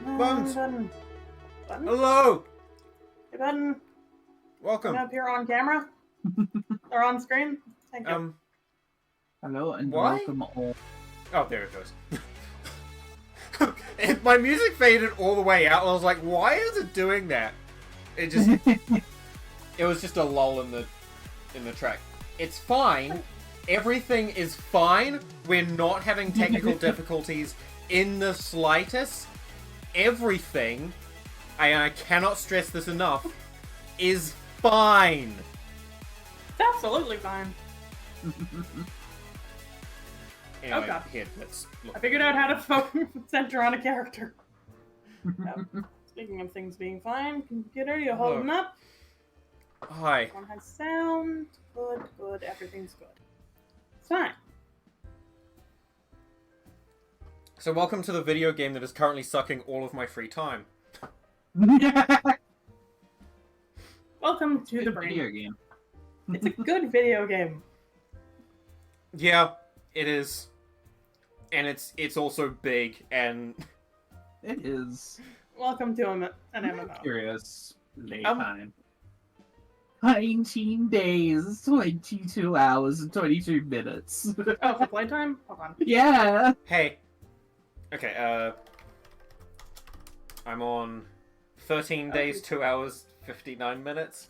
Buns. Button. Hello. Hey, Button. Welcome. Can I appear on camera? Or on screen? Thank you. Hello and Why? welcome all. Oh, there it goes. And my music faded all the way out. I was like, why is it doing that? It just, it was just a lull in the track. It's fine. Everything is fine. We're not having technical difficulties in the slightest. Everything, I cannot stress this enough, is fine. It's absolutely fine. Anyway, Oh, God. here, let's look. I figured out how to focus center on a character. Speaking of things being fine, computer, you holding up? Hi. One has sound. Good, good. Everything's good. It's fine. So welcome to the video game that is currently sucking all of my free time. Welcome to the Video brain. game. It's a good video game. Yeah, it is. And it's also big, and It is. Welcome to an MMO. Curious. Late Um, time. 19 days, 22 hours, and 22 minutes. Oh, for playtime? Hold on. Yeah! hey. Okay, I'm on 13 days, 2 hours, 59 minutes.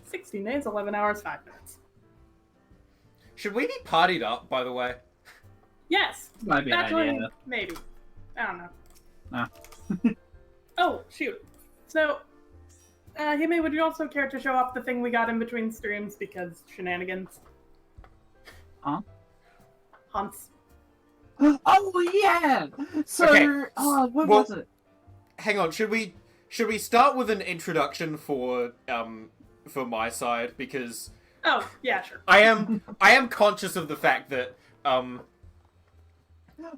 16 days, 11 hours, 5 minutes. Should we be partied up, by the way? Yes! Might be an Actually, idea. maybe. I don't know. Nah. Oh, shoot. So, Hime, would you also care to show off the thing we got in between streams because shenanigans? Huh? Hunts. Oh, yeah! So, Okay, what well- was it? Hang on, should we start with an introduction for my side, because Oh, yeah, sure. I am conscious of the fact that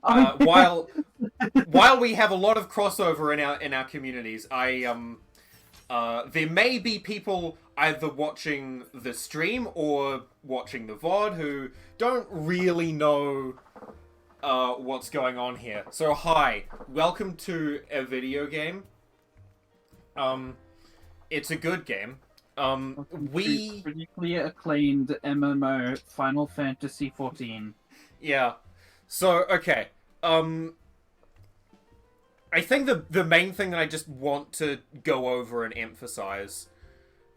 while we have a lot of crossover in our communities, there may be people either watching the stream or watching the VOD who don't really know what's going on here. So hi, welcome to a video game. It's a good game. We Critically acclaimed MMO Final Fantasy XIV. Yeah. So, okay. I think the main thing that I just want to go over and emphasize,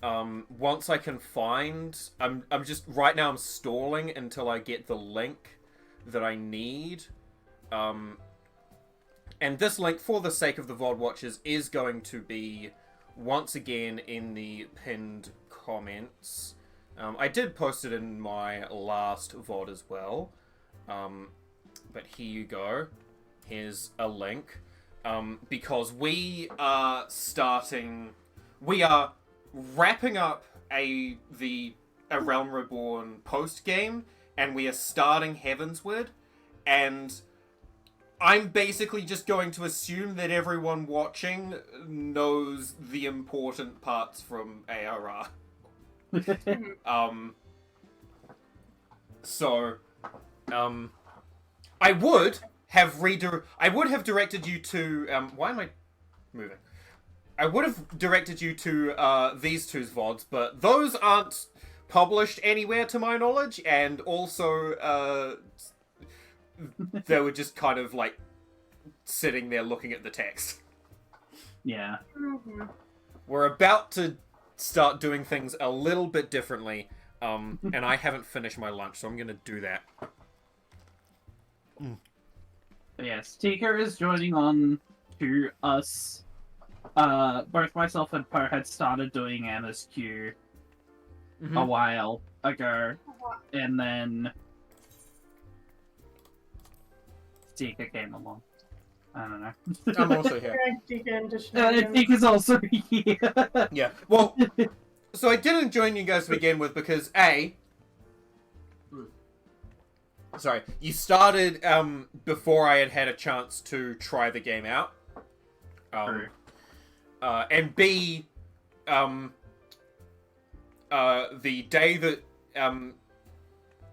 once I can find, I'm just, right now I'm stalling until I get the link that I need. And this link, for the sake of the VOD watchers, is going to be, once again, in the pinned comments. I did post it in my last VOD as well. But here you go. Here's a link. Because we are wrapping up a Realm Reborn post game, and we are starting Heavensward, and I'm basically just going to assume that everyone watching knows the important parts from ARR. I would have directed you to why am I moving? I would have directed you to these two's VODs, but those aren't published anywhere to my knowledge, and also they were just kind of like sitting there looking at the text. Yeah. Mm-hmm. We're about to start doing things a little bit differently, and I haven't finished my lunch, so I'm gonna do that. Yes, Tika is joining on to us. Both myself and Poe had started doing MSQ a while ago, and then Tika came along. I don't know. I'm also here. Tika's also here. Yeah, well, so I didn't join you guys to begin with because sorry, you started before I had a chance to try the game out. And B, the day that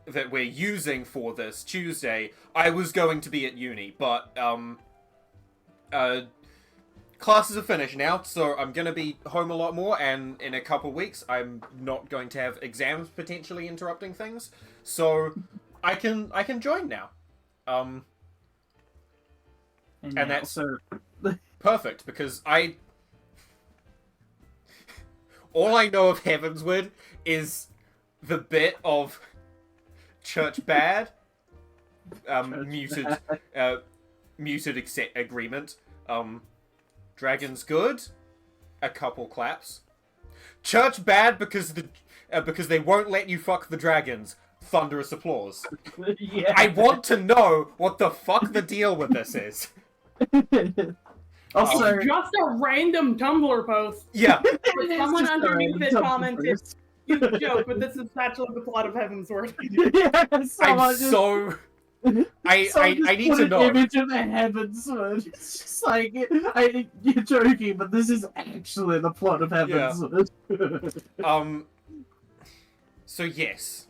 that we're using for this Tuesday, I was going to be at uni, but classes are finished now, so I'm gonna be home a lot more, and in a couple weeks, I'm not going to have exams potentially interrupting things, so I can join now. And that's perfect, because all I know of Heavensward is the bit of Church Bad, muted agreement, Dragon's Good, a couple claps. Church Bad because they won't let you fuck the dragons, thunderous applause. Yeah. I want to know what the fuck the deal with this is. Also, It's just a random Tumblr post. Yeah. Someone just a underneath it random commented, post. "You joke, but this is actually the plot of Heavensward." Yeah, I'm so... I need to know. Image of the Heavensward. It's just like, you're joking, but this is actually the plot of Heavensward. So yes.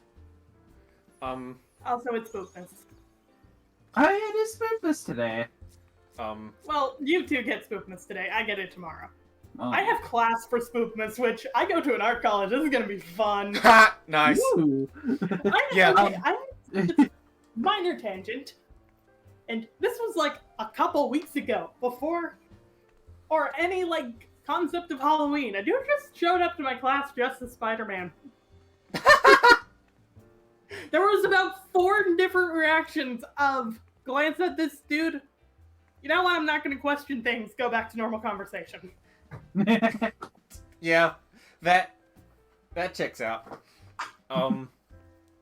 Also, it's Spookmas. Oh, it is Spookmas today. Well, you two get Spookmas today. I get it tomorrow. Oh. I have class for Spookmas, which I go to an art college. This is gonna be fun. Ha! Nice. Ooh. Minor tangent. And this was like a couple weeks ago, before or any like concept of Halloween. A dude just showed up to my class dressed as Spider-Man. There was about 4 different reactions of glance at this dude. You know what? I'm not going to question things. Go back to normal conversation. Yeah, that checks out.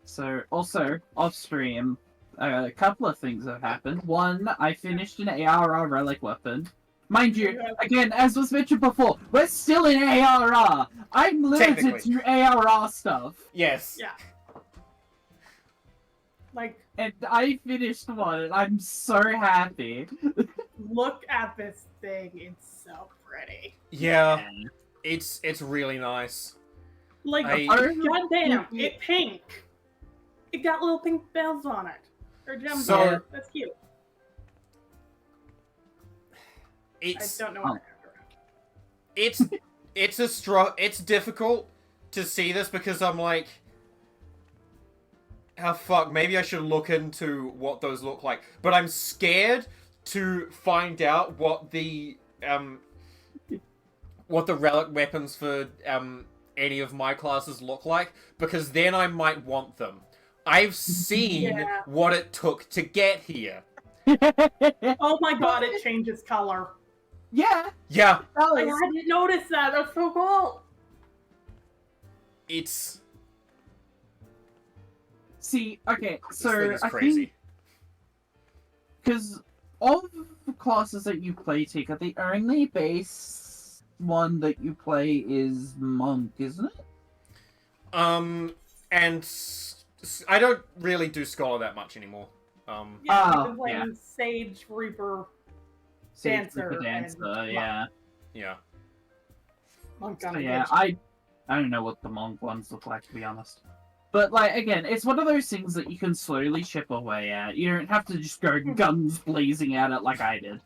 So, also, off stream, a couple of things have happened. One, I finished an ARR relic weapon. Mind you, again, as was mentioned before, we're still in ARR! I'm limited to ARR stuff. Yes. Yeah. Like, And I finished one, and I'm so happy. look at this thing. It's so pretty. Yeah. It's really nice. Like, goddamn, it's pink. It got little pink bells on it. Or gems So- on it. That's cute. It's I don't know what it's difficult to see this because I'm like, oh fuck, maybe I should look into what those look like. But I'm scared to find out what the relic weapons for any of my classes look like, because then I might want them. I've seen what it took to get here. Oh my god, it changes color. Yeah, Yeah, I hadn't noticed that. That's so cool. it's See, okay, this so thing is I crazy. think because all the classes that you play, Tika, the only base one that you play is Monk, isn't it? And I don't really do Scholar that much anymore. Yeah, I've been playing yeah. Sage Reaper, Sage Dancer, Reaper Dancer, and yeah. Yeah. Monk So, on a yeah, Gage. I don't know what the Monk ones look like, to be honest. But, like, again, it's one of those things that you can slowly chip away at. You don't have to just go guns blazing at it like I did.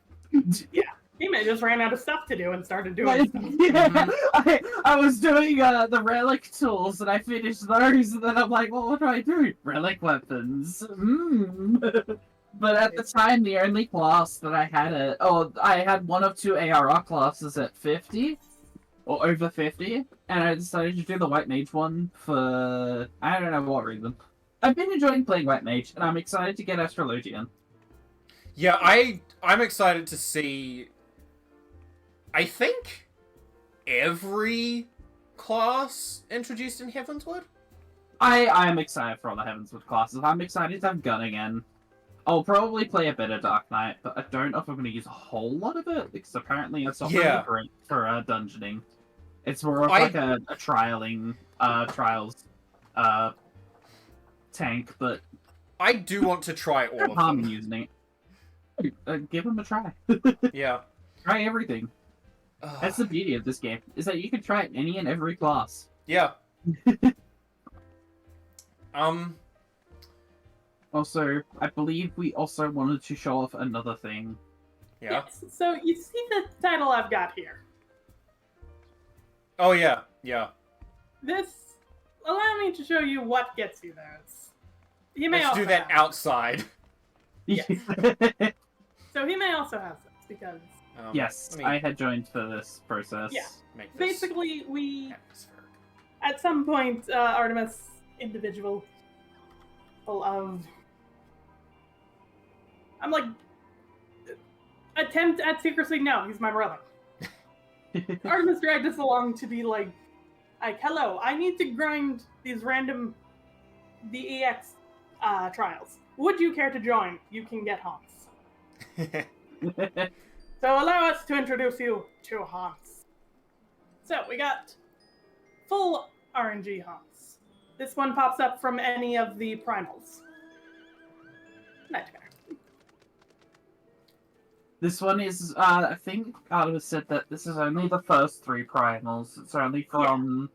Hime just ran out of stuff to do and started doing Like, stuff. yeah, I was doing the relic tools, and I finished those, and then I'm like, well, what do I do? Relic weapons. But at the time, the only class that I had I had one of 2 ARR classes at 50, or over 50, and I decided to do the White Mage one for, I don't know what reason. I've been enjoying playing White Mage, and I'm excited to get Astrologian. Yeah, I'm excited to see. I think every class introduced in Heavensward. I'm excited for all the Heavensward classes. I'm excited to have Gun again. I'll probably play a bit of Dark Knight, but I don't know if I'm going to use a whole lot of it, because apparently it's not really great for dungeoning. It's more of like a trialing, trials tank, but I do want to try all of harm in them. using it. Give them a try. Yeah. Try everything. That's the beauty of this game, is that you can try any and every class. Yeah. Also, I believe we also wanted to show off another thing. Yeah. Yes. So you see the title I've got here. Oh yeah. Yeah. This allow me to show you what gets you there. He may Let's also do that have- outside. Yes. So he may also have this because Yes, let me I had joined for this process. Yeah. make this basically we atmospheric. at some point Artemis individual full of I'm like attempt at secrecy. No, he's my brother. Artemis dragged us along to be like, hello, I need to grind these random DEX trials. Would you care to join? You can get haunts. So allow us to introduce you to haunts. So we got full RNG haunts. This one pops up from any of the primals. Nightmare. This one is, I think Artemis said that this is only the first 3 primals. It's only from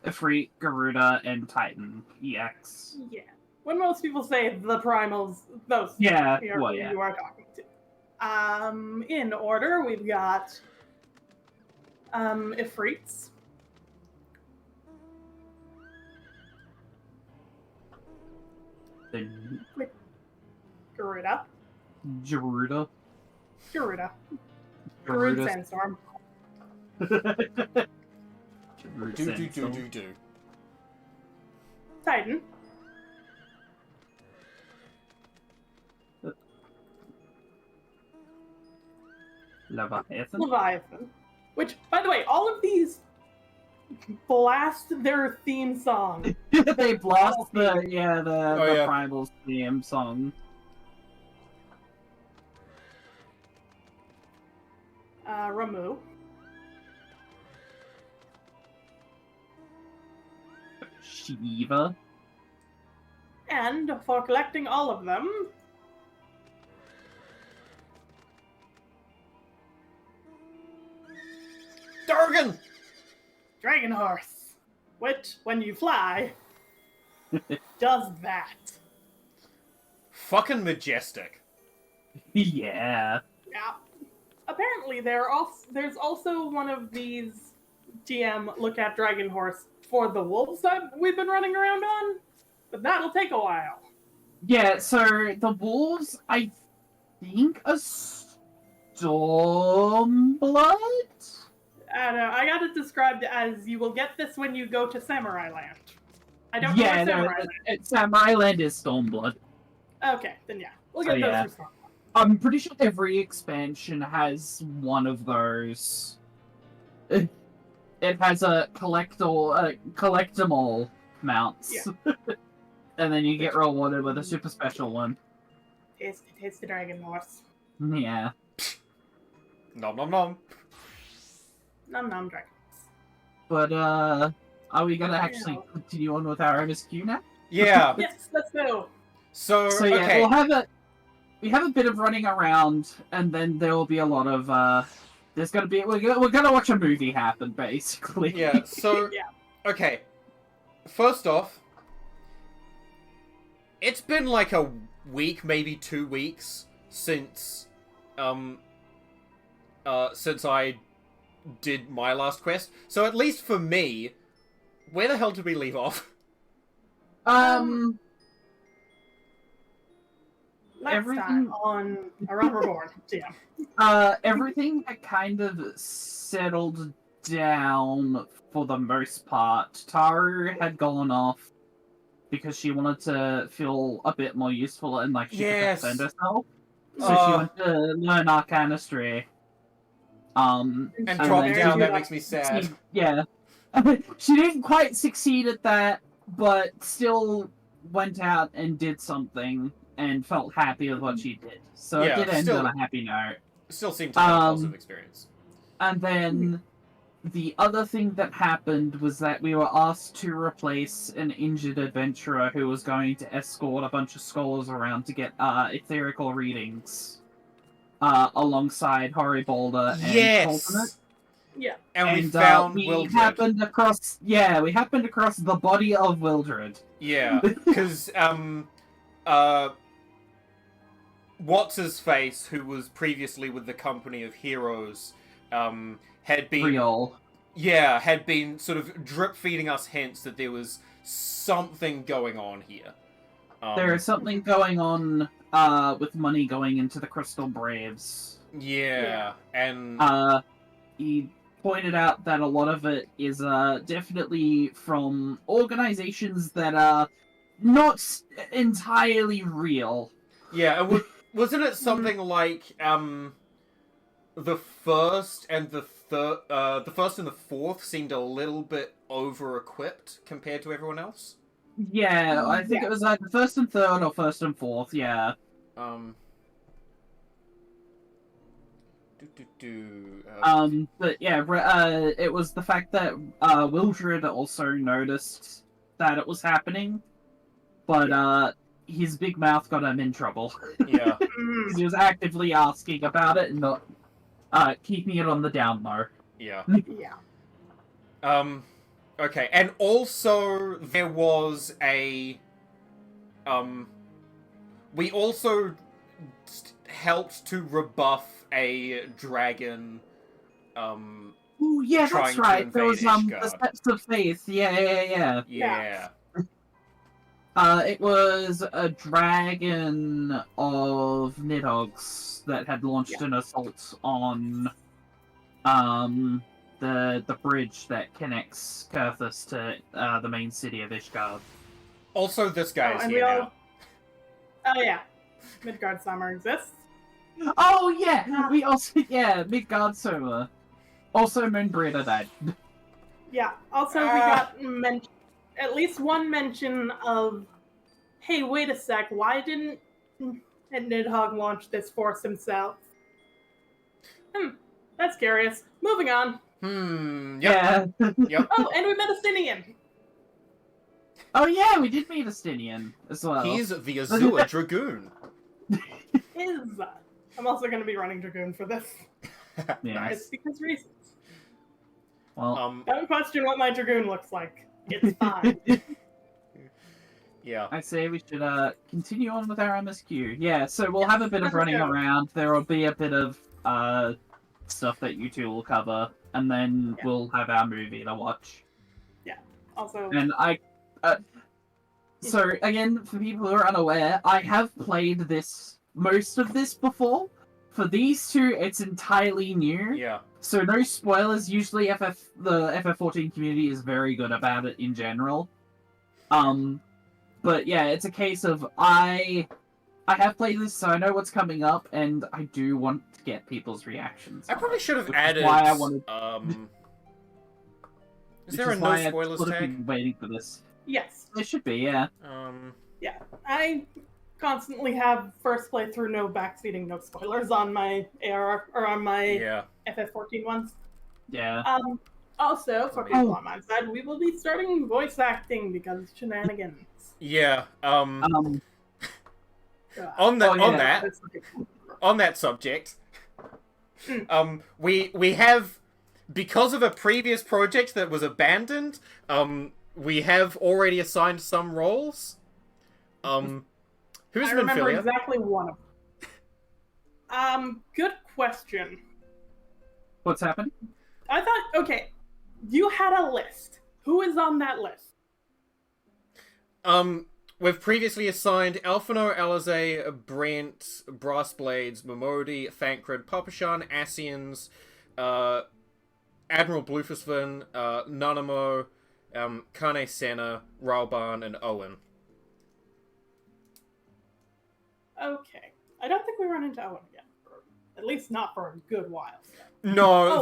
Ifrit, Garuda, and Titan EX. Yeah. When most people say the primals, those Yeah, are well, who yeah. you are talking to. In order, we've got Ifrits. Then Garuda. Garuda. Garuda. Garuda Garuda. Sandstorm. Garuda Do Sandstorm. Titan. Leviathan. Leviathan. Which, by the way, all of these blast their theme song. They blast the yeah. Primal's theme song. Ramu. Shiva. And for collecting all of them, Dargan! Dragon Horse. Which, when you fly, does that. Fucking majestic. Yeah. Yeah. Apparently, there's also one of these TM look at Dragon Horse for the wolves that we've been running around on, but that'll take a while. Yeah, so the wolves, I think, are Stormblood? I don't know, I got it described as you will get this when you go to Samurai Land. I don't know Yeah, where no, Samurai Land Samurai Land is Stormblood. is. Okay, then yeah. We'll get Oh, those yeah. for Stormblood. I'm pretty sure every expansion has one of those. It has a collectible mounts. Yeah. And then you get rewarded with a super special one. Taste the Dragon Horse. Yeah. Nom nom nom. Nom nom Dragon Horse. But, are we gonna actually Yeah. continue on with our MSQ now? Yeah. Yes, let's go. So, So yeah, okay. we have a bit of running around, and then there will be a lot of there's gonna be we're gonna watch a movie happen basically. Yeah, so Yeah. okay. First off, it's been like a week, maybe 2 weeks since since I did my last quest. So at least for me, where the hell did we leave off? Last Everything- time on Around Reborn. Yeah. Everything had kind of settled down for the most part. Taru had gone off because she wanted to feel a bit more useful and like she Yes. could defend herself. So she went to learn Arcanistry. And And drop then down, she- that makes me sad. Yeah. She didn't quite succeed at that, but still went out and did something and felt happy with what she did. So Yeah, it did end still- on a happy note. Still seemed to have a positive Um, experience. And then the other thing that happened was that we were asked to replace an injured adventurer who was going to escort a bunch of scholars around to get etherical readings alongside Hori Boulder and Ultimate. Yes! Yeah. And we found we Wildred. happened across the body of Wildred. Yeah, because what's his face, who was previously with the Company of Heroes, had been Real. Yeah, had been sort of drip feeding us hints that there was something going on here. There is something going on with money going into the Crystal Braves. Yeah, and He pointed out that a lot of it is definitely from organizations that are not entirely real. yeah, wasn't it something like the first and the fourth seemed a little bit over-equipped compared to everyone else? Yeah, I think it was like the first and third or first and fourth, yeah. But yeah, it was the fact that Wildred also noticed that it was happening, but his big mouth got him in trouble. Yeah. He was actively asking about it and not keeping it on the down low. Yeah. Yeah. Okay, and also there was a we also helped to rebuff a dragon Oh yeah, trying that's to right. There was invade the Ishgard. Steps of Faith. Yeah. Yeah. It was a dragon of Nidhogg's that had launched an assault on the bridge that connects Kurthus to the main city of Ishgard. Also, this guy is and here we all... now. Oh yeah, Midgard Summer exists. Oh yeah, we also Midgard Soma. Also Moonbreeder died. Yeah. Also, we got at least one mention of, hey, wait a sec, why didn't Nidhogg launch this force himself? That's curious. Moving on. Yep. Yeah. Yep. Oh, and we met a Stinian. Oh yeah, we did meet a Stinian as well. He's the Azure Dragoon. I'm also going to be running Dragoon for this. Yeah. It's because reasons. Well, Don't question what my Dragoon looks like. It's fine. Yeah. I say we should continue on with our MSQ. Yeah, so we'll have a bit of running around. There will be a bit of stuff that you two will cover, and then we'll have our movie to watch. Yeah. Also. And so again, for people who are unaware, I have played most of this before. For these two, it's entirely new. Yeah. So no spoilers. Usually, the FF14 community is very good about it in general. But yeah, it's a case of I have played this, so I know what's coming up, and I do want to get people's reactions. I probably should have which is added. why I wanted. Is there a no spoilers tag? Been waiting for this. Yes. There should be, yeah. Yeah. I constantly have first playthrough, no backseating, no spoilers on my ARR or on my FF14 ones. Yeah. Also, for people on my side, we will be starting voice acting because shenanigans. Yeah. On that subject, we have, because of a previous project that was abandoned, we have already assigned some roles. Who's I remember Minfilia? exactly one of them. Good question. What's happened? I thought, okay, you had a list. Who is on that list? We've previously assigned Alphino, Alizé, Brent, Brassblades, Momodi, Thancred, Papashan, Asians, Admiral Bluefisvin, Nanamo, Kane Senna, Rauban, and Owen. Okay. I don't think we run into Owen again. At least not for a good while. No,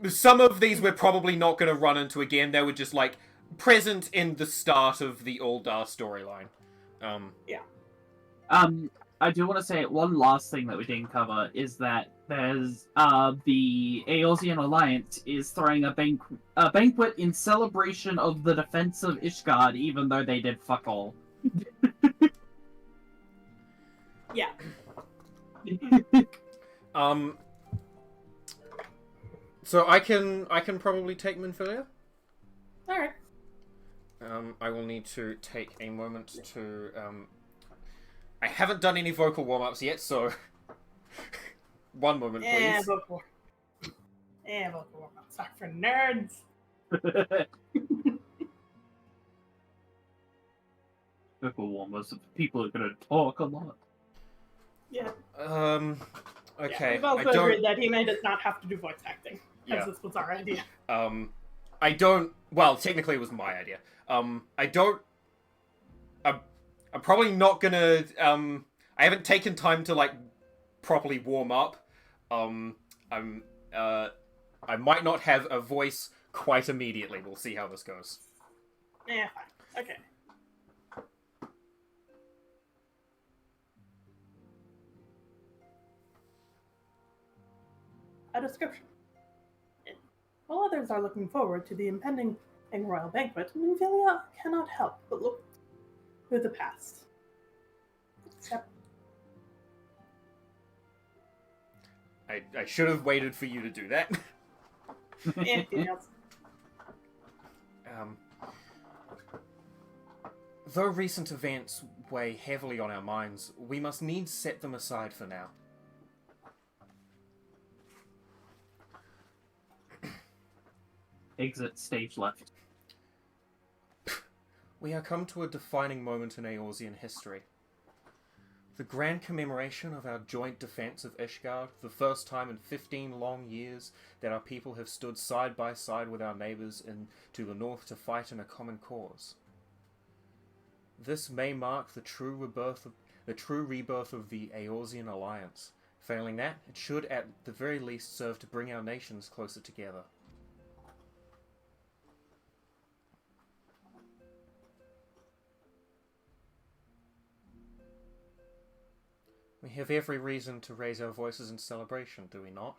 some of these we're probably not going to run into again. They were just, like, present in the start of the Uldar storyline. Yeah. I do want to say one last thing that we didn't cover is that there's the Eosian Alliance is throwing a banquet in celebration of the defense of Ishgard, even though they did fuck all. Yeah. So I can probably take Minfilia. Alright. I will need to take a moment to, I haven't done any vocal warm-ups yet, so... One moment, please. Vocal warm-ups are for nerds. Vocal warm-ups are people who are going to talk a lot. Yeah. Okay. Yeah, we've also agreed that Hime does not have to do voice acting, as this was our idea. I don't... Well, technically it was my idea. I don't... I'm probably not gonna... I haven't taken time to, like, properly warm up. I might not have a voice quite immediately. We'll see how this goes. Yeah, fine. Okay. A description. While others are looking forward to the impending royal banquet, Minfilia cannot help but look to the past. Except... I should have waited for you to do that. Anything else? Though recent events weigh heavily on our minds, we must needs set them aside for now. Exit stage left. We are come to a defining moment in Eorzean history. The grand commemoration of our joint defense of Ishgard, the first time in 15 long years that our people have stood side by side with our neighbours to the north to fight in a common cause. This may mark the true rebirth of the Eorzean alliance. Failing that, it should at the very least serve to bring our nations closer together. We have every reason to raise our voices in celebration, do we not?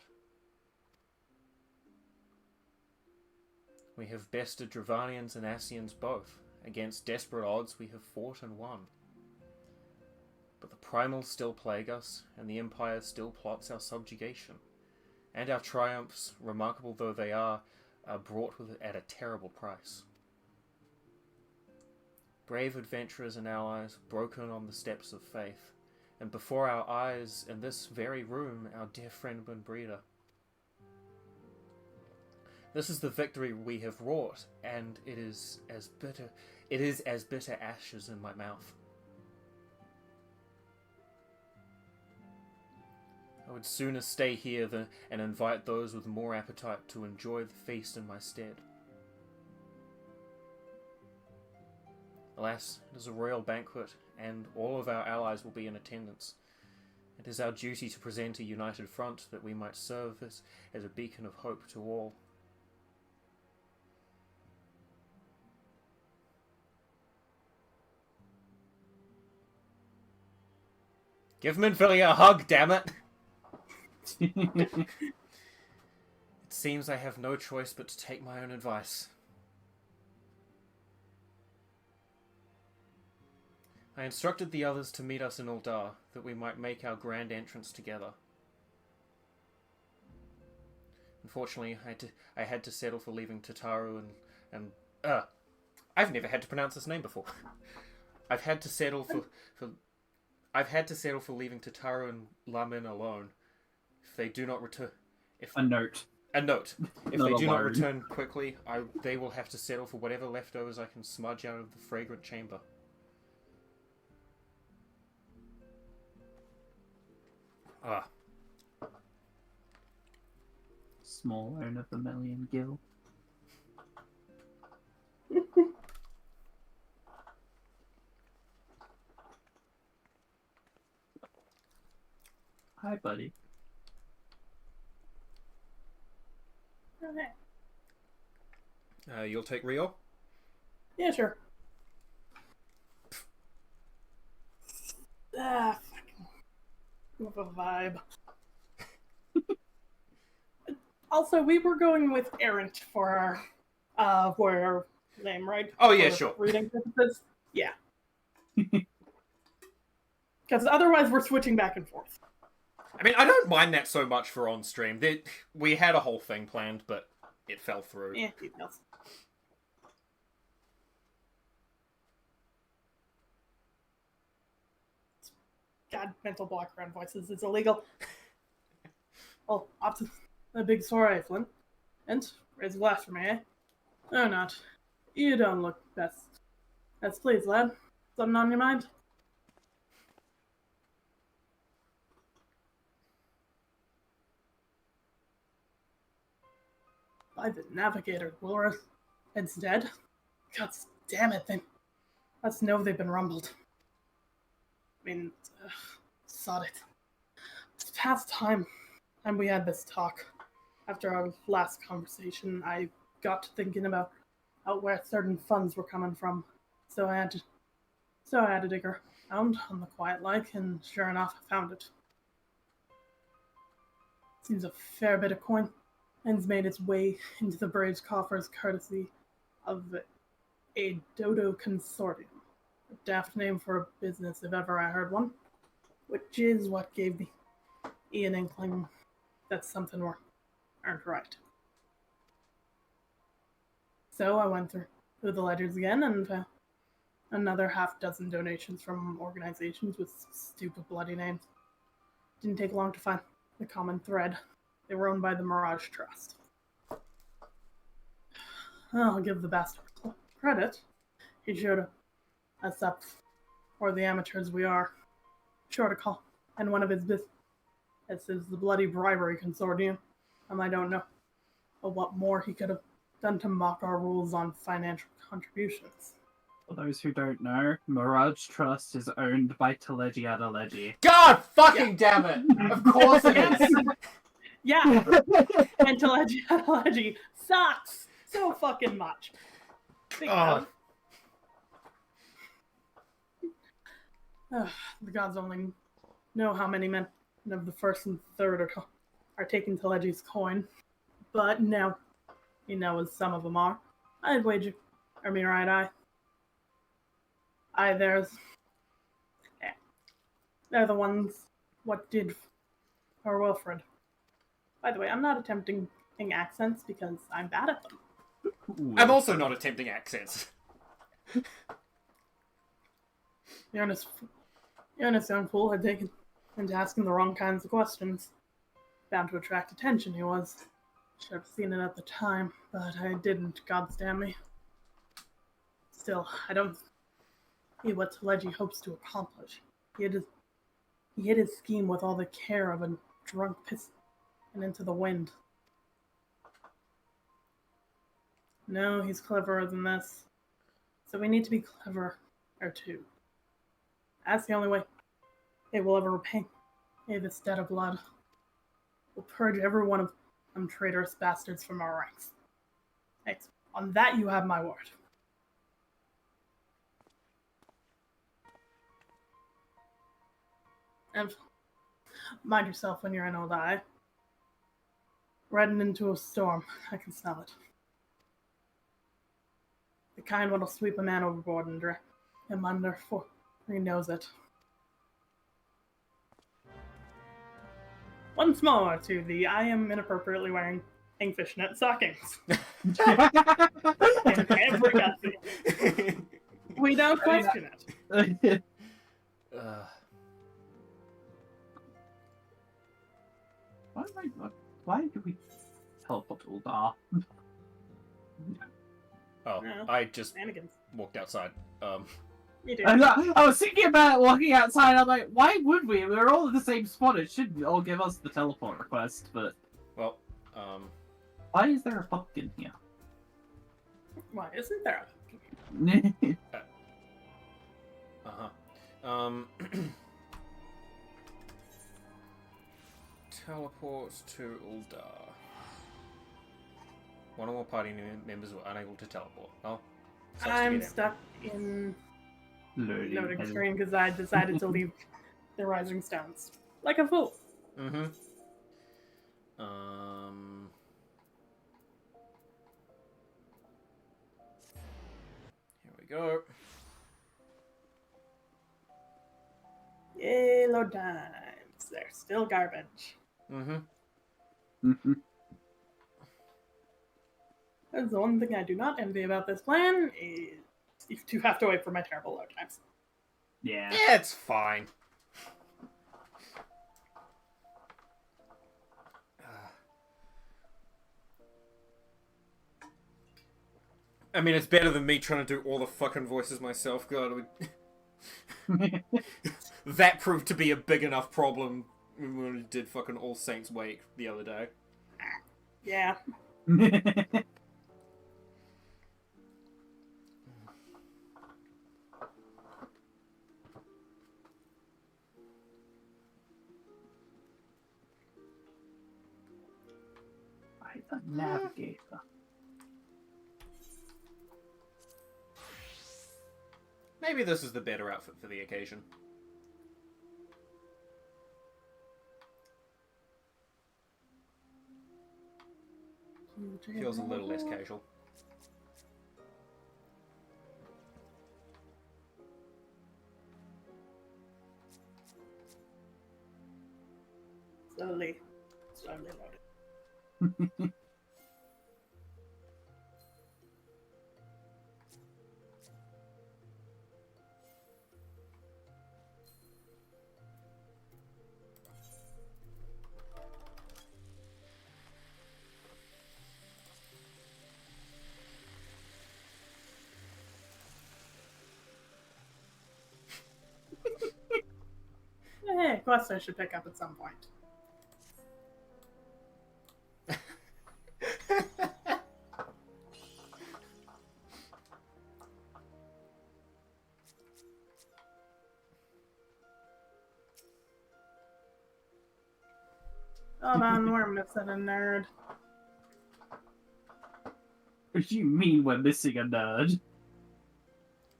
We have bested Dravanians and Ascians both. Against desperate odds we have fought and won. But the primals still plague us, and the Empire still plots our subjugation. And our triumphs, remarkable though they are brought at a terrible price. Brave adventurers and allies, broken on the steps of faith, and before our eyes, in this very room, our dear friend Windbreeder. This is the victory we have wrought, and it is as bitter ashes in my mouth. I would sooner stay here and invite those with more appetite to enjoy the feast in my stead. Alas, it is a royal banquet, and all of our allies will be in attendance. It is our duty to present a united front that we might serve as a beacon of hope to all. Give Minfilia a hug, damn it! It seems I have no choice but to take my own advice. I instructed the others to meet us in Uldar, that we might make our grand entrance together. Unfortunately, I had to settle for leaving Tataru and I've never had to pronounce this name before. I've had to settle for leaving Tataru and Lamin alone. If they do not return, A note. If Not they do not alone. return quickly, they will have to settle for whatever leftovers I can smudge out of the fragrant chamber. Small own of the million gil. Hi, buddy. Okay. You'll take Rio? Yeah, sure. Fucking... With a vibe. Also, we were going with Errant for our name, right? Oh, yeah, For sure. Reading purposes? Yeah. Because otherwise we're switching back and forth. I mean, I don't mind that so much for on-stream. We had a whole thing planned, but it fell through. Yeah, details. God, mental block around voices. It's illegal. Oh, up to a big soiree, Flint. And raise a glass for me, eh? Or not. You don't look best. Yes, please, lad. Something on your mind? By the navigator, Laura. It's dead. God damn it, then. Let's know they've been rumbled. I mean, sod it. It's past time we had this talk. After our last conversation, I got to thinking about where certain funds were coming from. So I had to dig around on the quiet like, and sure enough, I found it. Seems a fair bit of coin, and it's made its way into the Braves coffers courtesy of a Dodo Consortium. A daft name for a business if ever I heard one, which is what gave me an inkling that something aren't right. So I went through the ledgers again and found another half dozen donations from organizations with stupid bloody names. Didn't take long to find the common thread. They were owned by the Mirage Trust. I'll give the bastard credit. He showed us up for the amateurs we are. Sure to call. And one of his business is the Bloody Bribery Consortium. I don't know what more he could have done to mock our rules on financial contributions. For those who don't know, Mirage Trust is owned by Teleji Adeleji. God fucking damn it! Of course it is! Yeah! And Teleji sucks so fucking much. The gods only know how many men of the first and third are taking Teleji's coin. But now, as some of them are, I'd wager, they're the ones what did for Wilfred. By the way, I'm not attempting accents because I'm bad at them. I'm also not attempting accents. The honest young fool had taken into asking the wrong kinds of questions. Bound to attract attention, he was. Should have seen it at the time, but I didn't, gods damn me. Still, I don't see what Teleji hopes to accomplish. He hid his scheme with all the care of a drunk piss and into the wind. No, he's cleverer than this. So we need to be cleverer too. That's the only way it will ever repay this debt of blood. We'll purge every one of them traitorous bastards from our ranks. Thanks. On that you have my word. And mind yourself when you're in Old Eye. We're heading into a storm. I can smell it. The kind what'll sweep a man overboard and drag him under for he knows it. Once more to the I am inappropriately wearing fishnet stockings. In every cutscene. We don't question it. Why do we teleport to Uldar? Oh, No. I just Shenanigans. walked outside. You do. I was thinking about walking outside. I'm like, why would we? We're all in the same spot. It should all give us the teleport request. But well, why is there a pumpkin here? Why isn't there? Teleports to Uldar. One or more party members were unable to teleport. Oh, I'm stuck in loading screen because I decided to leave the Rising Stones. Like a fool. Mm-hmm. Here we go. Yay, load times. They're still garbage. Mm-hmm. Mm-hmm. That's the one thing I do not envy about this plan is you do have to wait for my terrible load times. Yeah. Yeah, it's fine. I mean, it's better than me trying to do all the fucking voices myself. God, that proved to be a big enough problem when we did fucking All Saints Wake the other day. Yeah. The navigator. Maybe this is the better outfit for the occasion. Feels a little less casual. Slowly loaded. Hey, quest I should pick up at some point. Oh man, we're missing a nerd. What do you mean we're missing a nerd?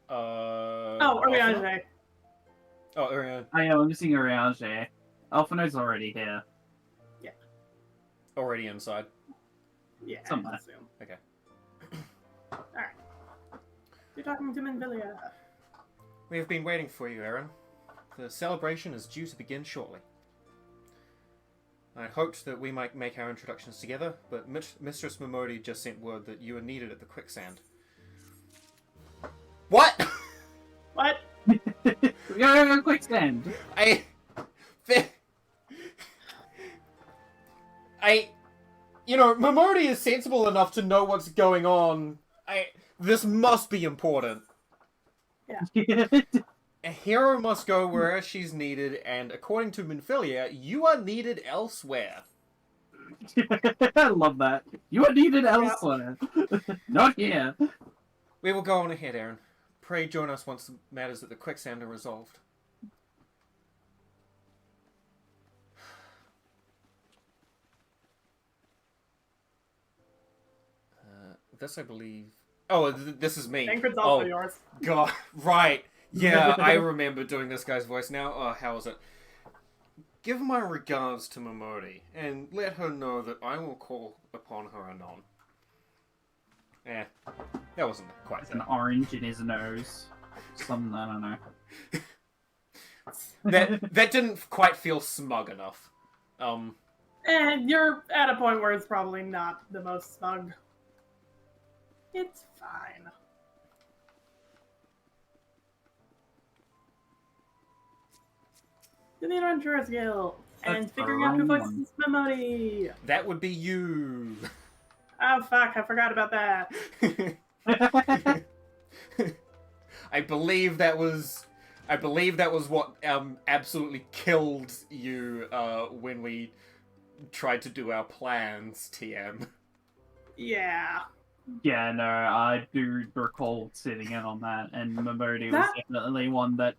Oh, Oriage. Oh, Orion. I am missing Oriage. Alphina's already here. Already inside. Yeah, Somewhere. I assume. Okay. Alright. You're talking to Minvilia. We have been waiting for you, Aaron. The celebration is due to begin shortly. I hoped that we might make our introductions together, but Mistress Momodi just sent word that you are needed at the quicksand. What? What? Go quicksand. You know, Momodi is sensible enough to know what's going on. This must be important. A hero must go wherever she's needed, and according to Minfilia, you are needed elsewhere. I love that. You are needed elsewhere. Not here. We will go on ahead, Aaron. Pray join us once the matters at the quicksand are resolved. This, I believe... Oh, this is me. Tancred's also yours. God, right. Yeah, I remember doing this guy's voice now. Oh, how was it? Give my regards to Momodi, and let her know that I will call upon her anon. That wasn't quite An orange in his nose. Something, I don't know. that didn't quite feel smug enough. And you're at a point where it's probably not the most smug. It's fine. To the Adventurers Guild, and figuring out who voices Memody. That would be you. Oh fuck, I forgot about that. I believe that was what absolutely killed you when we tried to do our plans, TM. Yeah. Yeah, no, I do recall sitting in on that, and Momodi was definitely one that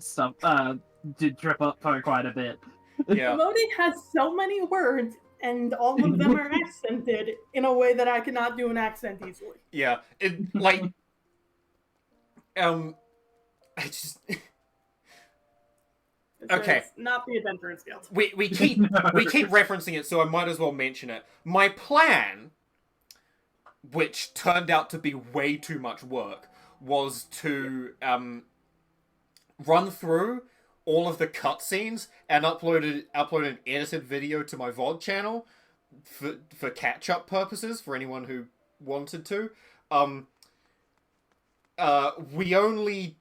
did trip up for quite a bit. Yeah. Memody has so many words, and all of them are accented in a way that I cannot do an accent easily. Yeah, I just... Okay. It's not the Adventurers Guild. We keep referencing it, so I might as well mention it. My plan, which turned out to be way too much work, was to run through all of the cutscenes and upload an edited video to my VOD channel for catch-up purposes for anyone who wanted to. We only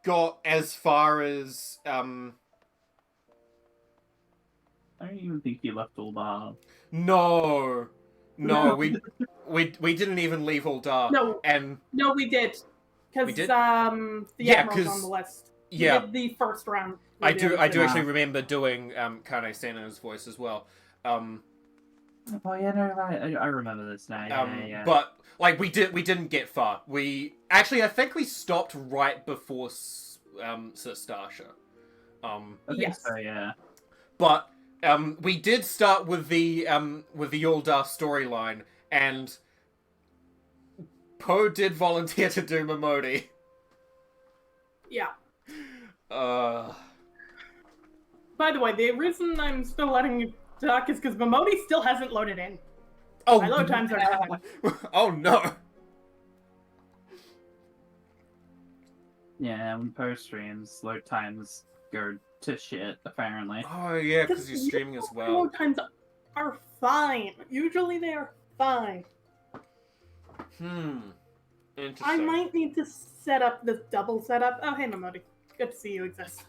got as far as I don't even think you left all the... No. No, we didn't even leave Uldar. No. And No, we did. We Because did? the Yeah, Admiral's 'cause- on the list. yeah. We did the first round. I do actually Wow. remember doing Kane Sena's voice as well. Oh yeah, no, right. I remember this now. Yeah. But like we didn't get far. I think we stopped right before Sastasha. I think Yes. so, yeah. But we did start with the Yuldar storyline, and Poe did volunteer to do Momodi. Yeah. Uh, By the way, the reason I'm still letting you talk is because Momodi still hasn't loaded in. oh, My load times are bad. oh no. Yeah, when post streams, load times go to shit, apparently. Oh yeah, because you're streaming as well. Load times are fine. Usually they are fine. Interesting. I might need to set up this double setup. Oh, hey, Momodi. Good to see you exist.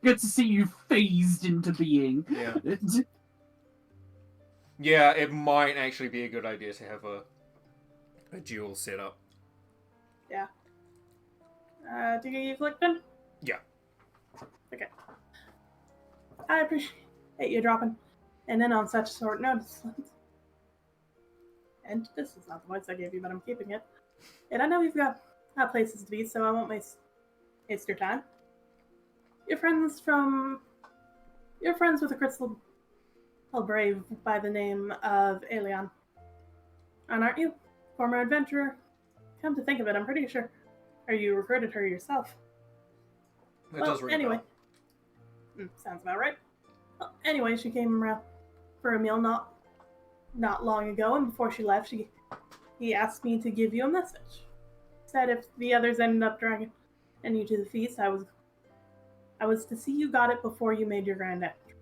Good to see you phased into being. Yeah. Yeah, it might actually be a good idea to have a dual setup. Yeah. Do you use LinkedIn? Yeah. Okay. I appreciate you dropping. And then on such short notice. And this is not the voice I gave you, but I'm keeping it. And I know you've got places to be, so I won't waste your time. You're friends with a crystal brave by the name of Aelion. And aren't you? Former adventurer. Come to think of it, I'm pretty sure. Or you recruited her yourself. It does ring a anyway. bell. Sounds about right. Well, anyway, she came around for a meal not long ago, and before she left, he asked me to give you a message. Said if the others ended up dragging you to the feast, I was to see you got it before you made your grand entry.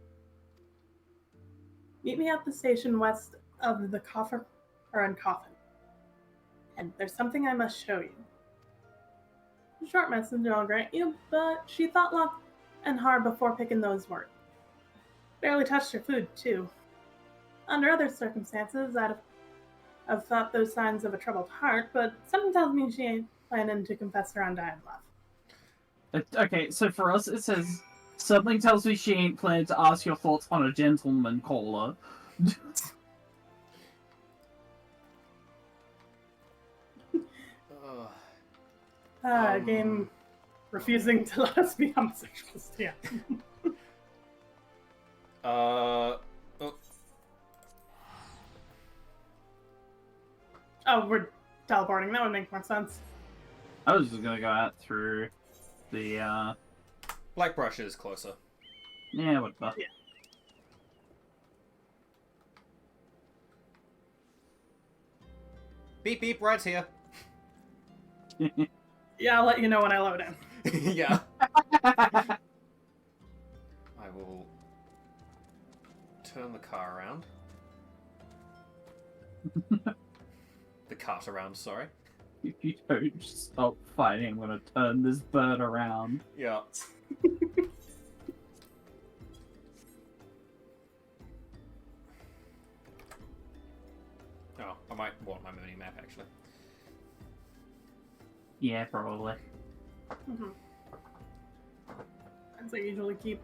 Meet me at the station west of the coffin. And there's something I must show you. A short message I'll grant you, but she thought long and hard before picking those words. Barely touched her food, too. Under other circumstances, I'd have thought those signs of a troubled heart, but something tells me she ain't planning to confess her undying love. Okay, so for us it says, something tells me she ain't planning to ask your thoughts on a gentleman caller. Game refusing to let us be homosexuals. Yeah. Oh. Oh, we're teleporting. That would make more sense. I was just gonna go out through the, Blackbrush is closer. yeah, whatever. Yeah. Beep beep, ride's here. Yeah, I'll let you know when I load in. Yeah. I will turn the car around. The cart around, sorry. If you don't stop fighting, I'm gonna turn this bird around. Yeah. Oh, I might want my mini map actually. Yeah, probably. Mm-hmm. And so I usually keep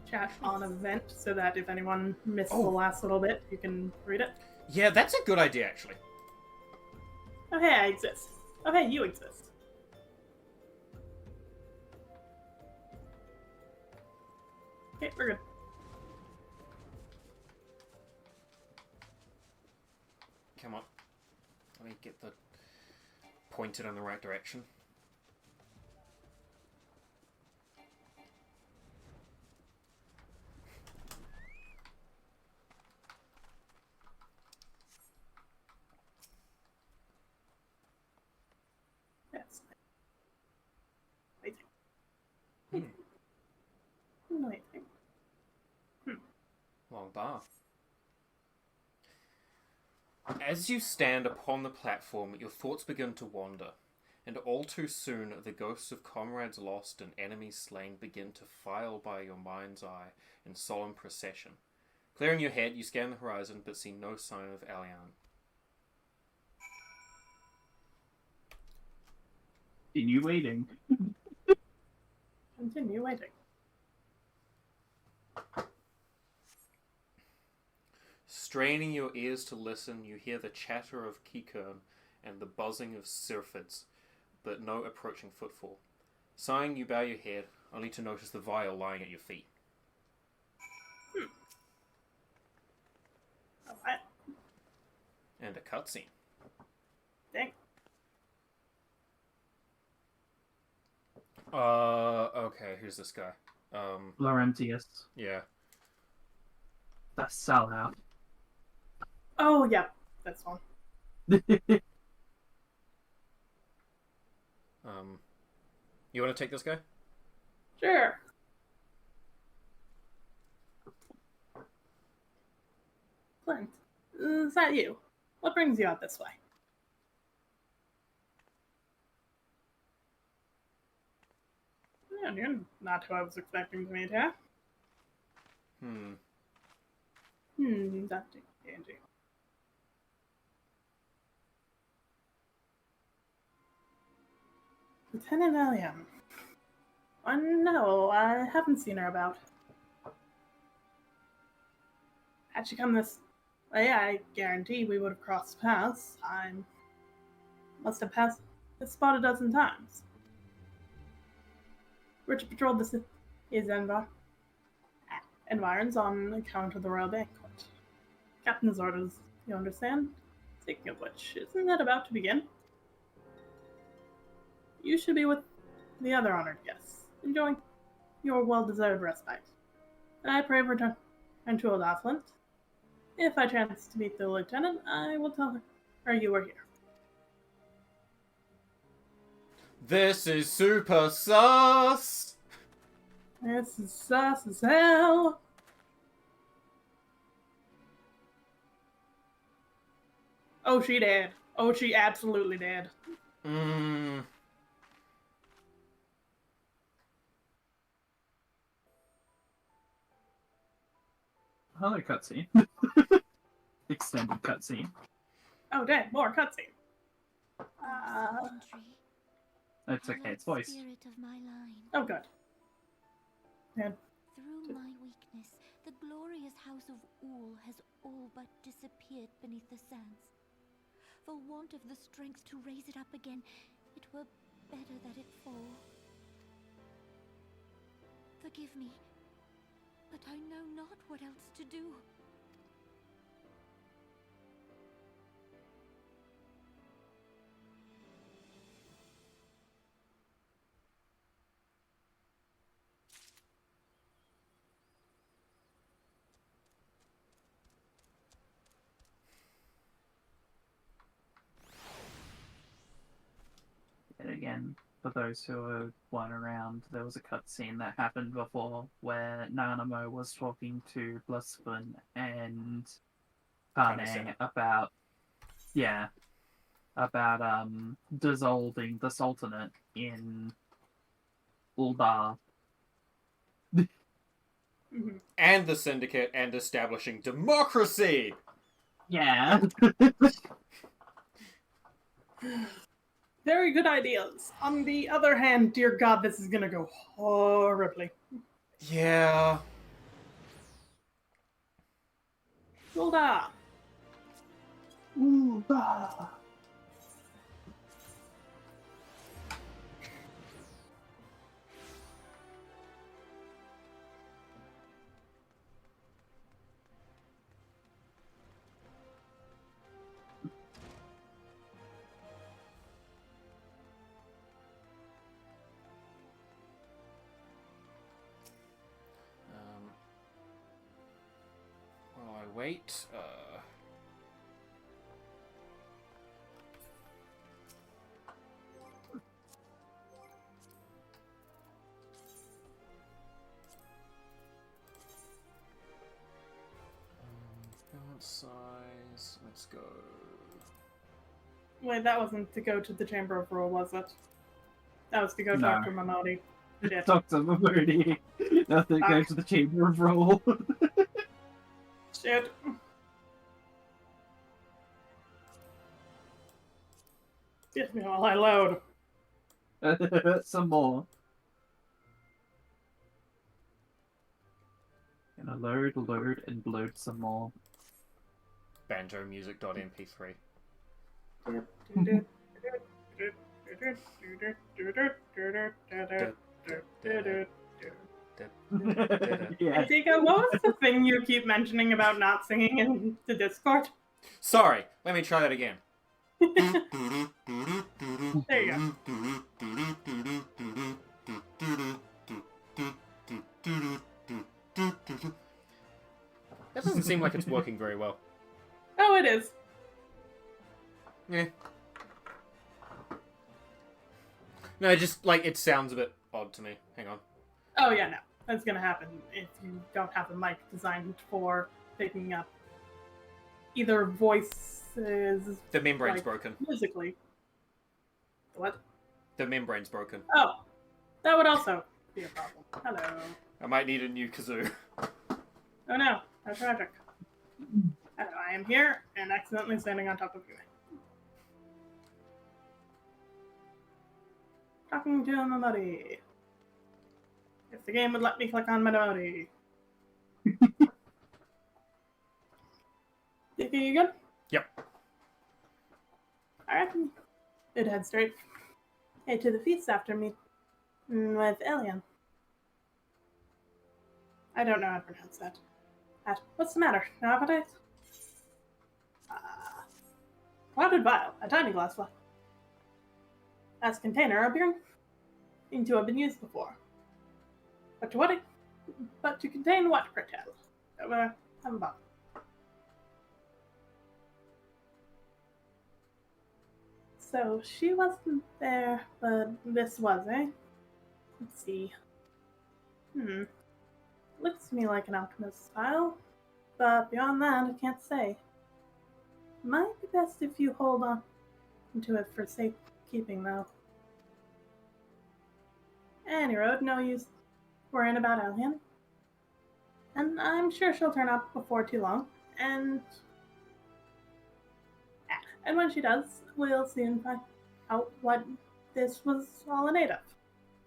chat on event so that if anyone missed the last little bit, you can read it. Yeah, that's a good idea actually. Oh, hey, I exist. Oh, hey, you exist. Okay, we're good. Come on. Let me get the pointed in the right direction. Yes. Waiting. Waiting. Long bar. As you stand upon the platform, your thoughts begin to wander, and all too soon the ghosts of comrades lost and enemies slain begin to file by your mind's eye in solemn procession, Clearing your head, you scan the horizon, but see no sign of Alian. Continue waiting. Continue waiting. Straining your ears to listen, you hear the chatter of Kikern and the buzzing of syrphids, but no approaching footfall. Sighing, you bow your head, only to notice the vial lying at your feet. Alright. And a cutscene. Dang. Okay, who's this guy? Laurentius. Yeah. The sellout. Oh, yeah. That's one. You want to take this guy? Sure. Clint, is that you? What brings you out this way? Yeah, you're not who I was expecting to meet here. That's Angie. Lieutenant Alliam. No, I haven't seen her about. Had she come this way, I guarantee we would have crossed paths. I must have passed this spot a dozen times. We're to patrol the city's environs on account of the royal banquet. Captain's orders, you understand? Speaking of which, isn't that about to begin? You should be with the other honored guests, enjoying your well-deserved respite. I pray return to Old Affluent. If I chance to meet the lieutenant, I will tell her you were here. This is super sus! This is sus as hell. Oh, she did. Oh, she absolutely did. Another cutscene. Extended cutscene. Oh, dang, more cutscene. It's okay, it's voice. Spirit of my line. Oh, good. Yeah. Through my weakness, the glorious house of Ul has all but disappeared beneath the sands. For want of the strength to raise it up again, it were better that it fall. Forgive me, but I know not what else to do. And again, for those who weren't around, there was a cutscene that happened before where Nanamo was talking to Blusfun and Kane about dissolving the Sultanate in Uldar. And the Syndicate and establishing democracy! Yeah. Very good ideas. On the other hand, dear God, this is gonna go horribly. Yeah. Uldar. Uldar. While I wait, balance size, let's go. Wait, that wasn't to go to the Chamber of Rule, was it? That was to go No. talk to Mamodi. Shit. Talk to Mamodi. Nothing goes to the Chamber of Roll. Shit. Excuse me while I load. Some more. Gonna load, and load some more. Banjomusic.mp3. Yeah. Tika, what was the thing you keep mentioning about not singing in the Discord? Sorry, let me try that again. There you That doesn't seem like it's working very well. Oh, it is. Yeah. No, just like it sounds a bit odd to me. Hang on. Oh yeah, no. That's gonna happen if you don't have a mic designed for picking up either voices The membrane's like, broken. musically. What? The membrane's broken. Oh. That would also be a problem. Hello. I might need a new kazoo. Oh no, how tragic. Hello, I am here and accidentally standing on top of you. Talking to Mamori. If the game would let me click on Mamori. You good? Yep. I reckon you'd head straight. Hey, to the feast after me with Elian. I don't know how to pronounce that. What's the matter? No appetite? Clouded vial, a tiny glass flask. As container appearing into have been used before. But to what? But to contain what, pray tell? Have a bottle. So she wasn't there, but this was, eh? Let's see. Looks to me like an alchemist's file, but beyond that, I can't say. Might be best if you hold on to it for safekeeping, though. Any road, no use worrying about Elian. And I'm sure she'll turn up before too long, and when she does, we'll soon find out what this was all in aid of.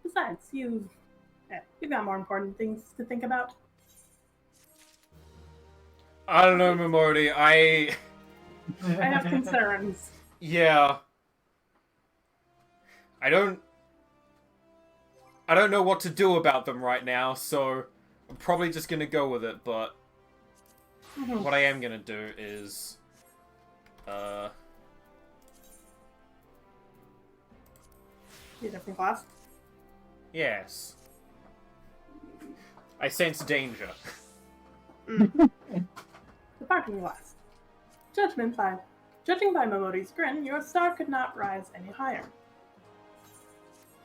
Besides, you've got more important things to think about. I don't know, Memority. I have concerns. Yeah. I don't know what to do about them right now, so I'm probably just gonna go with it, but what I am gonna do is Be a different class. yes. I sense danger. The parking glass. Judging by Momori's grin, your star could not rise any higher.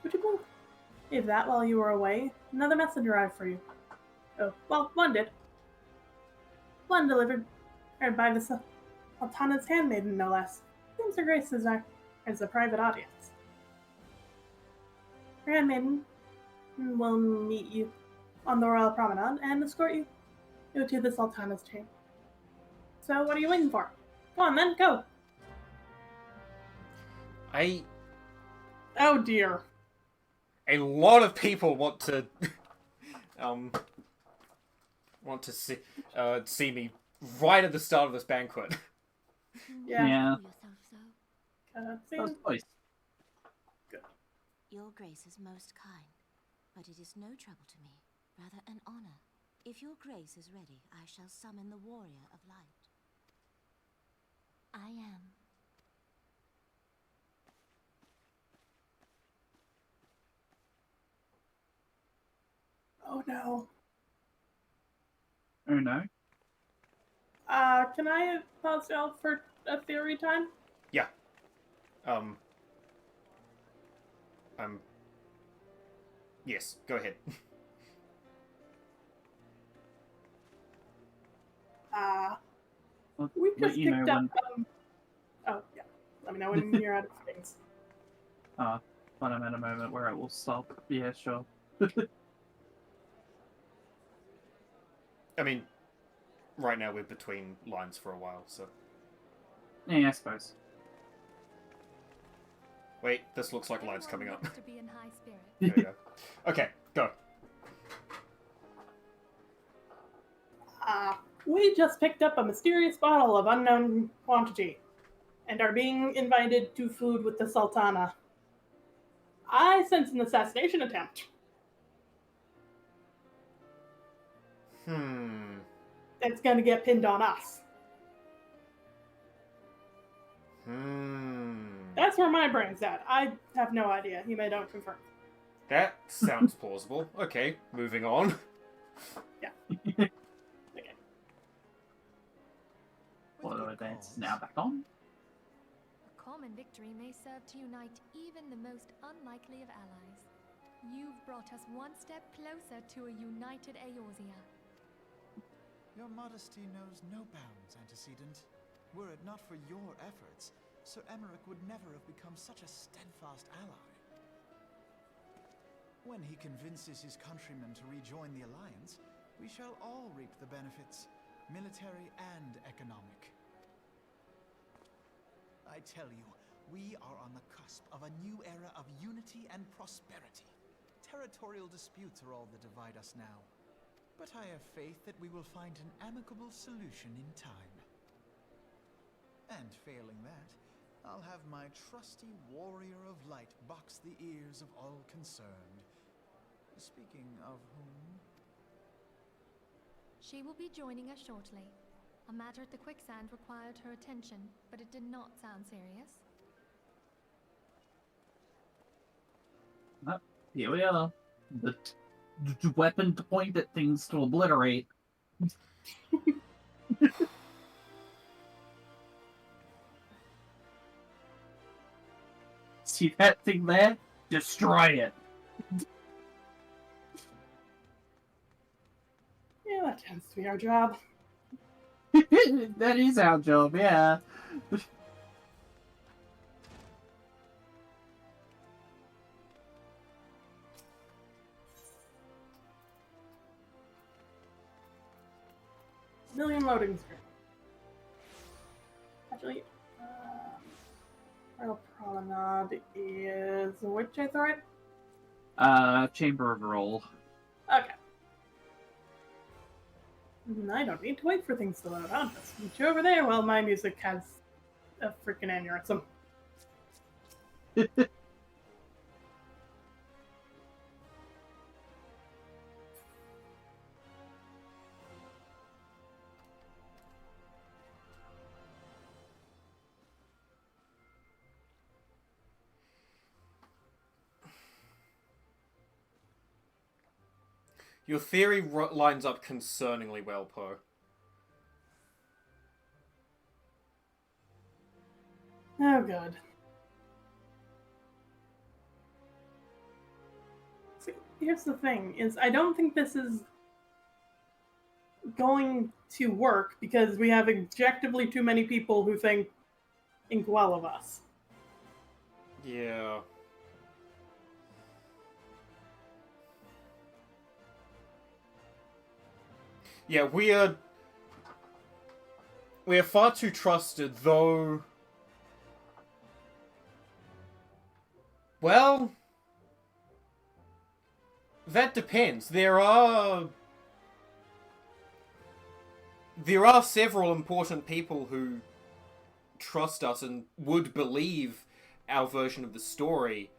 Would you believe that while you were away, another message arrived for you? Oh, well, one did. One delivered by the Sultana's handmaiden, no less. Seems her grace is a private audience. Her handmaiden will meet you on the royal promenade and escort you to the Sultana's chamber. So what are you waiting for? Go on then, go! Oh dear. A lot of people want to see me right at the start of this banquet. Yeah. That's nice. Your grace is most kind, but it is no trouble to me, rather an honor. If your grace is ready, I shall summon the warrior of light. I am. Oh no. Oh no. Can I pause y'all for a theory time? Yeah. Yes, go ahead. We Let just you picked know up, when. oh, yeah. Let me know when you're out of things. When I'm in a moment where it will stop. Yeah, sure. I mean, right now we're between lines for a while, so... Yeah, I suppose. Wait, this looks like lines coming up. To be in high spirit. There we go. Okay, go. We just picked up a mysterious bottle of unknown quantity and are being invited to food with the Sultana. I sense an assassination attempt. That's gonna get pinned on us. That's where my brain's at. I have no idea. You may don't confirm. That sounds plausible. Okay, moving on. Yeah. Okay. Auto advance is now back on. A common victory may serve to unite even the most unlikely of allies. You've brought us one step closer to a united Eorzea. Your modesty knows no bounds, Antecedent. Were it not for your efforts, Sir Emmerich would never have become such a steadfast ally. When he convinces his countrymen to rejoin the Alliance, we shall all reap the benefits, military and economic. I tell you, we are on the cusp of a new era of unity and prosperity. Territorial disputes are all that divide us now. But I have faith that we will find an amicable solution in time. And failing that, I'll have my trusty warrior of light box the ears of all concerned. Speaking of whom... She will be joining us shortly. A matter at the quicksand required her attention, but it did not sound serious. Here we are. The weapon to point at things to obliterate. See that thing there? Destroy it. Yeah, that tends to be our job. That is our job, yeah. Million loading screen. Actually, Royal Promenade is which Aetheryte? Chamber of Roll. Okay. I don't need to wait for things to load. I'll just meet you over there while my music has a freaking aneurysm. Your theory lines up concerningly well, Poe. Oh, God. See, here's the thing, is I don't think this is going to work because we have objectively too many people who think well of us. Yeah. Yeah, we are far too trusted, though. Well, that depends. There are several important people who trust us and would believe our version of the story.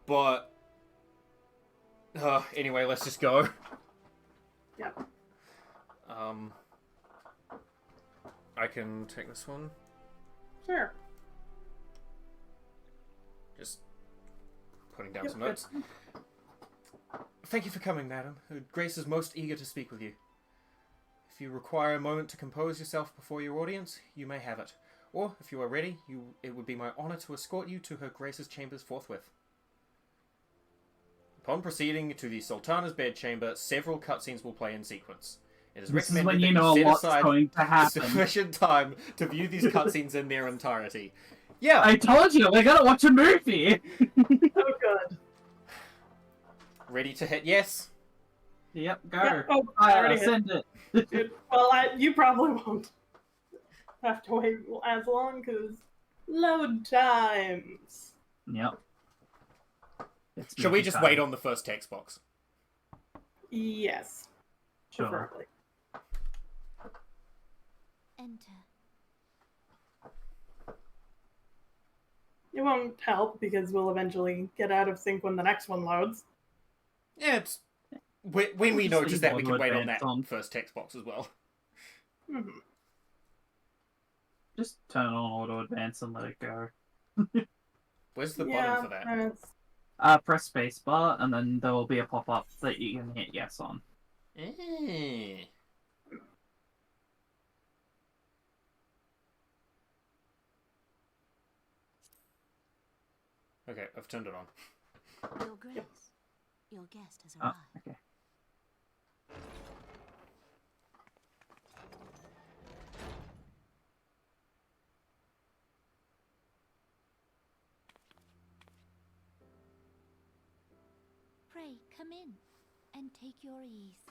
But anyway, let's just go. Yep. I can take this one. Sure. Just putting down some notes. Thank you for coming, madam. Grace is most eager to speak with you. If you require a moment to compose yourself before your audience, you may have it. Or, if you are ready, it would be my honor to escort you to her Grace's chambers forthwith. Upon proceeding to the Sultana's bedchamber, several cutscenes will play in sequence. It is This is recommended when you that know set what's aside going to happen. sufficient time to view these cutscenes in their entirety. Yeah! I told you, we're gonna watch a movie! Oh, good. Ready to hit yes? Yep, go. Yeah, oh, I already hit. Send it. Good. Well, you probably won't have to wait as long, because load times. Yep. Shall we just wait on the first text box? Yes. Sure. Preferably. Enter. It won't help, because we'll eventually get out of sync when the next one loads. Yeah, it's... When we Just notice leave that, we can auto wait on advance that on. first text box as well. Mm-hmm. Just turn on auto advance and let it go. Where's the button for that? Press spacebar, and then there will be a pop-up that you can hit yes on. Eh. Okay, I've turned it on. Your Grace, your guest has arrived. Okay. Pray, come in and take your ease.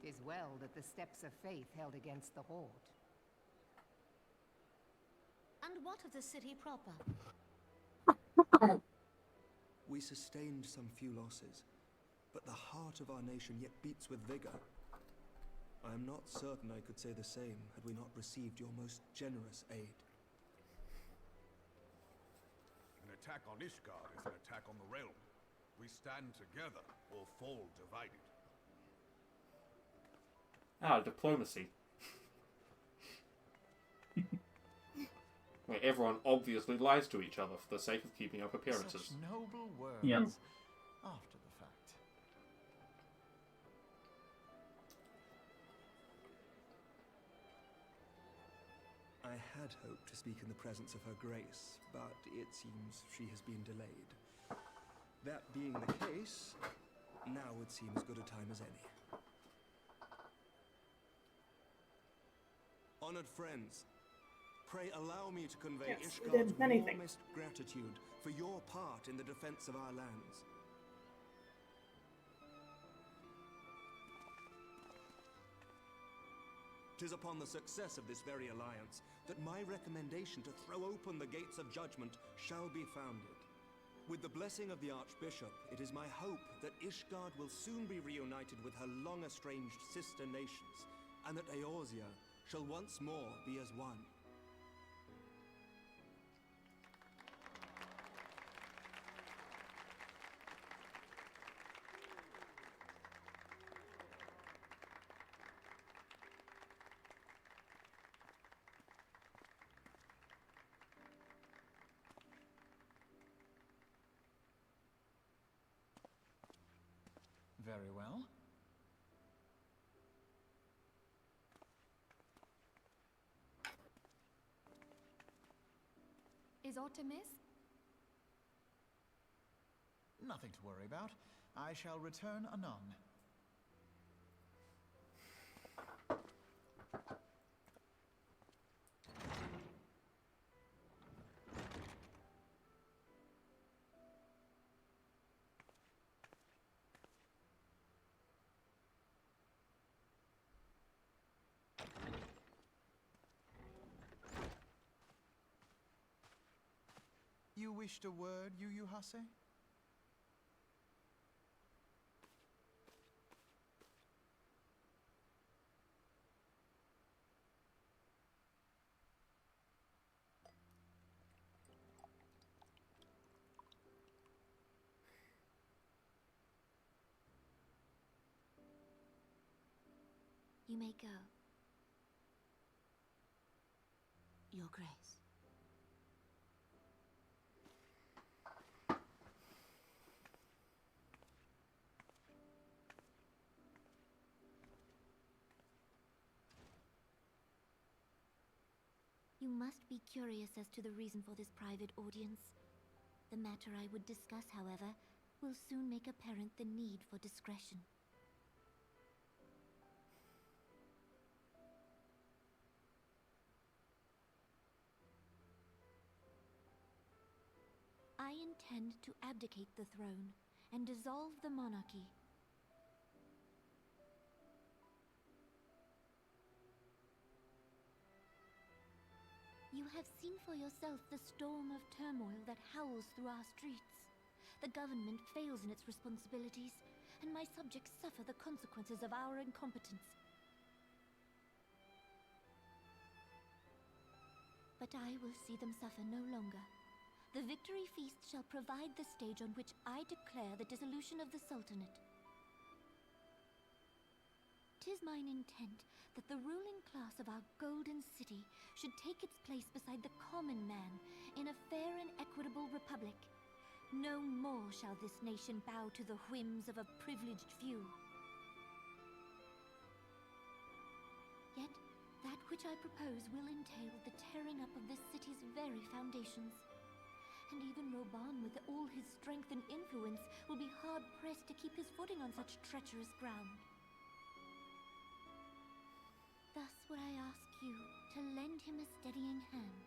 Tis well that the steps of faith held against the Horde. And what of the city proper? We sustained some few losses, but the heart of our nation yet beats with vigor. I am not certain I could say the same had we not received your most generous aid. An attack on Ishgard is an attack on the realm. We stand together or fall divided. Ah, diplomacy. Where everyone obviously lies to each other for the sake of keeping up appearances. Such noble words. Yep. After the fact. I had hoped to speak in the presence of Her Grace, but it seems she has been delayed. That being the case, now would seem as good a time as any. Honored friends, pray allow me to convey Yes, we did Ishgard's many things. warmest gratitude for your part in the defense of our lands. Tis upon the success of this very alliance that my recommendation to throw open the gates of judgment shall be founded. With the blessing of the Archbishop, it is my hope that Ishgard will soon be reunited with her long-estranged sister nations, and that Eorzea shall once more be as one. Very well. Is aught amiss? Nothing to worry about. I shall return anon. You wished a word, Yu Hase? You may go. Your Grace. You must be curious as to the reason for this private audience. The matter I would discuss, however, will soon make apparent the need for discretion. I intend to abdicate the throne and dissolve the monarchy. You have seen for yourself the storm of turmoil that howls through our streets. The government fails in its responsibilities, and my subjects suffer the consequences of our incompetence. But I will see them suffer no longer. The victory feast shall provide the stage on which I declare the dissolution of the Sultanate. 'Tis mine intent that the ruling class of our golden city should take its place beside the common man in a fair and equitable republic. No more shall this nation bow to the whims of a privileged few. Yet, that which I propose will entail the tearing up of this city's very foundations. And even Roban, with all his strength and influence, will be hard-pressed to keep his footing on such treacherous ground. Thus would I ask you to lend him a steadying hand.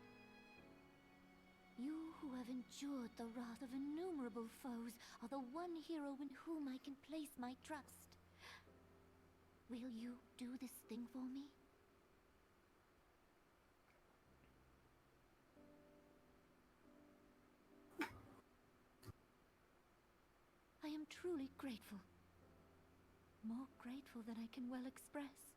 You who have endured the wrath of innumerable foes are the one hero in whom I can place my trust. Will you do this thing for me? I am truly grateful. More grateful than I can well express.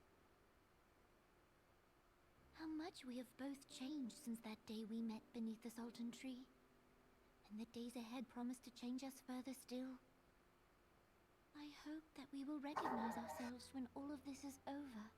How much we have both changed since that day we met beneath the Sultan tree. And the days ahead promise to change us further still. I hope that we will recognize ourselves when all of this is over.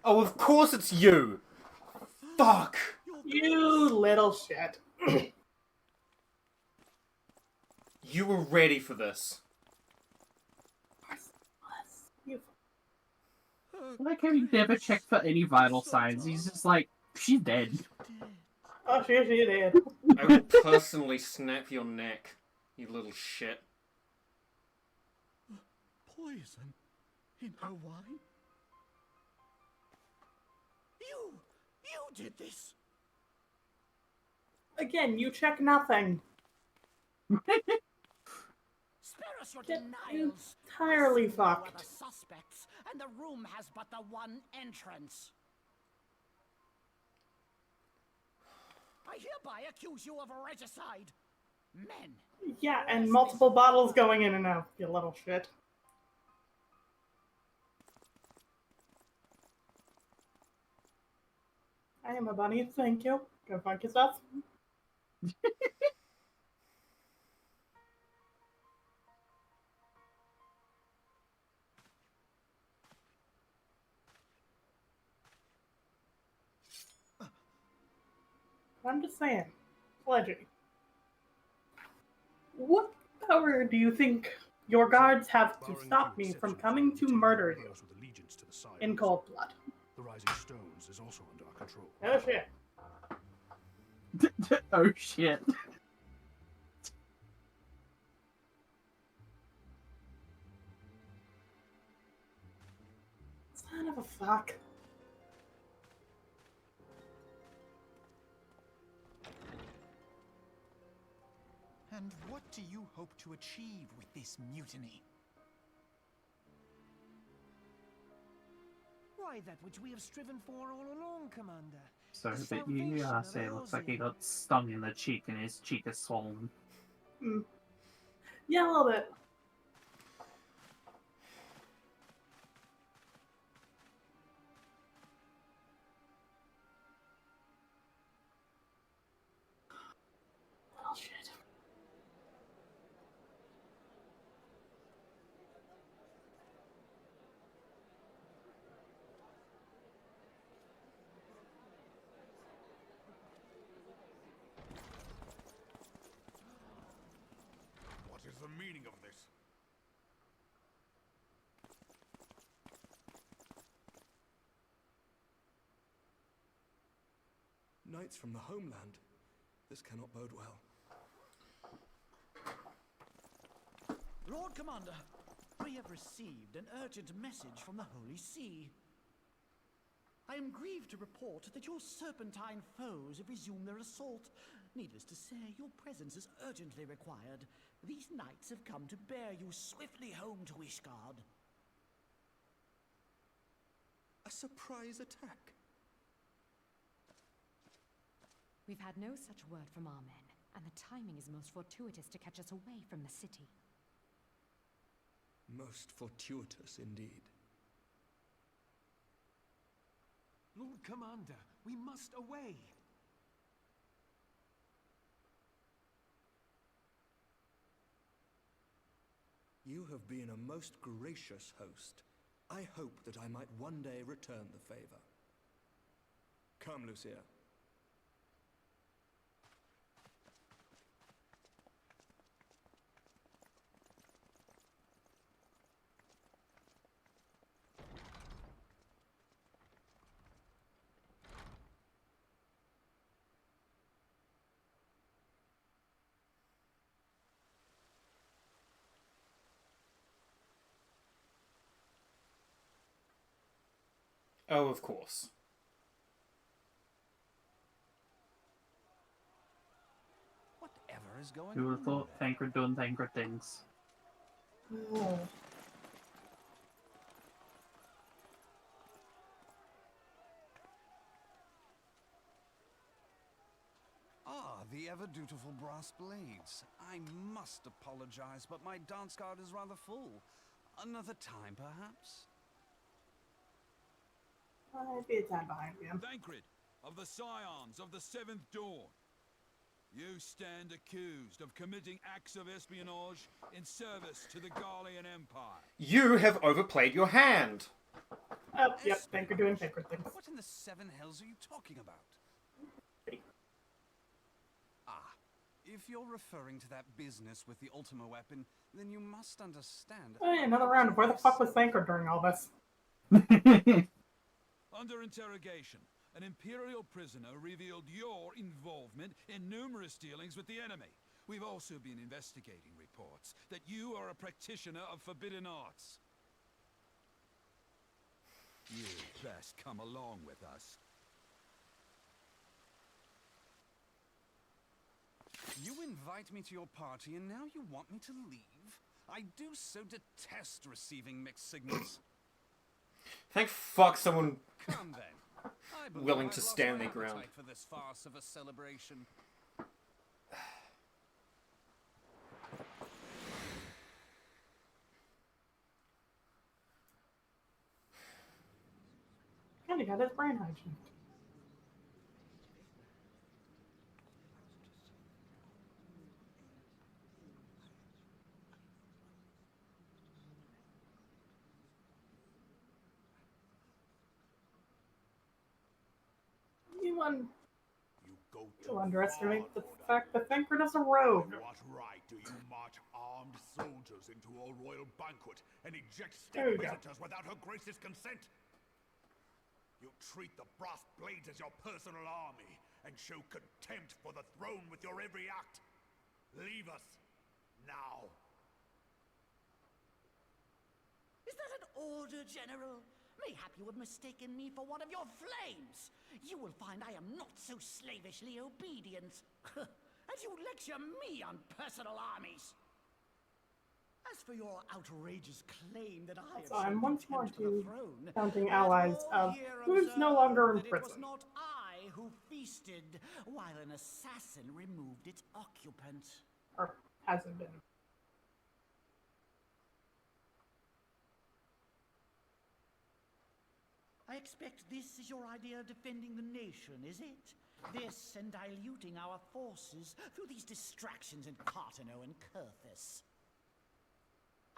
Oh, of course it's you! Fuck! You little shit. You were ready for this. You Like how he never checked for any vital signs. He's just like, she's dead. Oh, she did. I will personally snap your neck, you little shit. Poison in her wine? You did this! Again, you check nothing. Spare us your Get denials. entirely I see no other fucked. suspects, and the room has but the one entrance. I hereby accuse you of regicide. Men. Yeah, and multiple bottles going in and out, you little shit. I am a bunny, thank you. Go fuck yourself. I'm just saying. Pledging. What power do you think your guards have to stop me from coming to murder you in cold blood? The Rising Stones is also under our control. Oh shit. Oh shit. What the fuck? And what do you hope to achieve with this mutiny? Why, that which we have striven for all along, Commander. So The that you salvation of say it looks like he Eorzea. got stung in the cheek and his cheek is swollen. Yeah, a little bit. Oh shit. What is the meaning of this? Knights from the homeland. This cannot bode well. Lord Commander, we have received an urgent message from the Holy See. I am grieved to report that your serpentine foes have resumed their assault. Needless to say, your presence is urgently required. These knights have come to bear you swiftly home to Ishgard. A surprise attack. We've had no such word from our men, and the timing is most fortuitous to catch us away from the city. Most fortuitous indeed. Lord Commander, we must away. You have been a most gracious host. I hope that I might one day return the favor. Come, Lucia. Oh, of course. Whatever is going Who would on have thought there? Thancred doing Thancred things? Oh. Ah, the ever-dutiful brass blades. I must apologize, but my dance card is rather full. Another time, perhaps? I'd be a tad behind him. Thancred, of the Scions of the Seventh Dawn. You stand accused of committing acts of espionage in service to the Garlean Empire. You have overplayed your hand. Oh, yep, Thank you for doing sacred things. What in the seven hells are you talking about? Ah, if you're referring to that business with the Ultima weapon, then you must understand. Oh yeah, another round. Where the fuck was Thancred during all this? Under interrogation, an Imperial prisoner revealed your involvement in numerous dealings with the enemy. We've also been investigating reports that you are a practitioner of forbidden arts. You'd best come along with us. You invite me to your party and now you want me to leave? I do so detest receiving mixed signals. Thank fuck someone Come then. I believe willing I've to lost stand my their ground. appetite for this farce of a celebration. Kinda got his brain hijacked. You underestimate the fact that Thancred is a rogue. What right do you march armed soldiers into a royal banquet and eject There state we go. visitors without her grace's consent? You treat the brass blades as your personal army and show contempt for the throne with your every act. Leave us now. Is that an order, General? Mayhap you have mistaken me for one of your flames. You will find I am not so slavishly obedient. As you lecture me on personal armies. As for your outrageous claim that I have So I'm shown once more contempt for the to throne, counting let allies all of here who's no observe longer in that prison. It was not I who feasted, while an assassin removed its occupant. Or hasn't been. I expect this is your idea of defending the nation, is it? This and diluting our forces through these distractions in Cartano and Kurthus.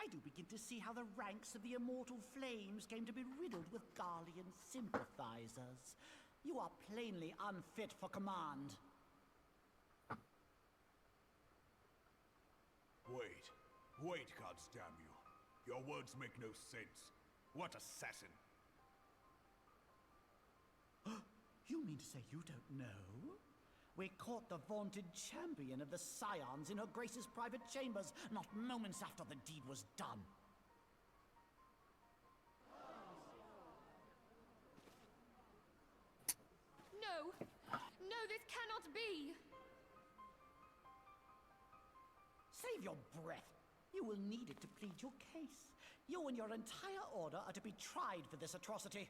I do begin to see how the ranks of the Immortal Flames came to be riddled with Garlean sympathizers. You are plainly unfit for command. Wait, goddamn you. Your words make no sense. What assassin? You mean to say you don't know? We caught the vaunted champion of the Scions in her Grace's private chambers, not moments after the deed was done. No! No, this cannot be! Save your breath. You will need it to plead your case. You and your entire order are to be tried for this atrocity.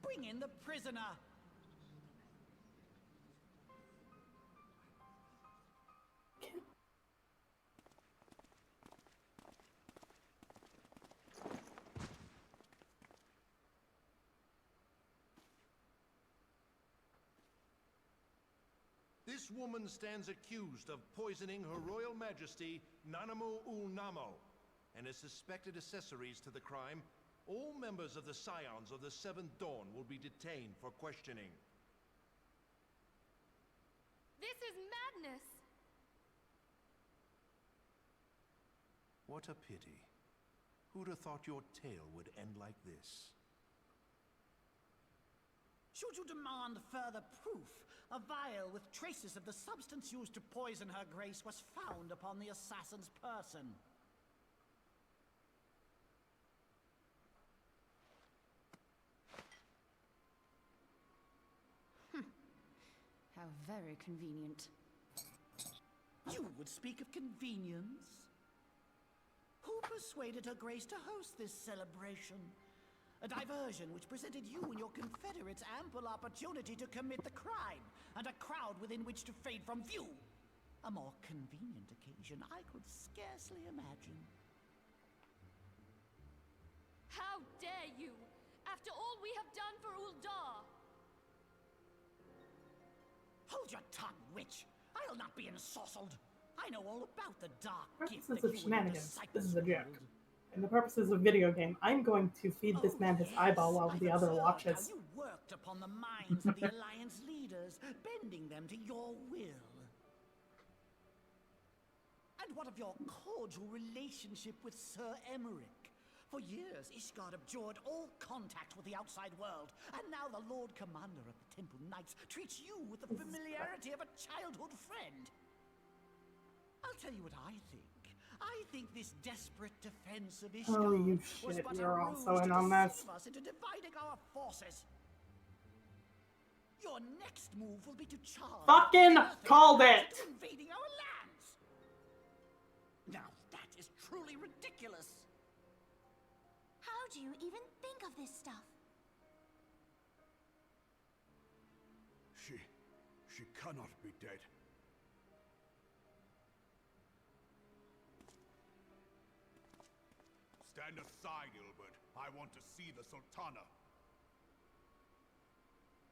Bring in the prisoner! This woman stands accused of poisoning Her Royal Majesty Nanamu ul Namo and is suspected accessories to the crime. All members of the Scions of the Seventh Dawn will be detained for questioning. This is madness! What a pity. Who'd have thought your tale would end like this? Should you demand further proof, a vial with traces of the substance used to poison her grace was found upon the assassin's person. How very convenient. You would speak of convenience? Who persuaded her grace to host this celebration? A diversion which presented you and your confederates ample opportunity to commit the crime, and a crowd within which to fade from view. A more convenient occasion I could scarcely imagine. How dare you! After all we have done for Uldar! Hold your tongue, witch! I'll not be ensorcelled! I know all about the dark gift Purposes that of you shenanigans. and This is a joke. And the purposes of video game, I'm going to feed this man his eyeball while the other watches. How you worked upon the minds of the Alliance leaders, bending them to your will. And what of your cordial relationship with Sir Emmerich? For years, Ishgard abjured all contact with the outside world, and now the Lord Commander of the Temple Knights treats you with the familiarity of a childhood friend. I'll tell you what I think. I think this desperate defense of Ishgard Oh, you was shit, but you're a also ruse in to on this. deceive us into dividing our forces. Your next move will be to charge. Fucking called it! To invading our lands. Now that is truly ridiculous. How do you even think of this stuff? She cannot be dead. Stand aside, Ilbert. I want to see the Sultana.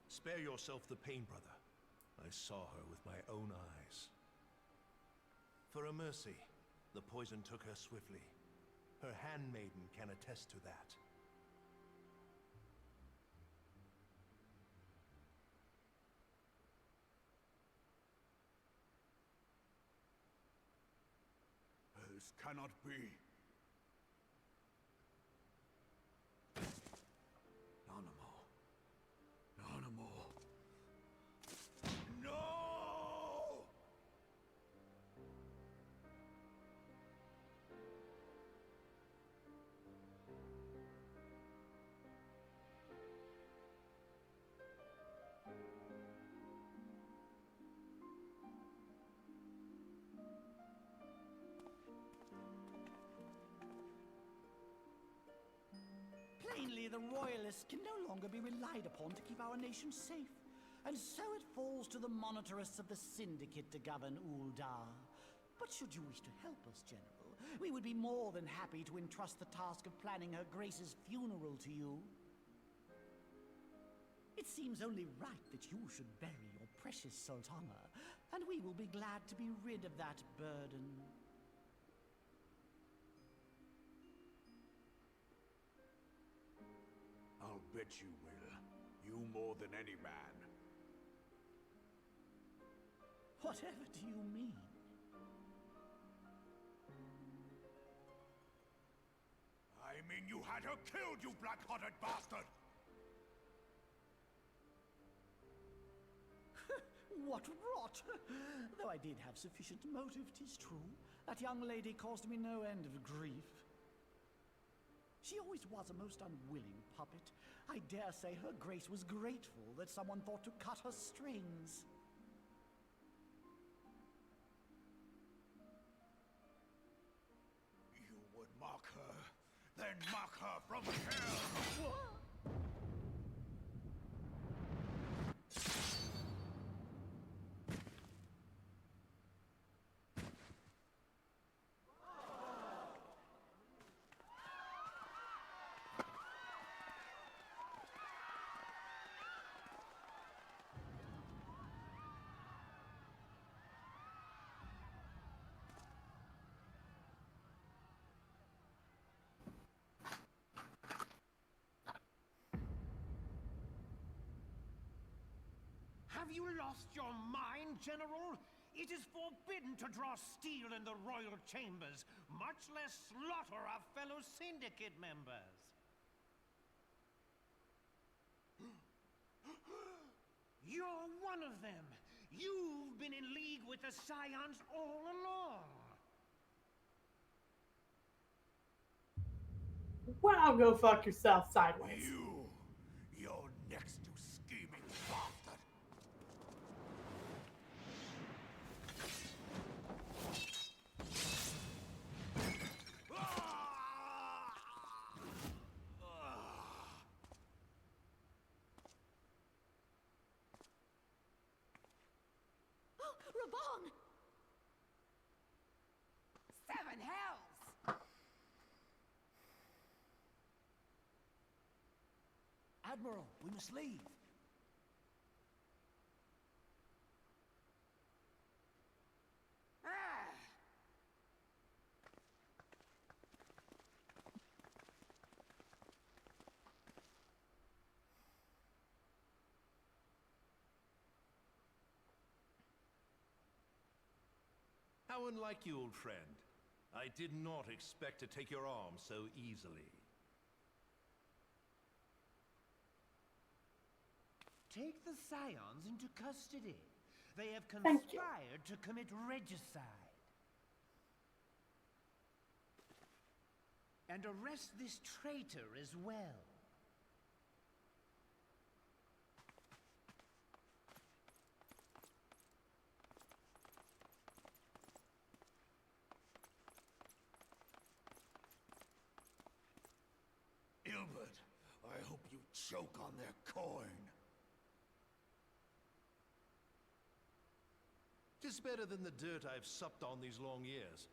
Spare yourself the pain, brother. I saw her with my own eyes. For a mercy, the poison took her swiftly. Her handmaiden can attest to that. This cannot be. Nanamu. Unfortunately, the Royalists can no longer be relied upon to keep our nation safe. And so it falls to the monitorists of the Syndicate to govern Uldar. But should you wish to help us, General, we would be more than happy to entrust the task of planning Her Grace's funeral to you. It seems only right that you should bury your precious Sultana, and we will be glad to be rid of that burden. I'll bet you will. You more than any man. Whatever do you mean? I mean you had her killed, you black-hearted bastard! What rot! Though I did have sufficient motive, 'tis true. That young lady caused me no end of grief. She always was a most unwilling puppet. I dare say Her Grace was grateful that someone thought to cut her strings. You would mock her, then mock her from hell! Have you lost your mind, General? It is forbidden to draw steel in the royal chambers, much less slaughter our fellow Syndicate members. You're one of them. You've been in league with the Scions all along. Wow, go fuck yourself sideways. You're next, you scheming bastard! Raban! Seven hells! Admiral, we must leave. How unlike you, old friend. I did not expect to take your arm so easily. Take the Scions into custody. They have conspired to commit regicide. And arrest this traitor as well. Ilbert, I hope you choke on their coin. Tis better than the dirt I've supped on these long years.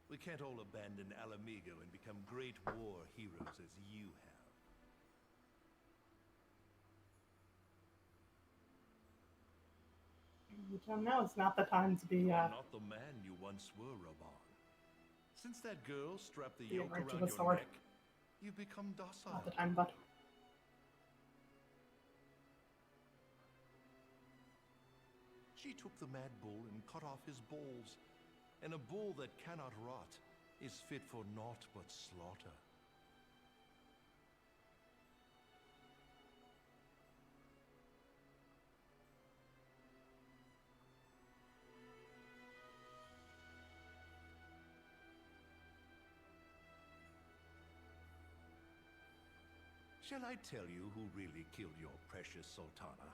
We can't all abandon Alamigo and become great war heroes as you have. You don't know, it's not the time to be, You are not the man you once were, Raban. Since that girl strapped the yoke right to around the your sword. neck, you've become docile. not the time, but She took the mad bull and cut off his balls. And a bull that cannot rot is fit for naught but slaughter. Shall I tell you who really killed your precious Sultana?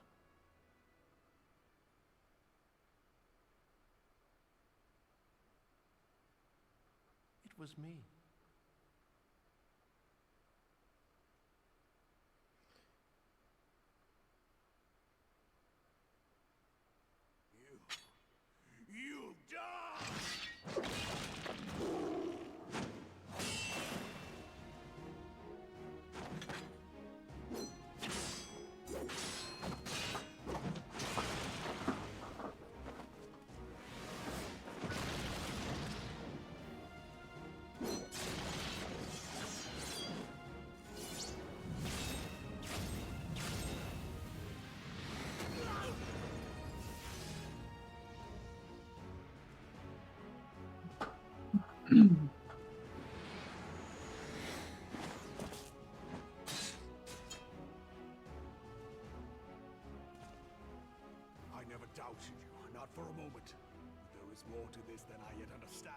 It was me. I never doubted you, not for a moment. But there is more to this than I yet understand.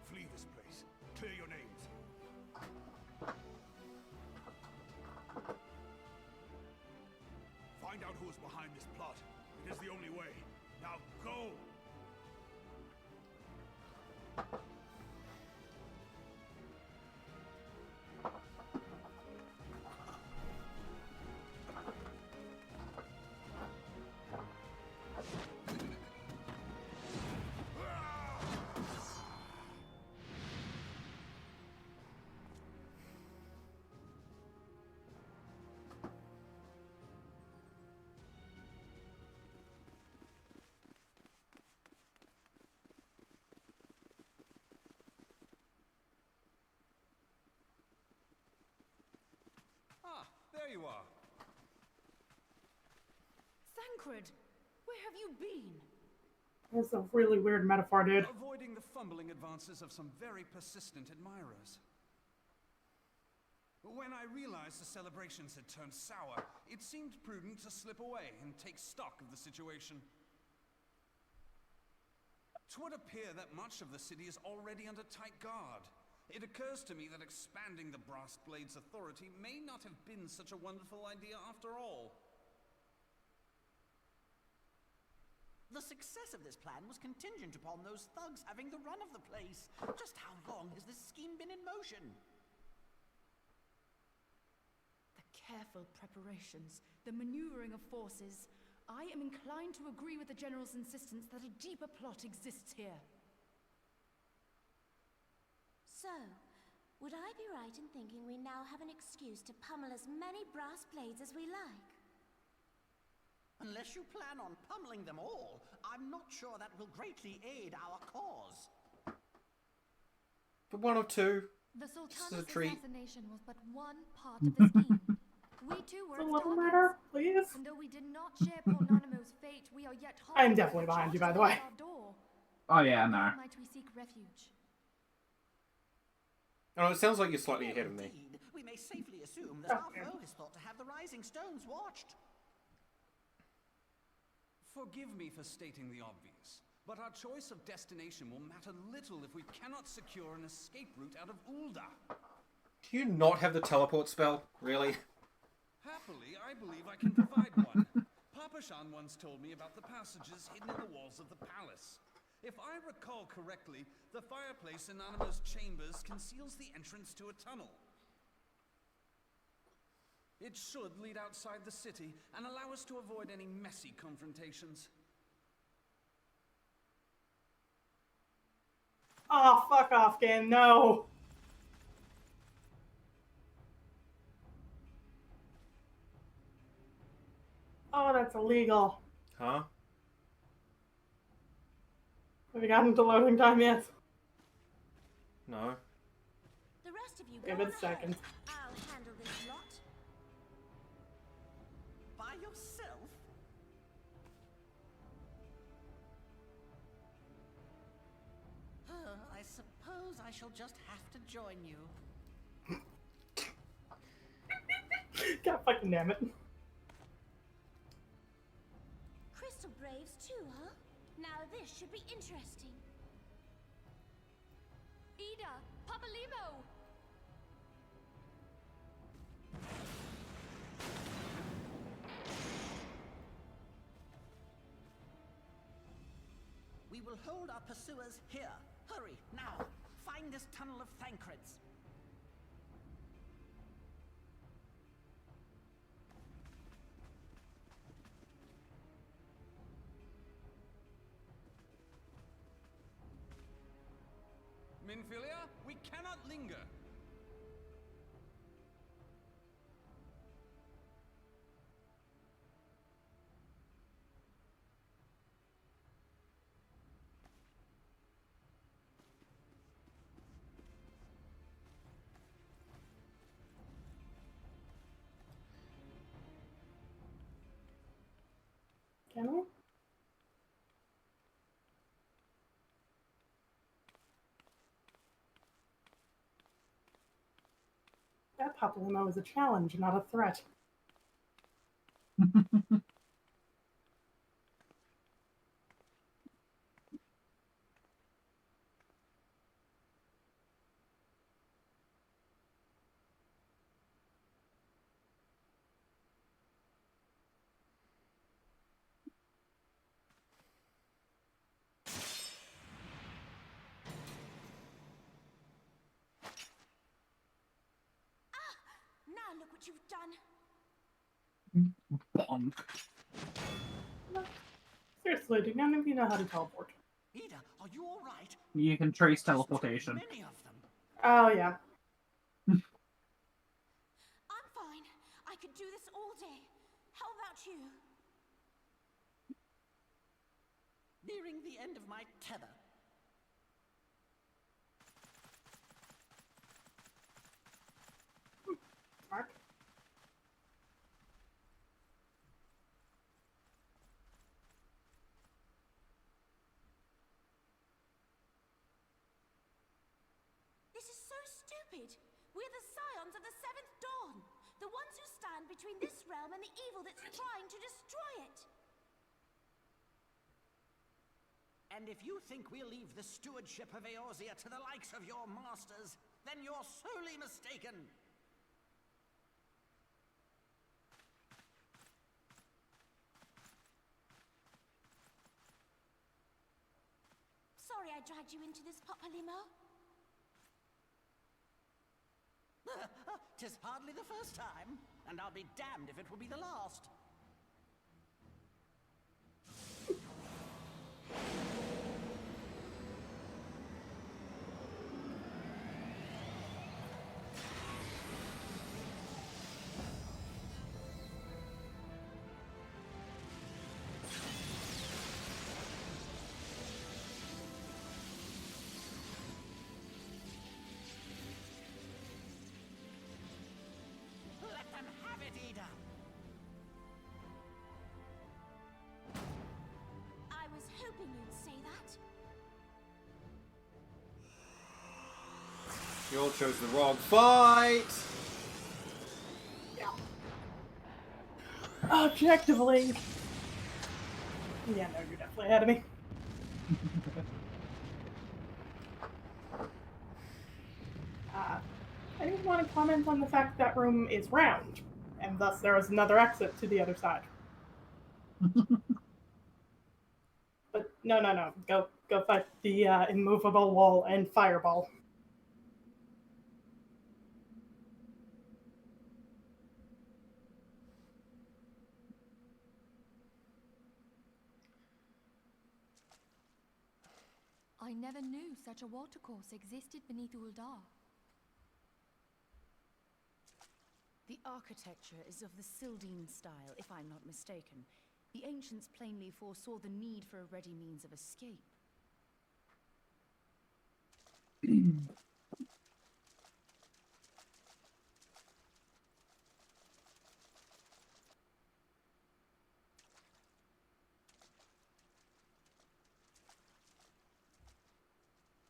Flee this place. Clear your names. Find out who is behind this plot. It is the only way. Now go! Ah, there you are. Thancred, where have you been? That's a really weird metaphor, dude. Avoiding the fumbling advances of some very persistent admirers. When I realized the celebrations had turned sour, it seemed prudent to slip away and take stock of the situation. 'Twould appear that much of the city is already under tight guard. It occurs to me that expanding the Brass Blade's authority may not have been such a wonderful idea after all. The success of this plan was contingent upon those thugs having the run of the place. Just how long has this scheme been in motion? The careful preparations, the maneuvering of forces. I am inclined to agree with the General's insistence that a deeper plot exists here. So, would I be right in thinking we now have an excuse to pummel as many brass blades as we like? Unless you plan on pummeling them all, I'm not sure that will greatly aid our cause. But one or two. The This is a Sultana's treat. assassination was but one part of the scheme. We too were A its little targets. murder, please. And though we did not share poor Nanamo's fate, we are yet I'm definitely behind you, by the way. our door. Oh yeah, no. Where might we seek refuge? Oh, it sounds like you're slightly ahead of me. Indeed, we may safely assume that our foe is thought to have the Rising Stones watched. Forgive me for stating the obvious, but our choice of destination will matter little if we cannot secure an escape route out of Ulda. Do you not have the teleport spell? Really? Happily, I believe I can provide one. Papashan once told me about the passages hidden in the walls of the palace. If I recall correctly, the fireplace in Anima's chambers conceals the entrance to a tunnel. It should lead outside the city and allow us to avoid any messy confrontations. Oh, fuck off, game. No. Oh, that's illegal. Huh? Have you gotten to loading time yet? No. The rest of you Give go it on a second. ahead. I'll handle this lot. By yourself? I suppose I shall just have to join you. God fucking damn it. Crystal Braves too, huh? Now this should be interesting. Ida! Papalimo! We will hold our pursuers here. Hurry, now! Find this tunnel of Thancred's. Minfilia, we cannot linger. Can we? That Papalimo is a challenge, not a threat. Now look what you've done. Bonk. Seriously, do none of you know how to teleport? Ida, are you all right? You can trace teleportation. Many of them. Oh, yeah. I'm fine. I could do this all day. How about you? Nearing the end of my tether. Mark? This is so stupid. We're the scions of the Seventh Dawn. The ones who stand between this realm and the evil that's trying to destroy it. And if you think we'll leave the stewardship of Eorzea to the likes of your masters, then you're sorely mistaken. Sorry I dragged you into this, Papalimo. 'Tis hardly the first time, and I'll be damned if it will be the last. Let them have it, Ida. I was hoping you'd say that. You all chose the wrong fight! Objectively. Yeah, no, you're definitely ahead of me. I didn't want to comment on the fact that room is round, and thus there is another exit to the other side. But no. Go fight the immovable wall and fireball. I never knew such a watercourse existed beneath Uldar. The architecture is of the Sildine style, if I'm not mistaken. The ancients plainly foresaw the need for a ready means of escape.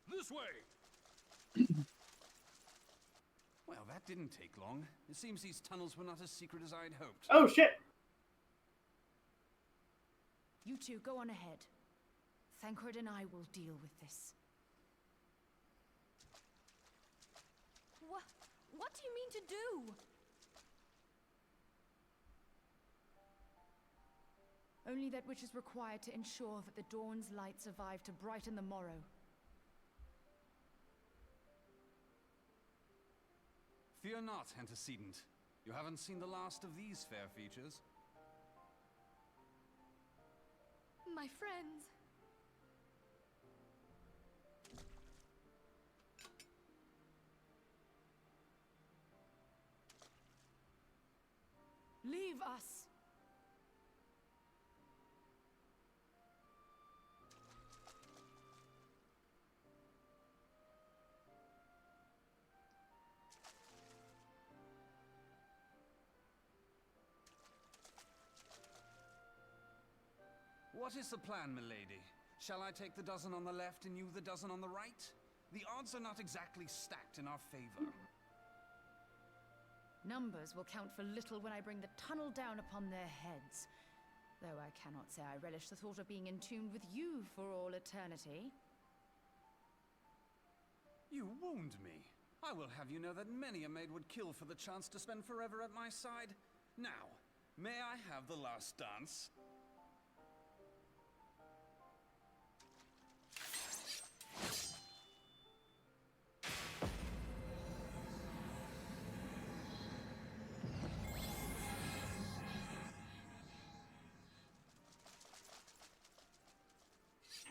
This way! Well, that didn't take long. It seems these tunnels were not as secret as I'd hoped. Oh, shit! You two, go on ahead. Thancred and I will deal with this. What do you mean to do? Only that which is required to ensure that the dawn's light survive to brighten the morrow. Fear not, antecedent. You haven't seen the last of these fair features. My friends. Leave us! What is the plan, milady? Shall I take the dozen on the left and you the dozen on the right? The odds are not exactly stacked in our favor. Numbers will count for little when I bring the tunnel down upon their heads. Though I cannot say I relish the thought of being entombed with you for all eternity. You wound me. I will have you know that many a maid would kill for the chance to spend forever at my side. Now, may I have the last dance?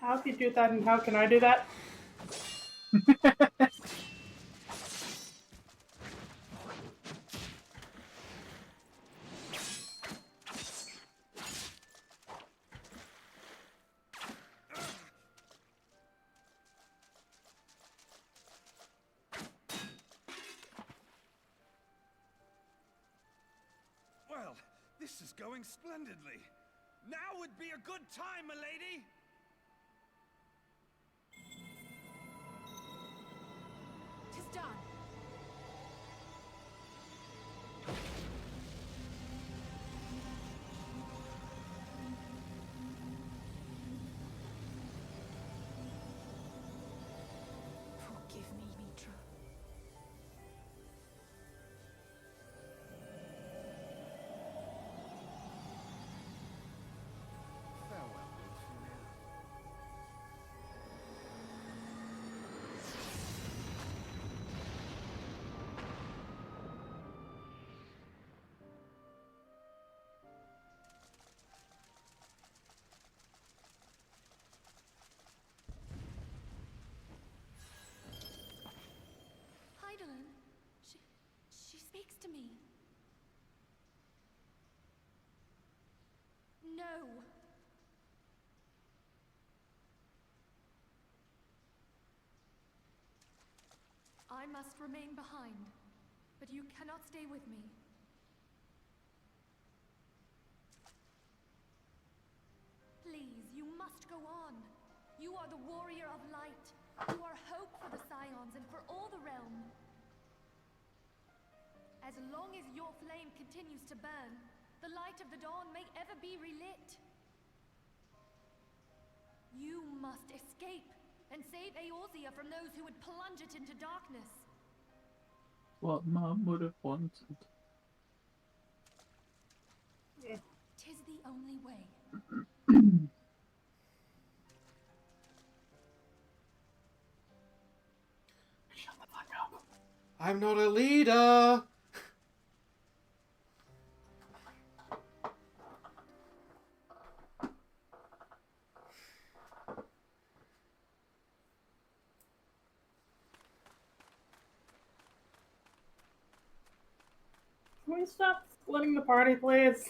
How can you do that and how can I do that? Well, this is going splendidly. Now would be a good time, milady! 'Tis done. Forgive me, Mitra. Farewell, Heidelin, she speaks to me. No. I must remain behind, but you cannot stay with me. Please, you must go on. You are the warrior of light. You are hope for the Scions and for all the realm. As long as your flame continues to burn, the light of the dawn may ever be relit. You must escape and save Eorzea from those who would plunge it into darkness. What Mom would have wanted. Tis the only way. Shut the fuck up. I'm not a leader! Can we stop splitting the party, please?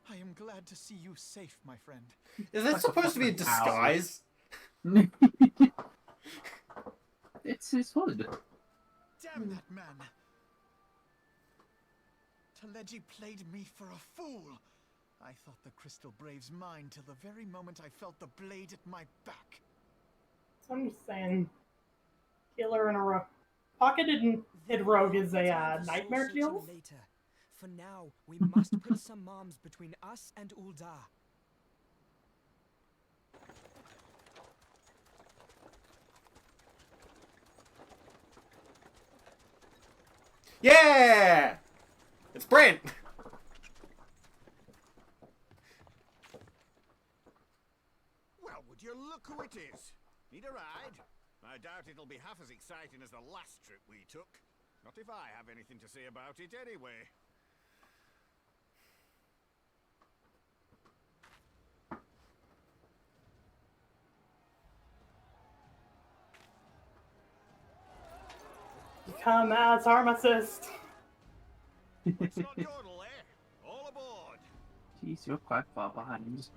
I am glad to see you safe, my friend. Is that supposed to be a disguise? It's his hood. Damn that man! Teleji played me for a fool. I thought the Crystal Brave's mine till the very moment I felt the blade at my back. So I'm just saying, Killer in a row. Pocketed Hid Rogue is a nightmare deal. Later. For now, we must put some moms between us and Ul'dah. Yeah! It's Brent! Well, would you look who it is? Need a ride? I doubt it'll be half as exciting as the last trip we took. Not if I have anything to say about it anyway. come as Armistice. Let's not dawdle, eh? All aboard! Jeez, you're quite far behind.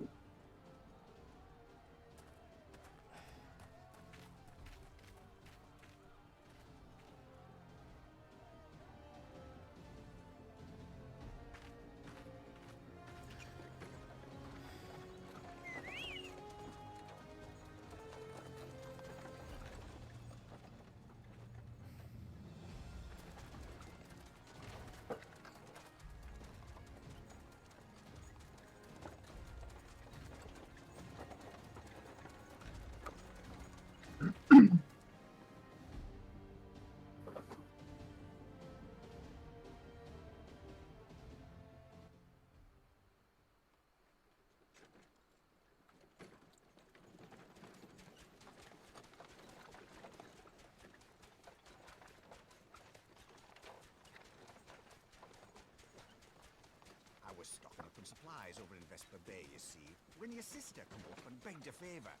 I was stocking up on supplies over in Vesper Bay, you see, when your sister come up and begged a favour.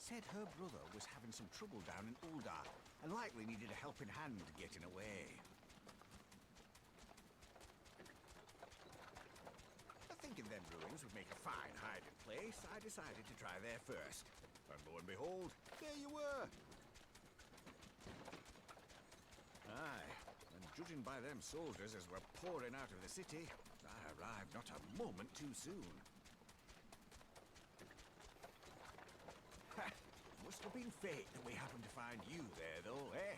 Said her brother was having some trouble down in Uldar, and likely needed a helping hand getting away. Thinking them ruins would make a fine hiding place, I decided to try there first. And lo and behold, there you were! Aye, and judging by them soldiers as were pouring out of the city, I arrived not a moment too soon. Ha! Must have been fate that we happened to find you there, though, eh?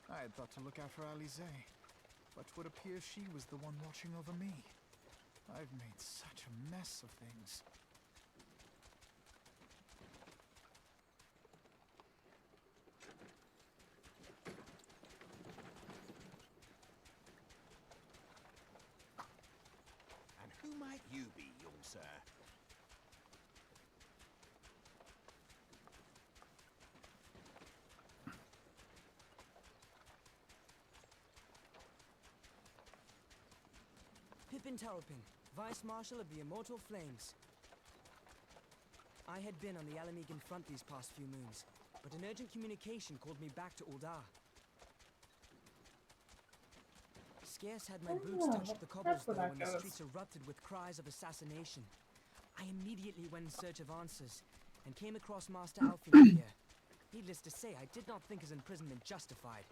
I had thought to look out for Alize, but would appear she was the one watching over me. I've made such a mess of things. And who might you be, young sir? Pippin Taropin, Vice Marshal of the Immortal Flames. I had been on the Alamegan front these past few moons, but an urgent communication called me back to Uldar. Scarce had my boots touched the cobbles though when the streets erupted with cries of assassination. I immediately went in search of answers, and came across Master Alfin here. Needless to say, I did not think his imprisonment justified.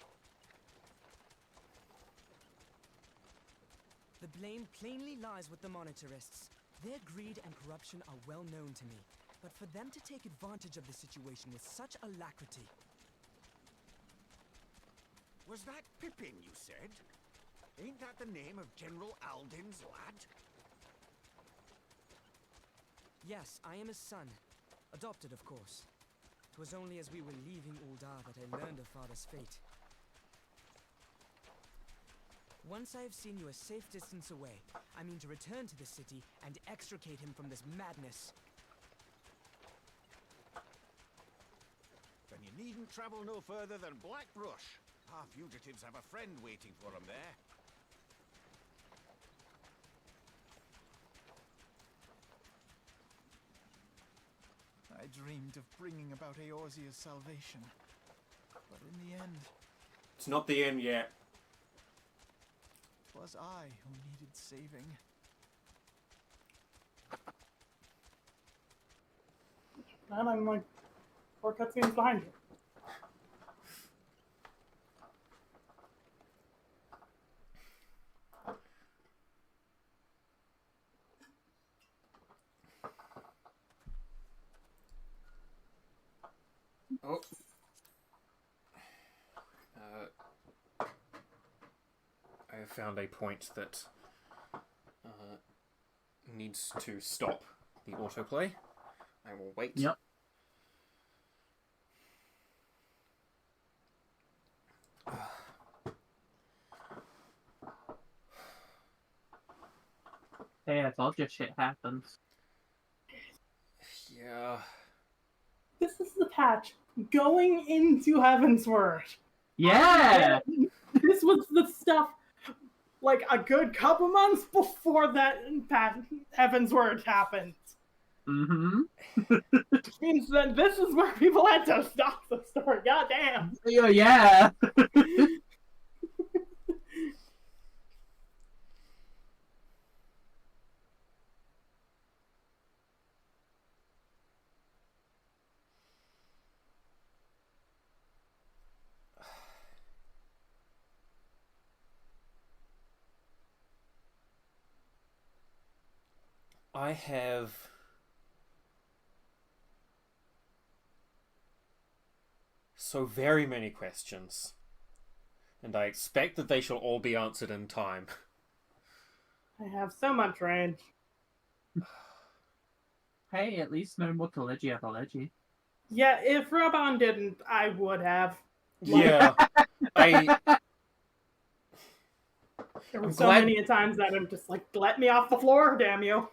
The blame plainly lies with the Monetarists. Their greed and corruption are well known to me, but for them to take advantage of the situation with such alacrity... Was that Pippin, you said? Ain't that the name of General Alden's lad? Yes, I am his son. Adopted, of course. 'Twas only as we were leaving Uldar that I learned of father's fate. Once I have seen you a safe distance away, I mean to return to the city and extricate him from this madness. Then you needn't travel no further than Blackbrush. Our fugitives have a friend waiting for them there. I dreamed of bringing about Eorzea's salvation. But in the end... It's not the end yet. It was I who needed saving. And I'm like 4 cutscenes behind you. Oh. I have found a point that needs to stop the autoplay. I will wait. Yep. Hey, I told you shit happens. Yeah. This is the patch going into Heavensward. Yeah! This was the stuff like a good couple months before that Heavensward happened. Mm-hmm. Which means that this is where people had to stop the story. God damn. Yeah. I have so very many questions, and I expect that they shall all be answered in time. I have so much rage. Hey, at least no more Collegia apology. Yeah, if Robon didn't, I would have. Yeah, There were I'm so glad- many times that I'm just like, let me off the floor, damn you.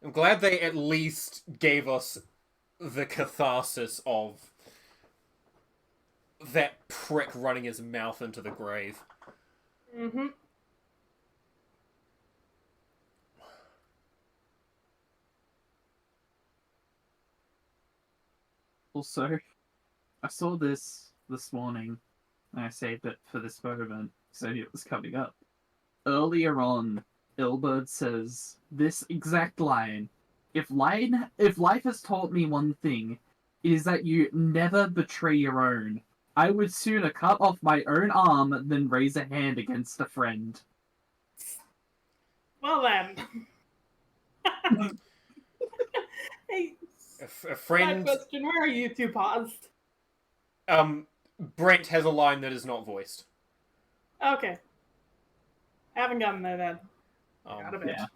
I'm glad they at least gave us the catharsis of that prick running his mouth into the grave. Mm-hmm. Also, I saw this morning, and I saved it for this moment, so it was coming up. Earlier on, Ilbert says this exact line: if life has taught me one thing, it is that you never betray your own. I would sooner cut off my own arm than raise a hand against a friend. Well then. Hey, A friend... side question, where are you two paused? Brent has a line that is not voiced. Okay. Haven't gotten there then. Got a bit. Yeah.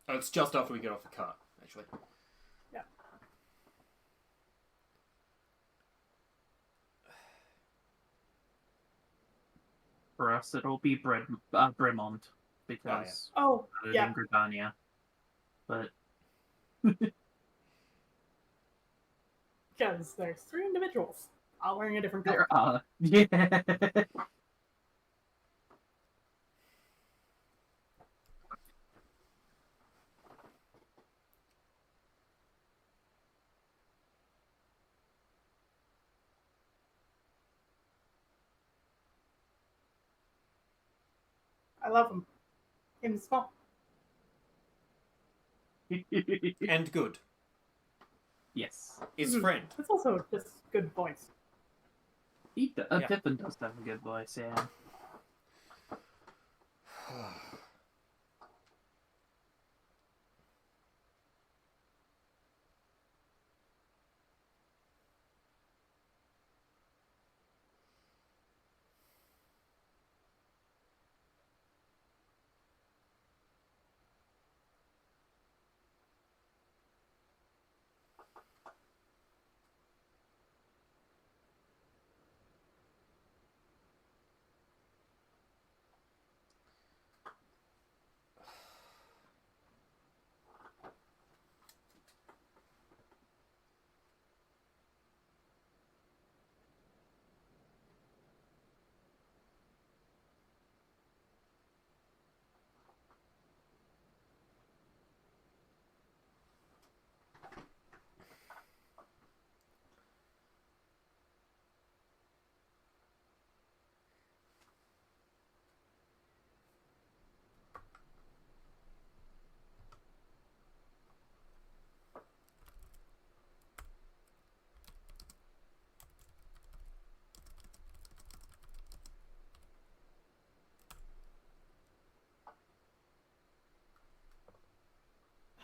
Oh, it's just after we get off the cart, actually. Yeah. For us, it'll be Bremont, because Oh, yeah. in Gridania. But Because there's 3 individuals, all wearing a different color. there are, yeah. I love them. In small. And good. Yes. His friend. It's also just good voice. Pippin does have a good voice, yeah.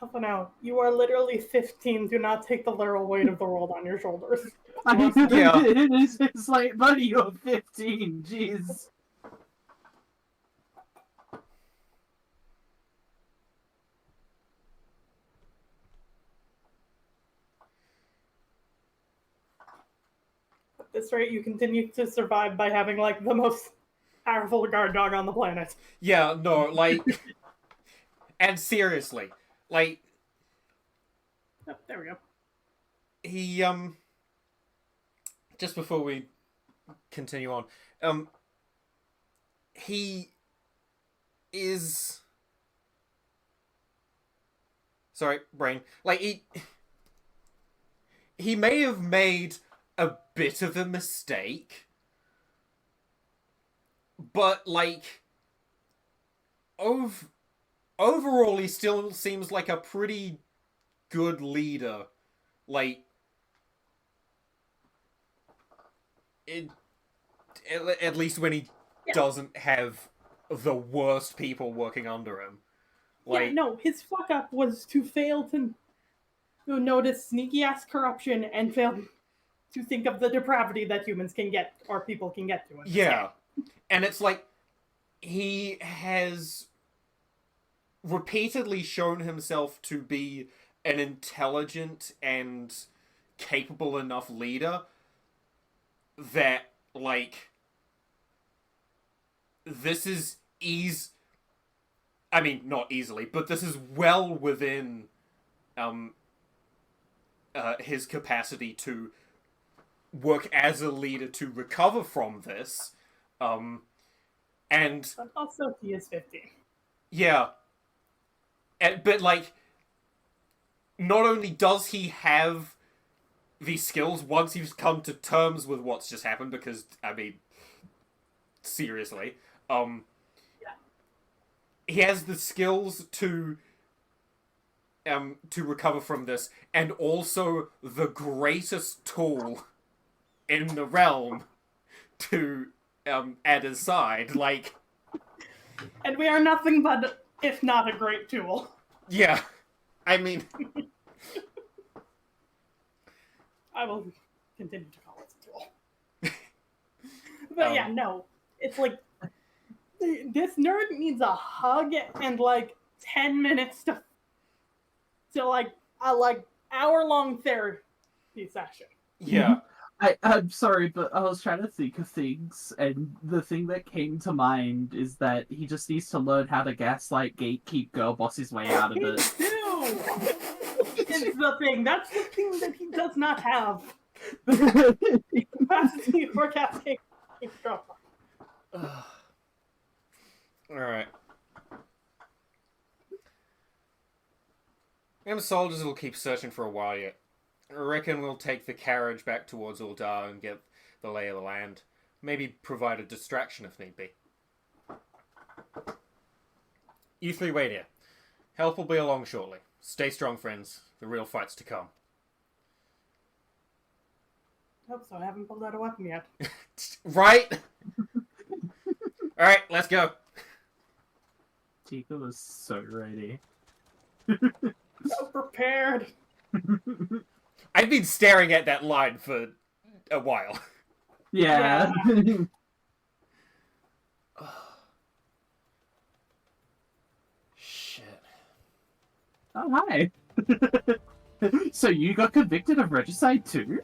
Half an hour. You are literally 15. Do not take the literal weight of the world on your shoulders. Yeah. It's like, buddy, you're 15. Jeez. At this rate, you continue to survive by having like the most powerful guard dog on the planet. Yeah, no, like... and seriously, like... Oh, there we go. He, just before we continue on, he is... Sorry, brain. Like, he may have made a bit of a mistake, but, like, overall, he still seems like a pretty good leader. Like, at least when he doesn't have the worst people working under him. Like, yeah, no, his fuck up was to fail to notice sneaky ass corruption and fail to think of the depravity that humans can get, or people can get to. Yeah. And it's like, he has repeatedly shown himself to be an intelligent and capable enough leader that, like, this is I mean, not easily, but this is well within his capacity to work as a leader to recover from this. And but also he is 50. Yeah. But, like, not only does he have these skills once he's come to terms with what's just happened, because, I mean, seriously, he has the skills to recover from this, and also the greatest tool in the realm to at his side, like... And we are nothing but, if not a great tool. Yeah, I mean... I will continue to call it a tool. But yeah, no. It's like, this nerd needs a hug and, like, 10 minutes to like, a, like, hour-long therapy session. Yeah. I'm sorry, but I was trying to think of things, and the thing that came to mind is that he just needs to learn how to gaslight, gatekeep, girl boss his way out of it. It's the thing. That's the thing that he does not have. Capacity for cascade girlfriend. Alright. Them soldiers will keep searching for a while yet. I reckon we'll take the carriage back towards Uldar and get the lay of the land. Maybe provide a distraction if need be. You three wait here. Help will be along shortly. Stay strong, friends. The real fight's to come. Hope so. I haven't pulled out a weapon yet. Right? Alright, let's go. Tika was so ready. So prepared. I've been staring at that line for a while. Yeah. Shit. Oh, hi. So you got convicted of regicide too?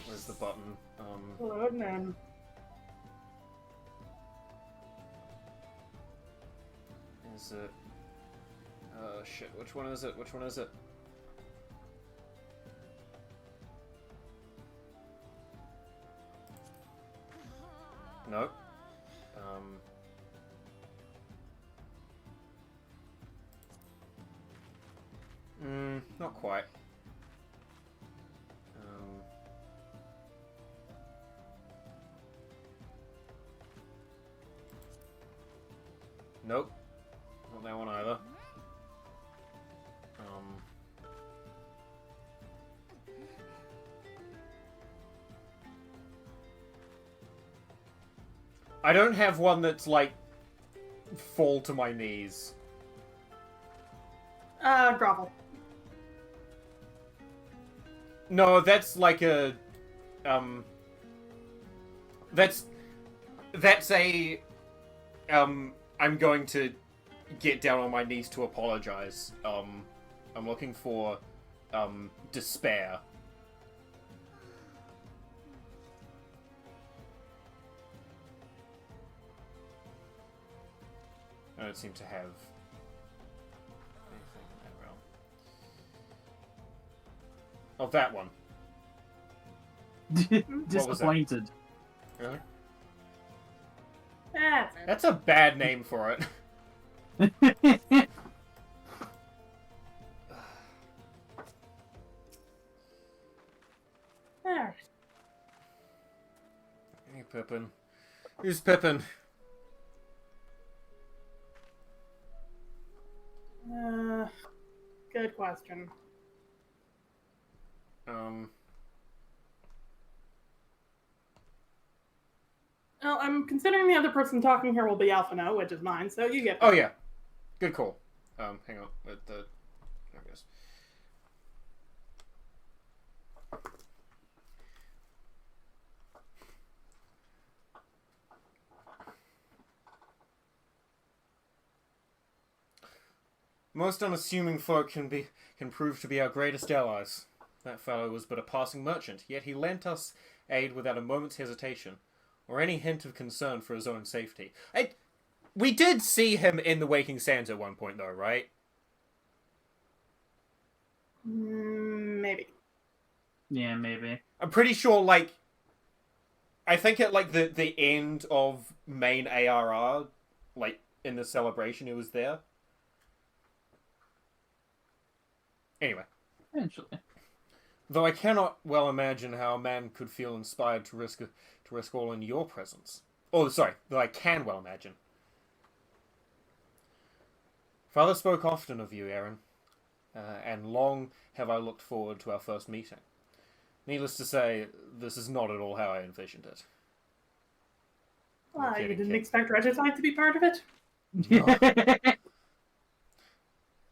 Where's the button? Load man. Is it... shit, which one is it? Which one is it? Nope. Not quite. Nope. Not that one either. I don't have one that's like fall to my knees. Grovel. No, that's like a that's a I'm going to get down on my knees to apologize. I'm looking for despair. I don't seem to have anything in that realm. Oh, that one. Disappointed. Really? That's it. That's a bad name for it. There. Hey, Pippin. Who's Pippin? Good question. Well, I'm considering the other person talking here will be Alphino, which is mine, so you get Oh, yeah. Good call. Hang on. I guess. Most unassuming folk can prove to be our greatest allies. That fellow was but a passing merchant, yet he lent us aid without a moment's hesitation, or any hint of concern for his own safety. We did see him in the Waking Sands at one point, though, right? Maybe. Yeah, maybe. I'm pretty sure, like, I think at, like, the end of main ARR, like, in the celebration, it was there. Anyway. Eventually. Though I cannot well imagine how a man could feel inspired to risk all in your presence. Oh, sorry, though I can well imagine. Father spoke often of you, Aaron, and long have I looked forward to our first meeting. Needless to say, this is not at all how I envisioned it. You didn't expect Regicide to be part of it? No.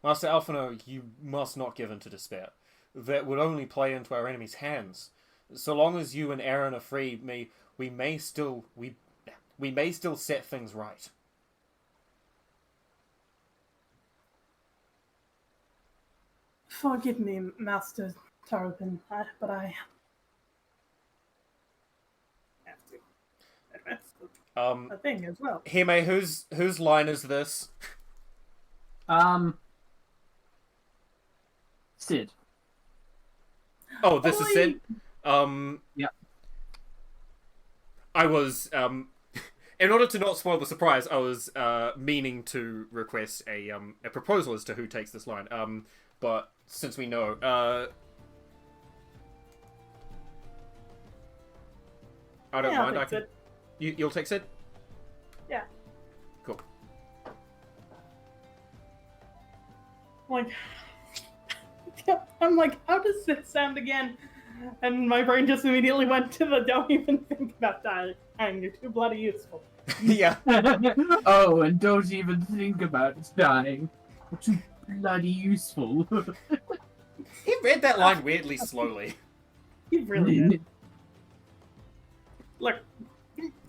Master Alphino, you must not give in to despair. That would only play into our enemy's hands. So long as you and Aaron are free, we may still set things right. Forgive me, Master Tarleton, but I have to. That's a thing as well. Hime, whose line is this? Sid. Oh, this is Sid? Yeah. I was, in order to not spoil the surprise, I was, meaning to request a proposal as to who takes this line. But since we know, I don't mind, I can... Sid. You'll take Sid? Yeah. Cool. I'm like, how does Sid sound again? And my brain just immediately went to the don't even think about dying. You're too bloody useful. Yeah. Oh, and don't even think about dying. You're too bloody useful. He read that line weirdly slowly. He really did. Look,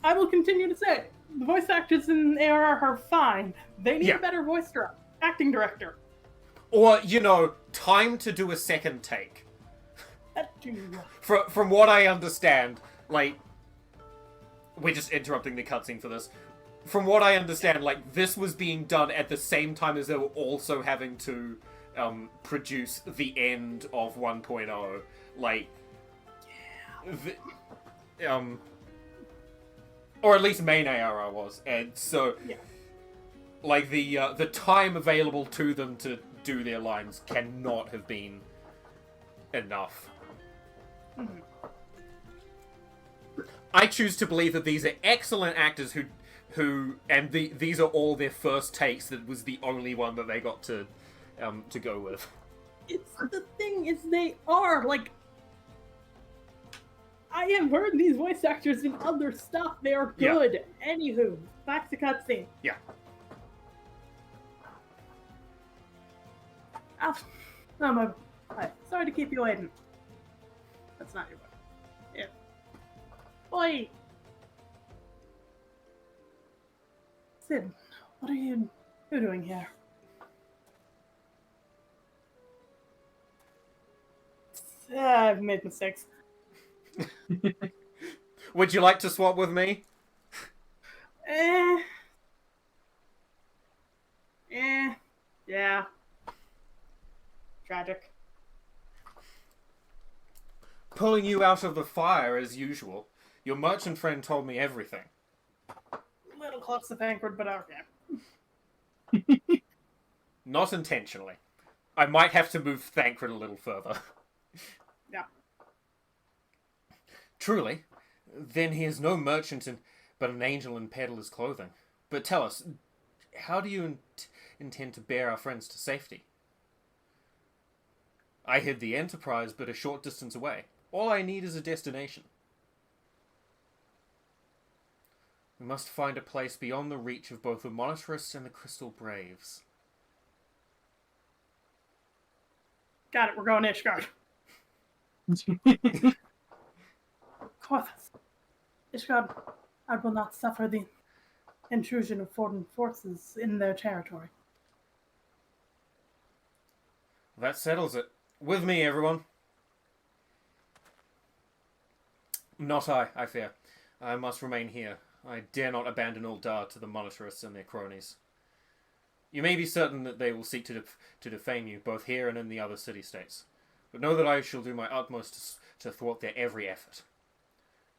I will continue to say, the voice actors in ARR are fine. They need a better voice acting director. Or, you know, time to do a second take. That too. From what I understand, like... We're just interrupting the cutscene for this. From what I understand, like, this was being done at the same time as they were also having to produce the end of 1.0. Like... or at least main ARR was. And so... Yeah. Like, the time available to them to do their lines cannot have been enough. Mm-hmm. I choose to believe that these are excellent actors these are all their first takes. That was the only one that they got to go with. It's the thing is they are like. I have heard these voice actors in other stuff. They are good. Yeah. Anywho, back to cutscene. Yeah. Hi. Sorry to keep you waiting. That's not your voice. Yeah. Oi! Sid, what are you doing here? I've made mistakes. Would you like to swap with me? Yeah. Tragic. Pulling you out of the fire as usual. Your merchant friend told me everything. Little close to Thancred, but okay. Not intentionally. I might have to move Thancred a little further. Yeah. Truly. Then he is no merchant but an angel in peddler's clothing. But tell us, how do you intend to bear our friends to safety? I hid the Enterprise but a short distance away. All I need is a destination. We must find a place beyond the reach of both the Monitarists and the Crystal Braves. Got it, we're going Ishgard. Corvus. Ishgard, I will not suffer the intrusion of foreign forces in their territory. That settles it. With me, everyone. Not I fear. I must remain here. I dare not abandon Uldar to the Monitarists and their cronies. You may be certain that they will seek to defame you, both here and in the other city-states. But know that I shall do my utmost to thwart their every effort.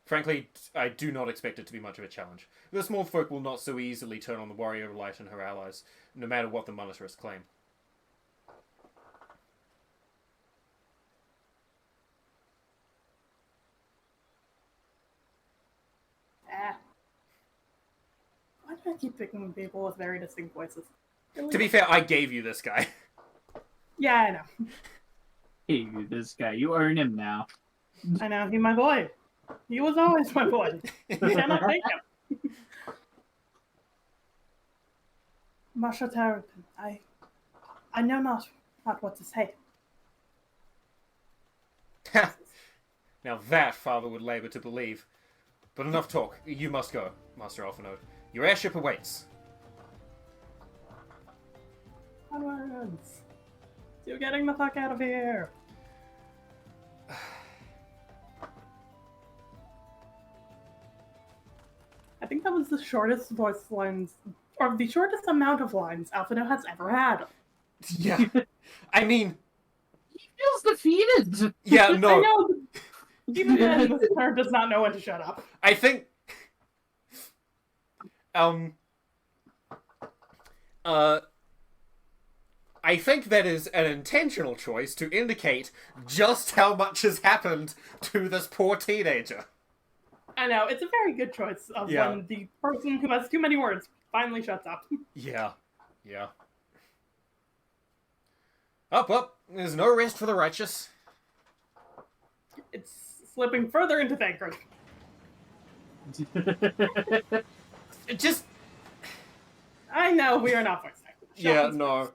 Frankly, I do not expect it to be much of a challenge. The small folk will not so easily turn on the Warrior Light and her allies, no matter what the Monitarists claim. Why do I keep picking people with very distinct voices? To be fair, I gave you this guy. Yeah, I know. Hey, this guy, you earn him now. I know, he's my boy. He was always my boy. You cannot take him. Marshal Terrapin, I know not what to say. Now that father would labour to believe. But enough talk. You must go, Master Alphanode. Your airship awaits. Onwards. You're getting the fuck out of here. I think that was the shortest voice lines, or the shortest amount of lines Alphino has ever had. Yeah. I mean... He feels defeated! Yeah, no. I know. Even then, this nerd does not know when to shut up. I think... I think that is an intentional choice to indicate just how much has happened to this poor teenager. I know, it's a very good choice of when the person who has too many words finally shuts up. Yeah. Up. There's no rest for the righteous. It's slipping further into Thancred. Just... I know, we are not voice actors. Yeah, no.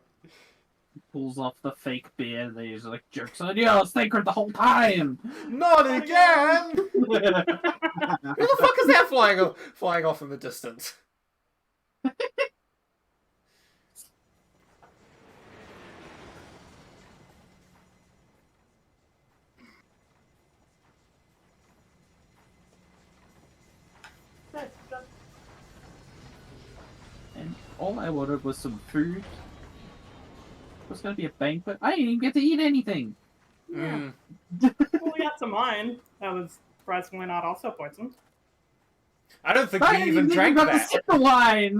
Pulls off the fake beard and he's like, jerks on, yeah, it's Thancred the whole time! Not again! Who the fuck is that flying off in the distance? And all I wanted was some food. It was gonna be a banquet. I didn't even get to eat anything! Yeah. Well, we got some wine. That was surprisingly not also poisoned. I don't think we even drank that. Sip the wine!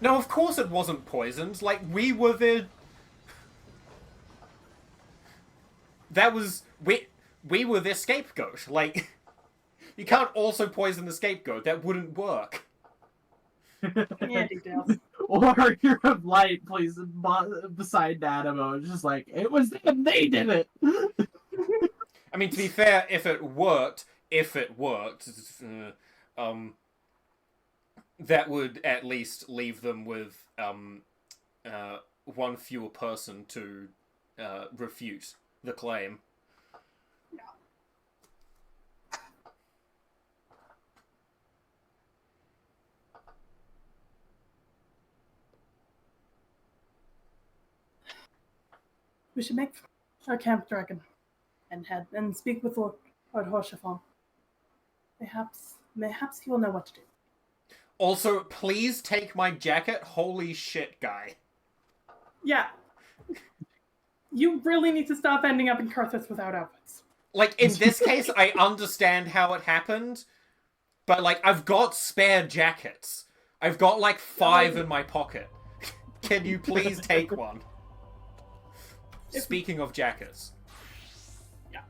No, of course it wasn't poisoned. Like, we were the... That was... We were the scapegoat. Like, you can't also poison the scapegoat. That wouldn't work. Yeah, details. Or Hero of Light plays beside Dynamo. It's just like, it was them, they did it! I mean, to be fair, if it worked, that would at least leave them with one fewer person to refute the claim. Yeah. We should make our camp dragon and head and speak with Lord Horshaphon. Mayhaps you will know what to do. Also, please take my jacket. Holy shit, guy. Yeah. You really need to stop ending up in Karthus without outfits. Like, in this case, I understand how it happened, but, like, I've got spare jackets. I've got, like, 5 in my pocket. Can you please take one? Speaking of jackets. Yeah.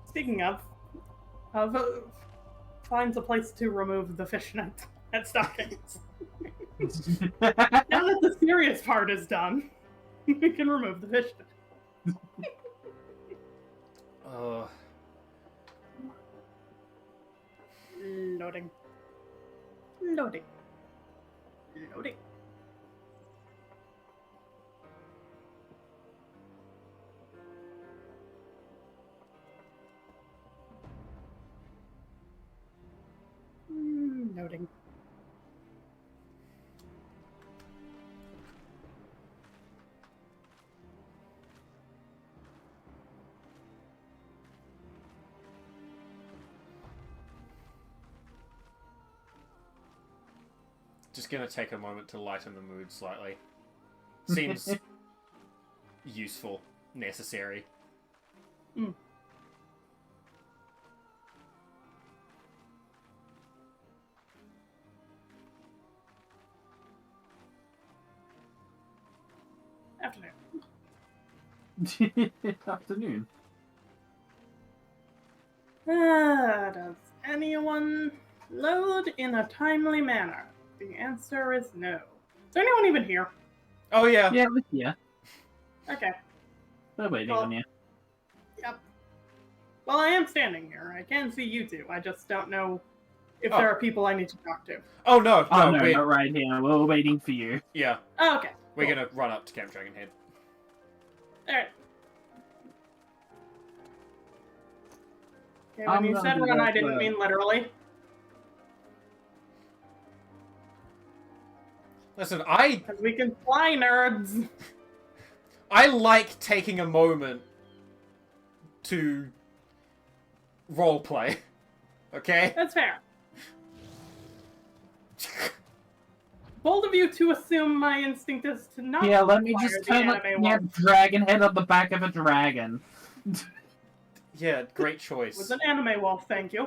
Speaking of finds a place to remove the fishnet and stockings. Now that the serious part is done, we can remove the fishnet. Loading. Loading. Loading. Loading. Just gonna take a moment to lighten the mood slightly. Seems useful, necessary. Mm. Afternoon. Does anyone load in a timely manner? The answer is no. Is anyone even here? Oh, yeah. Yeah, we're here. Okay. We're waiting on you. Yep. Well, I am standing here. I can see you two. I just don't know if there are people I need to talk to. Oh, no. Oh, no, not right here. We're waiting for you. Yeah. Oh, okay. We're gonna run up to Camp Dragonhead. Alright. Okay, when you said run, I didn't mean literally. Listen, Because we can fly, nerds! I like taking a moment to roleplay. Okay? That's fair. Bold of you to assume my instinct is to not. Yeah, let me fire just the turn anime dragon head on the back of a dragon. Yeah, great choice. With an anime wolf, thank you.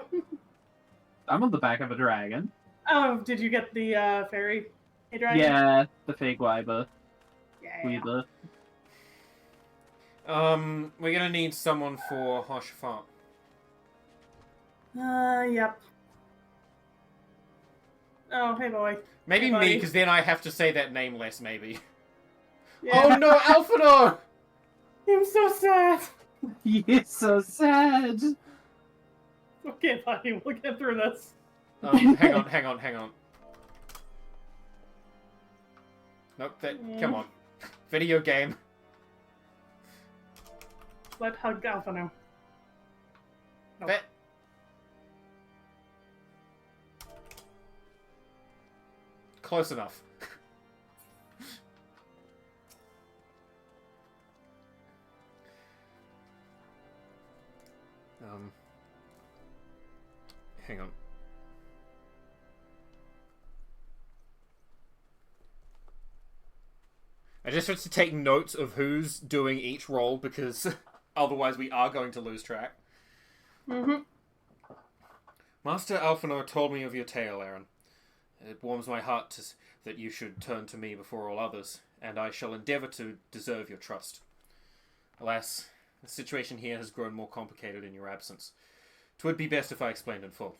I'm on the back of a dragon. Oh, did you get the fairy dragon? Yeah, the fake Wyber. Yeah. Weaver. We're gonna need someone for Hoshafat. Yep. Oh, hey boy. Maybe hey, me, buddy. because then I have to say that name less, maybe. Yeah. Oh no, Alphino! I'm so sad. He is so sad. Okay, buddy, we'll get through this. Hang on. Nope, come on. Video game. Let hug Alpha know. Nope. Close enough. Hang on. I just have to take notes of who's doing each role because otherwise we are going to lose track. Mm-hmm. Master Alphino told me of your tale, Aaron. It warms my heart that you should turn to me before all others, and I shall endeavour to deserve your trust. Alas, the situation here has grown more complicated in your absence. 'Twould be best if I explained in full.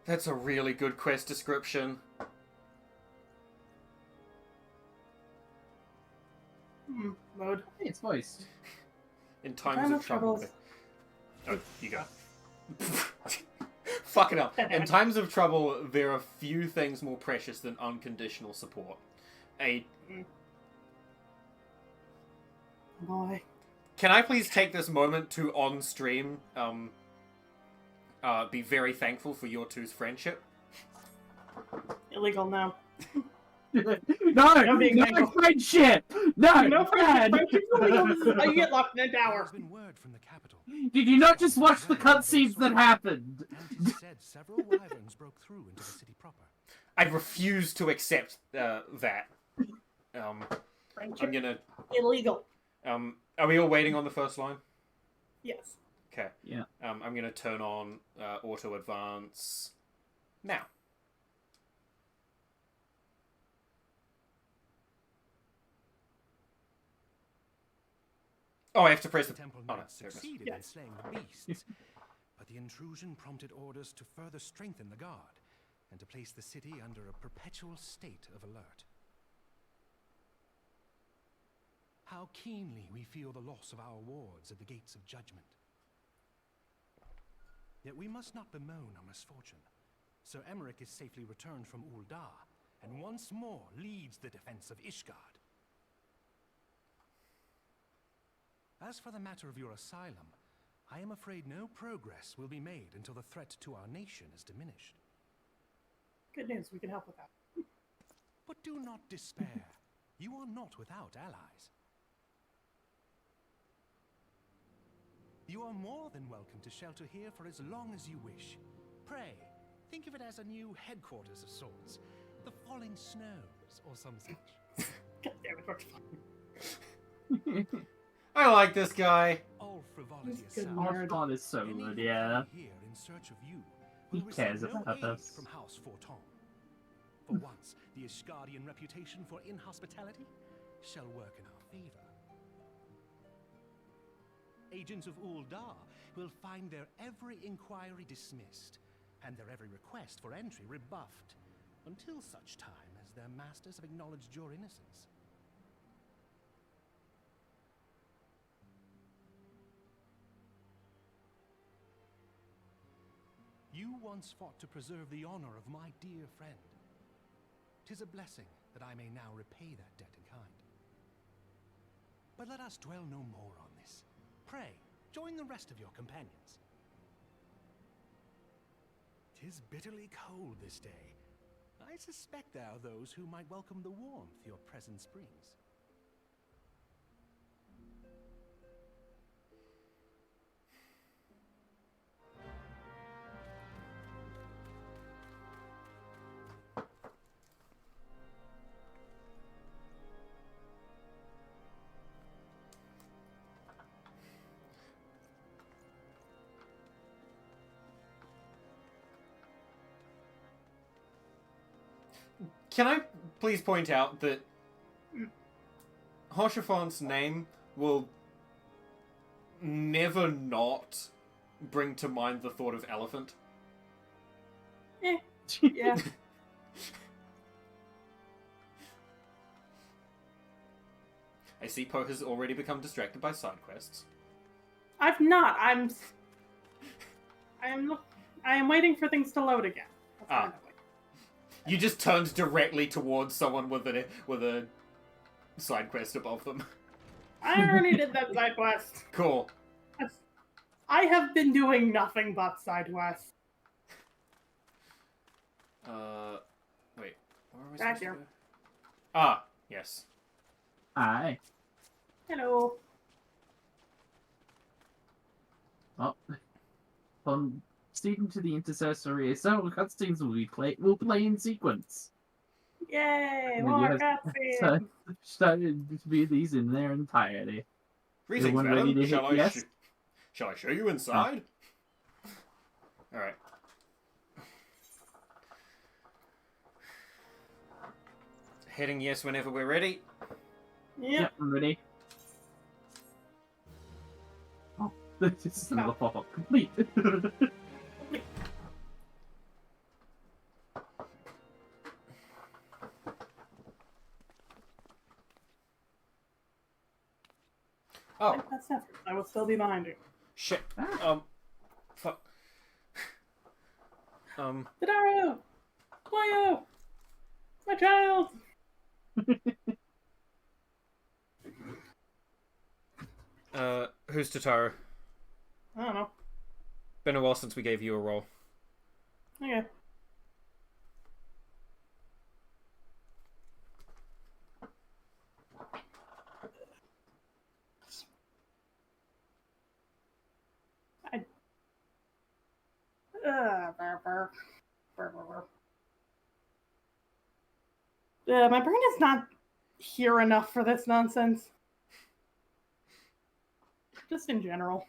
That's a really good quest description. Mode. Hey, it's voiced. In times of trouble. Oh, you go. Fuck it up. In times of trouble, there are few things more precious than unconditional support. Boy. Can I please take this moment to, on stream, be very thankful for your two's friendship? Illegal now. No friendship! No friendship! Friendship's illegal! This is how you get locked in a tower! There's been word from the capital. Did you not just watch the cutscenes that happened? And it said several wyverns broke through into the city proper. I refuse to accept that. I'm gonna... Illegal. Are we all waiting on the first line? Yes. Okay. Yeah. I'm gonna turn on auto advance now. Oh, I have to press the temple oh, no, knights succeeded in slaying the beasts, but the intrusion prompted orders to further strengthen the guard and to place the city under a perpetual state of alert. How keenly we feel the loss of our wards at the gates of judgment. Yet we must not bemoan our misfortune. Sir Emmerich is safely returned from Uldar, and once more leads the defense of Ishgard. As for the matter of your asylum, I am afraid no progress will be made until the threat to our nation is diminished. Good news, we can help with that. But do not despair. You are not without allies. You are more than welcome to shelter here for as long as you wish. Pray, think of it as a new headquarters of sorts. The Falling Snows, or some such. God damn it, what's I like this guy. All frivolity good aside, Archon is so good, yeah. here in search of you He will cares receive no about aid us. from House Forton. For once, the Ishgardian reputation for inhospitality shall work in our favor. Agents of Uldar will find their every inquiry dismissed and their every request for entry rebuffed until such time as their masters have acknowledged your innocence. You once fought to preserve the honor of my dear friend. 'Tis a blessing that I may now repay that debt in kind. But let us dwell no more on this. Pray, join the rest of your companions. 'Tis bitterly cold this day. I suspect there are those who might welcome the warmth your presence brings. Can I please point out that Hoshifon's name will never not bring to mind the thought of elephant? Yeah. I see Poe has already become distracted by side quests. I've not. I am waiting for things to load again. That's what I'm doing. You just turned directly towards someone with a side quest above them. I already did that side quest. Cool. I have been doing nothing but side quests. Wait. Where was Back here. Ah, yes. Hi. Hello. Oh. From Steven to the Intercessory, several cutscenes will play in sequence. Yay! And More you have cutscenes! started to view these in their entirety. Greetings, Everyone ready madam. to hit yes? Shall I show you inside? Alright. Heading yes whenever we're ready. Yep, I'm ready. Oh, this is another pop-up. Complete. Oh. That's effort. I will still be behind you. Shit. Fuck. Tadaro! Koyo! My child! Who's Totaro? I don't know. Been a while since we gave you a role. Okay. My brain is not here enough for this nonsense. Just in general.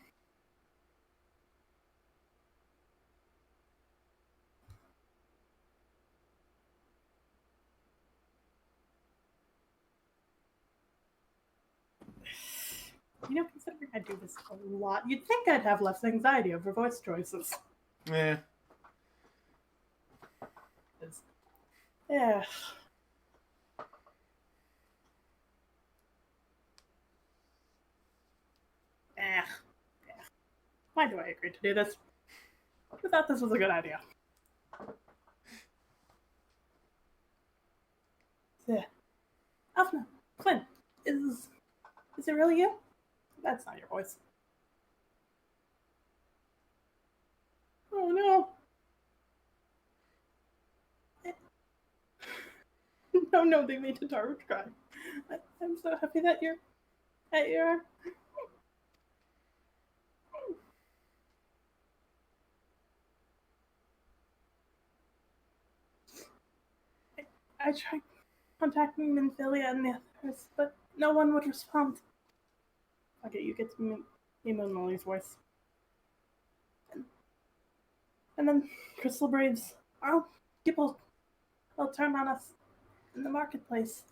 You know, considering I do this a lot, you'd think I'd have less anxiety over voice choices. Yeah. Yeah. Why do I agree to do this? I thought this was a good idea. Yeah. Alpha, Flynn, is it really you? That's not your voice. Oh no. No, they made Tataru cry. I'm so happy that you're at your. I tried contacting Minfilia and the others, but no one would respond. Okay, you get to Emo Molly's voice. And then Crystal Braves. People will turn on us in the marketplace.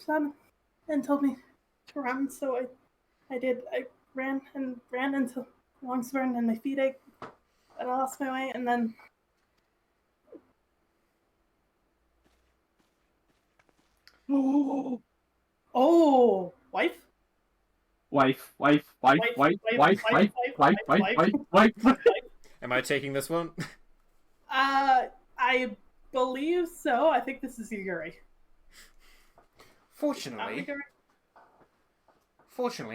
Simon and told me to run, so I did. I ran into Longsburn and my feet ached, and I lost my way, and then. Oh, wife? Wife. Am I taking this one? I believe so. I think this is Yuri. Fortunately,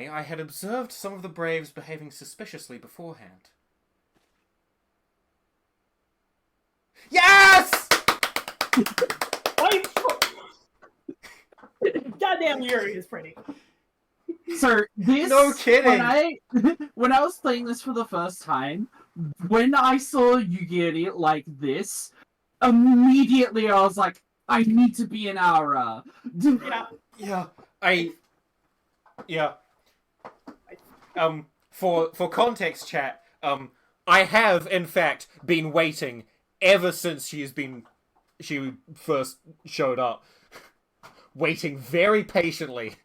I had observed some of the Braves behaving suspiciously beforehand. Yes! Goddamn, Yuri is pretty. Sir, this... No kidding! When I was playing this for the first time, when I saw Yugiri like this, immediately I was like, I need to be an Aura. For context, chat, I have, in fact, been waiting ever since she first showed up. Waiting very patiently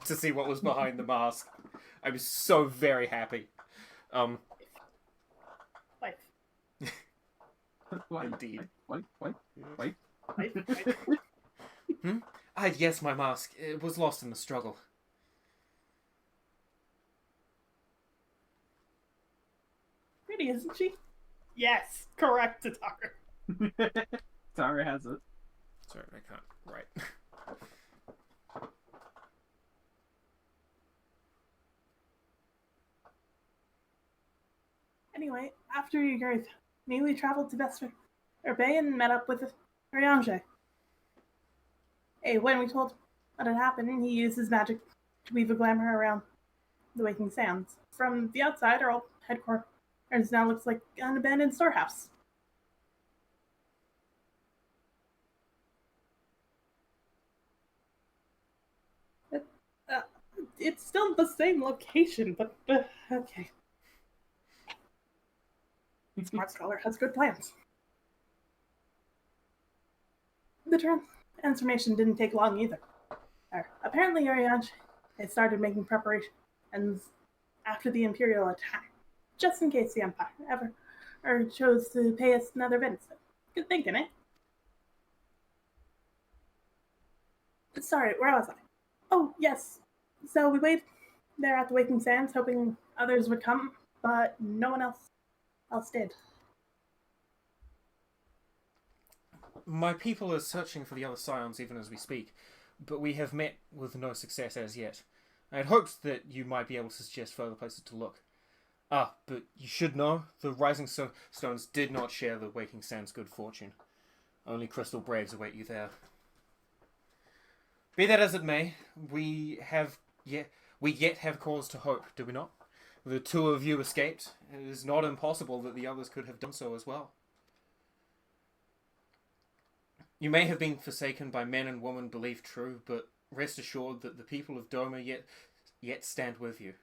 to see what was behind the mask. I was so very happy. Indeed. Wait. Yes, my mask. It was lost in the struggle. Pretty, isn't she? Yes, correct, Tataru. Tataru has it. Sorry, I can't. Right. Anyway, after Yugiri, we traveled to Vesper Bay and met up with Ryanje. Hey, when we told what had happened, he used his magic to weave a glamour around the Waking Sands. From the outside, our old headquarters now looks like an abandoned storehouse. It's still the same location, but okay. Smart Scholar has good plans. The transformation didn't take long either. Apparently, Ariane had started making preparations after the Imperial attack, just in case the Empire ever chose to pay us another visit. Good thinking, eh? Sorry, where was I? Oh, yes. So we waited there at the Waking Sands, hoping others would come, but no one else did. My people are searching for the other Scions even as we speak, but we have met with no success as yet. I had hoped that you might be able to suggest further places to look. But you should know, the Rising Stones did not share the Waking Sands' good fortune. Only Crystal Braves await you there. Be that as it may, we We yet have cause to hope, do we not? The two of you escaped. It is not impossible that the others could have done so as well. You may have been forsaken by men and women believed true, but rest assured that the people of Doma yet stand with you.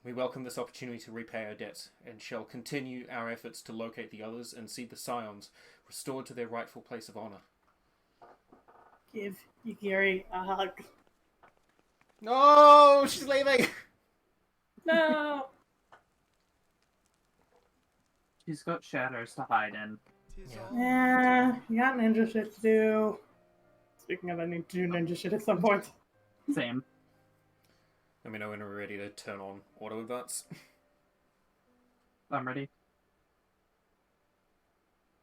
We welcome this opportunity to repay our debt, and shall continue our efforts to locate the others and see the Scions restored to their rightful place of honor. Give Yukiri a hug. No, she's leaving! No! She's got shadows to hide in. Yeah, you got ninja shit to do. Speaking of, I need to do ninja shit at some point. Same. Let me know when we're ready to turn on auto advance. I'm ready.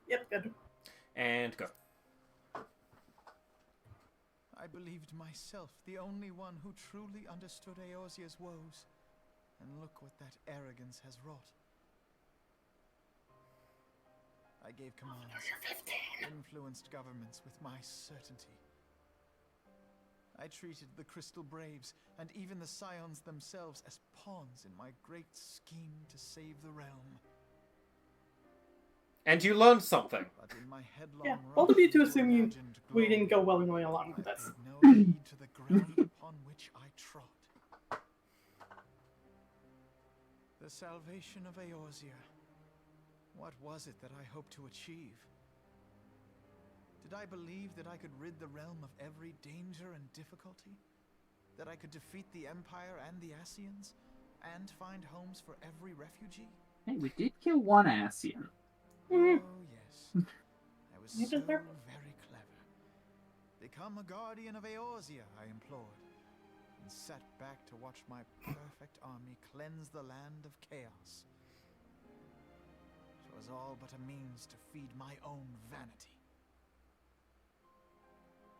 Yep, good. And go. I believed myself the only one who truly understood Eorzea's woes. And look what that arrogance has wrought. I gave commands, influenced governments with my certainty. I treated the Crystal Braves and even the Scions themselves as pawns in my great scheme to save the realm. And you learned something. But in my headlong Yeah, bold of you to assume we didn't go willingly along with this. No heed to the ground upon which I trod. The salvation of Eorzea. What was it that I hoped to achieve? Did I believe that I could rid the realm of every danger and difficulty? That I could defeat the Empire and the Ascians? And find homes for every refugee? Hey, we did kill one Ascian. Oh, yes. I was so very clever. Become a guardian of Eorzea, I implored. And sat back to watch my perfect army cleanse the land of chaos. It was all but a means to feed my own vanity.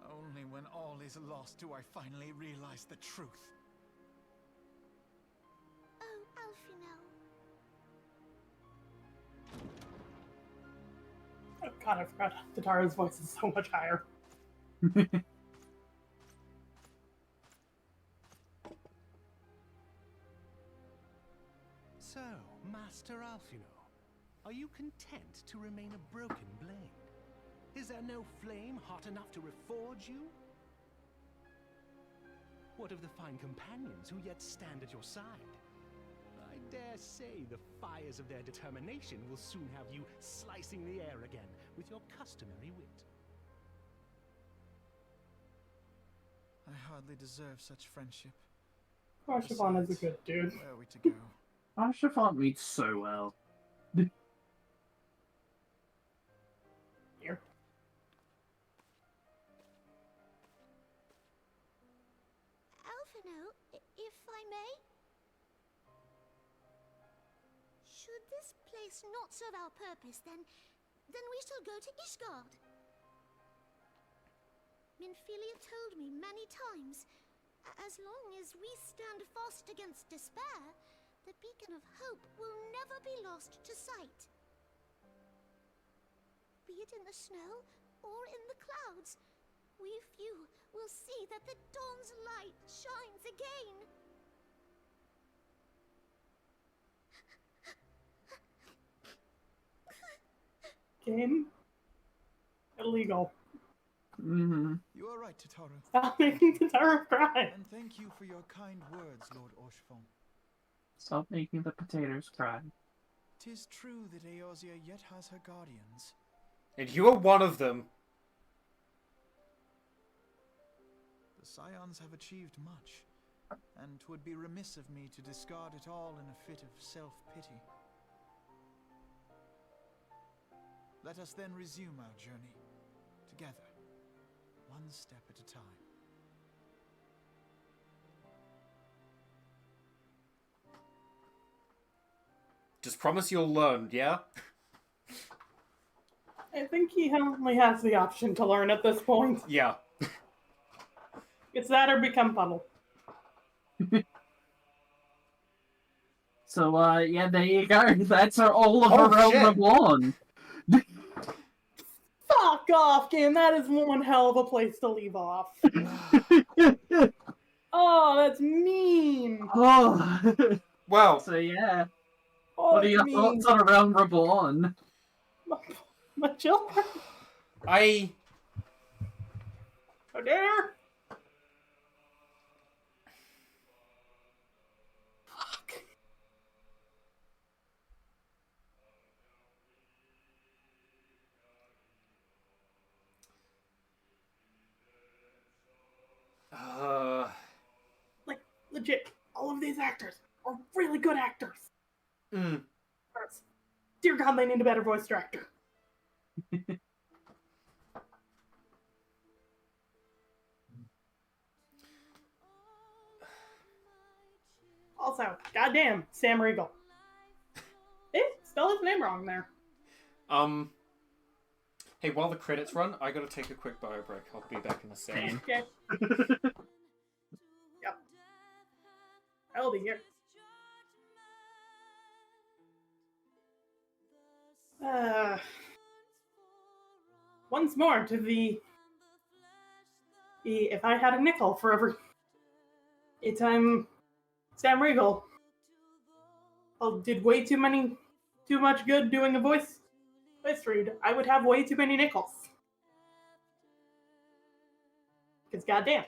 Only when all is lost do I finally realize the truth. Oh, Alfino. Oh god, I forgot Tatara's voice is so much higher. So, Master Alfino, are you content to remain a broken blade? Is there no flame hot enough to reforge you? What of the fine companions who yet stand at your side? I dare say the fires of their determination will soon have you slicing the air again with your customary wit. I hardly deserve such friendship. Archibald is a good dude. Where are we to go? Archibald meets so well. Here. Alfino, if I may? Should this place not serve our purpose, then we shall go to Ishgard. Minfilia told me many times, as long as we stand fast against despair, the beacon of hope will never be lost to sight. Be it in the snow or in the clouds, we few will see that the dawn's light shines again. Game? Illegal. Mm-hmm. You are right, Tataru. Stop making Tataru cry. And thank you for your kind words, Lord Orshfon. Stop making the potatoes cry. 'Tis true that Eorzea yet has her guardians. And you are one of them. The Scions have achieved much, and 'twould be remiss of me to discard it all in a fit of self-pity. Let us then resume our journey, together, one step at a time. Just promise you'll learn, yeah? I think he only has the option to learn at this point. Yeah. It's that or become Puddle. So, yeah, there you go. That's all of her Realm of Lawn. Fuck off, game. That is one hell of a place to leave off. Oh, that's mean. Oh. Well. So yeah. Oh, What are your thoughts on Realm Reborn? My children. How dare! Like, legit, all of these actors are really good actors. Dear God, they need a better voice director. Also, goddamn, Sam Riegel. Spell his name wrong there. Hey, while the credits run, I gotta take a quick bio break. I'll be back in a second. Okay. Yep. I'll be here. Once more to the if I had a nickel for every time Sam Riegel did way too much good doing a voice read, I would have way too many nickels. Because goddamn.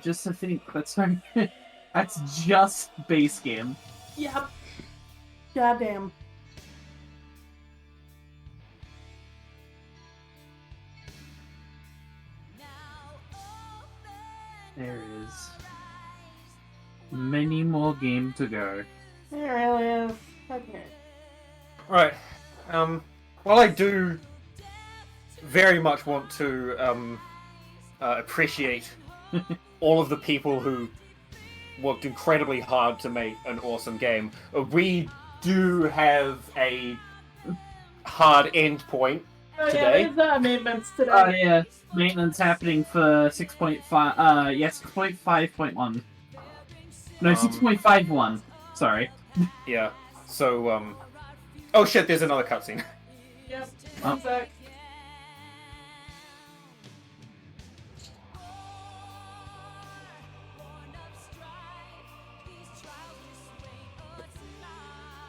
Just to think, that's just base game. Yep. Goddamn. There is many more games to go. There really is. Okay. Alright. While I do very much want to appreciate all of the people who worked incredibly hard to make an awesome game, we do have a hard end point today. There's maintenance today. Oh yeah, maintenance happening for 6.5. 6.5.1. No, 6.51. Sorry. Yeah. So oh shit! There's another cutscene. Yep. One sec.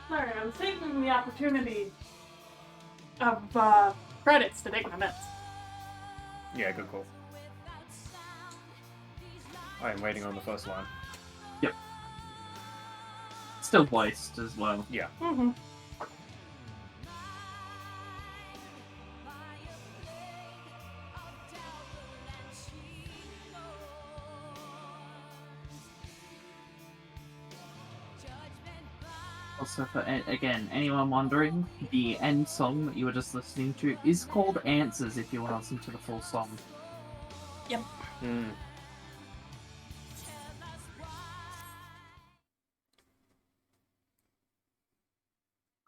Sorry, I was taking the opportunity of credits to take my notes. Yeah, good call. I am waiting on the first line. Yep. Still voiced as well. Yeah. Mm-hmm. Also, for again, anyone wondering, the end song that you were just listening to is called Answers if you want to listen to the full song. Yep.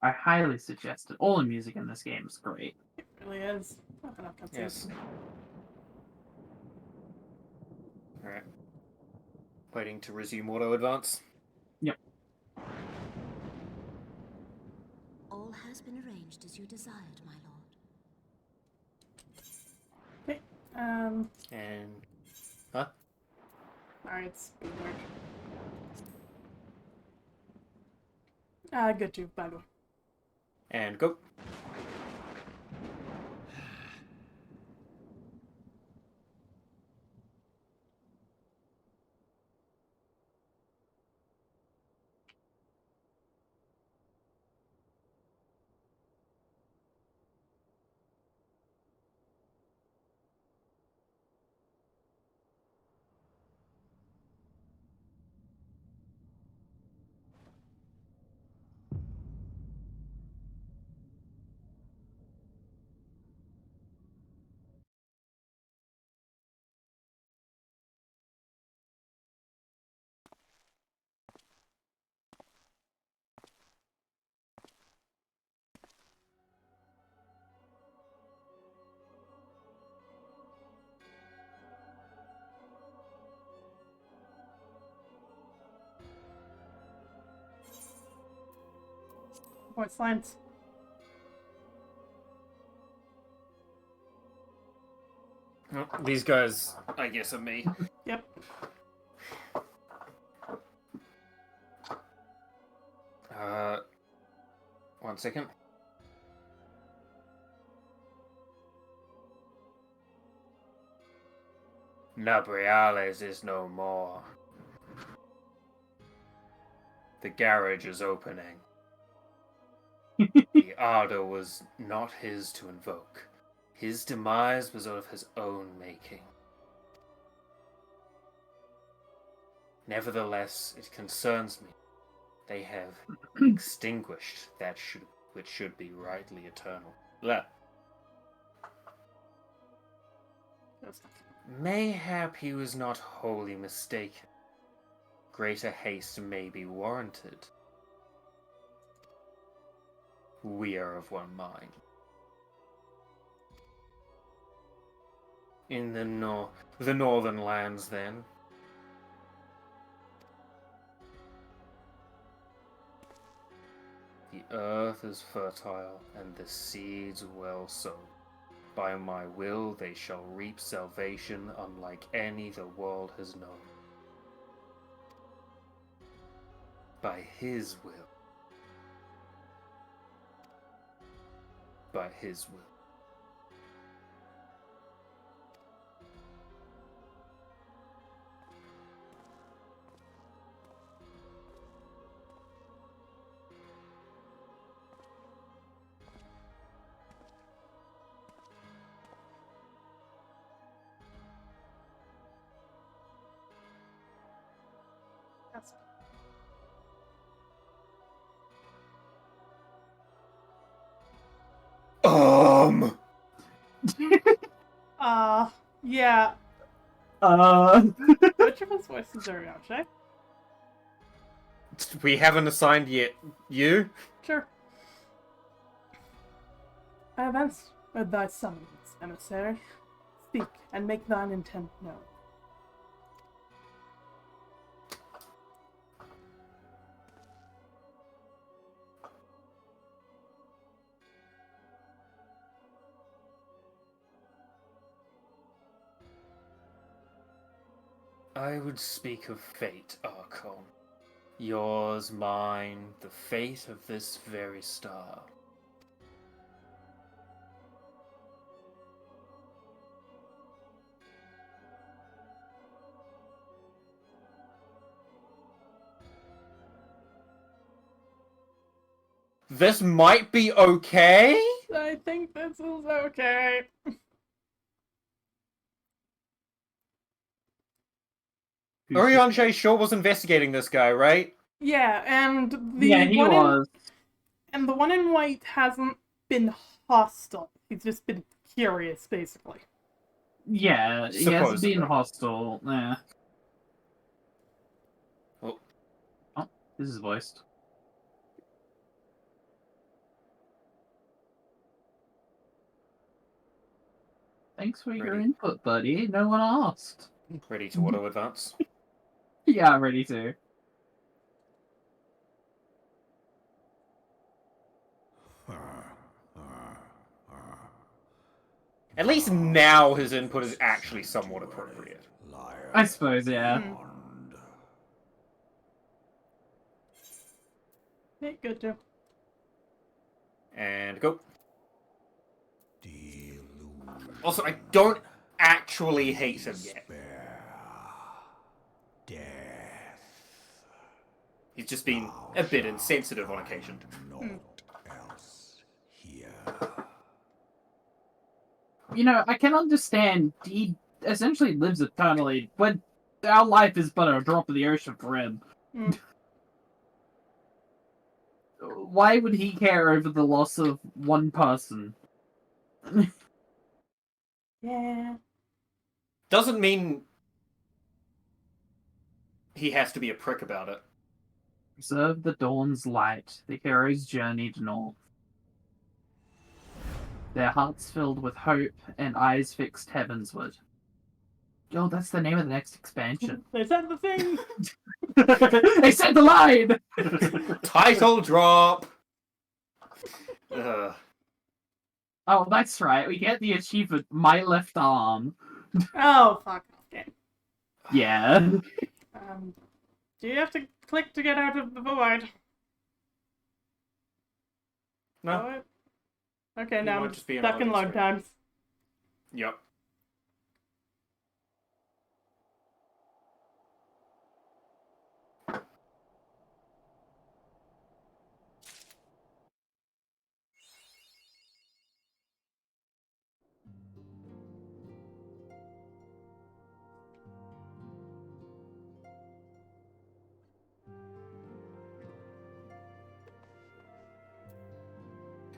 I highly suggest it. All the music in this game is great. It really is. Not enough cutscenes. Yes. Alright. Waiting to resume auto advance. Yep. All has been arranged as you desired, my lord. Okay. And... Huh? Alright, it's weird. Good too, by the way. And go. Voice lines. Well, these guys, I guess, are me. Yep. One second. Nabriales is no more. The garage is opening. The ardor was not his to invoke. His demise was of his own making. Nevertheless, it concerns me. They have extinguished that which should be rightly eternal. Blah. Mayhap he was not wholly mistaken. Greater haste may be warranted. We are of one mind. In the northern lands, then, the earth is fertile, and the seeds well sown. By my will they shall reap salvation unlike any the world has known. By his will. By his will. That's... Yeah. Which of his voices are Yashay? We haven't assigned yet. You? Sure. I have answered thy summons, emissary. Speak, and make thine intent known. I would speak of fate, Archon. Yours, mine, the fate of this very star. This might be okay? I think this is okay. Orion J. sure was investigating this guy, right? Yeah, and he was. And the one in white hasn't been hostile. He's just been curious, basically. Yeah, he has been hostile. Yeah. Oh, this is voiced. Thanks for your input, buddy. No one asked. Ready to auto advance. Yeah, I'm ready to. At least now his input is actually somewhat appropriate. I suppose, yeah. Hey, good too. And go. Also, I don't actually hate him yet. He's just been a bit insensitive on occasion. You know, I can understand he essentially lives eternally, but our life is but a drop of the ocean for him. Why would he care over the loss of one person? Yeah. Doesn't mean he has to be a prick about it. Observe the dawn's light. The heroes journeyed north. Their hearts filled with hope and eyes fixed heavensward. Oh, that's the name of the next expansion. They said the thing! They said the line! Title drop! Oh, that's right. We get the achievement, My Left Arm. Oh, fuck off, game. Yeah. Do you have to click to get out of the void? No. Void? Okay, It now might I'm just be an stuck in loading load screen. times. Yep.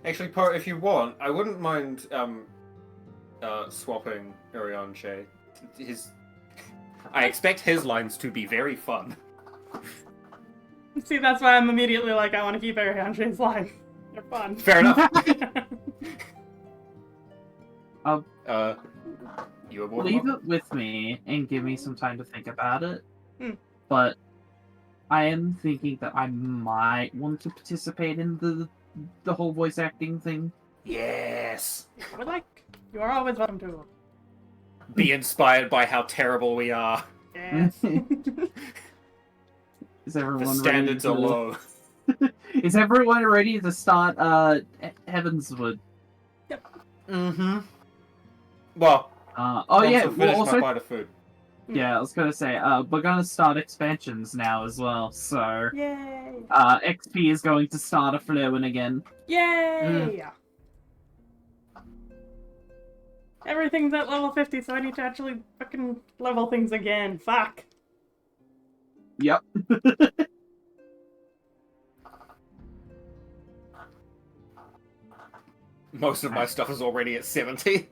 Actually, Poe, if you want, I wouldn't mind swapping Urianche. I expect his lines to be very fun. See, that's why I'm immediately like, I want to keep Arianche's line. They're fun. Fair enough. You were Leave it with me and give me some time to think about it. Hmm. But I am thinking that I might want to participate in the whole voice acting thing. Yes. But like, you are always welcome to. Be inspired by how terrible we are. Yes. Is everyone The standards ready are low. Is everyone ready to start Heavensward? Mm-hmm. Well, oh yeah, I'll finish also, my bite of food. yeah, I was gonna say, we're gonna start expansions now as well, so Yay! XP is going to start a flowing again. Yay! Everything's at level 50, so I need to actually fucking level things again. Fuck. Yep. Most of my stuff is already at 70.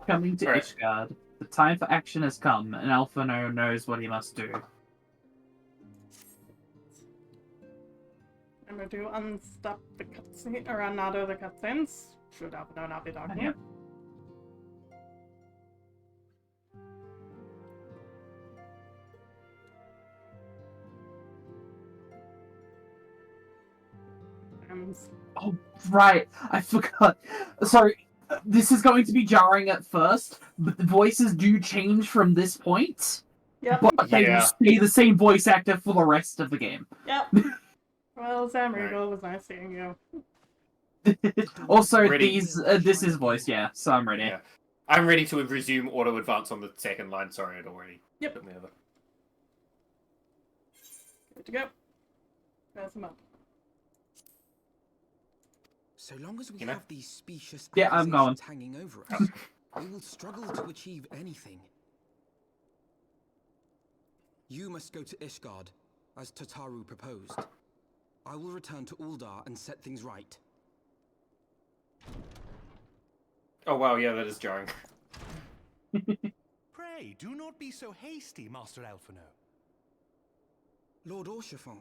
Coming to Alright. Ishgard. The time for action has come, and Alphino knows what he must do. I'm going to unstop the cutscene, or unnauto the cutscenes. Should Alphino not be talking here? Oh, right. I forgot. Sorry. This is going to be jarring at first, but the voices do change from this point. Yep. But they will stay the same voice actor for the rest of the game. Yep. Well, Sam Riegel, it was nice seeing you. Also, Ready. this is voice, yeah, so I'm ready. Yeah. I'm ready to resume auto advance on the second line. Sorry, it already took me over. Good to go. Pass him up. So long as we You know? have these specious Yeah, I'm going. accusations hanging over us, we will struggle to achieve anything. You must go to Ishgard, as Tataru proposed. I will return to Uldar and set things right. Oh wow, yeah, that is jarring. Pray, do not be so hasty, Master Alphino. Lord Orchiffon.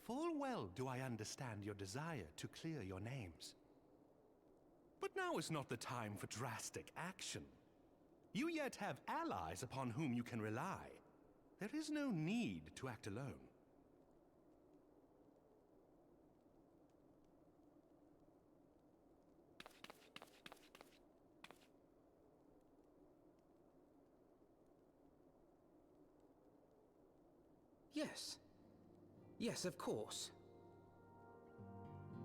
Full well do I understand your desire to clear your names. But now is not the time for drastic action. You yet have allies upon whom you can rely. There is no need to act alone. Yes. Yes, of course.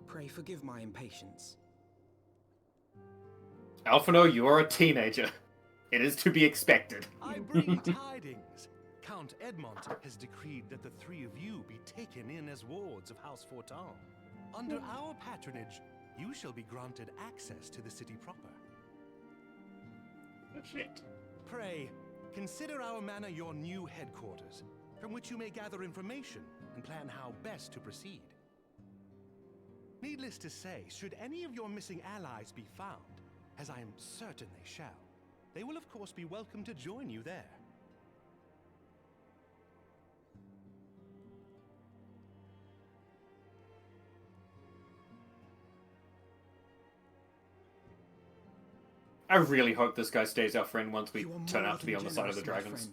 Pray forgive my impatience. Alphino, you are a teenager. It is to be expected. I bring tidings. Count Edmont has decreed that the three of you be taken in as wards of House Fortin. Under our patronage, you shall be granted access to the city proper. Shit. Pray, consider our manor your new headquarters, from which you may gather information and plan how best to proceed. Needless to say, should any of your missing allies be found, as I am certain they shall, they will of course be welcome to join you there. I really hope this guy stays our friend once we turn out to be on the side of the dragons.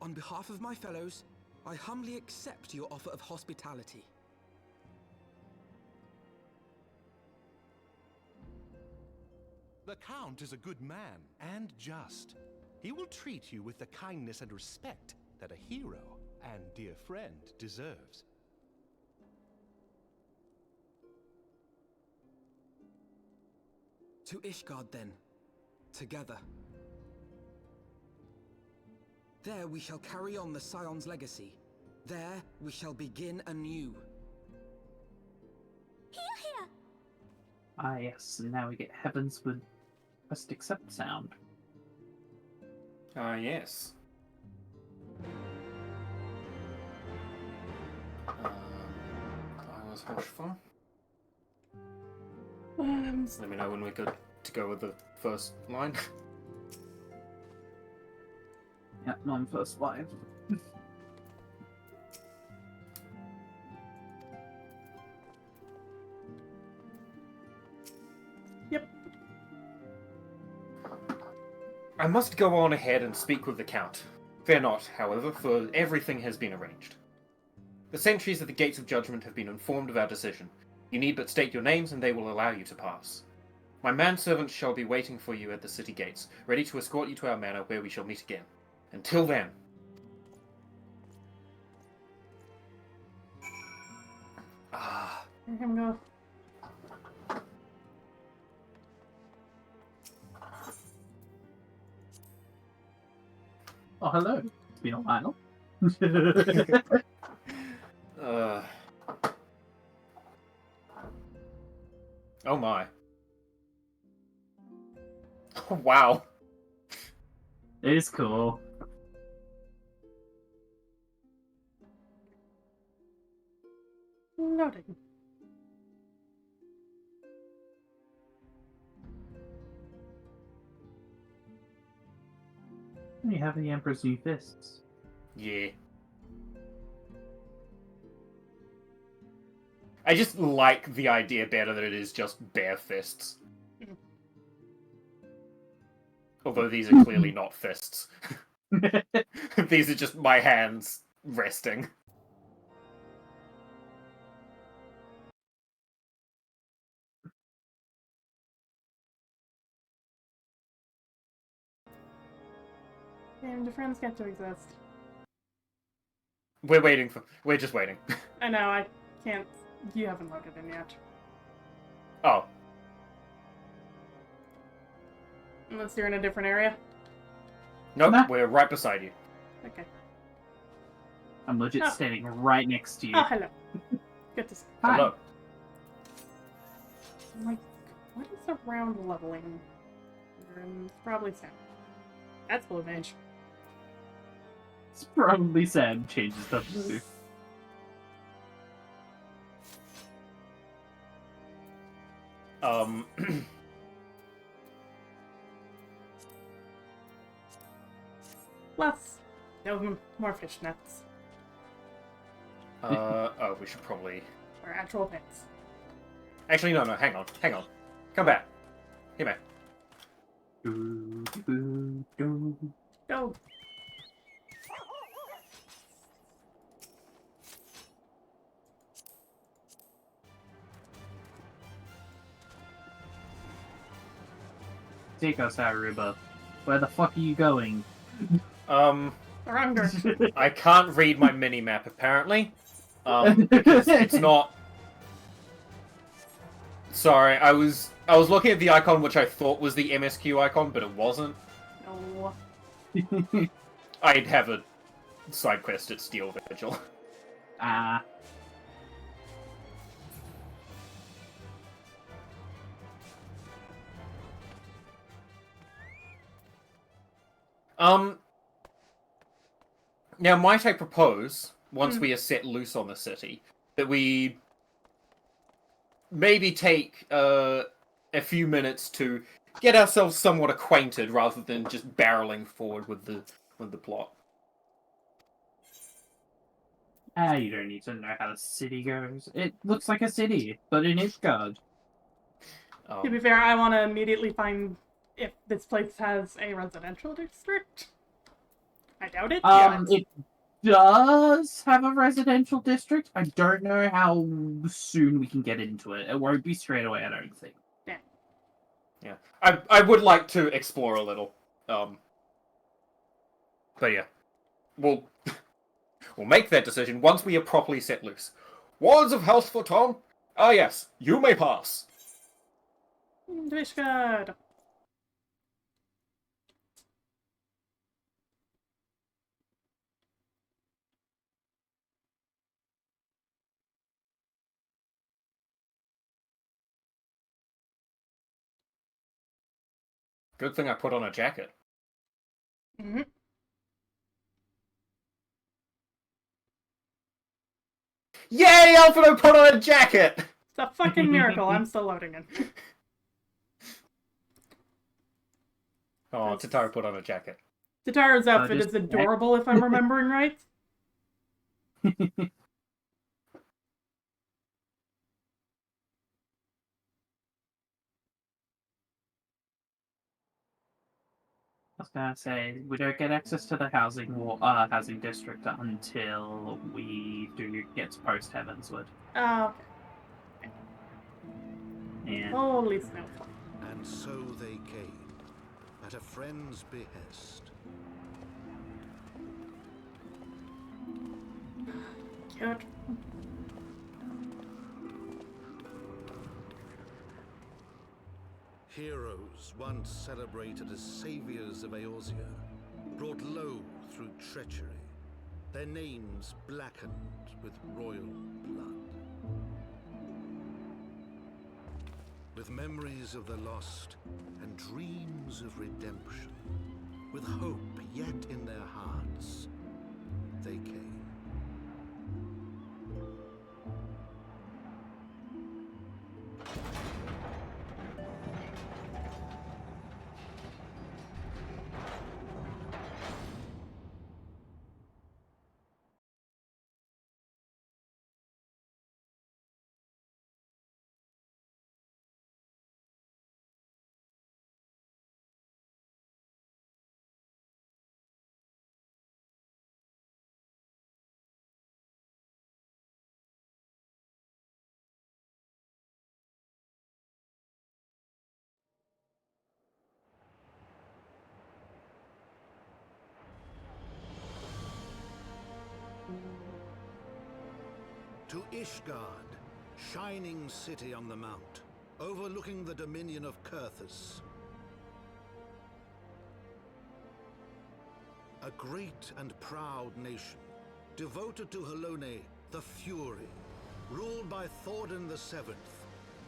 On behalf of my fellows, I humbly accept your offer of hospitality. The Count is a good man and just. He will treat you with the kindness and respect that a hero and dear friend deserves. To Ishgard, then. Together. There we shall carry on the Scion's legacy. There we shall begin anew. Here! Ah, yes, and now we get Heavensward Must Accept sound. Ah, yes. I was hush for. Let me know when we're good to go with the first line. Yep, I'm first line. Yep. I must go on ahead and speak with the Count. Fear not, however, for everything has been arranged. The sentries at the Gates of Judgment have been informed of our decision. You need but state your names and they will allow you to pass. My manservants shall be waiting for you at the city gates, ready to escort you to our manor where we shall meet again. Until then... Ah. Let him go. Oh, hello. It's been a while. Oh my. Oh, wow. It is cool. Noted. You have the Emperor's new fists. Yeah. I just like the idea better that it is just bare fists. Although these are clearly not fists. These are just my hands resting. And the friends get to exist. We're just waiting. I know, I can't. You haven't loaded in yet. Oh. Unless you're in a different area. Nope, we're right beside you. Okay. I'm legit standing right next to you. Oh, hello. Good to see you. Hello. I'm like, what is around leveling? It's probably Sam. That's Blue Mage. It's probably Sam changes the blue. Less. No more fishnets. Oh, we should probably... Our actual pets. Actually, no, hang on. Come back. Here, man. Go. Take us, Aruba. Where the fuck are you going? Around I can't read my mini-map, apparently. Because it's not... Sorry, I was looking at the icon which I thought was the MSQ icon, but it wasn't. No. I'd have a side quest at Steel Vigil. Ah. Now might I propose, once we are set loose on the city, that we maybe take a few minutes to get ourselves somewhat acquainted rather than just barreling forward with the plot. You don't need to know how the city goes. It looks like a city, but in Ishgard. To be fair, I want to immediately find if this place has a residential district. I doubt it. It does have a residential district. I don't know how soon we can get into it. It won't be straight away, I don't think. Yeah. I would like to explore a little. But yeah. We'll make that decision once we are properly set loose. Wards of Health for Tom? Ah yes, you may pass. Ishgard. Good thing I put on a jacket. Mm-hmm. Yay, Alfredo put on a jacket! It's a fucking miracle. I'm still loading it. Oh, Tataru put on a jacket. Tataru's outfit is adorable, if I'm remembering right. I was gonna say, we don't get access to the housing district until we do get to Post-Heavensward. Oh, okay. Yeah. Holy snow. And so they came, at a friend's behest. Cute. Heroes once celebrated as saviors of Eorzea, brought low through treachery, their names blackened with royal blood. With memories of the lost and dreams of redemption, with hope yet in their hearts, they came. To Ishgard, shining city on the mount, overlooking the dominion of Kurthus. A great and proud nation, devoted to Helone, the Fury, ruled by Thordan VII,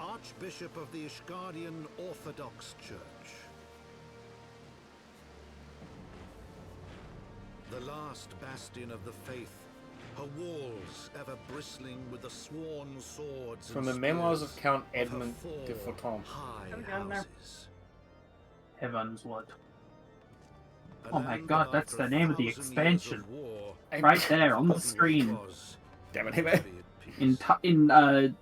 Archbishop of the Ishgardian Orthodox Church. The last bastion of the faith, her walls ever bristling with the sworn swords From and the memoirs of spears Count her Edmund four de Forton. high houses. Heavensward. A Oh my land god, that that's after the name of the 1,000 years expansion. of war, Right there on the forgotten what it screen. was, Damn it, Hime. In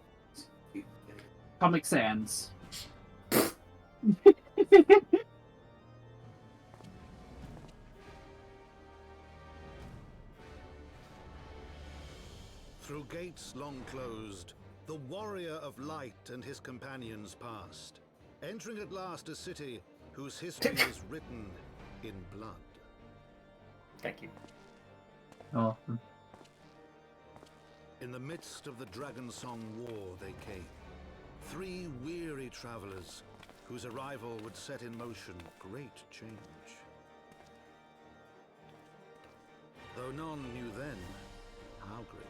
Comic Sans. Through gates long closed, the warrior of light and his companions passed, entering at last a city whose history is written in blood. Thank you. Oh. In the midst of the Dragon Song War they came, 3 weary travelers whose arrival would set in motion great change. Though none knew then how great.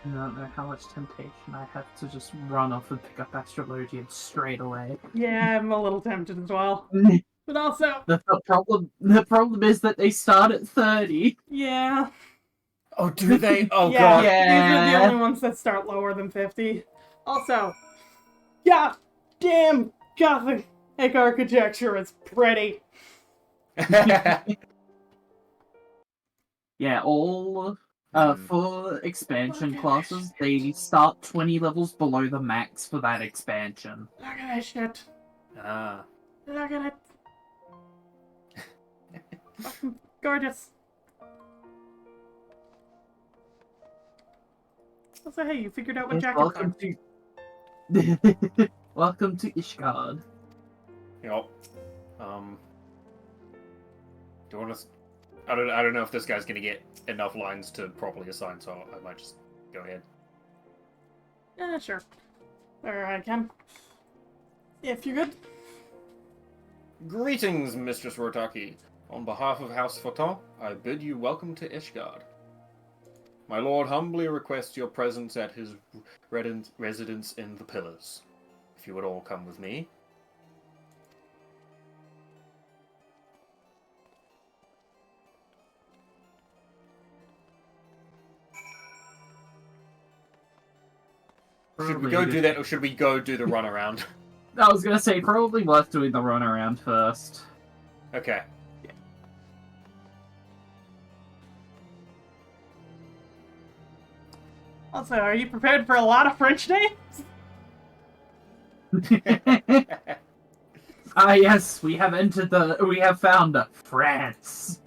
I don't know how much temptation I have to just run off and pick up Astrologian straight away. Yeah, I'm a little tempted as well. But also... The problem is that they start at 30. Yeah. Oh, do they? Oh, yeah, God. These are the Yeah. only ones that start lower than 50. Also, god damn Gothic architecture is pretty. Yeah, all for expansion classes, they start 20 levels below the max for that expansion. Look at that shit. Ah. Look at it. Fucking gorgeous. So hey, you figured out what Yes, jackets are. Welcome to Ishgard. Yep. Do you want to? I don't know if this guy's gonna get enough lines to properly assign, so I might just go ahead. Yeah, sure. There I can. If you're good. Greetings, Mistress Rotaki. On behalf of House Fortin, I bid you welcome to Ishgard. My lord humbly requests your presence at his residence in the Pillars. If you would all come with me. Should we go do that, or should we go do the runaround? I was gonna say, probably worth doing the runaround first. Okay. Also, are you prepared for a lot of French names? Yes, we have found France.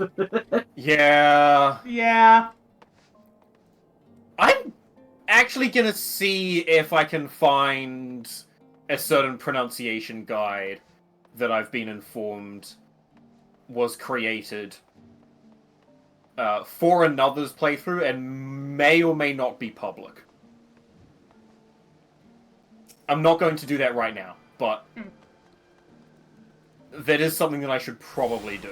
Yeah. Yeah. I'm actually gonna see if I can find a certain pronunciation guide that I've been informed was created for another's playthrough and may or may not be public. I'm not going to do that right now, but that is something that I should probably do.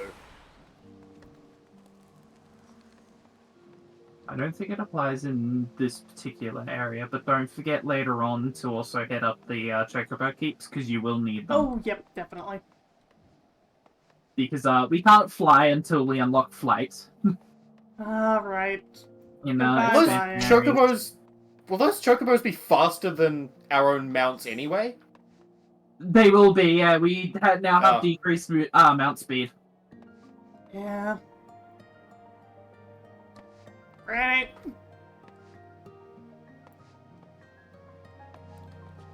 I don't think it applies in this particular area, but don't forget later on to also hit up the Chocobo Keeps, because you will need them. Oh, yep, definitely. Because we can't fly until we unlock flight. Alright. You know, Will those chocobos be faster than our own mounts anyway? They will be, yeah. We now have decreased mount speed. Yeah. Right.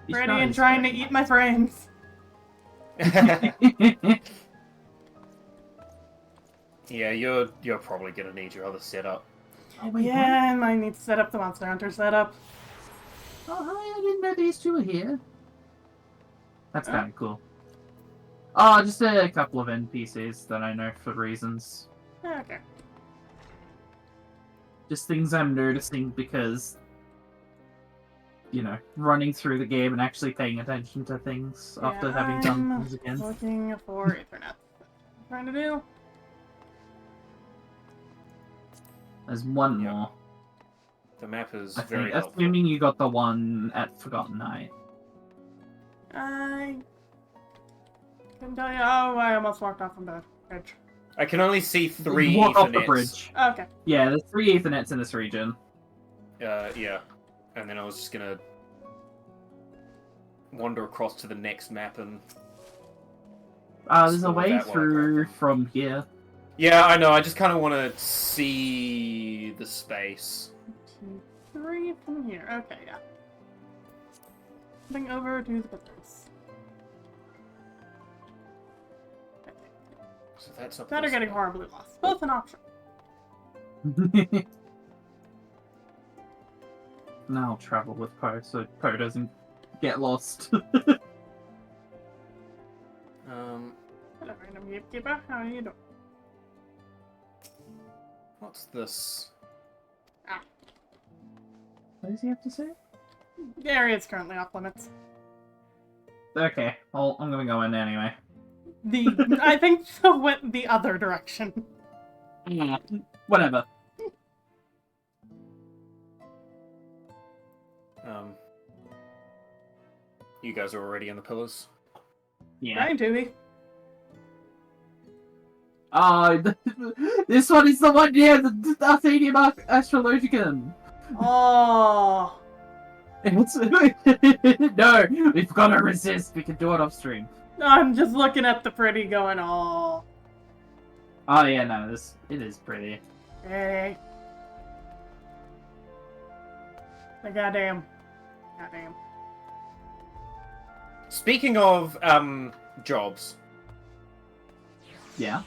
Ready and trying to eat my frames. Yeah, you're probably gonna need your other setup. Yeah, I might need to set up the Monster Hunter setup. Oh, hi, I didn't know these two were here. That's kind of cool. Oh, just a couple of NPCs that I know for reasons. Okay. Just things I'm noticing because, you know, running through the game and actually paying attention to things after having done things again. Looking for Ethernet. Trying to do. There's one more. The map is I very think, helpful. assuming you got the one at Forgotten Night. I can tell you. Oh, I almost walked off from the edge. I can only see 3 Walk off the Ethernets. bridge. Okay. Yeah, there's 3 Ethernets in this region. Yeah. And then I was just gonna wander across to the next map and... There's a explore way that while I through from here. Yeah, I know. I just kind of want to see the space. 2, 3 from here. Okay, yeah. Heading over to the pillars. So that's up That are this getting way. horribly lost. Both an option. Now I'll travel with Poe so Poe doesn't get lost. Hello, random gatekeeper. How are you doing? What's this? Ah. What does he have to say? The area is currently off limits. Okay, well, I'm gonna go in anyway. I think the went the other direction. Yeah, whatever. You guys are already in the pillars? Yeah. Trying to be. This one is the one near the Athenian Astrologicon. Oh. It's... No, we've got to resist. We can do it off stream. I'm just looking at the pretty going, oh. Oh yeah, no, it is pretty. Hey. Goddamn. Speaking of jobs. Yeah.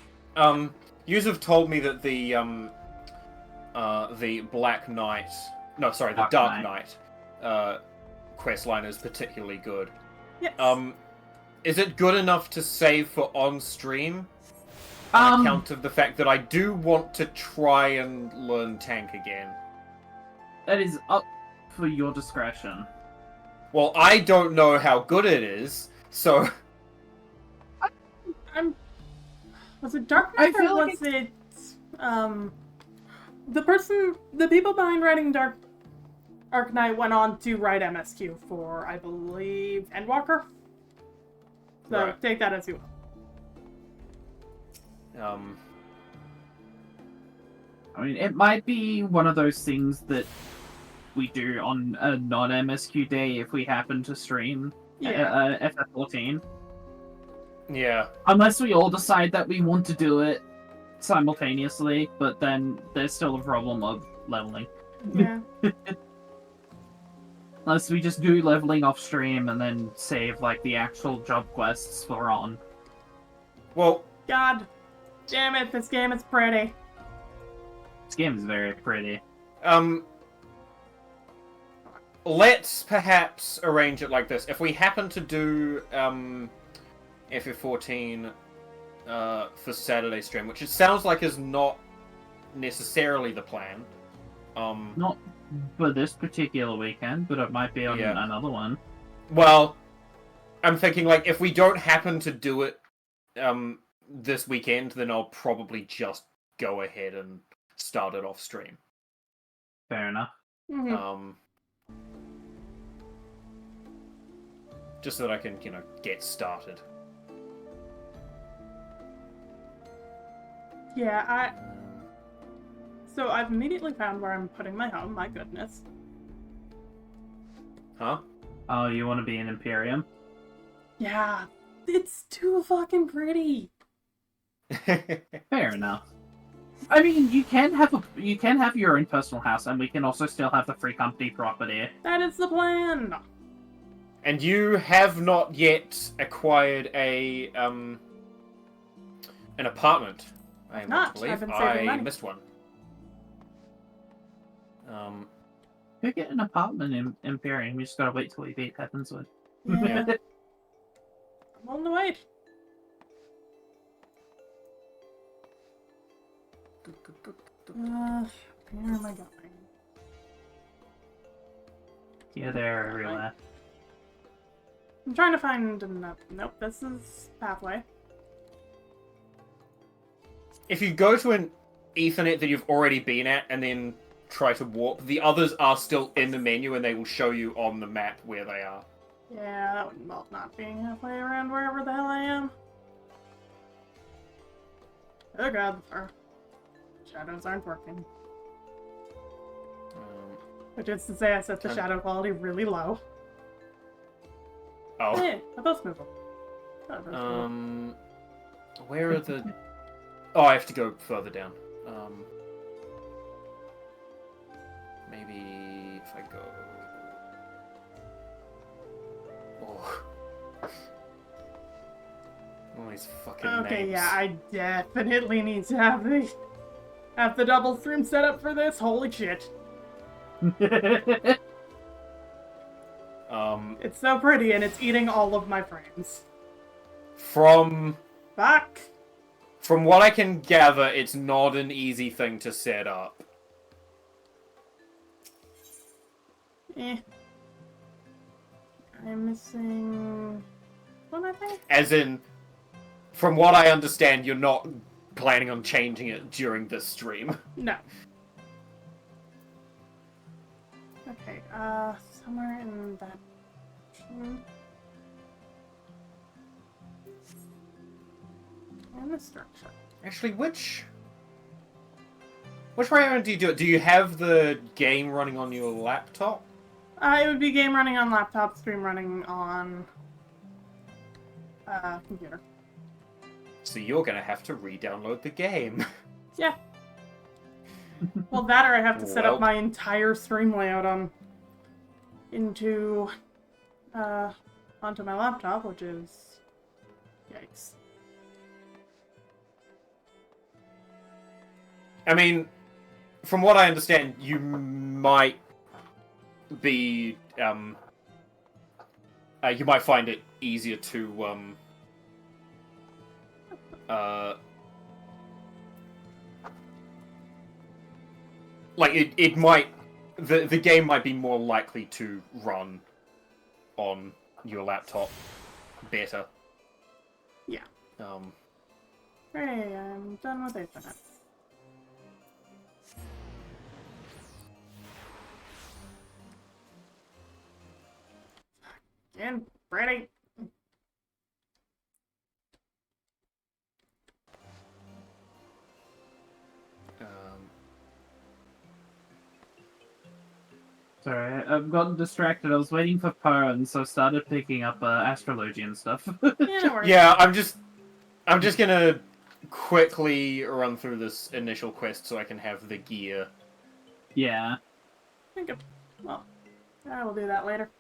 Yous have told me that the Black Knight, no, sorry, the Dark Knight quest line is particularly good. Yes. Is it good enough to save for on stream? On account of the fact that I do want to try and learn tank again. That is up for your discretion. Well, I don't know how good it is, so... Was it Dark Knight or was it, the people behind writing Dark Knight went on to write MSQ for, I believe, Endwalker? So, Right. take that as you will. I mean, it might be one of those things that we do on a non-MSQ day if we happen to stream FF14. Yeah. Unless we all decide that we want to do it simultaneously, but then there's still a problem of leveling. Yeah. Unless we just do leveling off stream and then save like the actual job quests for on. Well, God damn it, this game is pretty. This game is very pretty. Let's perhaps arrange it like this. If we happen to do FF14 for Saturday stream, which it sounds like is not necessarily the plan. Not for this particular weekend, but it might be on another one. Well, I'm thinking like if we don't happen to do it this weekend, then I'll probably just go ahead and start it off stream. Fair enough. Mm-hmm. Just so that I can, get started. Yeah, So I've immediately found where I'm putting my home, my goodness. Huh? Oh, you want to be an Imperium? Yeah, it's too fucking pretty. Fair enough. I mean, you can have your own personal house, and we can also still have the free company property. That is the plan. And you have not yet acquired an apartment. I believe I've been saving money. missed one. You get an apartment in Imperium. You just gotta wait till we beat Heavensward. Yeah. I'm on the way. Where am I going? Yeah, they're everywhere. I'm trying to find another. Nope, this is pathway. If you go to an Ethernet that you've already been at and then try to warp, the others are still in the menu and they will show you on the map where they are. Yeah, that would involve not being halfway around wherever the hell I am. Oh god, our shadows aren't working. Which is to say, I set the shadow quality really low. Oh. Hey, a bus move. Where are the... Oh, I have to go further down. Maybe if I go... Oh. All these fucking Okay, names. yeah, I definitely need to have the double stream set up for this. Holy shit. It's so pretty and it's eating all of my frames. From Fuck. what I can gather, it's not an easy thing to set up. I'm missing one, I think. As in, from what I understand, you're not planning on changing it during this stream. No. Okay, somewhere in that... And the structure. Actually, which way do you do it? Do you have the game running on your laptop? It would be game running on laptop, stream running on computer. So you're gonna have to re-download the game. Yeah. Well, that or I have to set up my entire stream layout onto my laptop, which is yikes. I mean, from what I understand, you might be you might find it easier to like it might the game might be more likely to run on your laptop better. Yeah. Hey, I'm done with Ethernet. And ready. Sorry, I've gotten distracted. I was waiting for Perrin, so I started picking up astrology and stuff. Yeah, I'm just gonna quickly run through this initial quest so I can have the gear. Yeah. Well, I will do that later.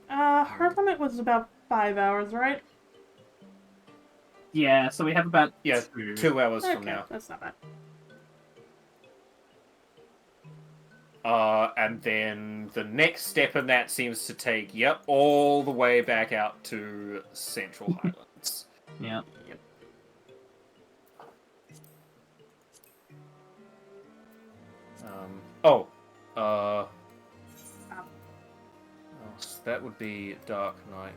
Her limit was about 5 hours, right? Yeah, so we have about 2 hours from now. That's not bad. And then the next step in that seems to take, all the way back out to Central Highlands. Yeah. So that would be Dark Knight.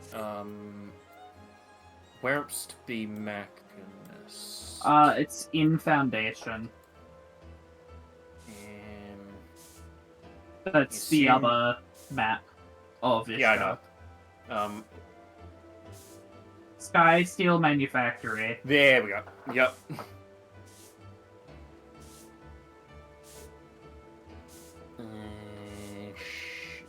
Where's to be Magnus? It's in Foundation. That's the other map of Ishtar. Yeah, I know. Sky Steel Manufactory. There we go. Yep. Shit.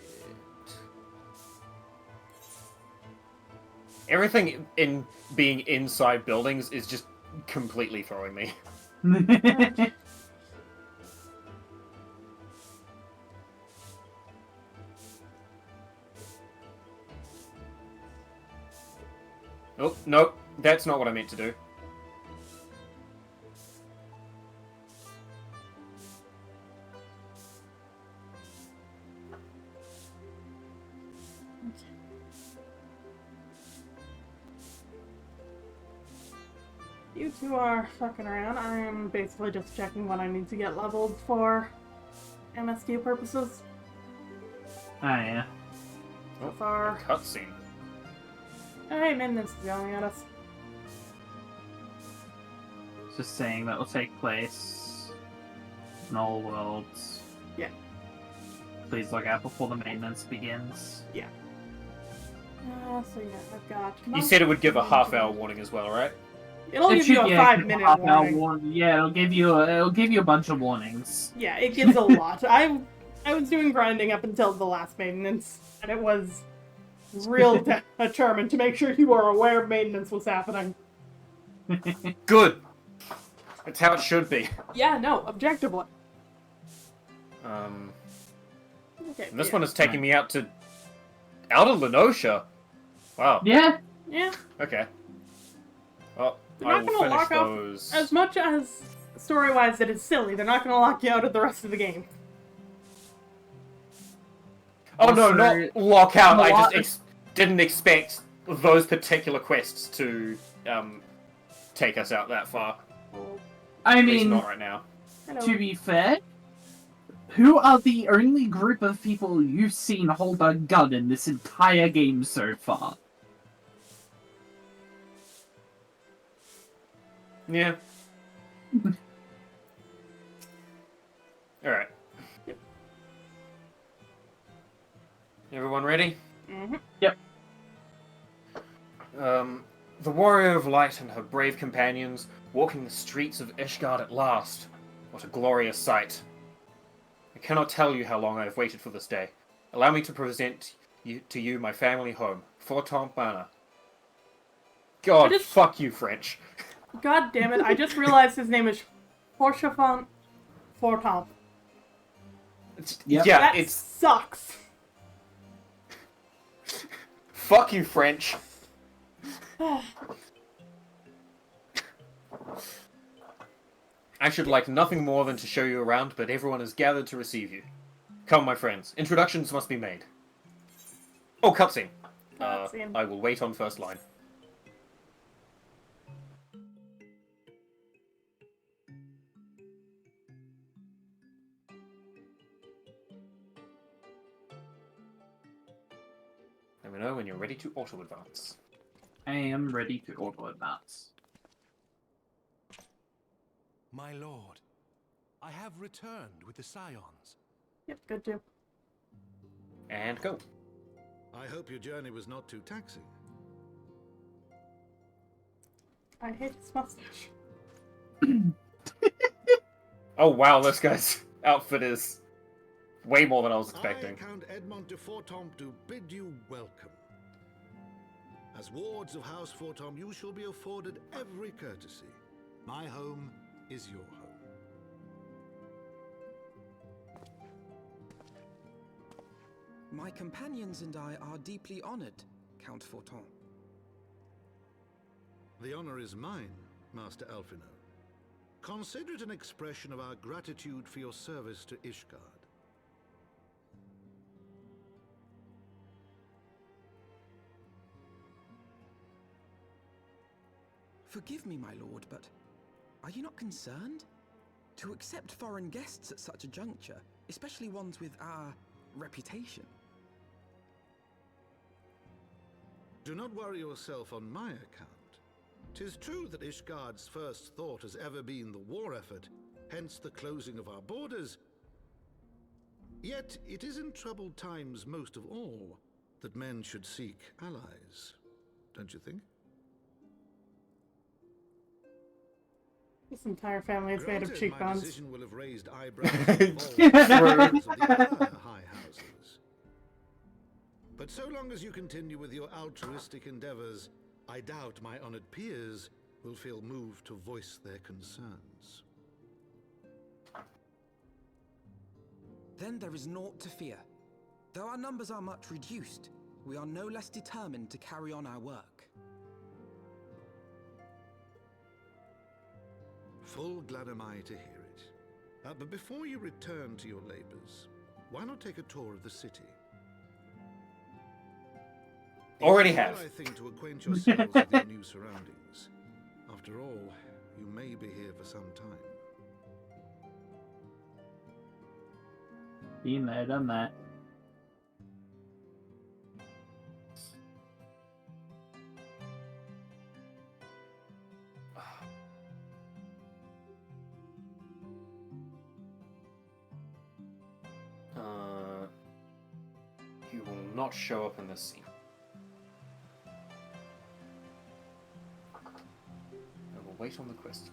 Everything in being inside buildings is just completely throwing me. Oh, nope, that's not what I meant to do. You two are fucking around. I am basically just checking what I need to get leveled for MSQ purposes. Ah, yeah. So far. Cutscene. Hey, Maintenance is yelling at us. Just saying that will take place in all worlds. Yeah. Please look out before the maintenance begins. Yeah. So yeah, I've got... You said it would give a half-hour warning as well, right? It'll It give you should a be a 5-minute half-hour warning. warning. Yeah, it'll give you a bunch of warnings. Yeah, it gives a lot. I was doing grinding up until the last maintenance, and it was real determined to make sure you were aware maintenance was happening. Good. That's how it should be. Yeah, no, objectively. Okay, And this yeah. one is taking me out of Lenosha. Wow. Yeah. Yeah. Okay. Well, They're I not will gonna finish lock those. off as much as story-wise that it's silly. They're not gonna lock you out of the rest of the game. Oh no, Also, not lock out. I lot- just didn't expect those particular quests to take us out that far. I At least mean, not right now. to be fair, who are the only group of people you've seen hold a gun in this entire game so far? Yeah. Alright. Everyone ready? Mm-hmm. Yep. The Warrior of Light and her brave companions walking the streets of Ishgard at last. What a glorious sight. I cannot tell you how long I have waited for this day. Allow me to present to you my family home, Fortemps Manor. God, fuck you, French. God damn it, I just realized his name is Fortemps. Fortemps. Yep. Yeah, that it's... sucks. Fuck you, French. I should like nothing more than to show you around, but everyone is gathered to receive you. Come, my friends. Introductions must be made. Oh, cutscene. I will wait on first line. Let me know when you're ready to auto-advance. I am ready to auto-advance. My lord, I have returned with the Scions. Yep, good too. And go. I hope your journey was not too taxing. I hate his mustache. Oh wow, this guy's outfit is way more than I was expecting. I, Count Edmond de Fortemps, do bid you welcome. As wards of House Fortemps, you shall be afforded every courtesy. My home is your home. My companions and I are deeply honored, Count Fortemps. The honor is mine, Master Alphino. Consider it an expression of our gratitude for your service to Ishgard. Forgive me, my lord, but are you not concerned? To accept foreign guests at such a juncture, especially ones with our reputation. Do not worry yourself on my account. 'Tis true that Ishgard's first thought has ever been the war effort, hence the closing of our borders. Yet it is in troubled times most of all that men should seek allies, don't you think? This entire family is made of Granted, my cheekbones. decision will have raised eyebrows of all members of the other high houses. But so long as you continue with your altruistic endeavors, I doubt my honored peers will feel moved to voice their concerns. Then there is naught to fear. Though our numbers are much reduced, we are no less determined to carry on our work. Full glad am I to hear it. But before you return to your labors, why not take a tour of the city? Already It's have. all, I think, to acquaint yourselves with your new surroundings. After all, you may be here for some time. Been there, done that. You will not show up in this scene. I'll wait on the quest.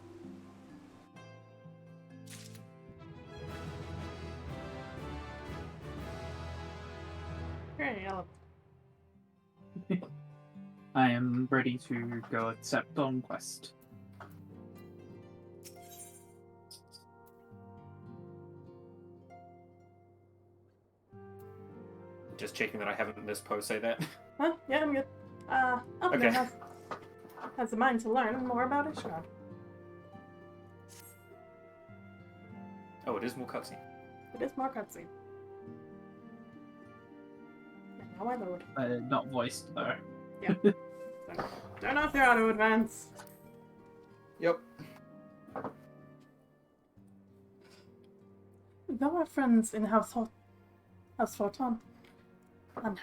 Hey, Ella. I am ready to go accept on quest. Just checking that I haven't missed Post-ARR that. Huh? Yeah, I'm good. Okay. Has a mind to learn more about Ishgard. Oh, it is more cutscene. It is more cutscene. Now I load. Not voiced though. Yeah. Turn off your auto advance. Yep. Though our friends in House Forton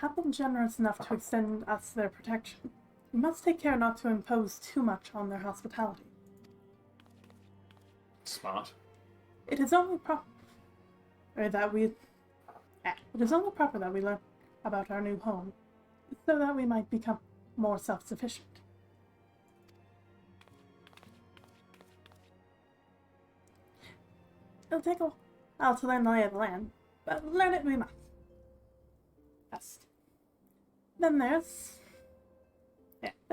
have been generous enough to extend us their protection, we must take care not to impose too much on their hospitality. Smart. It is only proper that we learn about our new home, so that we might become more self-sufficient. It'll take a while to learn the lay of the land, but learn it we must. Best. Then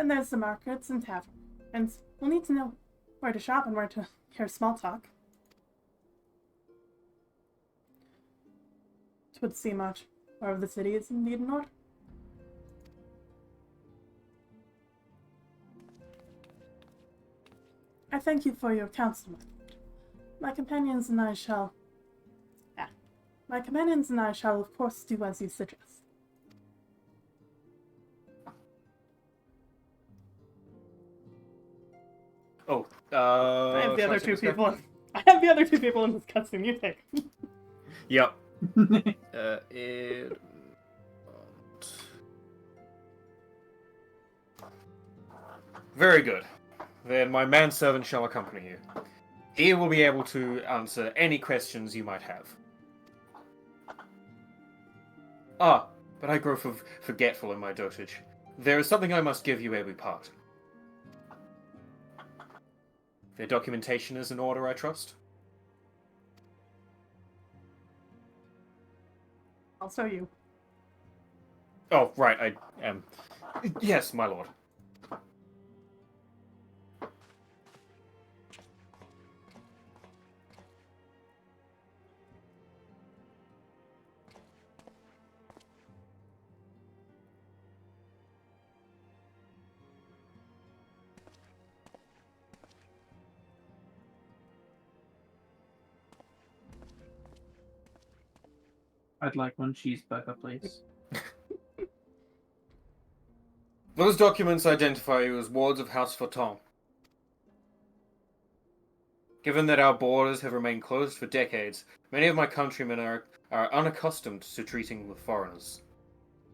there's the markets and taverns, and we'll need to know where to shop and where to hear small talk. It would seem much wherever the city is indeed in order. I thank you for your counsel. My companions and I shall of course do as you suggest. Oh, I have the other two people. I have the other two people in this cutscene. You pick. Yep. Very good. Then my manservant shall accompany you. He will be able to answer any questions you might have. Ah, but I grow forgetful in my dotage. There is something I must give you ere we part. Their documentation is in order, I trust? I'll show you. Oh, right, I am. Yes, my lord. I'd like one cheeseburger, please. Those documents identify you as wards of House Forton. Given that our borders have remained closed for decades, many of my countrymen are unaccustomed to treating with foreigners.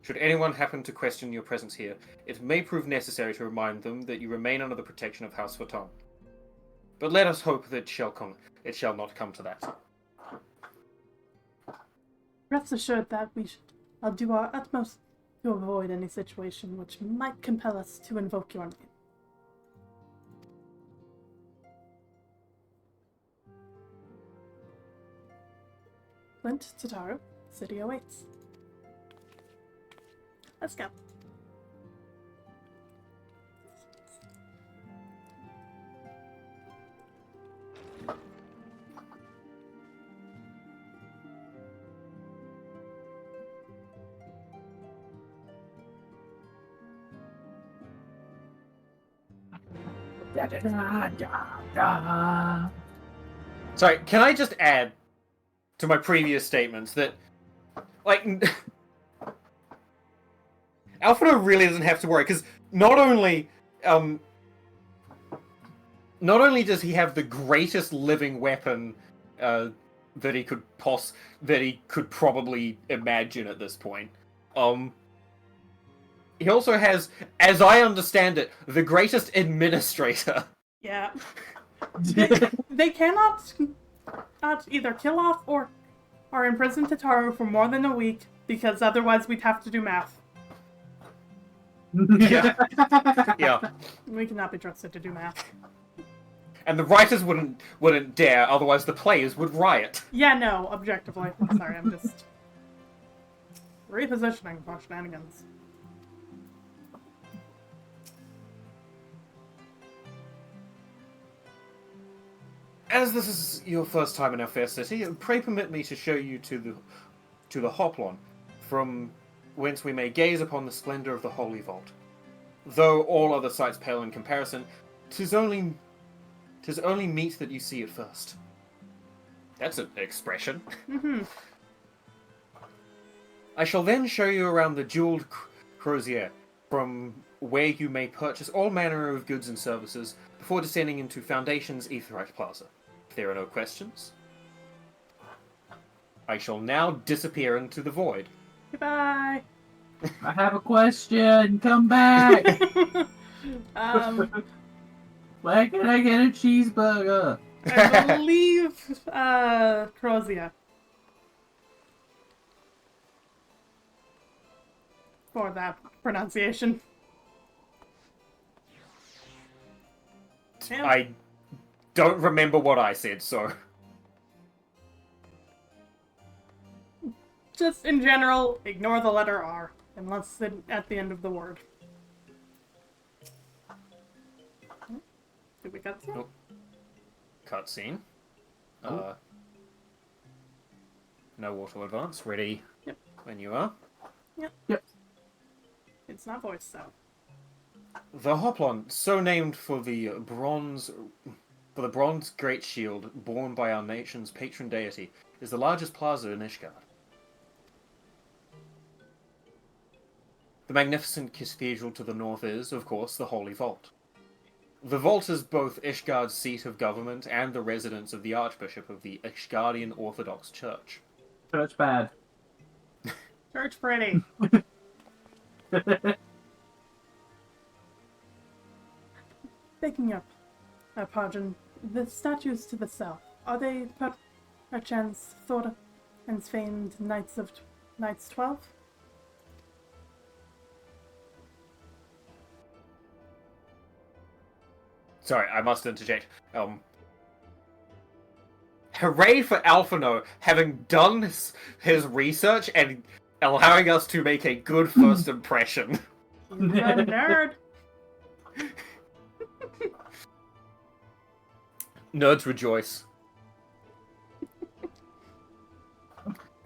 Should anyone happen to question your presence here, it may prove necessary to remind them that you remain under the protection of House Forton. But let us hope that it shall not come to that. Rest assured that I'll do our utmost to avoid any situation which might compel us to invoke your name. Flint, Tataru, city awaits. Let's go. Sorry, can I just add to my previous statements that, like, Alphino really doesn't have to worry, because not only does he have the greatest living weapon that he could probably imagine at this point, he also has, as I understand it, the greatest administrator. Yeah. They cannot either kill off or imprison Tataru for more than a week, because otherwise we'd have to do math. Yeah. Yeah. We cannot be trusted to do math. And the writers wouldn't dare, otherwise the players would riot. Yeah, no, objectively. Sorry, I'm just repositioning for shenanigans. As this is your first time in our fair city, pray permit me to show you to the Hoplon, from whence we may gaze upon the splendor of the Holy Vault. Though all other sights pale in comparison, 'tis only meet that you see it first. That's an expression. Mm-hmm. I shall then show you around the jeweled crozier, from where you may purchase all manner of goods and services before descending into Foundation's Aetheryte Plaza. If there are no questions, I shall now disappear into the void. Goodbye. I have a question. Come back. Where can I get a cheeseburger? I believe Crozia. For that pronunciation. Damn. I don't remember what I said, so... Just in general, ignore the letter R, unless it's at the end of the word. Did we cut some? Nope. Cutscene. No auto advance. Ready? Yep. When you are. Yep. It's not voiced, so. The Hoplon, so named for the bronze great shield borne by our nation's patron deity, is the largest plaza in Ishgard. The magnificent cathedral to the north is, of course, the Holy Vault. The vault is both Ishgard's seat of government and the residence of the Archbishop of the Ishgardian Orthodox Church. Church bad. Church pretty. Picking up, pardon, the statues to the south, are they perchance Thor and famed Knights 12? Sorry, I must interject. Hooray for Alphino having done his research and allowing us to make a good first impression. He's a nerd. Nerds rejoice.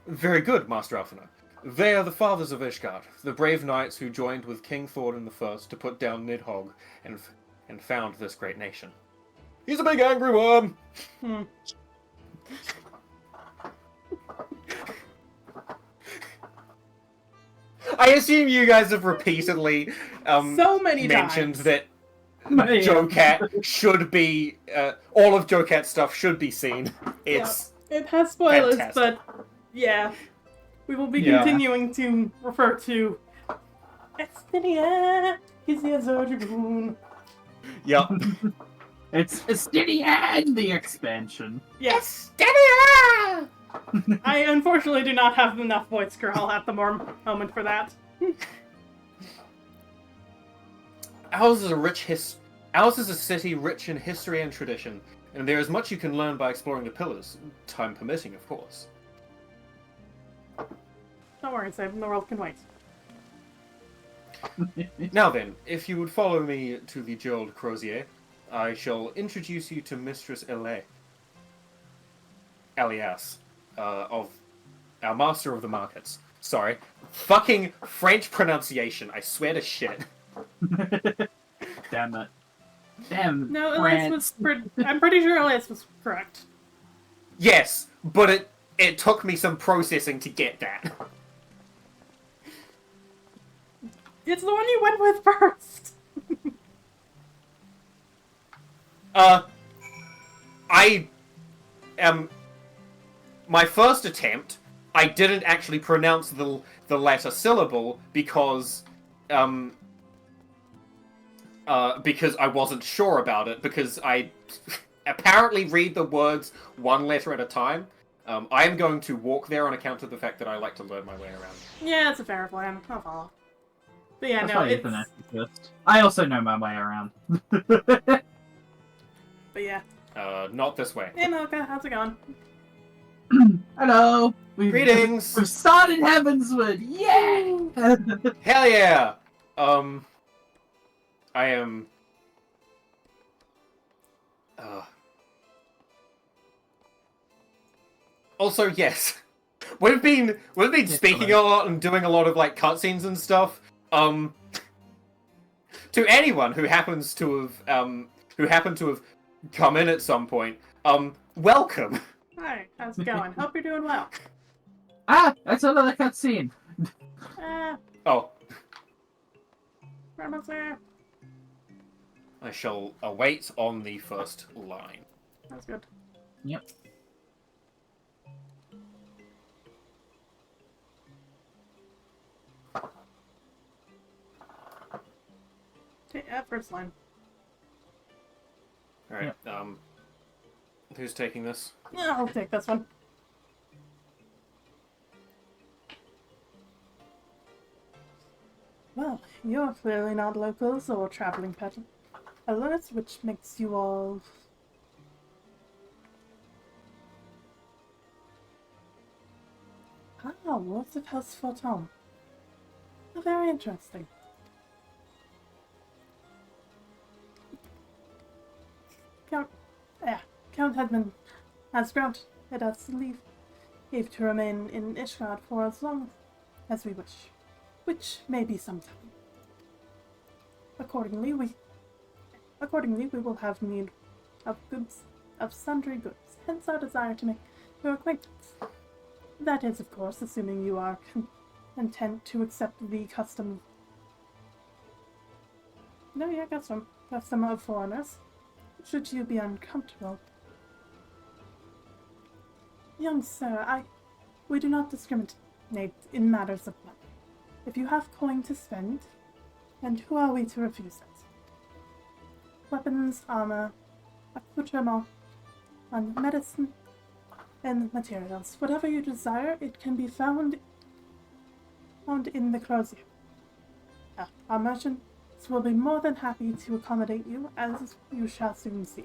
Very good, Master Alphino. They are the fathers of Ishgard, the brave knights who joined with King Thordan I to put down Nidhogg and found this great nation. He's a big angry worm! I assume you guys have repeatedly so many mentioned times. that Joe-Cat should be... all of Joe-Cat's stuff should be seen. It's It has spoilers, fantastic. but yeah. We will be continuing to refer to Estinia, his Dragoon. Yup. It's Estinia, the expansion. Yes. Estinia! I unfortunately do not have enough voice curl at the moment for that. Ours is a city rich in history and tradition, and there is much you can learn by exploring the pillars, time permitting, of course. Don't worry, Sam, the world can wait. Now then, if you would follow me to the jeweled crozier, I shall introduce you to Mistress Elias, of our Master of the Markets. Sorry. Fucking French pronunciation, I swear to shit. Damn it. Damn. No, Elias was I'm pretty sure Elias was correct. Yes, but it took me some processing to get that. It's the one you went with first. I am... My first attempt, I didn't actually pronounce the latter syllable because I wasn't sure about it, because I apparently read the words one letter at a time. I am going to walk there on account of the fact that I like to learn my way around. Yeah, it's a fair plan. I'll follow. But yeah, That's no, why it's... Ethan exist. I also know my way around. But yeah. Not this way. Hey Mocha, how's it going? Hello. Greetings. We've started Heavensward. Yay! Hell yeah! I am... Also, yes. We've been speaking a lot and doing a lot of, like, cutscenes and stuff. To anyone who happens to have come in at some point, welcome. Hi, how's it going? Hope you're doing well. Ah, that's another cutscene. Oh. We're almost there. I shall await on the first line. That's good. Yep. First line. Alright, who's taking this? Yeah, I'll take this one. Well, you're clearly not locals or traveling peddlers, which makes you all... Ah, Wolves of House Forton. Oh, very interesting. Count Hedman has granted us leave to remain in Ishgard for as long as we wish, which may be some time. Accordingly, we will have need of sundry goods, hence our desire to make your acquaintance. That is, of course, assuming you are content to accept the custom of foreigners. Should you be uncomfortable. Young sir, we do not discriminate in matters of money. If you have coin to spend, and who are we to refuse it? Weapons, armor, accoutrement, and medicine, and materials. Whatever you desire, it can be found in the Crozier. Our merchants will be more than happy to accommodate you, as you shall soon see.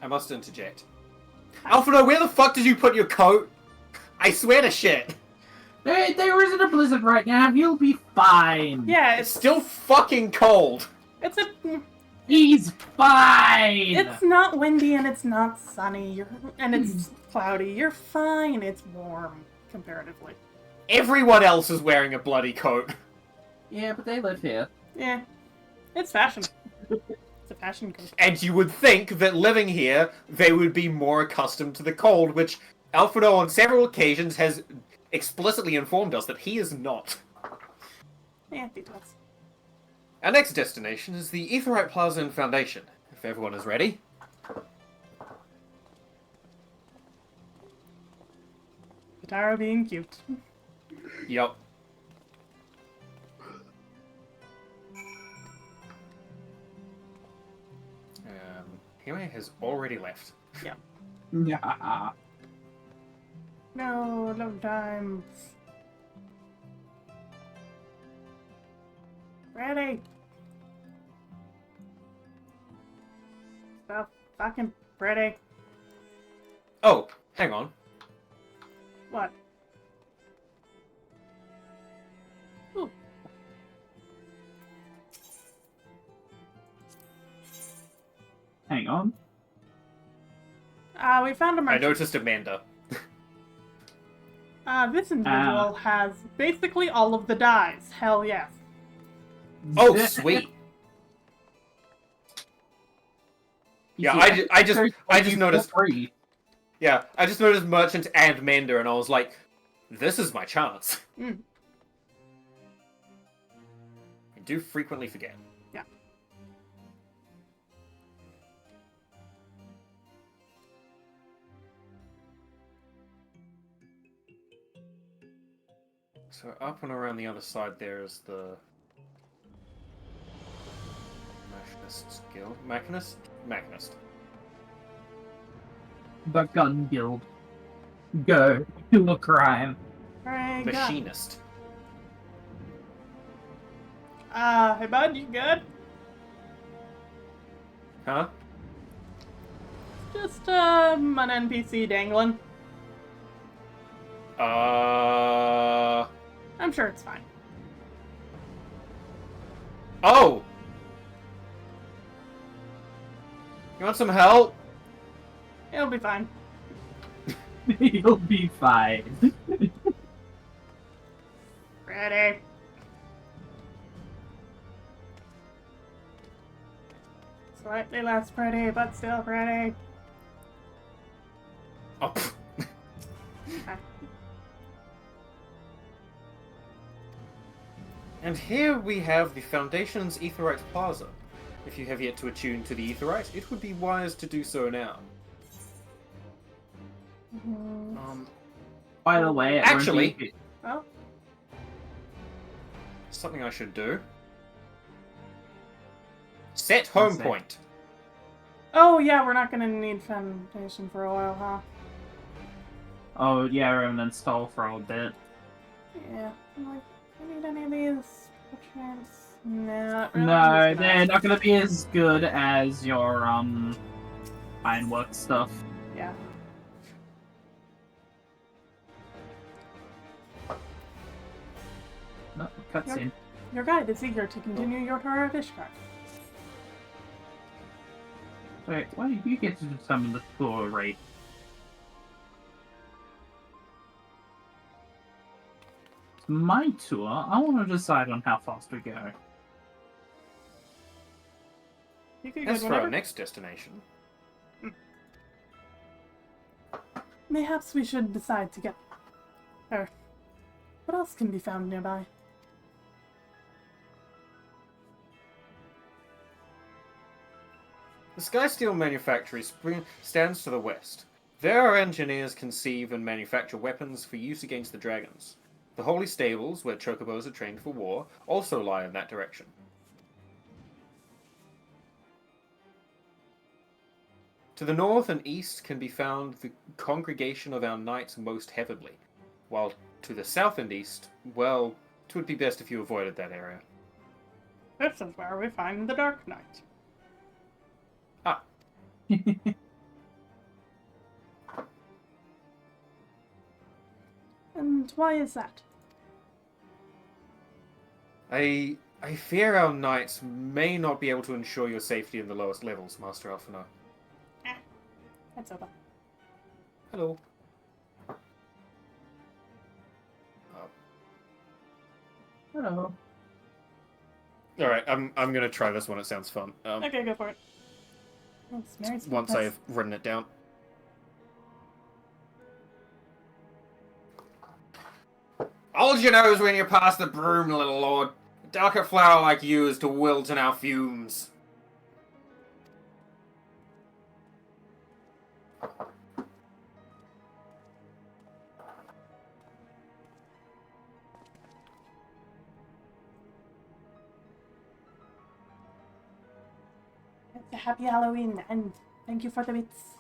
I must interject. Alfredo, where the fuck did you put your coat? I swear to shit. There isn't a blizzard right now. You'll be fine. Yeah, it's still fucking cold. He's fine. It's not windy and it's not sunny and it's cloudy. You're fine. It's warm comparatively. Everyone else is wearing a bloody coat. Yeah, but they live here. Yeah, it's fashion. It's a fashion coat. And you would think that living here, they would be more accustomed to the cold, which Alfredo on several occasions has explicitly informed us that he is not. Yeah, he does. Our next destination is the Aetheryte Plaza and Foundation, if everyone is ready. Katara being cute. Yup. Hime has already left. Yeah. Yeah. No, long time. Ready. So fucking pretty. Oh, hang on. What? Ooh. Hang on. We found a merchant. I noticed Amanda. This individual has basically all of the dyes. Hell yes. Oh, sweet. Yeah, I just noticed. Yeah, I just noticed Merchant and Mender, and I was like, this is my chance. Mm. I do frequently forget. Yeah. So up and around the other side there is the Machinist Guild. Machinist. The Gun Guild. Go to a crime. Machinist. Hey bud, you good? Huh? Just, an NPC dangling. I'm sure it's fine. Oh! You want some help? It'll be fine. You'll be fine. Ready. Slightly less pretty, but still pretty. Oh. And here we have the Foundation's Aetheryte Plaza. If you have yet to attune to the Aetheryte, it would be wise to do so now. By the way, actually, oh, something I should do. Set home point. Oh yeah, we're not gonna need Foundation for a while, huh? Oh yeah, and then stall for a bit. Yeah. I'm like, do I need any of these? Perchance? Nah, not really. No, they're not gonna be as good as your ironwork stuff. Yeah. No, cutscene. Your guide is eager to continue your tour of Ishgard. Wait, why do you get to determine the tour rate? It's my tour. I want to decide on how fast we go. As for our next destination, Mayhaps we should decide together. Or, what else can be found nearby? the Skysteel Manufactory stands to the west. There our engineers conceive and manufacture weapons for use against the dragons. The holy stables, where chocobos are trained for war, also lie in that direction. To the north and east can be found the congregation of our knights most heavenly, while to the south and east, well, it would be best if you avoided that area. This is where we find the Dark Knight. Ah. And why is that? I fear our knights may not be able to ensure your safety in the lowest levels, Master Alphinaud. That's over. Hello. Hello. Alright, I'm gonna try this one, it sounds fun. Okay, go for it. Thanks, Mary. Once I've written it down. Hold your nose when you pass the broom, little lord. A delicate flower like you is to wilt in our fumes. It's a happy Halloween, and thank you for the bits.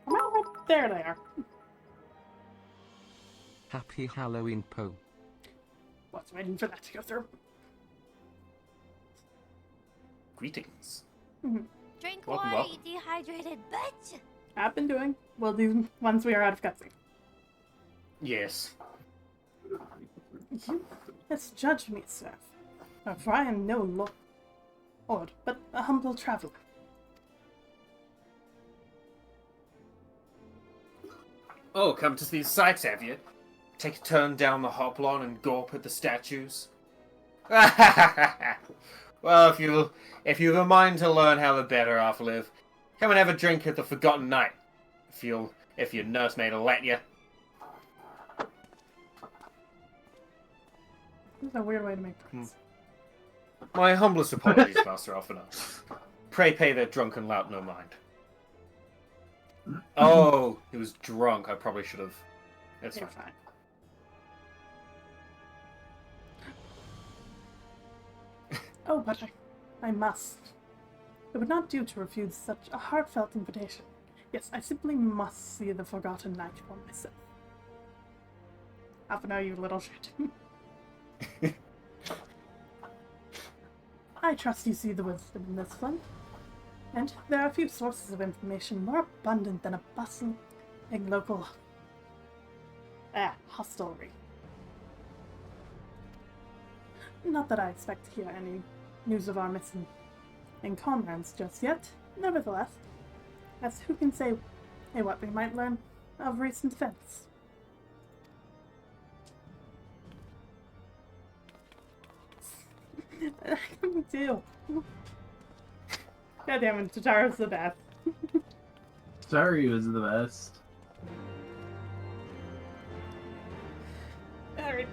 Oh, there they are. Happy Halloween, Poe. Was waiting for that to go through. Greetings. Drink Welcome, water, welcome. you dehydrated bitch! I've been doing. We'll do once we are out of cutscene. Yes. You misjudge me, sir. For I am no lord, but a humble traveler. Oh, come to these sights, have you? Take a turn down the hoplon and gawp at the statues? Well, if you've a mind to learn how the better off live, come and have a drink at the Forgotten Knight. If your nursemaid'll let you. This is a weird way to make friends. My humblest apologies, Master Alphinaud. Pray pay that drunken lout no mind. Oh, he was drunk. I probably should have. It's You're fine. Oh, but I must. It would not do to refuse such a heartfelt invitation. Yes, I simply must see the Forgotten Knight for myself. Half an hour, you little shit. I trust you see the wisdom in this one. And there are few sources of information more abundant than a bustling local hostelry. Not that I expect to hear any news of our missing comrades just yet. Nevertheless, as who can say what we might learn of recent events. Me too. God damn it, Tataro's the best. Sorry was the best. Alright,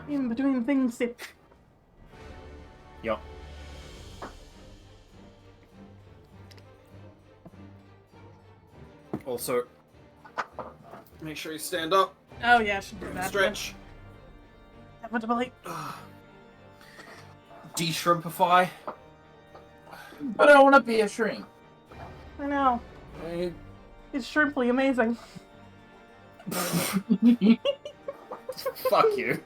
in between things, Yup. Also, make sure you stand up. Oh yeah, I should do that. Stretch. Inevitably. De-shrimpify. But I want to be a shrink. I know. It's shrimply amazing. Fuck you.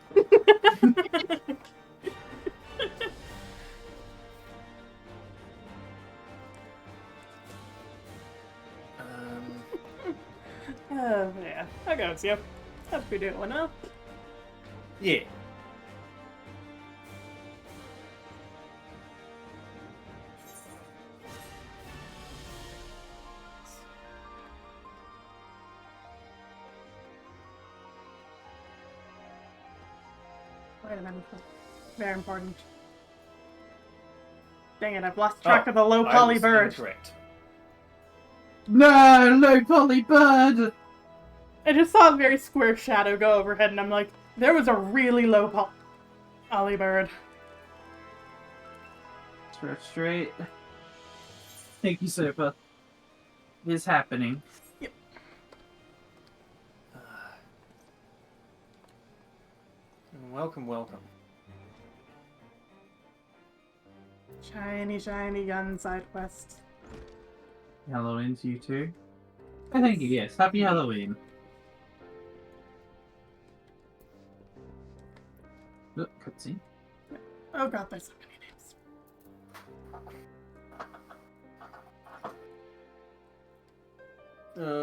Oh yeah, I got it, yep. That's pretty good one now. Yeah. Wait a minute. Very important. Dang it, I've lost track of the low poly bird. Incorrect. No, low poly bird! I just saw a very square shadow go overhead and I'm like, there was a really low poly bird. Stretch straight. Thank you, Sopa. It is happening. Yep. Welcome, welcome. Shiny, shiny gun side quest. Halloween to you too. Oh, thank you, yes. Happy Halloween. Look, cutscene. Oh god, there's so many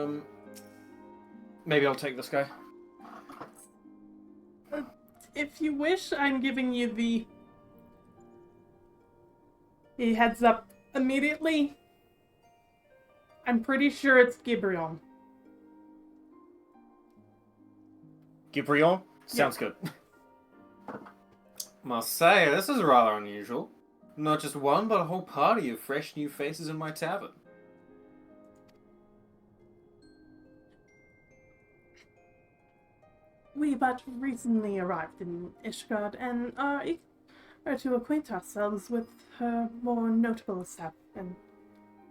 names. Maybe I'll take this guy. If you wish, I'm giving you the heads up immediately. I'm pretty sure it's Gibrion. Gibrion? Sounds good. Must say, this is rather unusual. Not just one, but a whole party of fresh new faces in my tavern. We but recently arrived in Ishgard and are eager to acquaint ourselves with her more notable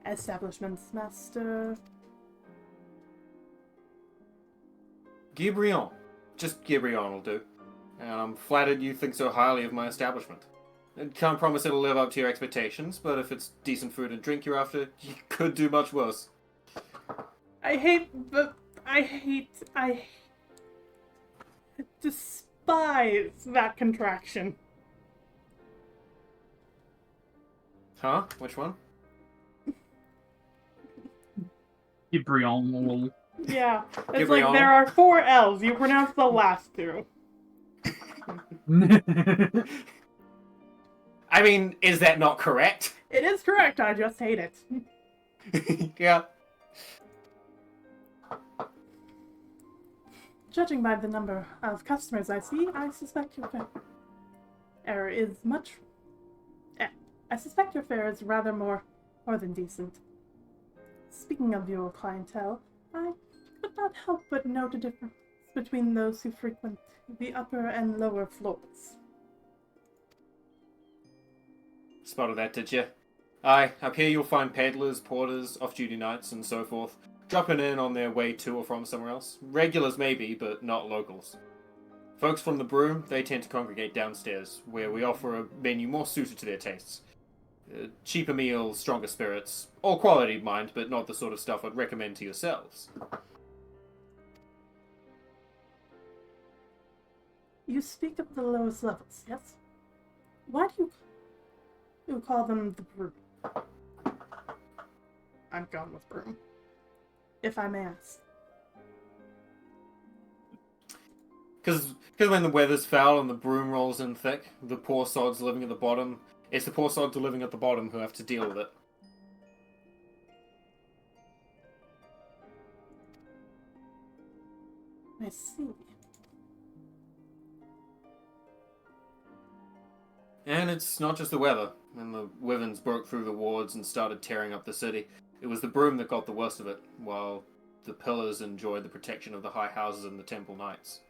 establishments, Master... Gibrion. Just Gibrion will do. And I'm flattered you think so highly of my establishment. I can't promise it'll live up to your expectations, but if it's decent food and drink you're after, you could do much worse. I despise that contraction. Huh? Which one? Gibrion. Yeah, it's Gibrion. like there are 4 L's. You pronounce the last 2. I mean, is that not correct? It is correct, I just hate it. Yeah. Judging by the number of customers I see, I suspect your fare is I suspect your fare is rather more than decent. Speaking of your clientele, I could not help but note a difference between those who frequent the upper and lower floors. Spotted that, did you? Aye, up here you'll find peddlers, porters, off-duty knights, and so forth, dropping in on their way to or from somewhere else. Regulars maybe, but not locals. Folks from the Broom, they tend to congregate downstairs, where we offer a menu more suited to their tastes. Cheaper meals, stronger spirits, all quality, mind, but not the sort of stuff I'd recommend to yourselves. You speak of the lowest levels, yes? Why do you call them the broom? I'm going with broom. If I may ask. Because when the weather's foul and the broom rolls in thick, the poor sods living at the bottom, it's the poor sods living at the bottom who have to deal with it. I see. And it's not just the weather. When the wyverns broke through the wards and started tearing up the city, it was the broom that got the worst of it, while the pillars enjoyed the protection of the high houses and the temple knights.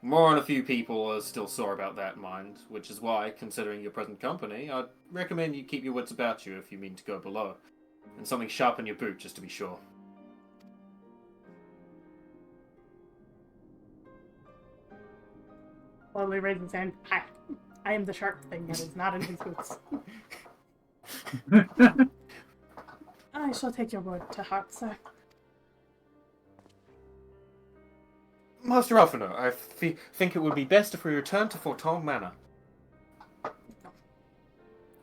More than a few people are still sore about that, mind, which is why, considering your present company, I'd recommend you keep your wits about you if you mean to go below, and something sharp in your boot just to be sure. Slowly raises his hand. I am the sharp thing that is not in his boots. I shall take your word to heart, sir. Master Alphino, I think it would be best if we return to Forton Manor.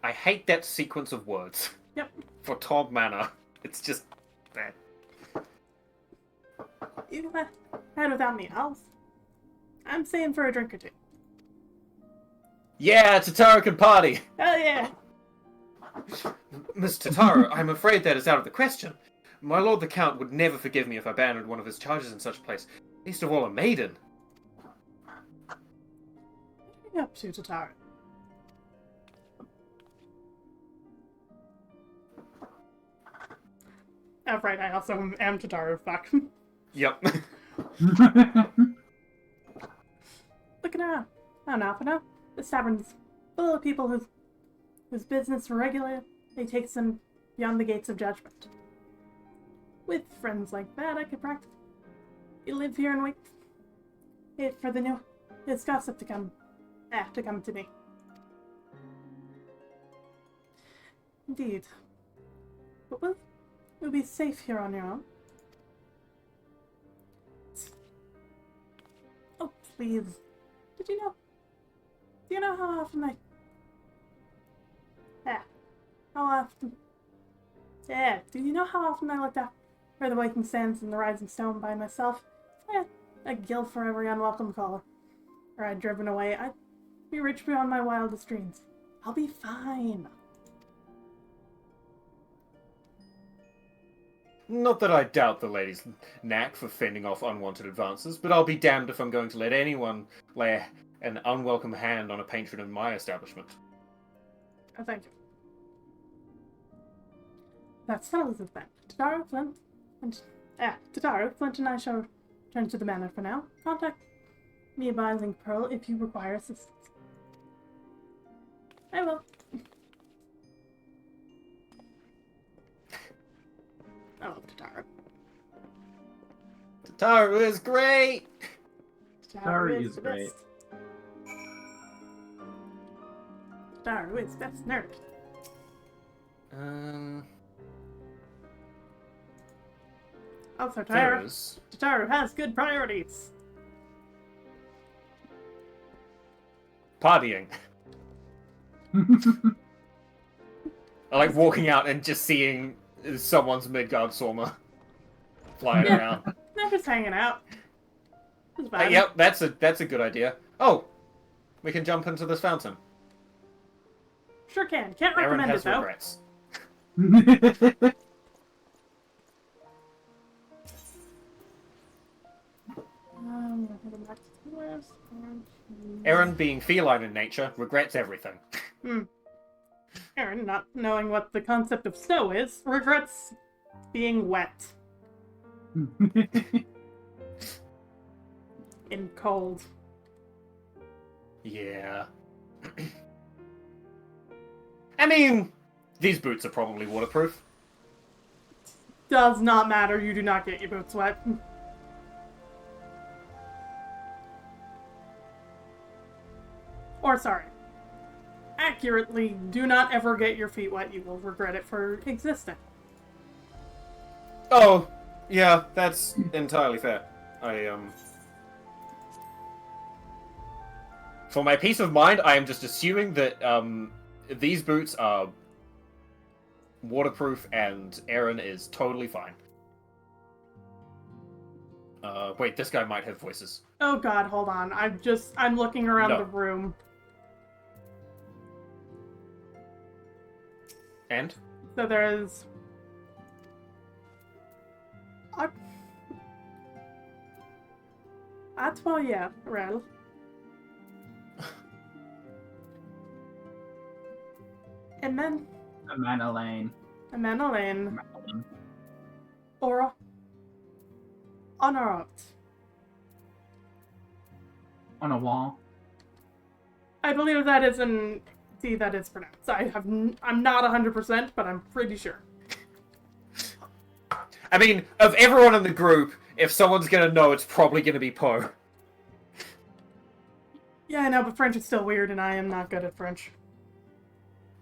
I hate that sequence of words. Yep. Forton Manor. It's just bad. You had without me, I'm staying for a drink or two. Yeah, Tataru can party! Hell yeah! Miss Tataru, I'm afraid that is out of the question. My lord the Count would never forgive me if I abandoned one of his charges in such a place. Least of all a maiden. What are you up to, Tataru? Oh, right, I also am Tataru, fuck. Yep. Looking around. I don't know, for now. This tavern's full of people whose business regularly takes them beyond the gates of judgment. With friends like that, I could practically live here and wait for the new gossip to come to me. Indeed. But we'll be safe here on your own. Oh, please. Do you know how often do you know how often I looked up where the waking sands and the rising stone by myself? A guilt for every unwelcome caller. Or I'd driven away. I'd be rich beyond my wildest dreams. I'll be fine. Not that I doubt the lady's knack for fending off unwanted advances, but I'll be damned if I'm going to let anyone lay an unwelcome hand on a patron in my establishment. Oh, thank you. That settles it then. Tataru, Flint and I shall return to the manor for now. Contact me by Link Pearl if you require assistance. I will. I love Tataru. Tataru is great! Tataru is great. Tataru is best nerd. Also, Tataru has good priorities. Partying. I like walking out and just seeing someone's Midgard Sorma flying around. They're just hanging out. Yep, that's a good idea. Oh, we can jump into this fountain. Sure can. Can't recommend it though. Regrets. Aaron, being feline in nature, regrets everything. Aaron, not knowing what the concept of snow is, regrets being wet. In cold. Yeah. I mean, these boots are probably waterproof. Does not matter, you do not get your boots wet. Or, sorry. Accurately, do not ever get your feet wet, you will regret it for existing. Oh, yeah, that's entirely fair. For my peace of mind, I am just assuming that these boots are waterproof and Aaron is totally fine. Wait, this guy might have voices. Oh god, hold on. I'm looking around the room. And? So there's... Atmoia, Rel. Manolane. Aura. Honorot. On a wall. I believe that is that is pronounced. I'm not 100%, but I'm pretty sure. I mean, of everyone in the group, if someone's gonna know, it's probably gonna be Poe. Yeah, I know, but French is still weird, and I am not good at French.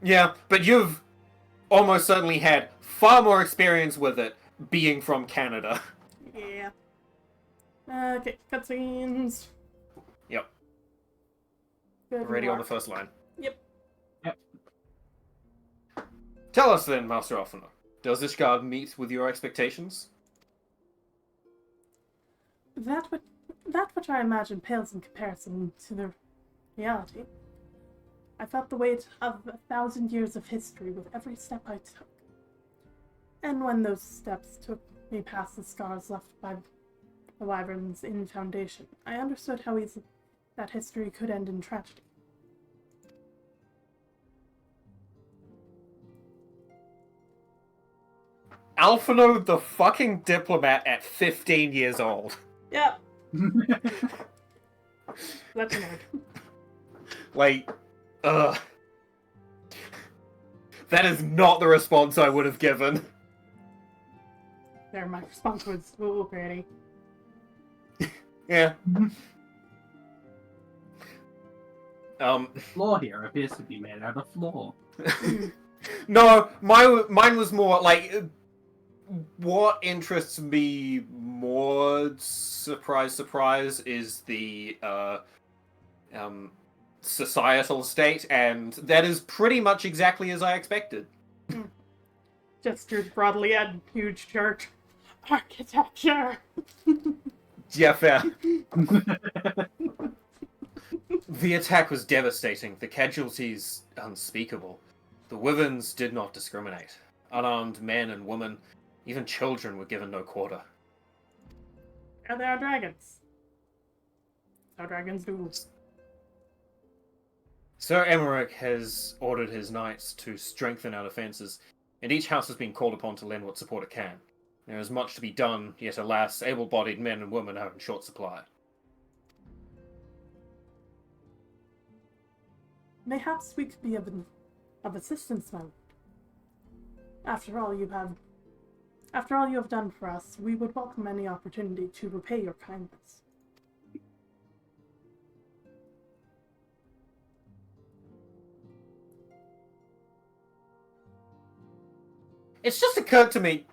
Yeah, but you've almost certainly had far more experience with it, being from Canada. Yeah. Okay, cutscenes. Yep. Good Already on luck. the first line. Yep. Tell us then, Master Alphinaud. Does this guard meet with your expectations? That which I imagine pales in comparison to the reality. I felt the weight of 1,000 years of history with every step I took. And when those steps took me past the scars left by the wyverns in Foundation, I understood how easy that history could end in tragedy. Alphinaud the fucking diplomat at 15 years old. Yep. That's nerd. Like, ugh. That is not the response I would have given. There, my response was, ooh, pretty. Yeah. Floor here appears to be made out of floor. No, mine was more like, what interests me more, surprise, is the societal state, and that is pretty much exactly as I expected. Gestures broadly at huge church. Architecture! Yeah, fair. The attack was devastating, the casualties unspeakable. The wyverns did not discriminate. Unarmed men and women, even children were given no quarter. And they are dragons. How dragons do. Sir Emmerich has ordered his knights to strengthen our defences, and each house has been called upon to lend what support it can. There is much to be done, yet alas, able-bodied men and women are in short supply. Mayhaps we could be of assistance, my lord. After all you have done for us, we would welcome any opportunity to repay your kindness. It's just occurred to me,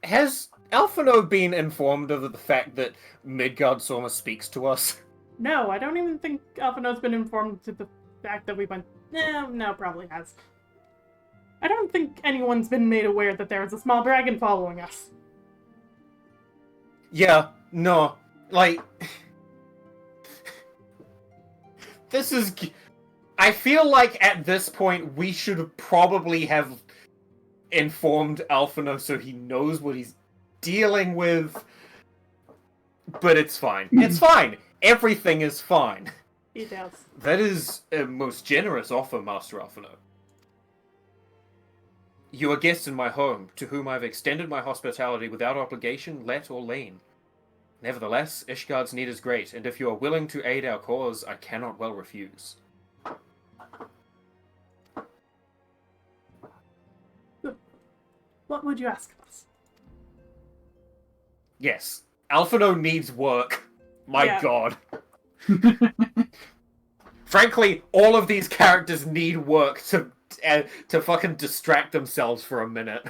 has Alphinaud been informed of the fact that Midgard Soma speaks to us? No, I don't even think Alphinaud's been informed to the fact that we went... No, probably has. I don't think anyone's been made aware that there is a small dragon following us. Yeah, no, like... This is... I feel like at this point we should probably have informed Alphinaud so he knows what he's dealing with. But it's fine. It's fine! Everything is fine. He does. That is a most generous offer, Master Alphinaud. You are guests in my home, to whom I have extended my hospitality without obligation, let or lien. Nevertheless, Ishgard's need is great, and if you are willing to aid our cause, I cannot well refuse. What would you ask of us? Yes, Alphinaud needs work. My god. Frankly, all of these characters need work to fucking distract themselves for a minute.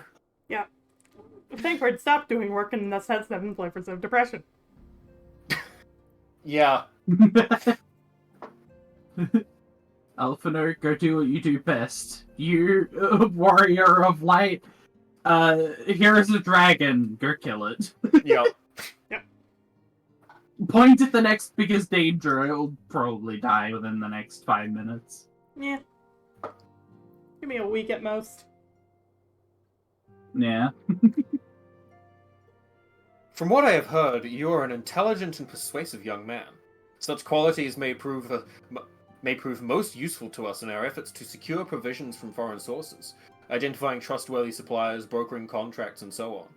Yeah. Thankford stopped doing work and thus has 7 flavors of depression. Yeah. Elfiner, go do what you do best. You, warrior of light, here is a dragon, go kill it. Yep. Point at the next biggest danger, it'll probably die within the next 5 minutes. Yeah. Give me a week at most. Yeah. From what I have heard, you are an intelligent and persuasive young man. Such qualities may prove most useful to us in our efforts to secure provisions from foreign sources, identifying trustworthy suppliers, brokering contracts, and so on.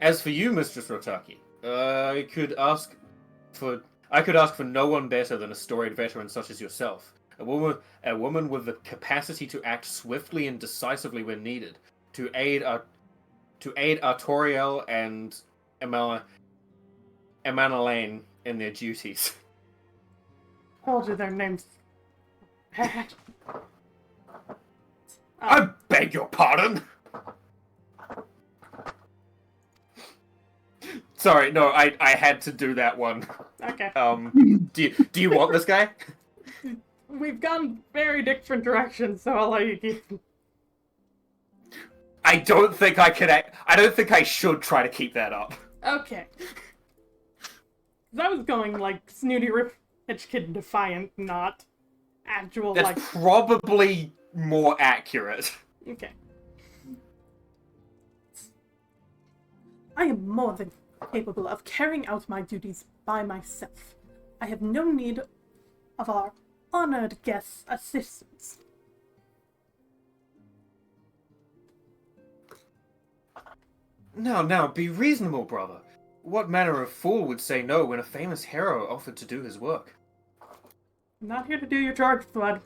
As for you, Mistress Rotaki, I could ask for no one better than a storied veteran such as yourself. A woman with the capacity to act swiftly and decisively when needed, to aid Artoriel and Emanalain in their duties. Told you their names. I beg your pardon. Sorry, no, I had to do that one. Okay. Do you want this guy? We've gone very different directions, so I'll let you keep. I don't think I I should try to keep that up. Okay. I was going like snooty rich kid defiant, not actual That's like. probably more accurate. Okay. I am more than capable of carrying out my duties by myself. I have no need of our honored guest's assistance. Now, be reasonable, brother. What manner of fool would say no when a famous hero offered to do his work? I'm not here to do your charge, Flood.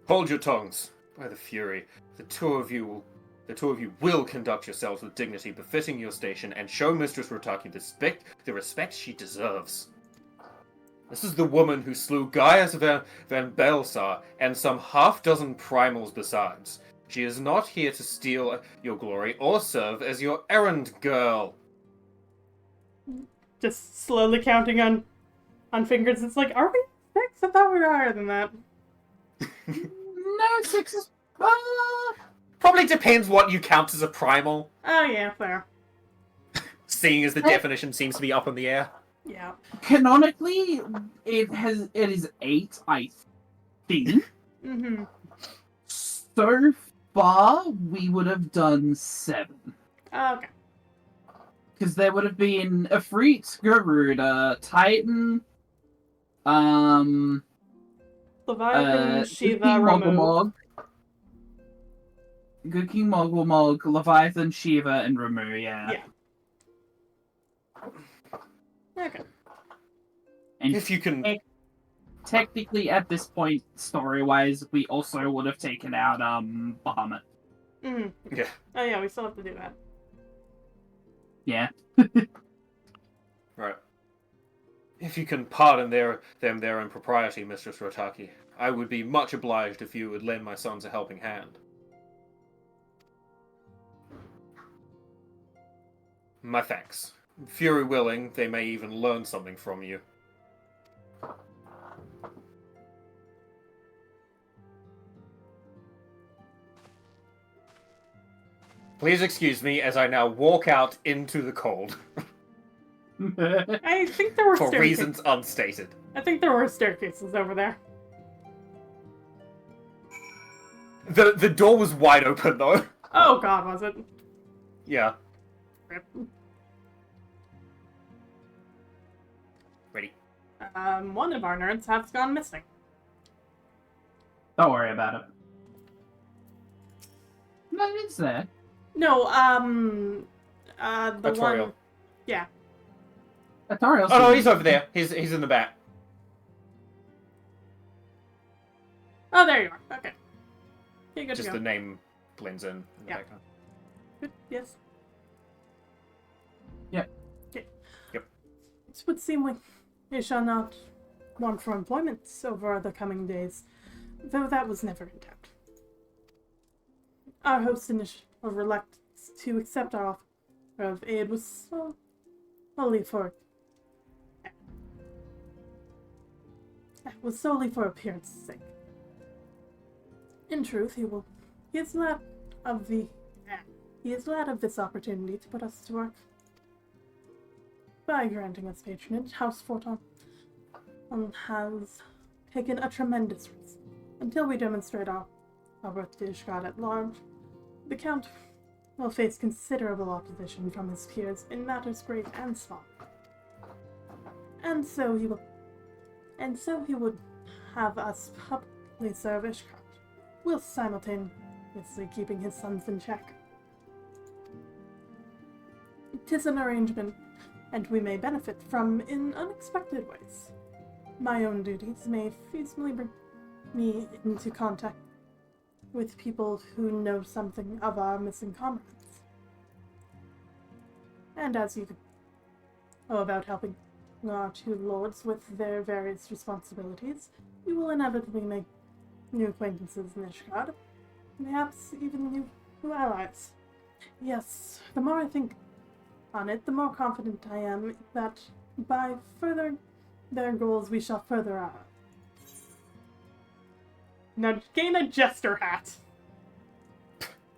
Hold your tongues. By the Fury, the two of you will conduct yourselves with dignity befitting your station and show Mistress Rotaki the respect she deserves. This is the woman who slew Gaius van Belsar and some half-dozen primals besides. She is not here to steal your glory or serve as your errand girl. Just slowly counting on fingers. It's like, are we 6? I thought we were higher than that. No, 6 is... Probably depends what you count as a primal. Oh yeah, fair. Seeing as the definition seems to be up in the air. Yeah. Canonically, it is 8, I think. Mm-hmm. So far, we would have done 7. Okay. Because there would have been Ifrit, Garuda, Titan, Leviathan, Shiva, King remove. Mogulmog, Good King Mogulmog, Leviathan, Shiva, and Ramu, yeah. Okay. And if you can... Technically, at this point, story-wise, we also would have taken out, Bahamut. Mm-hmm. Yeah. Oh yeah, we still have to do that. Yeah. Right. If you can pardon their impropriety, Mistress Rotaki, I would be much obliged if you would lend my sons a helping hand. My thanks. Fury willing, they may even learn something from you. Please excuse me as I now walk out into the cold. I think there were for staircases. reasons unstated. I think there were staircases over there. The door was wide open though. Oh god, was it? Yeah. Rip. Ready. One of our nerds has gone missing. Don't worry about it. No, it's there. No, the Artorial. one... Yeah. Artorial's Oh no, he's over there. He's in the back. Oh, there you are. Okay. Okay, good Just to go. the name blends in the Yeah. background. Good, yes. Yep. Okay. Yep. It would seem we shall not want for employment over the coming days, though that was never in doubt. Our host were reluctant to accept our offer. of aid was solely for appearance's sake. In truth, he is glad of this opportunity to put us to work. By granting us patronage, House Forton has taken a tremendous risk. Until we demonstrate our worth to Ishgard at large, the Count will face considerable opposition from his peers in matters great and small. And so he would have us publicly serve Ishgard, while simultaneously keeping his sons in check. 'Tis an arrangement, and we may benefit from in unexpected ways. My own duties may feasibly bring me into contact with people who know something of our missing comrades. And as you go about helping our two lords with their various responsibilities, you will inevitably make new acquaintances in Ishgard, perhaps even new allies. Yes, the more I think on it, the more confident I am that by furthering their goals we shall further ours. Now gain a jester hat.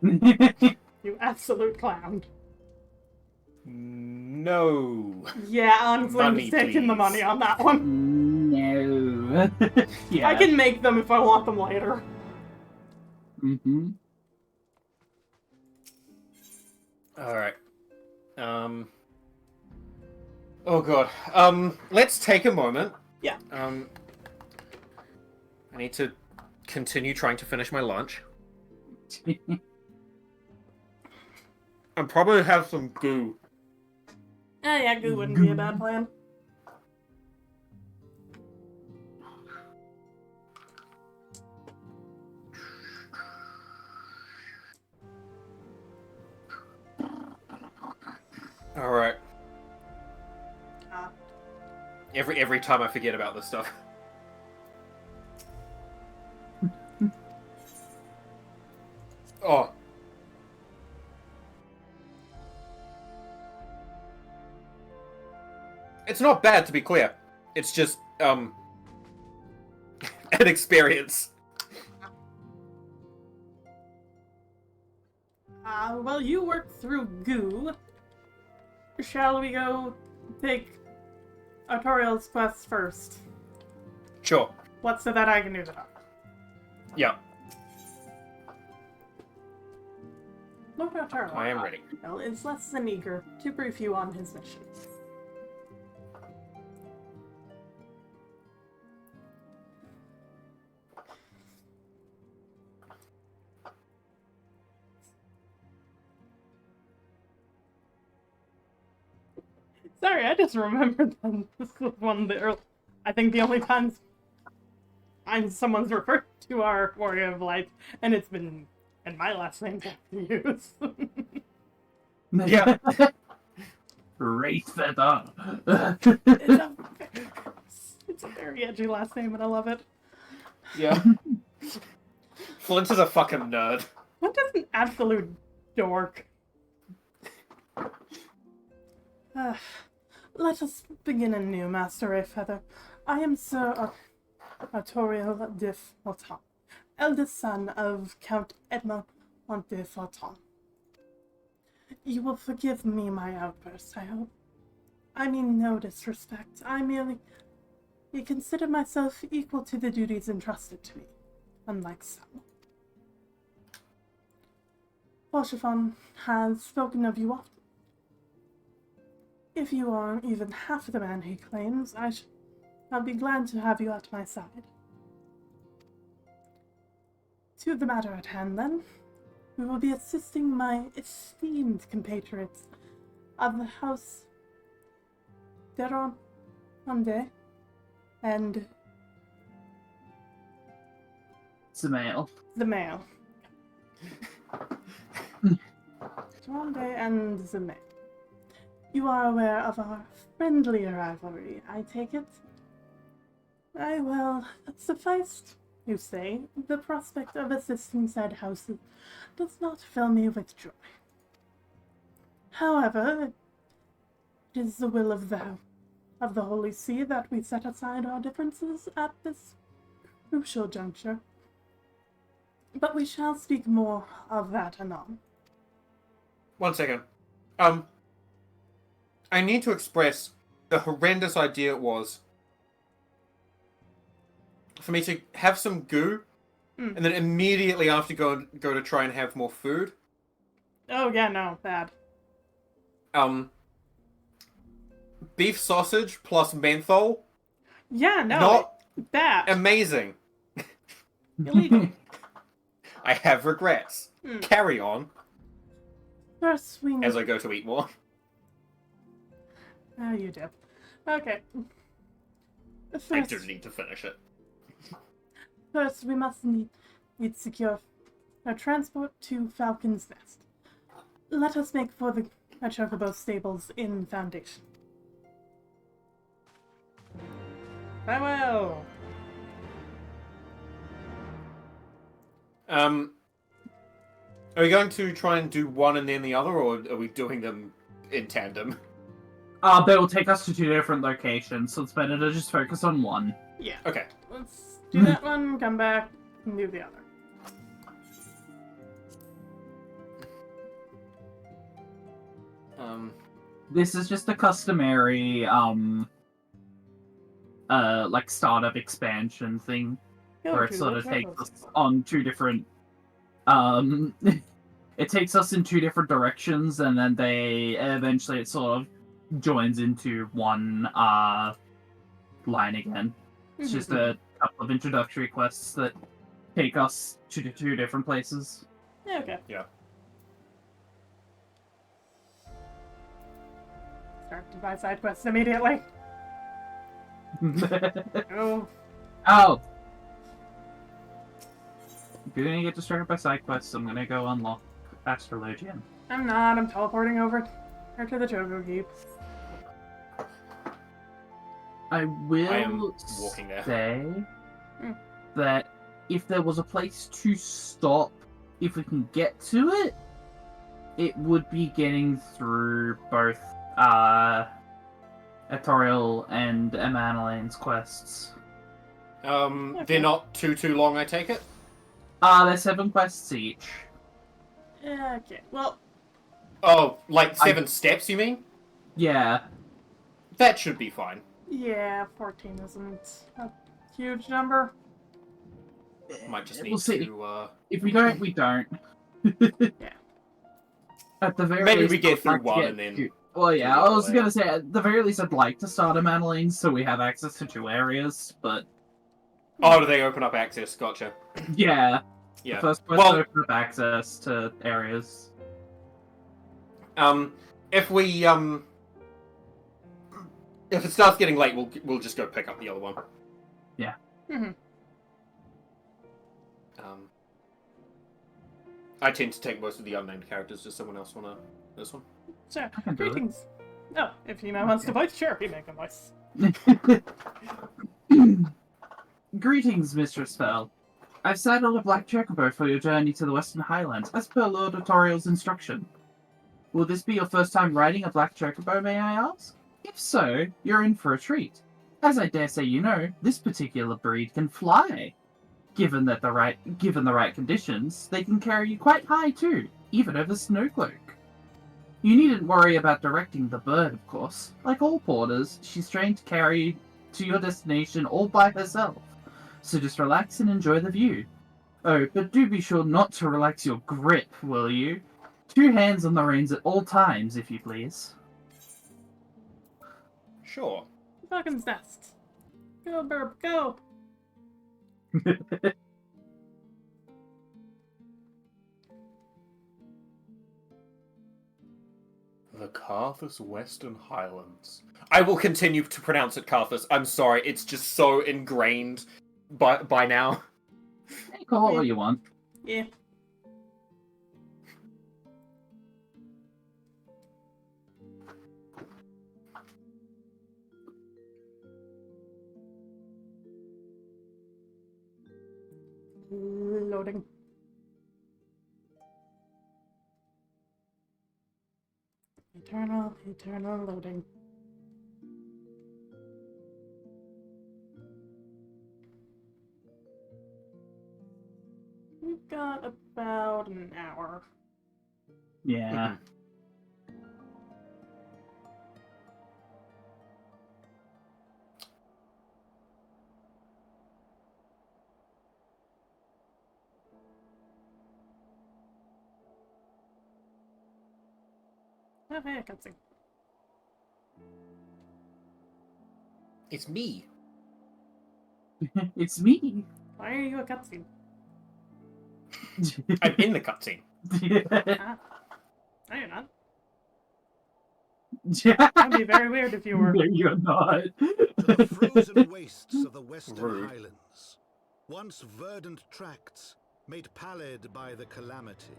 You absolute clown. No. Yeah, honestly, I'm Money, taking the please. money on that one. No. Yeah. I can make them if I want them later. Mm-hmm. Alright. Oh god. Let's take a moment. Yeah. I need to continue trying to finish my lunch. And probably have some goo. Yeah, goo wouldn't be a bad plan. Alright. Every time I forget about this stuff. Oh. It's not bad, to be clear. It's just, an experience. Well, you work through goo. Shall we go take Artoriel's quest first? Sure. What's so that I can do that? Yeah. Lord Artoriel. I am ready. Well, is less than eager to brief you on his mission. Sorry, I just remembered that this was one of the I think the only times someone's referred to our Warrior of Light, and it's been, and my last name's used. Yeah. Race feather. It's a very edgy last name, and I love it. Yeah. Flint is a fucking nerd. Flint is an absolute dork. Let us begin anew, Master Rayfeather. I am Sir Artoriel de Forton, eldest son of Count Edmond de Forton. You will forgive me my outburst, I hope. I mean no disrespect. I merely consider myself equal to the duties entrusted to me, unlike some. Porshafon has spoken of you often. If you are even half the man he claims, I'll be glad to have you at my side. To the matter at hand, then. We will be assisting my esteemed compatriots of the House Deronde and Zemail. Deronde and Zemail. You are aware of our friendly rivalry, I take it? Aye, well, suffice you say, the prospect of assisting said houses does not fill me with joy. However, it is the will of the Holy See that we set aside our differences at this crucial juncture. But we shall speak more of that anon. 1 second. I need to express the horrendous idea it was for me to have some goo, and then immediately after go to try and have more food. Oh yeah, no, bad. Beef sausage plus menthol. Yeah, no, Not bad. amazing. Illegal. I have regrets. Carry on. First, we as I go to eat more. Oh, you do. Okay. I do need to finish it. First, we must need secure our transport to Falcon's Nest. Let us make for the Chocobo stables in Foundation. Farewell! Are we going to try and do one and then the other, or are we doing them in tandem? They will take us to 2 different locations, so it's better to just focus on one. Yeah. Okay. Let's do that one, come back, and do the other. This is just a customary, like startup expansion thing, where it sort of takes us on 2 different, it takes us in 2 different directions, and then eventually it sort of joins into one, line again. It's just a couple of introductory quests that take us to 2 different places. Yeah, okay. Yeah. Start to buy side quests immediately. Oh. Oh! If you're gonna get distracted by side quests, I'm gonna go unlock Astrologian. I'm not, I'm teleporting over to the Chogo Keep. I will walking there. say that if there was a place to stop, if we can get to it, it would be getting through both Etorial and Emanoline's quests. They're not too long, I take it? They're 7 quests each. Okay, well... Oh, like 7 steps, you mean? Yeah. That should be fine. Yeah, 14 isn't a huge number. Might just need We'll see. to, If we don't, we don't. Yeah. At the very maybe least, we get I'd through like to one get and then... to- Well, yeah, I was gonna say, at the very least, I'd like to start a Manoline so we have access to 2 areas, but... Oh, do they open up access? Gotcha. Yeah. Yeah. The first quest to open up access to areas. If we, if it starts getting late, we'll just go pick up the other one. Yeah. I tend to take most of the unnamed characters. Does someone else want this one? Sure. can do it. Greetings. Oh, if Hime wants to voice, sure, he make a voice. Greetings, Mistress Fell. I've saddled a black chocobo for your journey to the Western Highlands, as per Lord Etorial's instruction. Will this be your first time riding a black chocobo, may I ask? If so, you're in for a treat. As I dare say you know, this particular breed can fly. Given the right conditions, they can carry you quite high too, even over Snowcloak. You needn't worry about directing the bird, of course. Like all porters, she's trained to carry you to your destination all by herself. So just relax and enjoy the view. Oh, but do be sure not to relax your grip, will you? 2 hands on the reins at all times, if you please. Sure. Falcon's Nest. Go, Burp, go! The Carthus Western Highlands. I will continue to pronounce it Carthus. I'm sorry, it's just so ingrained by now. Hey, call it what you want. Yeah. Loading. Eternal loading. We've got about an hour. Yeah. Oh, hey, a cutscene. It's me. It's me. Why are you a cutscene? I'm in the cutscene. Ah. No, you're not. That'd be very weird if you were. No, you're not. To the frozen wastes of the Western Rude. Highlands, once verdant tracts made pallid by the calamity.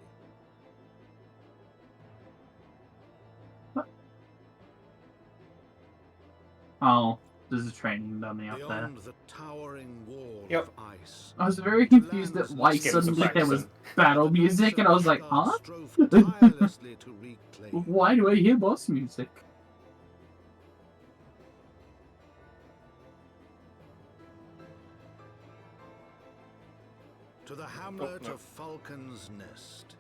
Oh, there's a training dummy up there. Beyond the towering wall Yep. of ice. I was very confused at why Let's give it some suddenly there was practicing. battle music, and I was like, huh? Strove tirelessly to reclaim. Why do I hear boss music? To the hamlet of Falcon's Nest.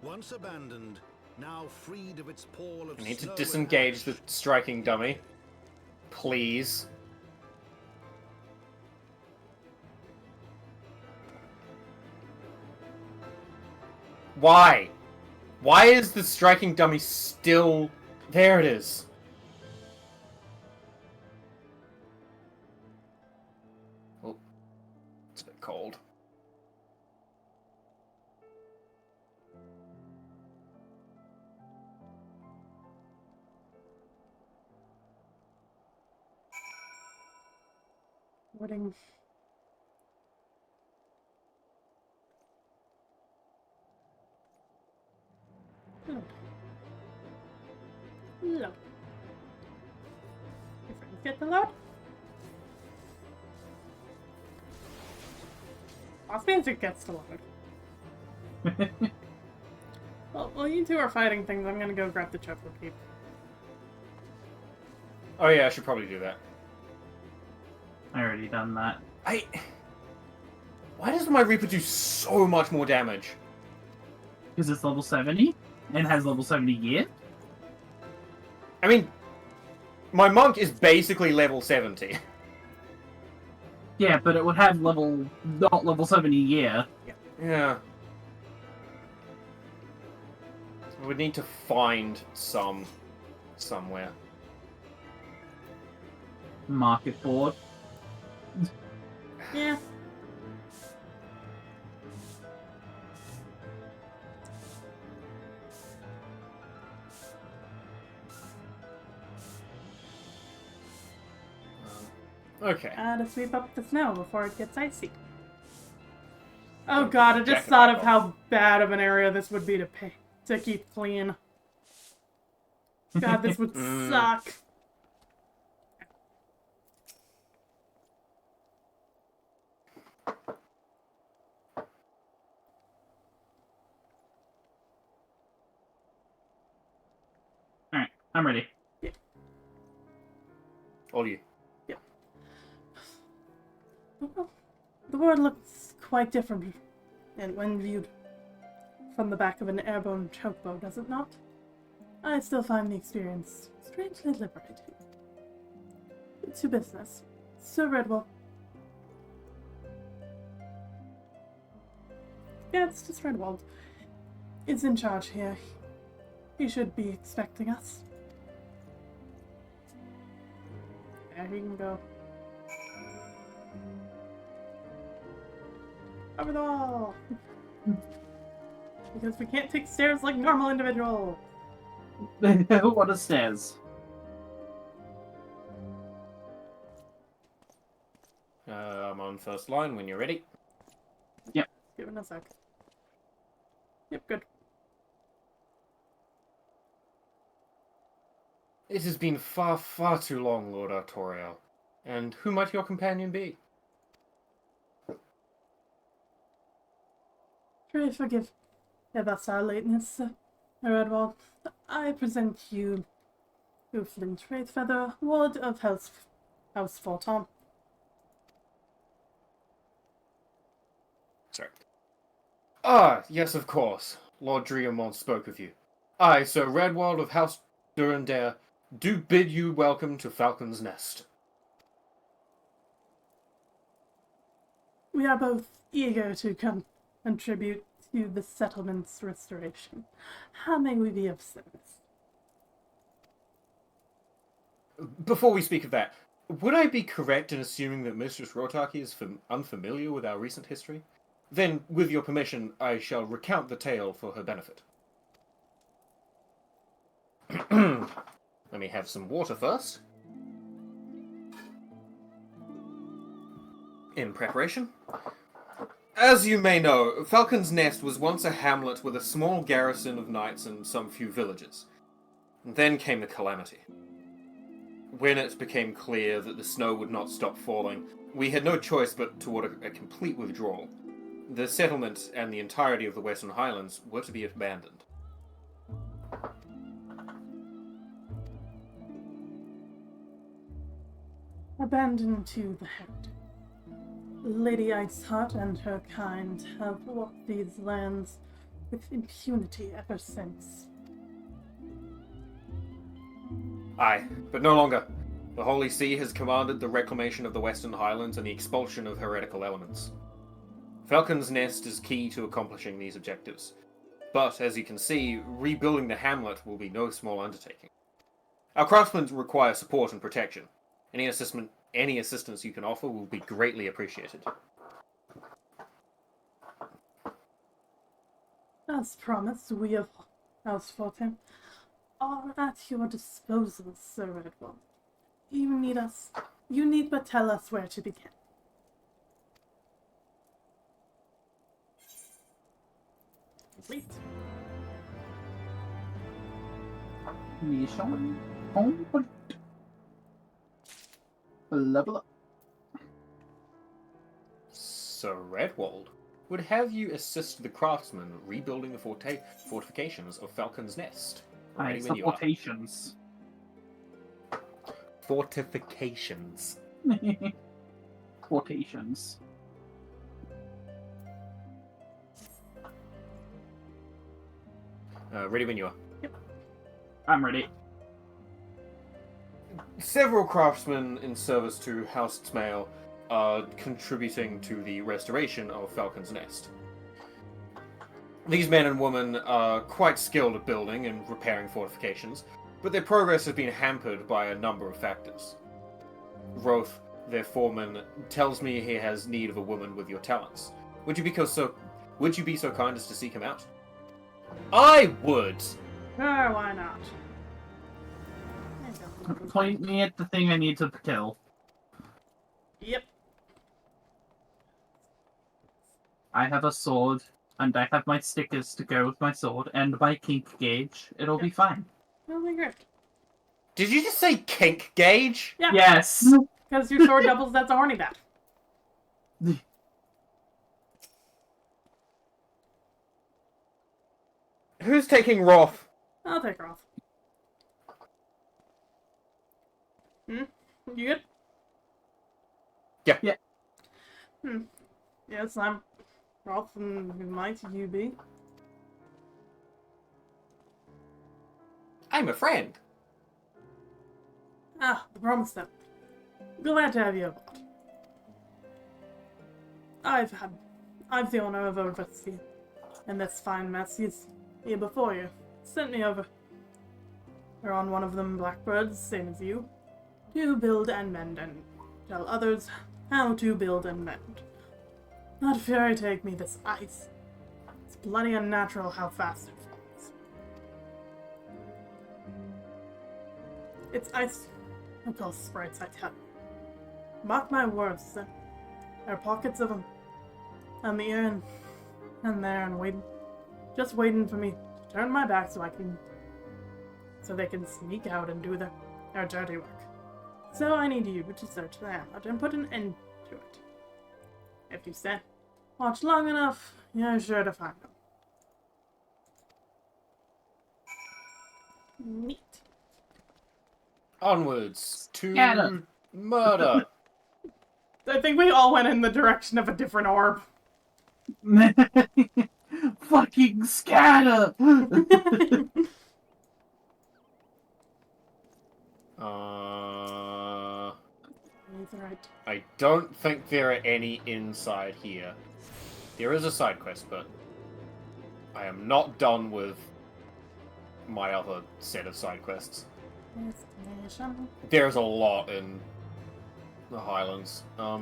Once abandoned, now freed of its pall of I need to snow disengage the striking dummy. Please. Why? Why is the striking dummy still... There it is. Oh. It's a bit cold. Wedding. Load. Load. Your friends get the load? Boss music gets to load. Well, while you two are fighting things, I'm gonna go grab the chocolate keep. Oh yeah, I should probably do that. I already done that. Why does my Reaper do so much more damage? Because it's level 70 and has level 70 gear. I mean, my monk is basically level 70. Yeah, but it would have not level 70 gear. Yeah. We would need to find some somewhere. Market board. Yeah. Okay. To sweep up the snow before it gets icy. Oh god, I just thought of how bad of an area this would be to keep clean. God, this would suck. Alright, I'm ready. Yeah. All you. Yeah. The world looks quite different when viewed from the back of an airborne chokebow, does it not? I still find the experience strangely liberating. To business. Sir Redwell. Yeah, it's just Redwald. Is in charge here. He should be expecting us. There he can go. Over the wall! Because we can't take stairs like normal individuals! What are stairs? I'm on first line when you're ready. Yep. Give it a sec. Yep, good. It has been far, far too long, Lord Artoriel. And who might your companion be? Pray forgive us our lateness, Sir Redwald. I present you Flint Wraithfeather, Ward of House Forton. Sorry. Ah, yes, of course. Lord Driamont spoke of you. I, Sir Redwald of House Durandare, do bid you welcome to Falcon's Nest. We are both eager to contribute to the settlement's restoration. How may we be of service? Before we speak of that, would I be correct in assuming that Mistress Rotaki is unfamiliar with our recent history? Then, with your permission, I shall recount the tale for her benefit. Let me have some water first. In preparation. As you may know, Falcon's Nest was once a hamlet with a small garrison of knights and some few villagers. And then came the calamity. When it became clear that the snow would not stop falling, we had no choice but to order a complete withdrawal. The settlement and the entirety of the Western Highlands were to be abandoned. Abandoned to the herd. Lady Iceheart and her kind have walked these lands with impunity ever since. Aye, but no longer. The Holy See has commanded the reclamation of the Western Highlands and the expulsion of heretical elements. Falcon's Nest is key to accomplishing these objectives. But, as you can see, rebuilding the hamlet will be no small undertaking. Our craftsmen require support and protection. Any assistance you can offer will be greatly appreciated. As promised, we of House Fortin are at your disposal, Sir Redwall. You need but tell us where to begin. Complete. Mission complete. Level up. Sir Redwald would have you assist the craftsmen rebuilding the fortifications of Falcon's Nest. Ready when you are. Fortifications. Fortifications. Quotations. Ready when you are. Yep. I'm ready. Several craftsmen in service to House Smail are contributing to the restoration of Falcon's Nest. These men and women are quite skilled at building and repairing fortifications, but their progress has been hampered by a number of factors. Roth, their foreman, tells me he has need of a woman with your talents. Would you be so kind as to seek him out? I would! Sure, why not? Point me at the thing I need to kill. Yep. I have a sword, and I have my stickers to go with my sword, and my kink gauge. It'll be fine. That'll be great. Did you just say kink gauge? Yeah. Yes. Because your sword doubles that's a horny bat. Who's taking Roth? I'll take her off. You good? Yeah. Yeah. Yes, I'm Rolf, and who might you be? I'm a friend. Ah, the promised then. Glad to have you aboard. I've the honor of overseeing, and this fine mess he's here before you sent me over. We're on one of them blackbirds, same as you, to build and mend and tell others how to build and mend. Not fear take me this ice. It's bloody unnatural how fast it falls. It's ice I call sprites, I tell you. Mark my words, there are pockets of them on the air and there and waiting, just waiting for me to turn my back so they can sneak out and do their dirty work. So I need you to search them out and put an end to it. If you stay, watch long enough, you're sure to find them. Neat. Onwards to Scatter. murder. I think we all went in the direction of a different orb. Fucking scatter! I don't think there are any inside here. There is a side quest, but I am not done with my other set of side quests. There's a lot in the Highlands. Oh.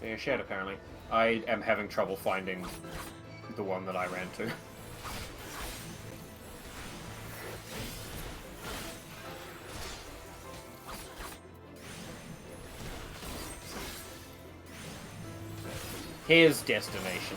Fair shed, apparently. I am having trouble finding the one that I ran to. Here's destination.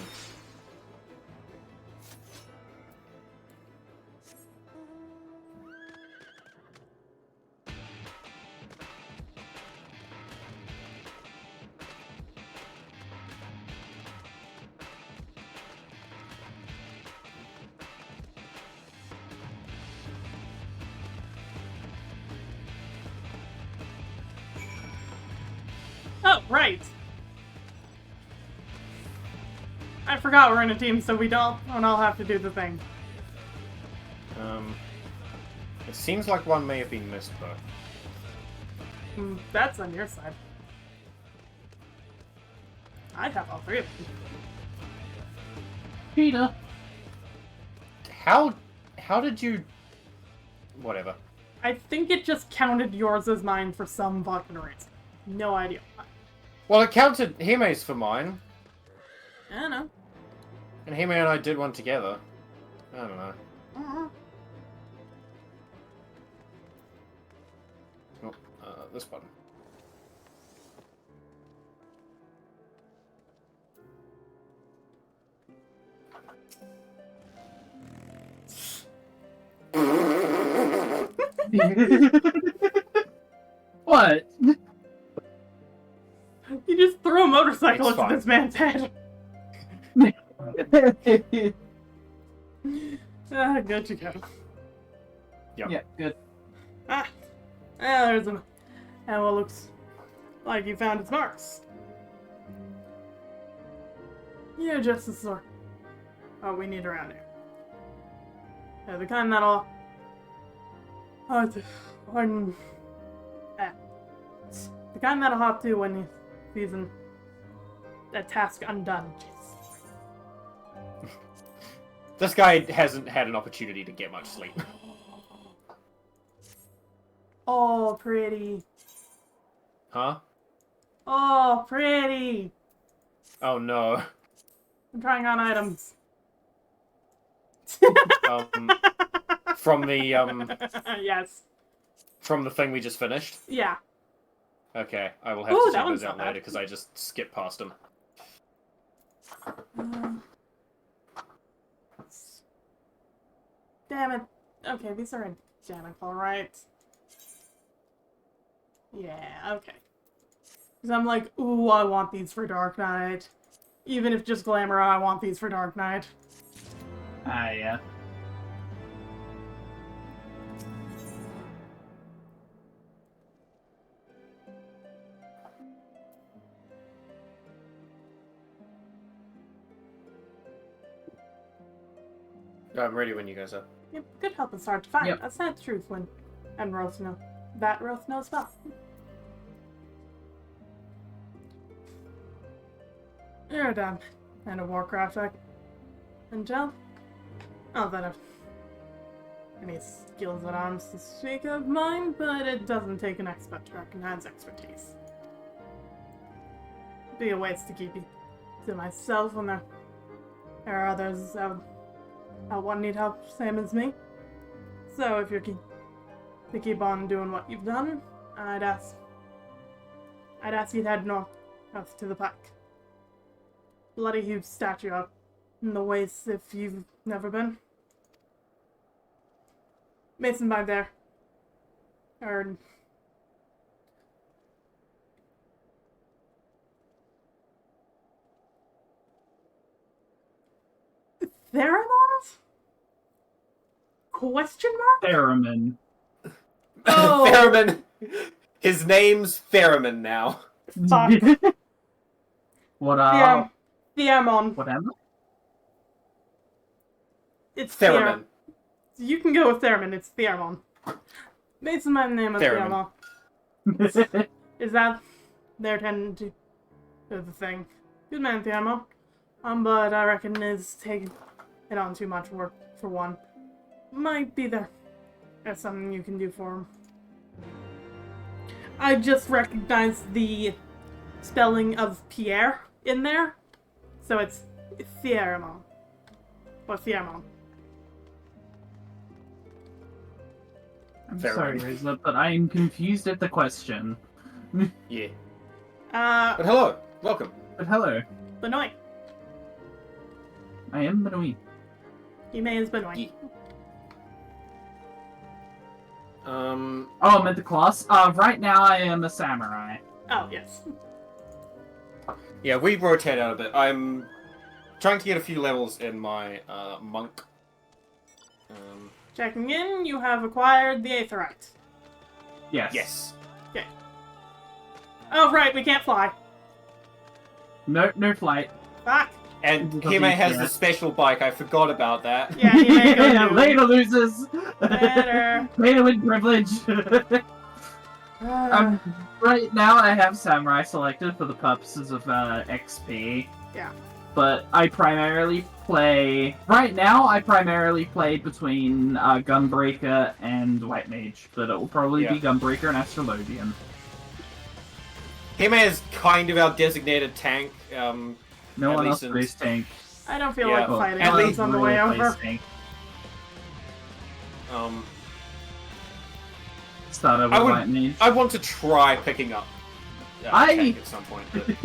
Oh, right. I forgot we're in a team, so we don't all have to do the thing. It seems like one may have been missed, though. That's on your side. I have all three of them. Peter. How did you... Whatever. I think it just counted yours as mine for some fucking reason. No idea why. Well, it counted Hime's for mine. I don't know. And Hime and I did one together. I don't know. Oh, this button. What? You just threw a motorcycle It's into fine. this man's head. Good to go. Yep. Yeah, good. There's a... And what looks like you found its marks. Yeah, just the sort. Oh, we need around here. Yeah, the kind that'll... the kind that'll hop to when he sees a task undone. This guy hasn't had an opportunity to get much sleep. Oh, pretty. Huh? Oh, pretty. Oh no. I'm trying on items. From the Yes. From the thing we just finished? Yeah. Okay, I will have Ooh, to that check one's those out not later bad. because I just skipped past them. Damn it. Okay, these are identical, right? Yeah, okay. Because I'm like, ooh, I want these for Dark Knight. Even if just Glamour, I want these for Dark Knight. Yeah. I'm ready when you guys are. Yep, good help is hard to find. Yep. That's not truth when... And Roth know. That Roth knows well. You're done. And a Warcraft Intel? Not that I've any skills at arms to speak of mine, but it doesn't take an expert to recognize expertise. Be a waste to keep you to myself when there are others out one need help, same as me. So if you're keen to keep on doing what you've done, I'd ask you to head north to the pike. Bloody huge statue out in the waste if you've never been. Mason by there. Or... Pheromones? Question mark? Theremin. Oh. Theremin. His name's Theremin now. Fuck. What Theramon. What am I? It's Theremin. You can go with Theremin. It's Theramon. It's my name is Theremin. Theramon. Is that their tending to do the thing? Good man, Theramon. But I reckon it's taking it on too much work for one. Might be there's something you can do for him. I just recognized the spelling of Pierre in there, so it's Theramon. Or Theramon. I'm sorry, Rizla, but I am confused at the question. Yeah. But hello. Welcome. But hello. Benoit. I am Benoit. You may as Benoit. Oh, I'm at the class? Right now I am a samurai. Oh, yes. Yeah, we rotate out a bit. I'm trying to get a few levels in my monk. Checking in, you have acquired the Aetherite. Yes. Yes. Okay. Oh, right, we can't fly. No flight. Fuck. And Hime has the special bike. I forgot about that. Yeah, Hime goes Later loses. Later. Later with privilege. Right now I have samurai selected for the purposes of XP. Yeah. But I primarily play... Right now, I primarily play between Gunbreaker and White Mage, but it will probably be Gunbreaker and Astrologian. Hime is kind of our designated tank. No one else plays tank. I don't feel like fighting at those least on the way over. Start over White Mage. I want to try picking up tank at some point. But...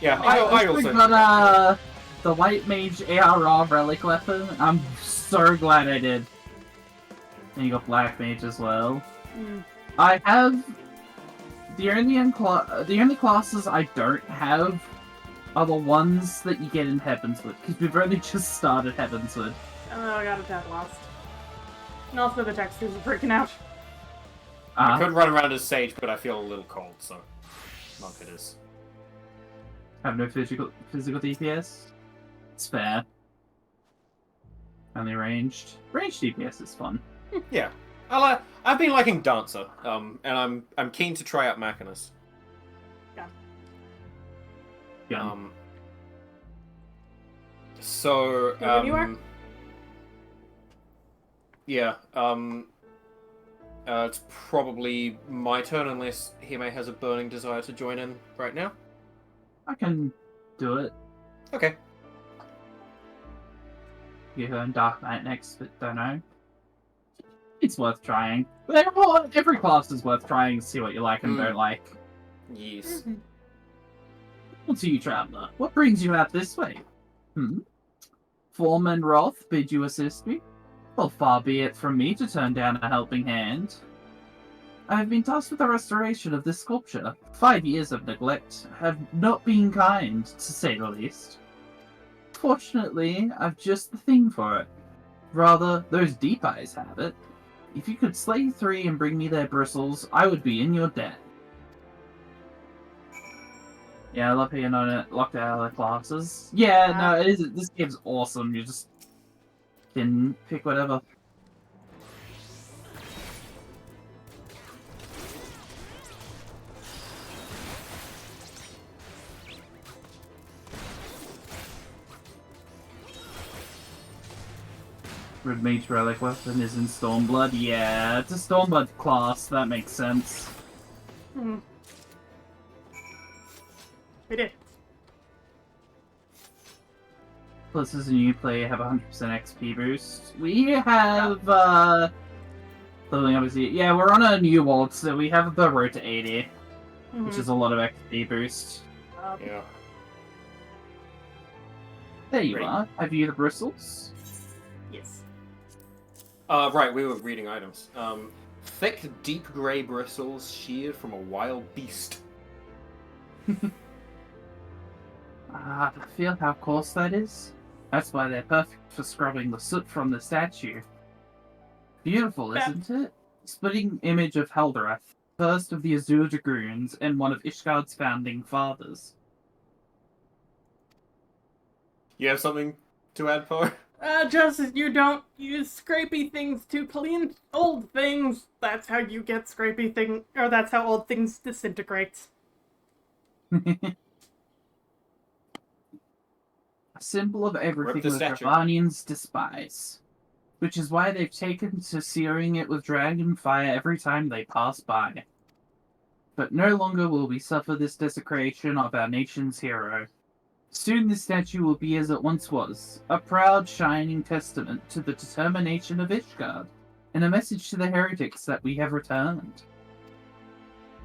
Yeah, I also got the White Mage ARR relic weapon. I'm so glad I did. And you got Black Mage as well. I have the only classes I don't have are the ones that you get in Heavensward, because we've only just started Heavensward. Oh, I got a tad lost. And also the textures are freaking out. I could run around as Sage, but I feel a little cold, so monk it is. Have no physical DPS? It's fair. Only ranged. Ranged DPS is fun. Yeah. I've been liking Dancer, and I'm keen to try out Machinus. Yeah. So, yeah, it's probably my turn unless Hime has a burning desire to join in right now. I can do it. Okay. You heard Dark Knight next, but don't know. It's worth trying. Every class is worth trying to see what you like and don't like. Yes. Well, to you, Traveller, what brings you out this way? Form and Wrath bid you assist me? Well, far be it from me to turn down a helping hand. I have been tasked with the restoration of this sculpture. 5 years of neglect have not been kind, to say the least. Fortunately, I've just the thing for it. Rather, those deep eyes have it. If you could slay 3 and bring me their bristles, I would be in your debt. Yeah, I love how you're not locked out of the classes. Yeah, no, it is. This game's awesome. You just can pick whatever. Red Mage Relic weapon is in Stormblood. Yeah, it's a Stormblood class. That makes sense. We did. Plus, as a new player, have 100% XP boost. We have, leveling up is yeah, we're on a new world, so we have the road to 80, which is a lot of XP boost. Yeah. There you are. Have you the bristles? Yes. Right, we were reading items. Thick, deep grey bristles sheared from a wild beast. Feel how coarse that is? That's why they're perfect for scrubbing the soot from the statue. Beautiful, isn't it? Splitting image of Heldorath, first of the Azure Dragoons and one of Ishgard's founding fathers. You have something to add, Poe? Just as you don't use scrapey things to clean old things, that's how you get scrapey thing, or that's how old things disintegrate. A symbol of everything the the statue. Dravanians despise. Which is why they've taken to searing it with dragon fire every time they pass by. But no longer will we suffer this desecration of our nation's hero. Soon this statue will be as it once was, a proud, shining testament to the determination of Ishgard, and a message to the heretics that we have returned.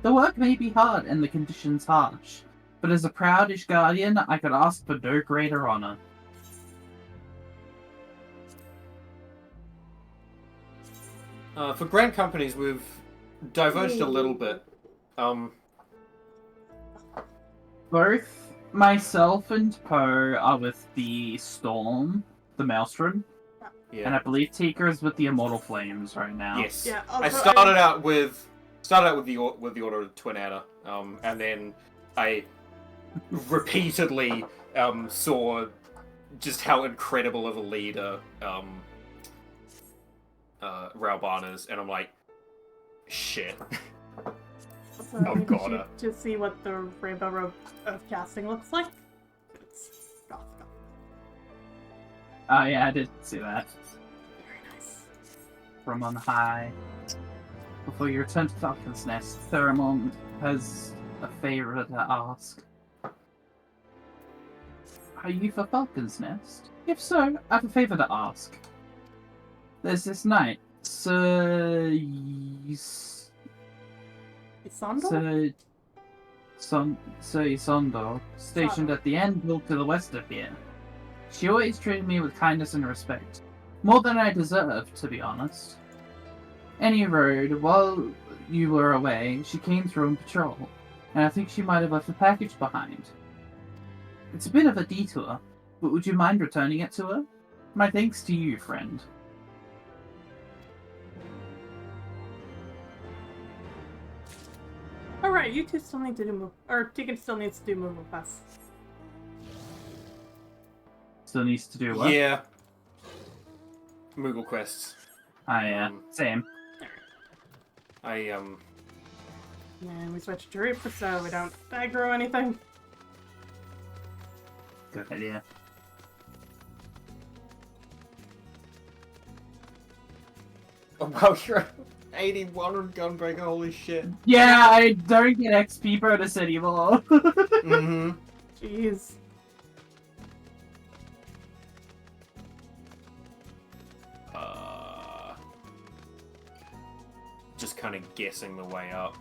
The work may be hard and the conditions harsh, but as a proud Ishgardian, I could ask for no greater honor. For Grand Companies, we've diverged a little bit. Both myself and Poe are with the Storm, the Maelstrom, and I believe Tika is with the Immortal Flames right now. Yes. Yeah, I started out with the Order of Twin Adder, and then I repeatedly saw just how incredible of a leader Rauban is, and I'm like, shit. So I've got her. To see what the Rainbow Road of casting looks like. Oh yeah, I did see that. Very nice. From on high. Before you return to Falcon's Nest, Theramond has a favor to ask. Are you for Falcon's Nest? If so, I have a favor to ask. There's this knight, Sir Isondor, stationed at the Anvil to the west of here. She always treated me with kindness and respect. More than I deserved, to be honest. Any road, while you were away, she came through on patrol, and I think she might have left a package behind. It's a bit of a detour, but would you mind returning it to her? My thanks to you, friend. Alright, you two still need to do move, or Tegan still needs to do move with us. Still needs to do what? Yeah. Moogle quests. Yeah, same. And we switch to Reaper so we don't aggro anything. Good idea. Oh wow, you're 81 on Gunbreaker, holy shit. Yeah, I don't get XP bonus anymore. Mm-hmm. Jeez. Just kind of guessing the way up.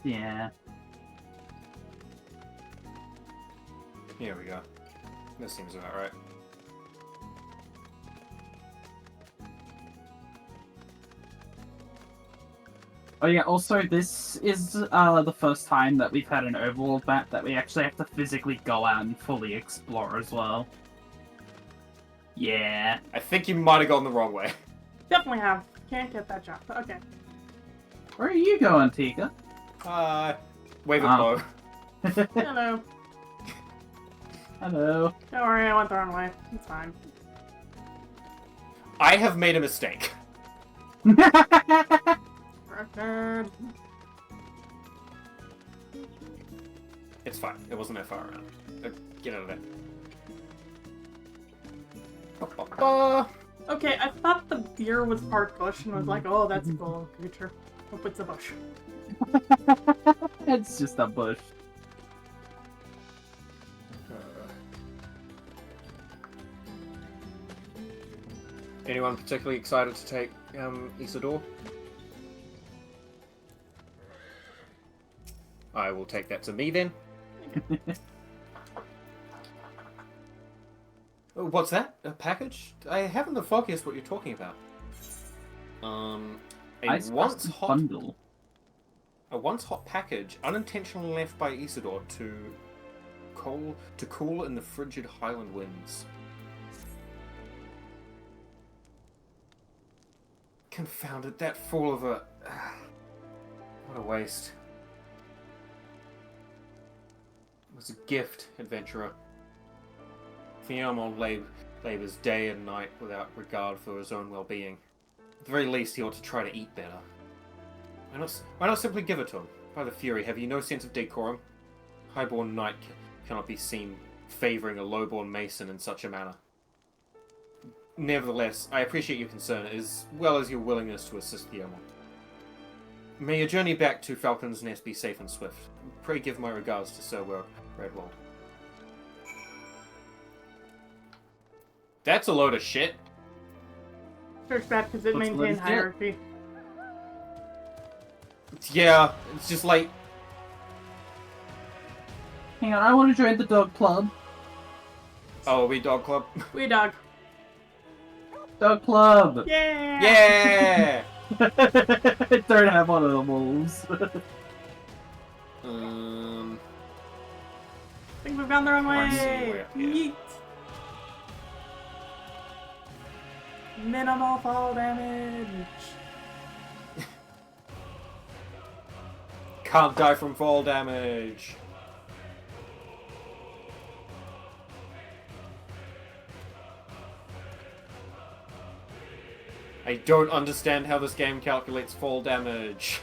Yeah. Here we go. This seems about right. Oh yeah, also this is the first time that we've had an overworld map that we actually have to physically go out and fully explore as well. Yeah. I think you might have gone the wrong way. Definitely have. Can't get that jump. Okay. Where are you going, Tika? Wave at bow. Hello. Hello. Don't worry, I went the wrong way. It's fine. I have made a mistake. Record. It's fine. It wasn't that far around. Get out of there. Okay, I thought the deer was part bush and was like, oh, that's a cool creature. Hope it's a bush. It's just a bush. Anyone particularly excited to take Isidore? I will take that to me then. Oh, what's that? A package? I haven't the foggiest what you're talking about. A once hot package unintentionally left by Isidore to cool in the frigid Highland winds. Confound it, that fool of a... What a waste. It was a gift, adventurer. Fiamon labors day and night without regard for his own well-being. At the very least, he ought to try to eat better. Why not simply give it to him? By the Fury, have you no sense of decorum? Highborn knight cannot be seen favouring a lowborn mason in such a manner. Nevertheless, I appreciate your concern, as well as your willingness to assist Fiamon. May your journey back to Falcon's Nest be safe and swift. Pray give my regards to Sir Redwald. That's a load of shit. Search back because it What's maintains legit? hierarchy. Yeah, it's just like... Hang on, I want to join the dog club. Oh, are we dog club? We dog. Dog club! Yeah! Yeah! Don't have one of the wolves. I think we've gone the wrong way. Yeet. Minimal fall damage. Can't die from fall damage. I don't understand how this game calculates fall damage.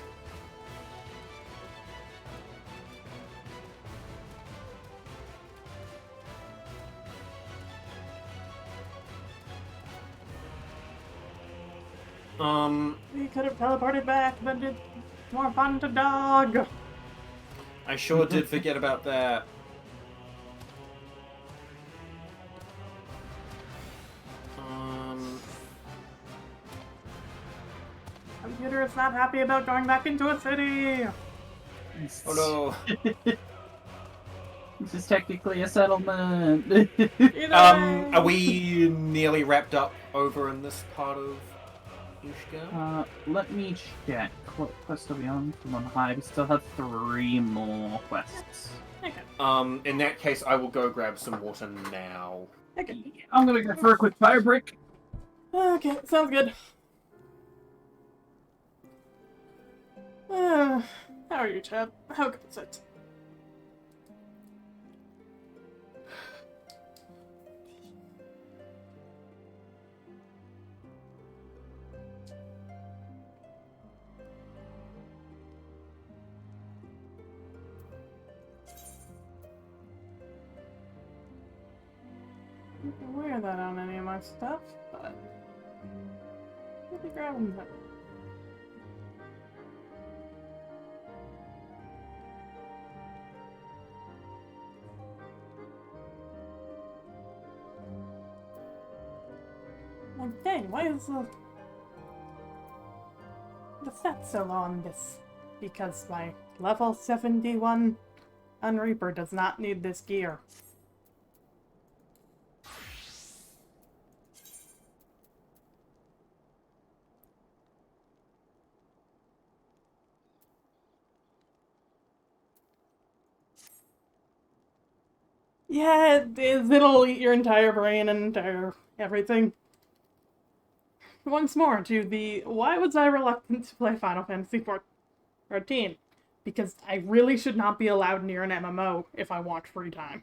We could have teleported back, but it's more fun to dog. I sure did forget about that. Computer is not happy about going back into a city. Oh no. This is technically a settlement. Are we nearly wrapped up over in this part of Ishgard? Let me check. What quest are we on? I'm on high. We still have 3 more quests. Okay. In that case, I will go grab some water now. Okay. I'm gonna go for a quick fire break. Okay, sounds good. How are you, Chad? How goes it? I don't wear that on any of my stuff, but I'll be grabbing that. Okay, why is the stat so low on this? Because my level 71 Unreaper does not need this gear. Yeah, it'll eat your entire brain and entire everything. Once more to the why was I reluctant to play Final Fantasy XIV? Because I really should not be allowed near an MMO if I want free time.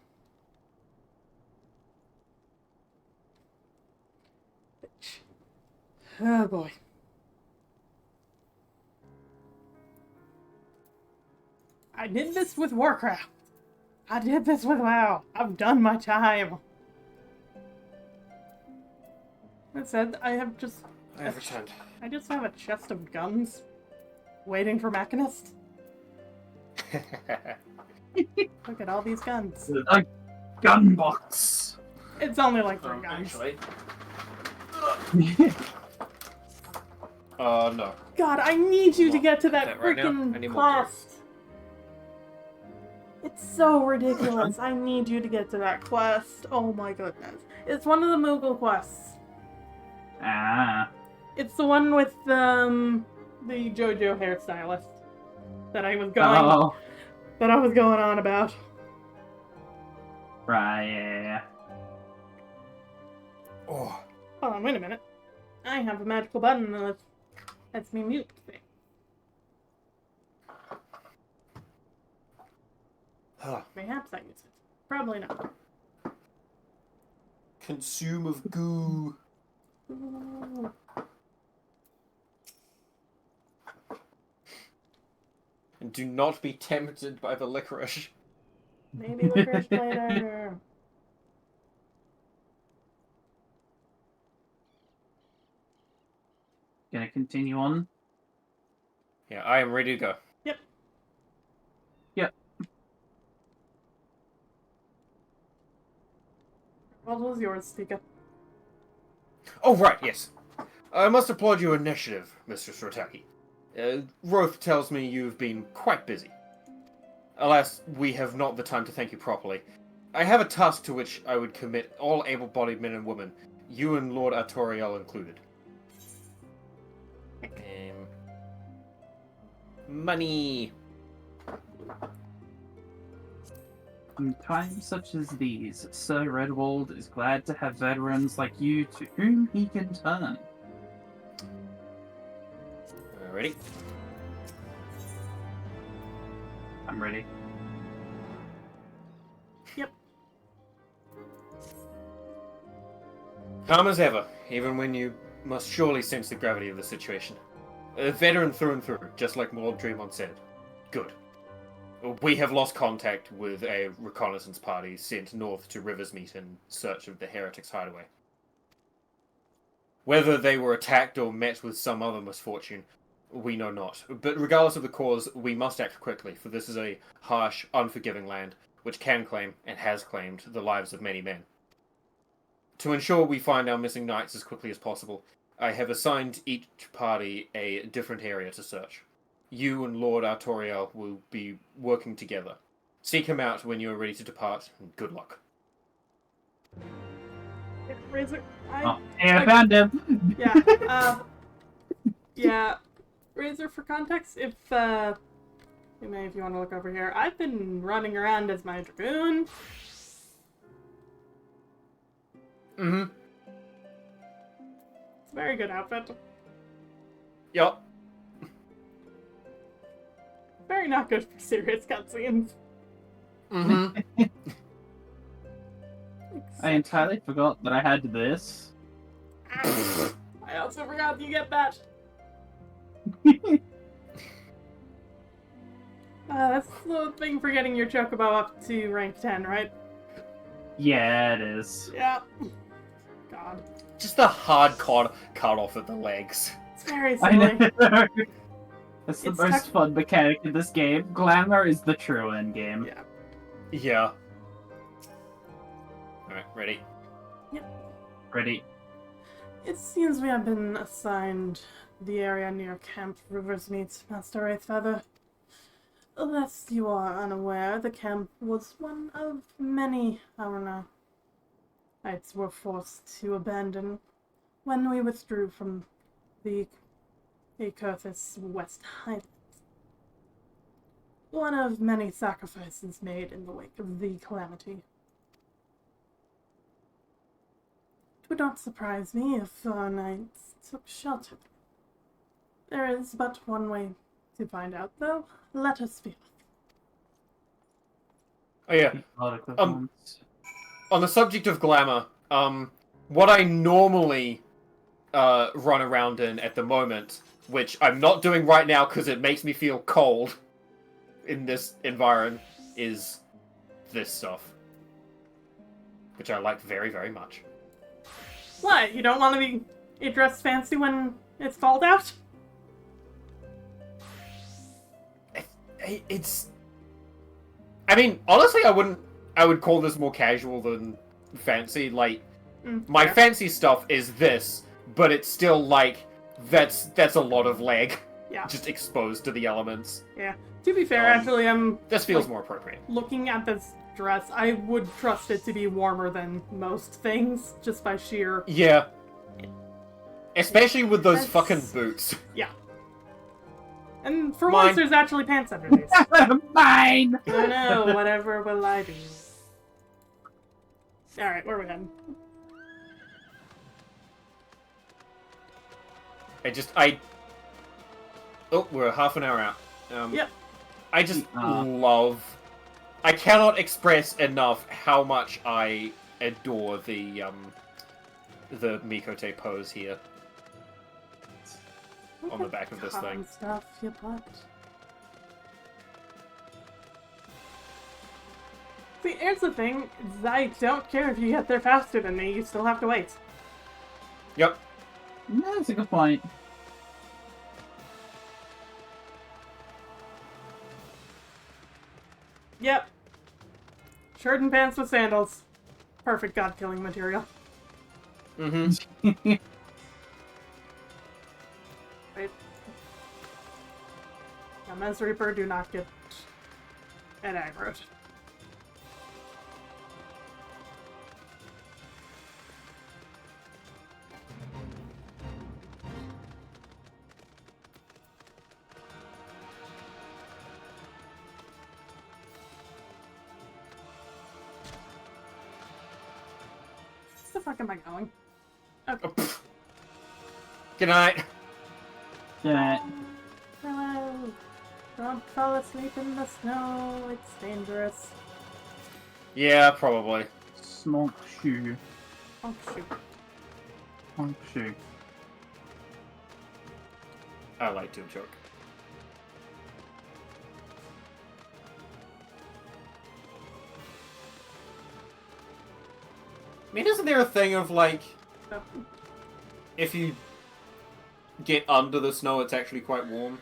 Bitch. Oh boy. I did this with Warcraft. I did this with WoW. I've done my time. That said, I have returned. I just have a chest of guns waiting for Mechanist. Look at all these guns. A gun box. It's only like 3 guns. Actually. No. God, I need you to get to that right now. I freaking need more quest. It's so ridiculous. I need you to get to that quest. Oh my goodness. It's one of the Moogle quests. Ah. It's the one with the JoJo hairstylist that I was going on about. Right, yeah. Oh. Hold on, wait a minute. I have a magical button. Lets me mute things. Perhaps I use it. Probably not. Consume of goo. Ooh. And do not be tempted by the licorice. Maybe licorice later. Gonna continue on? Yeah, I am ready to go. Yep. Yep. What was yours, Tika? Oh, right, yes. I must applaud your initiative, Mistress Rotaki. Roth tells me you've been quite busy. Alas, we have not the time to thank you properly. I have a task to which I would commit all able-bodied men and women, you and Lord Artoriel included. Money. In times such as these, Sir Redwald is glad to have veterans like you to whom he can turn. Ready? I'm ready. Yep. Calm as ever, even when you must surely sense the gravity of the situation. A veteran through and through, just like Lord Dreamont said. Good. We have lost contact with a reconnaissance party sent north to Riversmeet in search of the heretics' hideaway. Whether they were attacked or met with some other misfortune, we know not. But regardless of the cause, we must act quickly, for this is a harsh, unforgiving land, which can claim, and has claimed, the lives of many men. To ensure we find our missing knights as quickly as possible, I have assigned each party a different area to search. You and Lord Artoriel will be working together. Seek him out when you are ready to depart, and good luck. Razor, I found him! Yeah, yeah. Razor, for context, if you want to look over here, I've been running around as my dragoon. Mm-hmm. It's a very good outfit. Yup. Very not good for serious cutscenes. Mm-hmm. I entirely forgot that I had this. I also forgot you get that. That's the thing for getting your chocobo up to rank 10, right? Yeah, it is. Yeah. God. Just the hard cut off of the legs. It's very I silly. know. That's the most fun mechanic in this game. Glamour is the true end game. Yeah. Yeah. Alright, ready? Yep. Ready. It seems we have been assigned the area near Camp Riversmeet, Master Wraithfeather. Lest you are unaware, the camp was one of many our knights were forced to abandon when we withdrew from the Curthis West Highlands. One of many sacrifices made in the wake of the calamity. It would not surprise me if our knights took shelter. There is but one way to find out, though. Let us be. Oh yeah. On the subject of glamour, what I normally run around in at the moment, which I'm not doing right now because it makes me feel cold in this environment, is this stuff. Which I like very, very much. What? You don't want to be dressed fancy when it's cold out? It's... I mean, honestly, I would call this more casual than fancy. Like, my fancy stuff is this, but it's still like, that's a lot of leg. Yeah. Just exposed to the elements. Yeah. To be fair, actually, this feels more appropriate. Looking at this dress, I would trust it to be warmer than most things, just by sheer... Yeah. Especially with those fucking boots. Yeah. And for once, there's actually pants under these. Mine! I know, whatever will I do? Alright, where are we heading? Oh, we're half an hour out. Yep. I just love... I cannot express enough how much I adore the Mikote pose here. On the back of this thing. Stuff, your butt. See, here's the thing, is I don't care if you get there faster than me, you still have to wait. Yep. That's a good point. Yep. Shirt and pants with sandals. Perfect god-killing material. Mm-hmm. Wait. Now, Mez Reaper, do not get at aggroed. Where the fuck am I going? Okay. Oh, good night. Good night. Hello. Don't fall asleep in the snow. It's dangerous. Yeah, probably. Smoke shoe. Oh, shoot. Smoke shoe. I like to joke. I mean, isn't there a thing of, like, if you get under the snow, it's actually quite warm?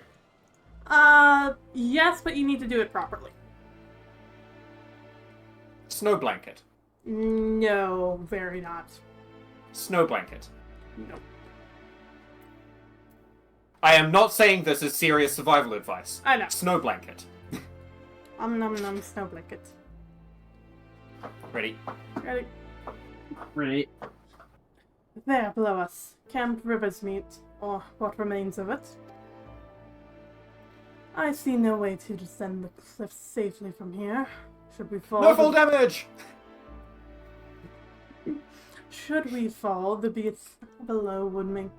Yes, but you need to do it properly. Snow blanket. No, very not. Snow blanket. No. I am not saying this as serious survival advice. I know. Snow blanket. Nom snow blanket. Ready? Ready? Ready. There, below us. Camp Rivers meet, or what remains of it. I see no way to descend the cliffs safely from here. Should we fall... No fall damage! Should we fall, the beasts below would make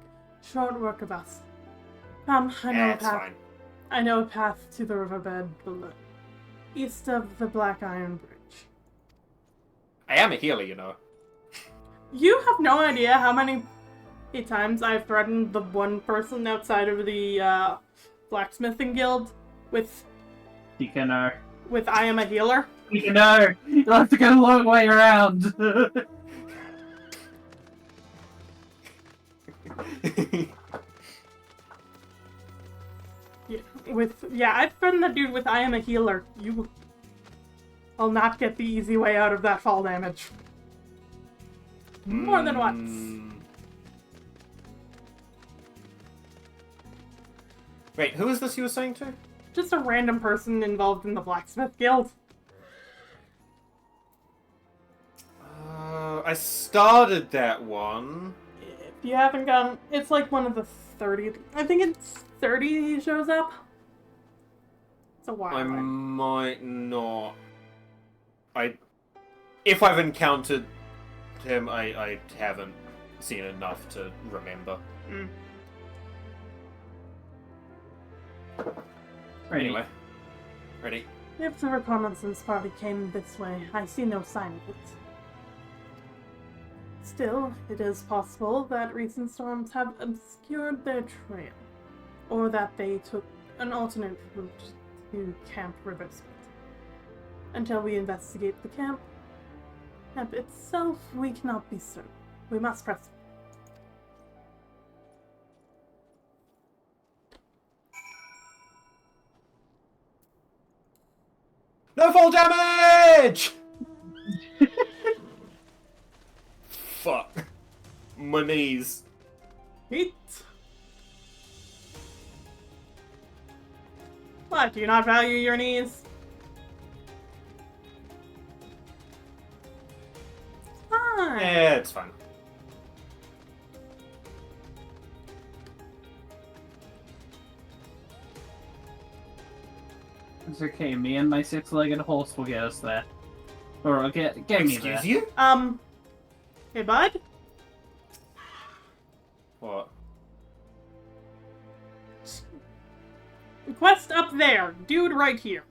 short work of us. Come, I know a path. Fine. I know a path to the riverbed below, east of the Black Iron Bridge. I am a healer, you know. You have no idea how many times I've threatened the one person outside of the blacksmithing guild with with I am a healer. You know, you'll have to go a long way around. I've threatened the dude with I am a healer. You will not get the easy way out of that fall damage. More than once. Wait, who is this you were saying to? Just a random person involved in the blacksmith guild. I started that one. If you haven't gone, it's like one of the 30. I think it's 30 he shows up. It's a while. I might not. If I've encountered him, I haven't seen enough to remember. Mm. Anyway. Ready? If the reconnaissance party came this way, I see no sign of it. Still, it is possible that recent storms have obscured their trail, or that they took an alternate route to Camp Riversmith. Until we investigate the camp itself, we cannot be certain. We must press. No fall damage! Fuck. My knees. Heat. What, do you not value your knees? Fine. Yeah, it's fine. It's okay, me and my six-legged horse will get us there. Or get me there. Excuse you? Hey, bud? What? quest up there. Dude right here.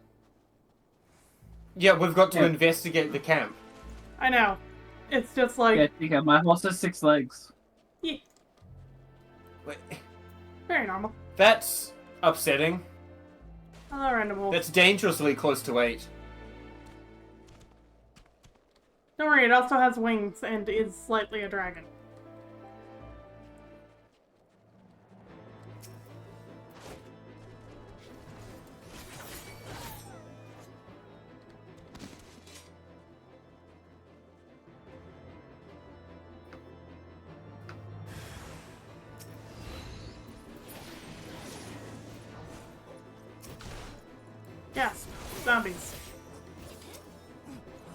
Yeah, we've got to investigate the camp. I know. It's just like... Yeah, my horse has 6 legs. Yeah. Wait. Very normal. That's upsetting. Hello, random. That's dangerously close to 8. Don't worry, it also has wings and is slightly a dragon. Yes, zombies.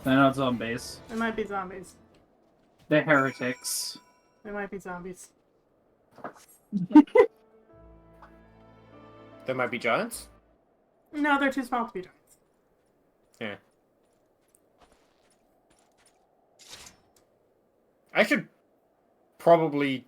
They're not zombies. They might be zombies. They're heretics. They might be zombies. There might be giants? No, they're too small to be giants. Yeah. I should probably...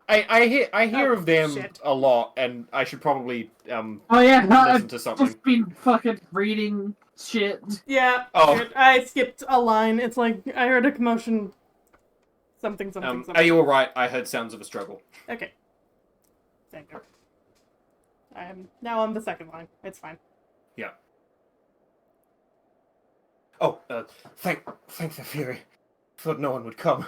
I hear of them a lot, and I should probably oh yeah, listen to something. I've just been fucking reading shit. Yeah, shit. I skipped a line. It's like, I heard a commotion. Something. Are you alright? I heard sounds of a struggle. Okay. Thank you. I'm now on the second line. It's fine. Yeah. Oh, thank the Fury. Thought no one would come.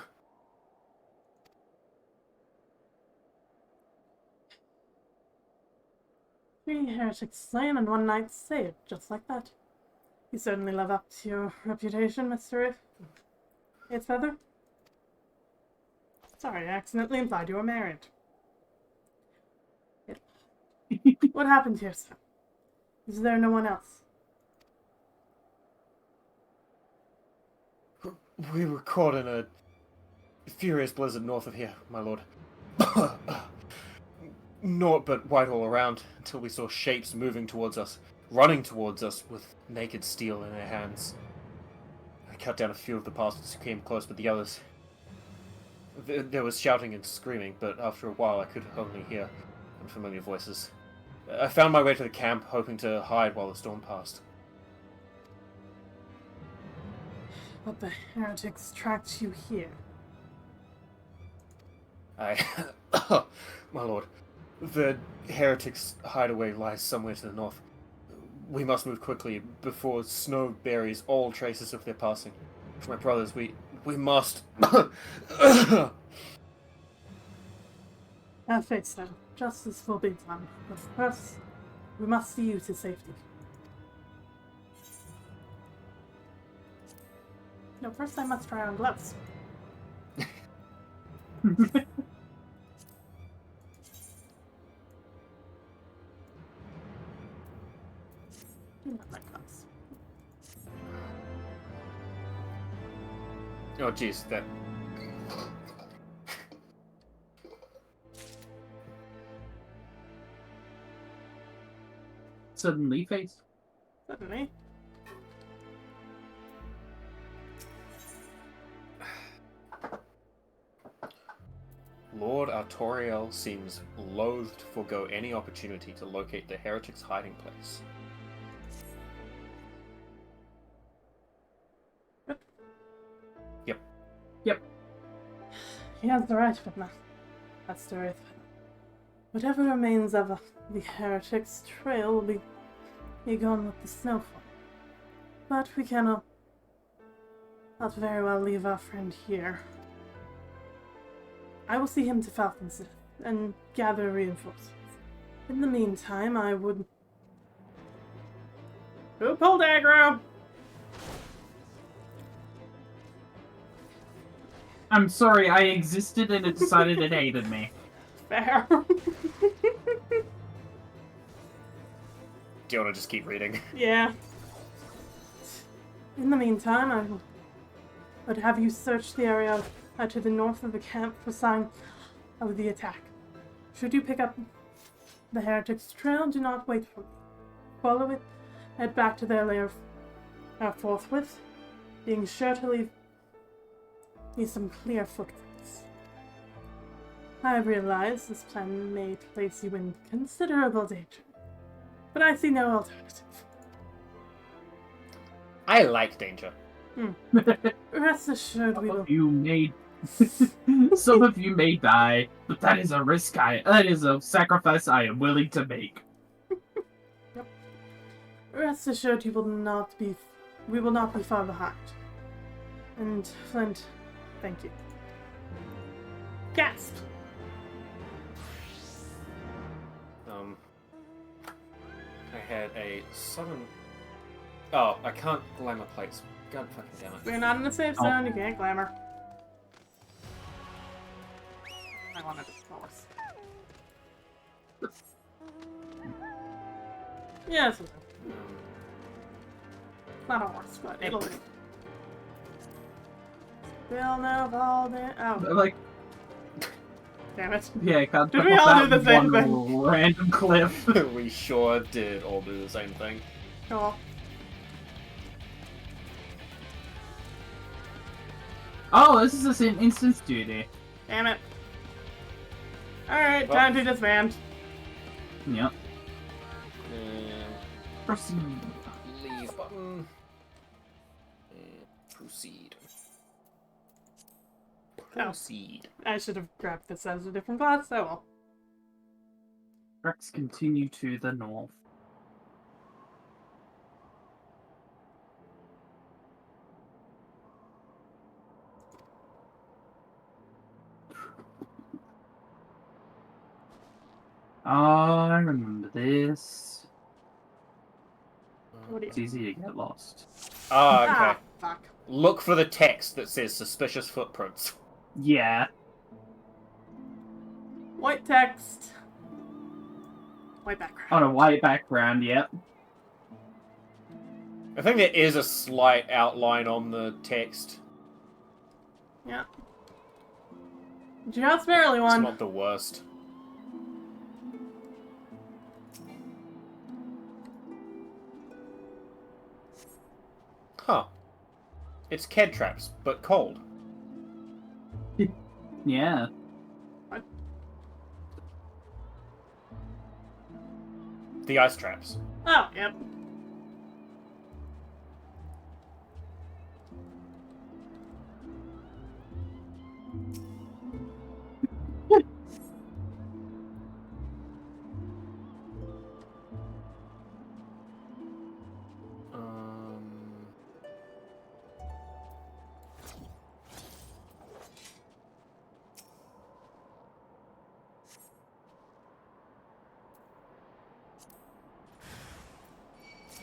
3 heretics slain and 1 knight saved, just like that. You certainly live up to your reputation, Mr. It's Feather. Sorry, I accidentally implied you were married. What happened here, sir? Is there no one else? We were caught in a furious blizzard north of here, my lord. Naught but white all around, until we saw shapes moving towards us, running towards us with naked steel in their hands. I cut down a few of the bastards who came close, but the others... There was shouting and screaming, but after a while I could only hear unfamiliar voices. I found my way to the camp, hoping to hide while the storm passed. But the heretics tracked you here. My lord, the heretics' hideaway lies somewhere to the north. We must move quickly before snow buries all traces of their passing. For my brothers, we must... Have faith, sir. Justice will be done. But first, we must see you to safety. No, first I must try on gloves. Do not like gloves. Oh jeez, that... Suddenly face. Suddenly. Lord Artoriel seems loath to forego any opportunity to locate the heretic's hiding place. Yep. He has the right, but not. That's the right. Whatever remains of the heretic's trail will be gone with the snowfall. But we cannot not very well leave our friend here. I will see him to Falcon's and gather reinforcements. In the meantime, I would... Who pulled aggro? I'm sorry, I existed and it decided it hated me. Fair. Do you want to just keep reading? Yeah. In the meantime, I would have you search the area to the north of the camp for sign of the attack. Should you pick up the heretics' trail, do not wait for me. Follow it, head back to their lair forthwith, being sure to leave me some clear footprints. I realize this plan may place you in considerable danger, but I see no alternative. I like danger. Rest assured we will... Some of you may die, but that is a risk that is a sacrifice I am willing to make. Yep. Rest assured we will not be far behind. And Flint, thank you. Gasp! I had a sudden... Oh, I can't glamour plates. God fucking damn it. We're not in the safe zone, you can't glamour. I wanted a horse. Yes, it's not a horse, but it'll be. Bill Novalde. Oh. Like, damn it. yeah, I can't. Did we all do the same thing? Random cliff. We sure did all do the same thing. Cool. Oh, this is the same instance duty. Damn it. Alright, time to disband. Yep. Proceed. Leave button. And proceed. Proceed. I should have grabbed this as a different class. Oh well. Tracks continue to the north. I remember this. It's easy to get lost. Ah, okay. Ah, fuck. Look for the text that says suspicious footprints. Yeah. White text. White background. On a white background, yep. I think there is a slight outline on the text. Yeah. Just barely one. It's not the worst. Huh. It's Ked traps, but cold. Yeah. What? The ice traps. Oh, yep.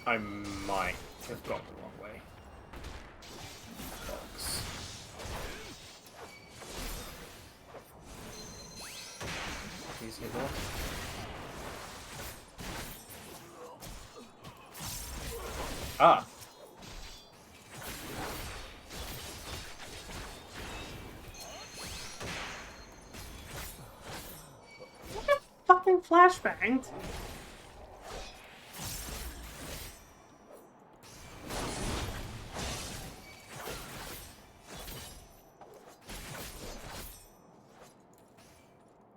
I might have gone the wrong way. Box. Please get off. Ah. Fucking flashbanged.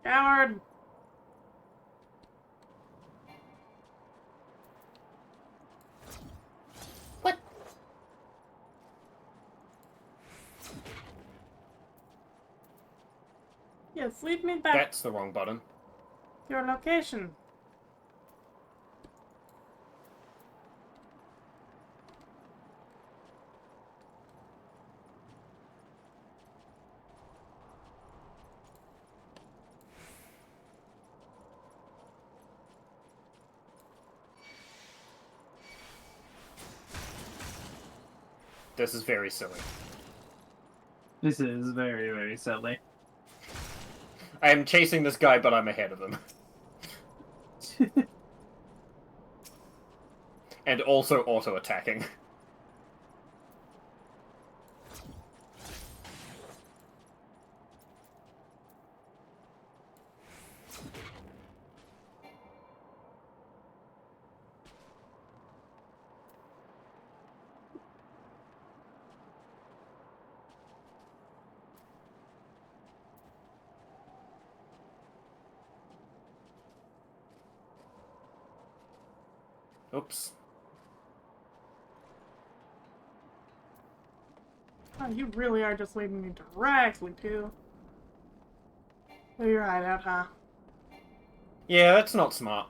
Coward! What? Yes, lead me back. That's the wrong button. Your location. This is very silly. This is very, very silly. I am chasing this guy, but I'm ahead of him. And also auto-attacking. Oops. Oh, you really are just leading me directly to your hideout, huh? Yeah, that's not smart.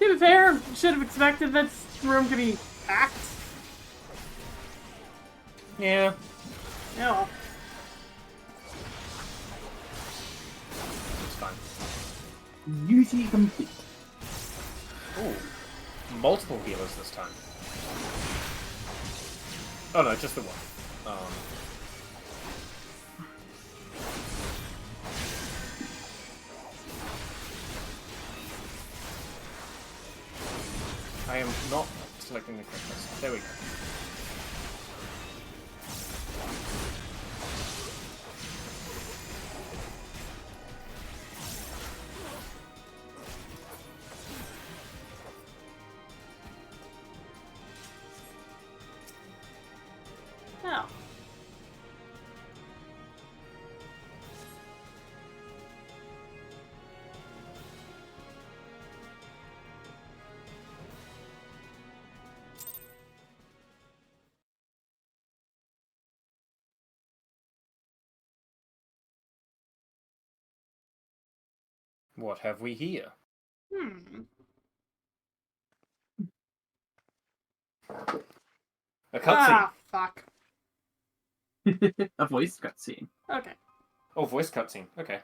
To be fair, should have expected this room to be packed. Yeah. No. It's fine. Duty complete. Ooh. Multiple healers this time. Oh no, just the one. I am not selecting the correct person. There we go. Oh. What have we here? A cutscene. Ah, fuck. A voice cutscene. Okay. Oh, voice cutscene. Okay.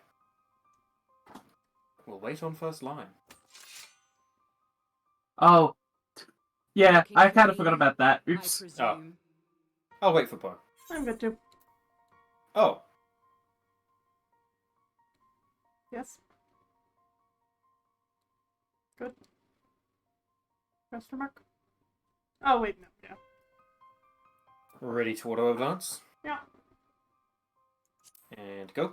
We'll wait on first line. Oh. Yeah, I kind of forgot about that. Oops. Oh. I'll wait for Poe. I'm good too. Oh. Yes. Good. Question mark? Oh, wait, no, yeah. Ready to auto advance? Yeah. And go.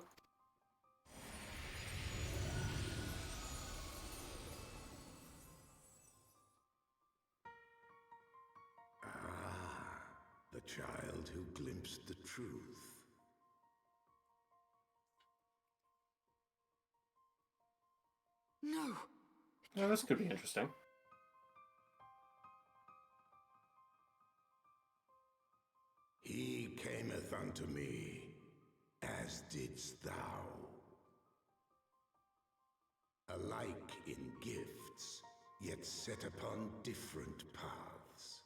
The child who glimpsed the truth. No! Yeah, this could be interesting. He cameth unto me, as didst thou. Alike in gifts, yet set upon different paths.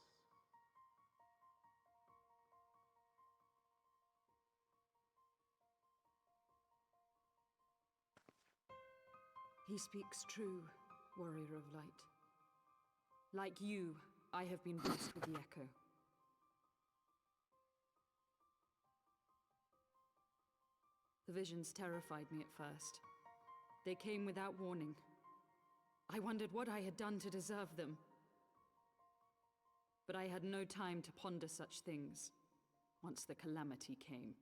He speaks true, warrior of light. Like you, I have been blessed with the echo. The visions terrified me at first. They came without warning. I wondered what I had done to deserve them. But I had no time to ponder such things once the calamity came.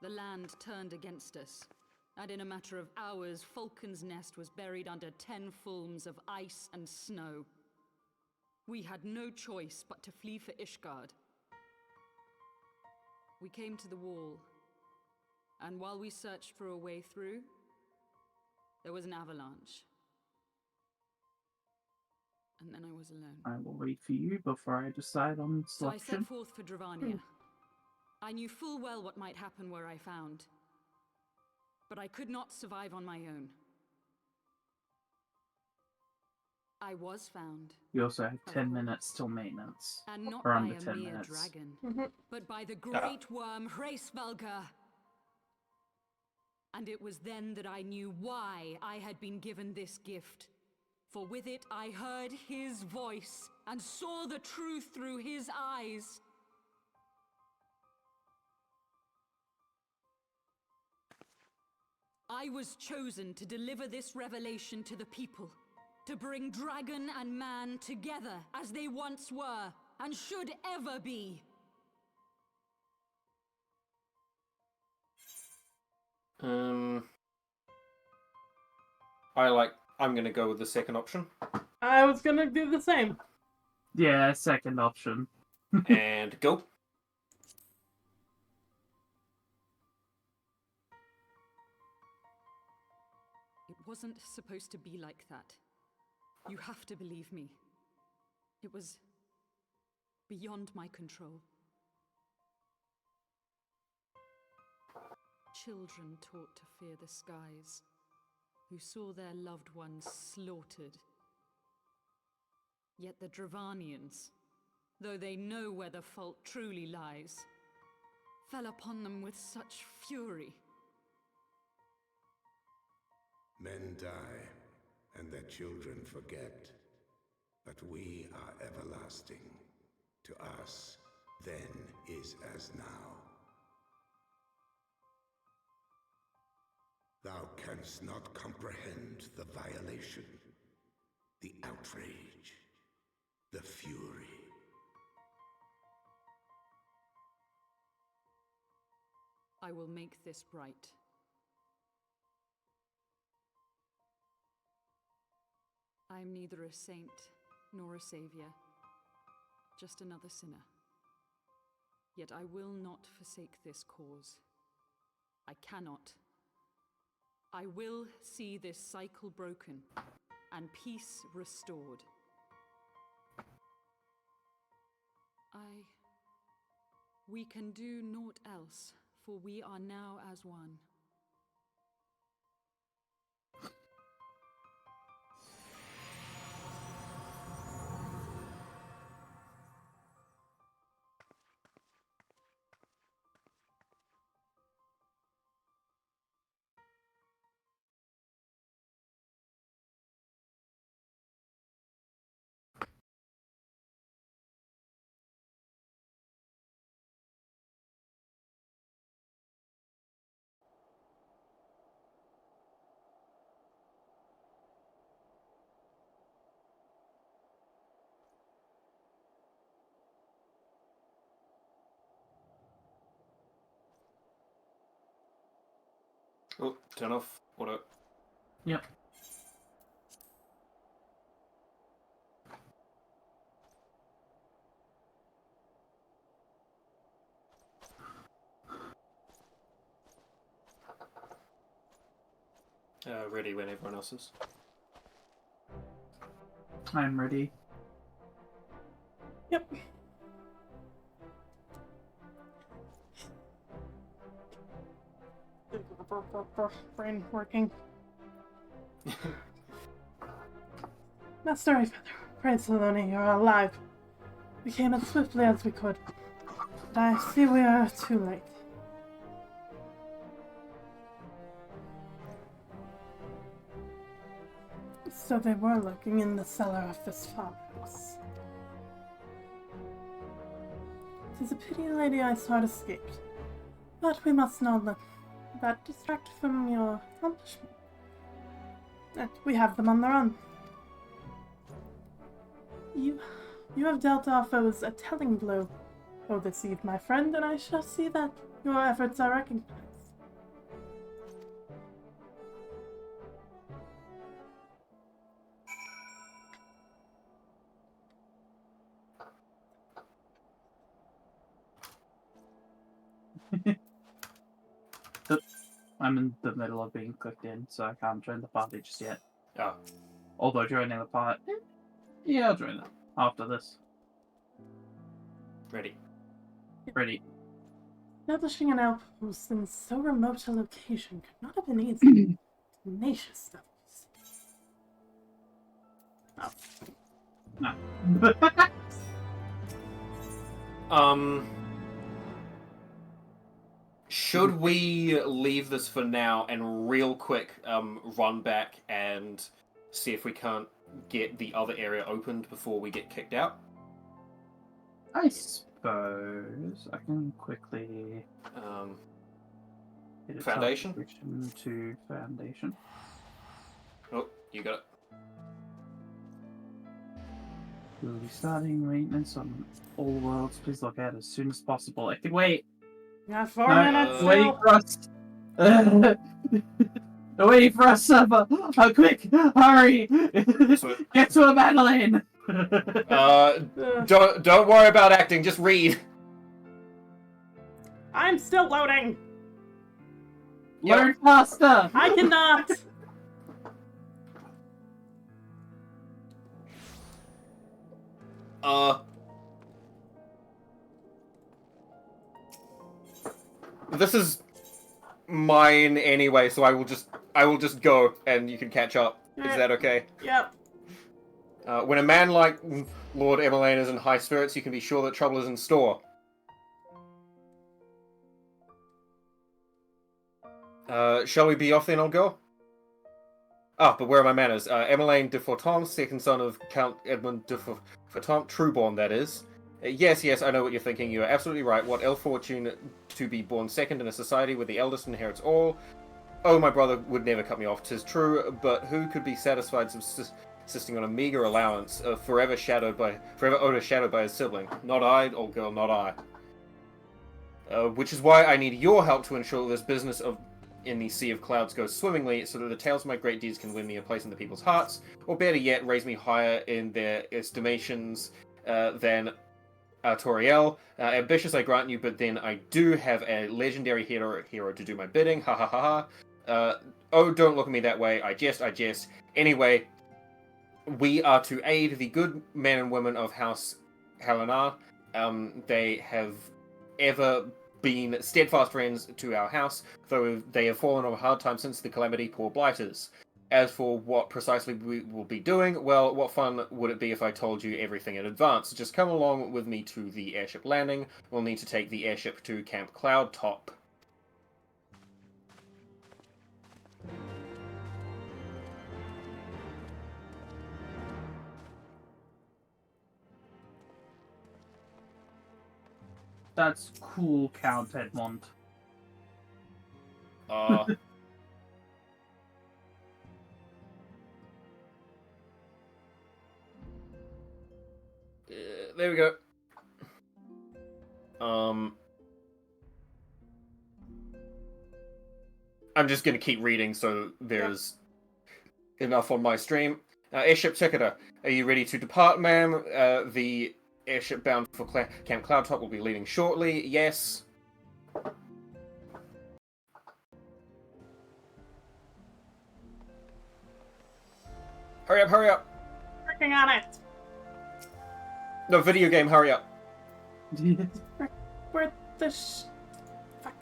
The land turned against us, and in a matter of hours, Falcon's Nest was buried under 10 fulms of ice and snow. We had no choice but to flee for Ishgard. We came to the wall, and while we searched for a way through, there was an avalanche. And then I was alone. I will wait for you before I decide on So I selection. set forth for Dravania. I knew full well what might happen where I found. But I could not survive on my own. I was found. You also have 10 minutes till maintenance. And not or by under a 10 mere minutes. dragon, but by the great worm Hraesvelgr. And it was then that I knew why I had been given this gift. For with it I heard his voice and saw the truth through his eyes. I was chosen to deliver this revelation to the people, to bring dragon and man together as they once were and should ever be. I'm gonna go with the second option. I was gonna do the same. Yeah, second option. And go. wasn't supposed to be like that. You have to believe me. It was beyond my control. Children taught to fear the skies, who saw their loved ones slaughtered. Yet the Dravanians, though they know where the fault truly lies, fell upon them with such fury. Men die, and their children forget. But we are everlasting. To us, then is as now. Thou canst not comprehend the violation, the outrage, the fury. I will make this right. I am neither a saint nor a savior, just another sinner. Yet I will not forsake this cause. I cannot. I will see this cycle broken and peace restored. We can do naught else, for we are now as one. Oh, turn off auto. Yep. Ready when everyone else is. I'm ready. Yep. Brain working. Master Feather, praise Saloni, you're alive. We came as swiftly as we could, but I see we are too late. So they were lurking in the cellar of this farmhouse. It is a pity, lady, I saw it escaped. But we must not let that distract from your accomplishment. And we have them on the run. You have dealt our foes a telling blow this eve, my friend, and I shall see that your efforts are recognized. I'm in the middle of being cooked in, so I can't join the party just yet. Oh. Although joining the party... Yeah, I'll join them after this. Ready. Ready. Establishing an outpost in so remote a location could not have been easy. Tenacious stuff, you see. No. Should we leave this for now and real quick run back and see if we can't get the other area opened before we get kicked out? I suppose I can quickly hit a Foundation? teleportation to Foundation. Oh, you got it. We'll be starting maintenance on all worlds. Please log out as soon as possible. I can wait. Got 4 minutes. Wait for us. Wait for us, Suffer. Quick, hurry. Get to a Madeline. Don't worry about acting. Just read. I'm still loading. Learn faster. I cannot. This is mine anyway, so I will just go, and you can catch up. Is that okay? Yep. When a man like Lord Emmeline is in high spirits, you can be sure that trouble is in store. Shall we be off then, old girl? Ah, but where are my manners? Emmeline de Forton, second son of Count Edmund de Forton, trueborn, that is. Yes, I know what you're thinking. You are absolutely right. What ill fortune to be born second in a society where the eldest inherits all. Oh, my brother would never cut me off, 'tis true, but who could be satisfied subsisting on a meager allowance, forever overshadowed by his sibling? Not I, old girl, not I. Which is why I need your help to ensure this business in the Sea of Clouds goes swimmingly, so that the tales of my great deeds can win me a place in the people's hearts, or better yet, raise me higher in their estimations than Toriel. Ambitious, I grant you, but then I do have a legendary hero to do my bidding. Ha ha ha ha. Oh, don't look at me that way. I jest. Anyway, we are to aid the good men and women of House Helenar. They have ever been steadfast friends to our house, though they have fallen on a hard time since the calamity, poor blighters. As for what precisely we will be doing, well, what fun would it be if I told you everything in advance? Just come along with me to the airship landing. We'll need to take the airship to Camp Cloud Top. That's cool, Count Edmond. There we go. I'm just gonna keep reading so there's enough on my stream. Airship ticketer, are you ready to depart, ma'am? The airship bound for Camp Cloudtop will be leaving shortly. Yes. Hurry up! Working on it. No, video game, hurry up. Where the fuck?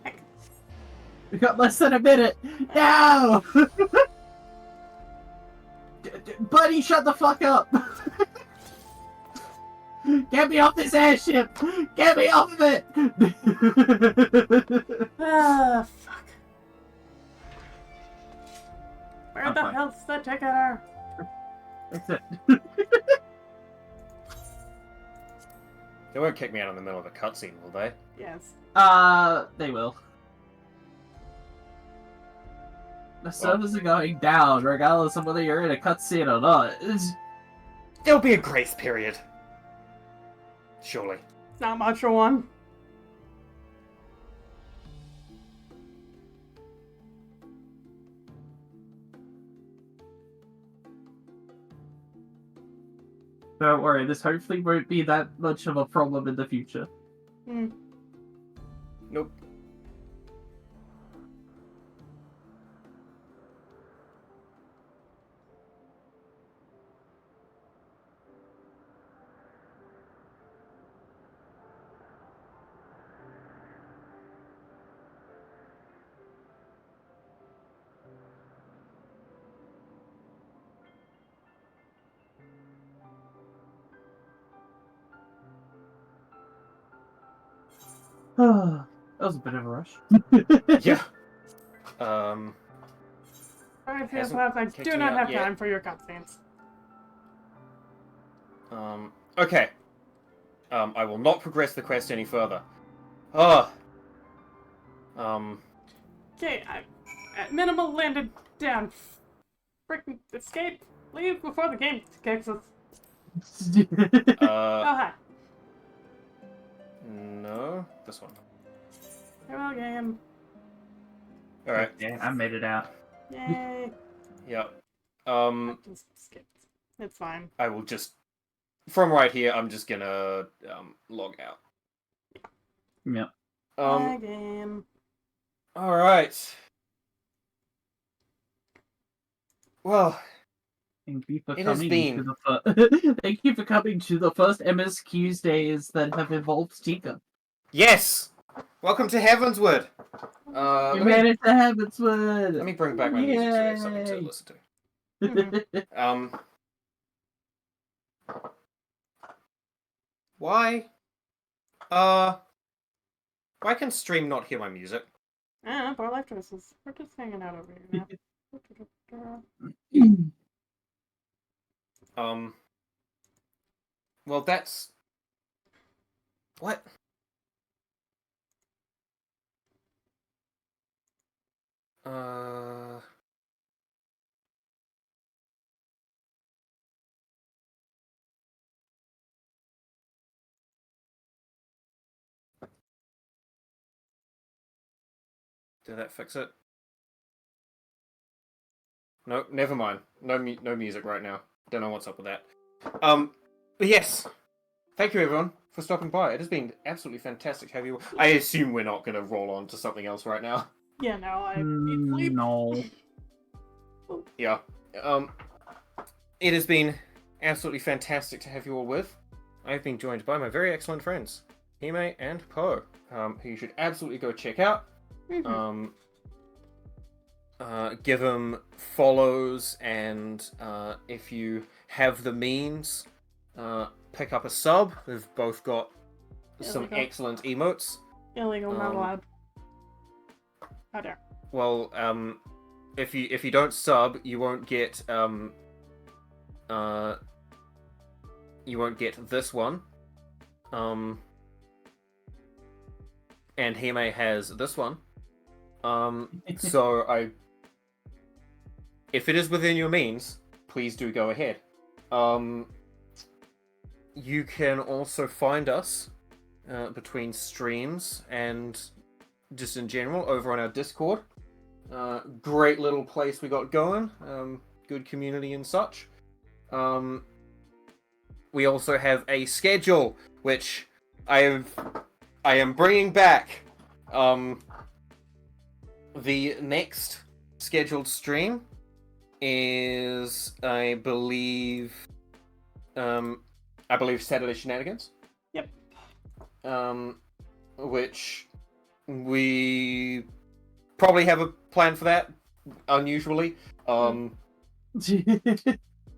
Heck. We got less than a minute. No! Buddy, shut the fuck up! Get me off this airship! Get me off of it! Ah, fuck. Where the hell's the ticketer? That's it. They won't kick me out in the middle of a cutscene, will they? Yes. They will. The servers are going down, regardless of whether you're in a cutscene or not. There'll be a grace period. Surely. It's not much for one. Don't worry, this hopefully won't be that much of a problem in the future. Nope. That was a bit of a rush. Yeah. Alright, I do not have time for your cutscenes. Okay. I will not progress the quest any further. Okay, at minimal landed down. Freaking escape. Leave before the game kicks us. Oh, hi. No, this one. Farewell, game. Alright. Yeah, I made it out. Yay. Yep. Just skip. It's fine. I will just... From right here, I'm just gonna log out. Yep. Bye, game. Alright. Well, Thank you for It has coming been- to the Thank you for coming to the first MSQsdays that have involved Tika. Yes! Welcome to Heavensward! You Let made me, it to Heavensward! let me bring back my music so I have something to Yay! listen to. Why? Why can stream not hear my music? Poor life choices. We're just hanging out over here now. Well, that's... What? Did that fix it? No, never mind. No music right now. Don't know what's up with that. But yes. Thank you everyone for stopping by. It has been absolutely fantastic to have you. I assume we're not going to roll on to something else right now. Yeah, no, I need sleep. No. Yeah. It has been absolutely fantastic to have you all with. I've been joined by my very excellent friends, Hime and Poe, who you should absolutely go check out. Give them follows, and if you have the means, pick up a sub. They've both got some excellent emotes. Illegal, not allowed. How dare. Well, if you don't sub, you won't get this one. And Hime has this one. So if it is within your means, please do go ahead. You can also find us between streams and just in general over on our Discord. Great little place we got going. Good community and such. We also have a schedule which I am bringing back. The next scheduled stream is, I believe Saturday Shenanigans. Yep. Which we probably have a plan for that, unusually.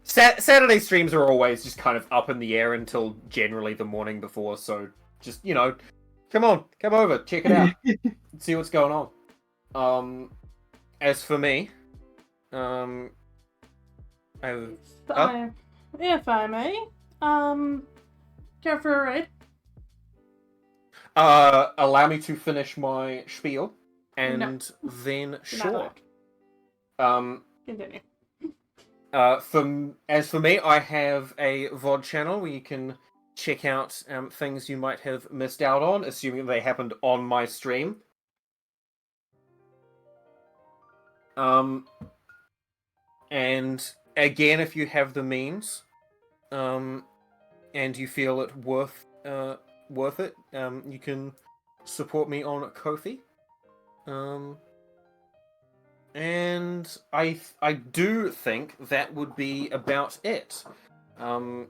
Saturday streams are always just kind of up in the air until generally the morning before, so just, come over, check it out, see what's going on. As for me, if I may, care for a raid? Allow me to finish my spiel, and then sure. Continue. As for me, I have a VOD channel where you can check out things you might have missed out on, assuming they happened on my stream. And again, if you have the means, and you feel it worth it, you can support me on Ko-fi. And I do think that would be about it. Now,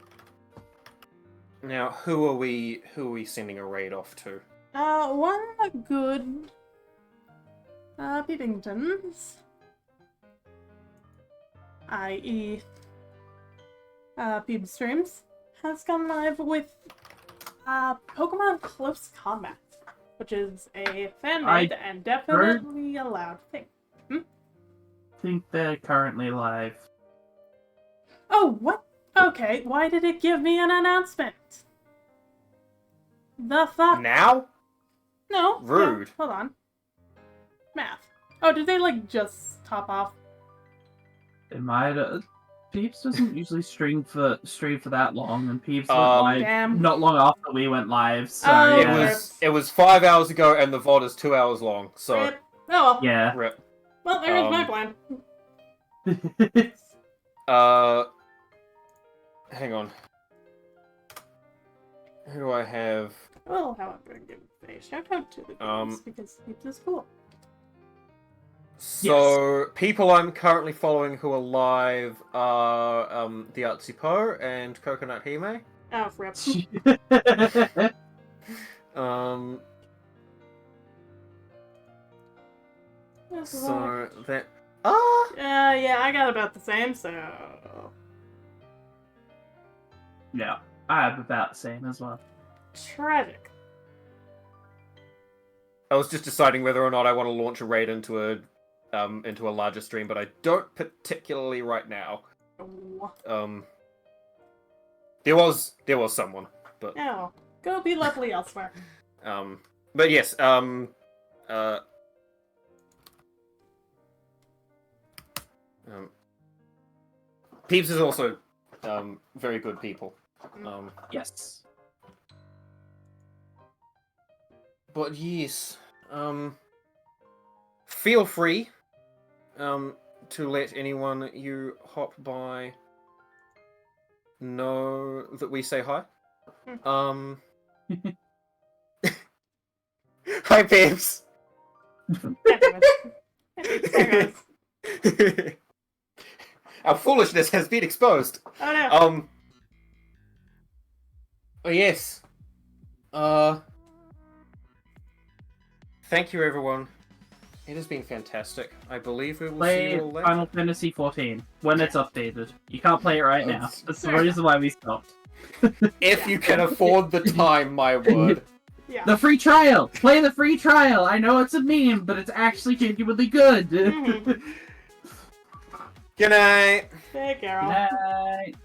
who are we sending a raid off to? One good Peepingtons, i.e. Peep Streams, has gone live with Pokemon Close Combat, which is a fan-made and definitely allowed thing. I think they're currently live. Oh, what? Okay, why did it give me an announcement? The fuck? Now? No. Rude. Yeah, hold on. Math. Oh, did they, just top off? It might Peeps doesn't usually stream for that long, and Peeps went live not long after we went live, so It was 5 hours ago, and the VOD is 2 hours long, so... Rip. Oh, well. Yeah. Rip. Well, there's my plan. Hang on. Who do I have? Well, how I'm going to give a shout out to the games because it is cool. So, people I'm currently following who are live are the Artsy Poe and Coconut Hime. Oh, rip. So that. Yeah, I got about the same, so. Yeah, I have about the same as well. Tragic. I was just deciding whether or not I want to launch a raid into a larger stream, but I don't particularly right now. There was someone, but Oh, go be lovely elsewhere. but yes, Peeps is also very good people. Yes. But yes, feel free to let anyone you hop by know that we say hi. Hi, Peeps. Our foolishness has been exposed. Oh no. Oh yes. Thank you, everyone. It has been fantastic. I believe we will see Play you all later. Final Fantasy XIV when it's updated. You can't play it right now. That's the reason why we stopped. If you can afford the time, my word. Yeah. The free trial! Play the free trial! I know it's a meme, but it's actually genuinely good. Good night. Hey, Carol. Good night.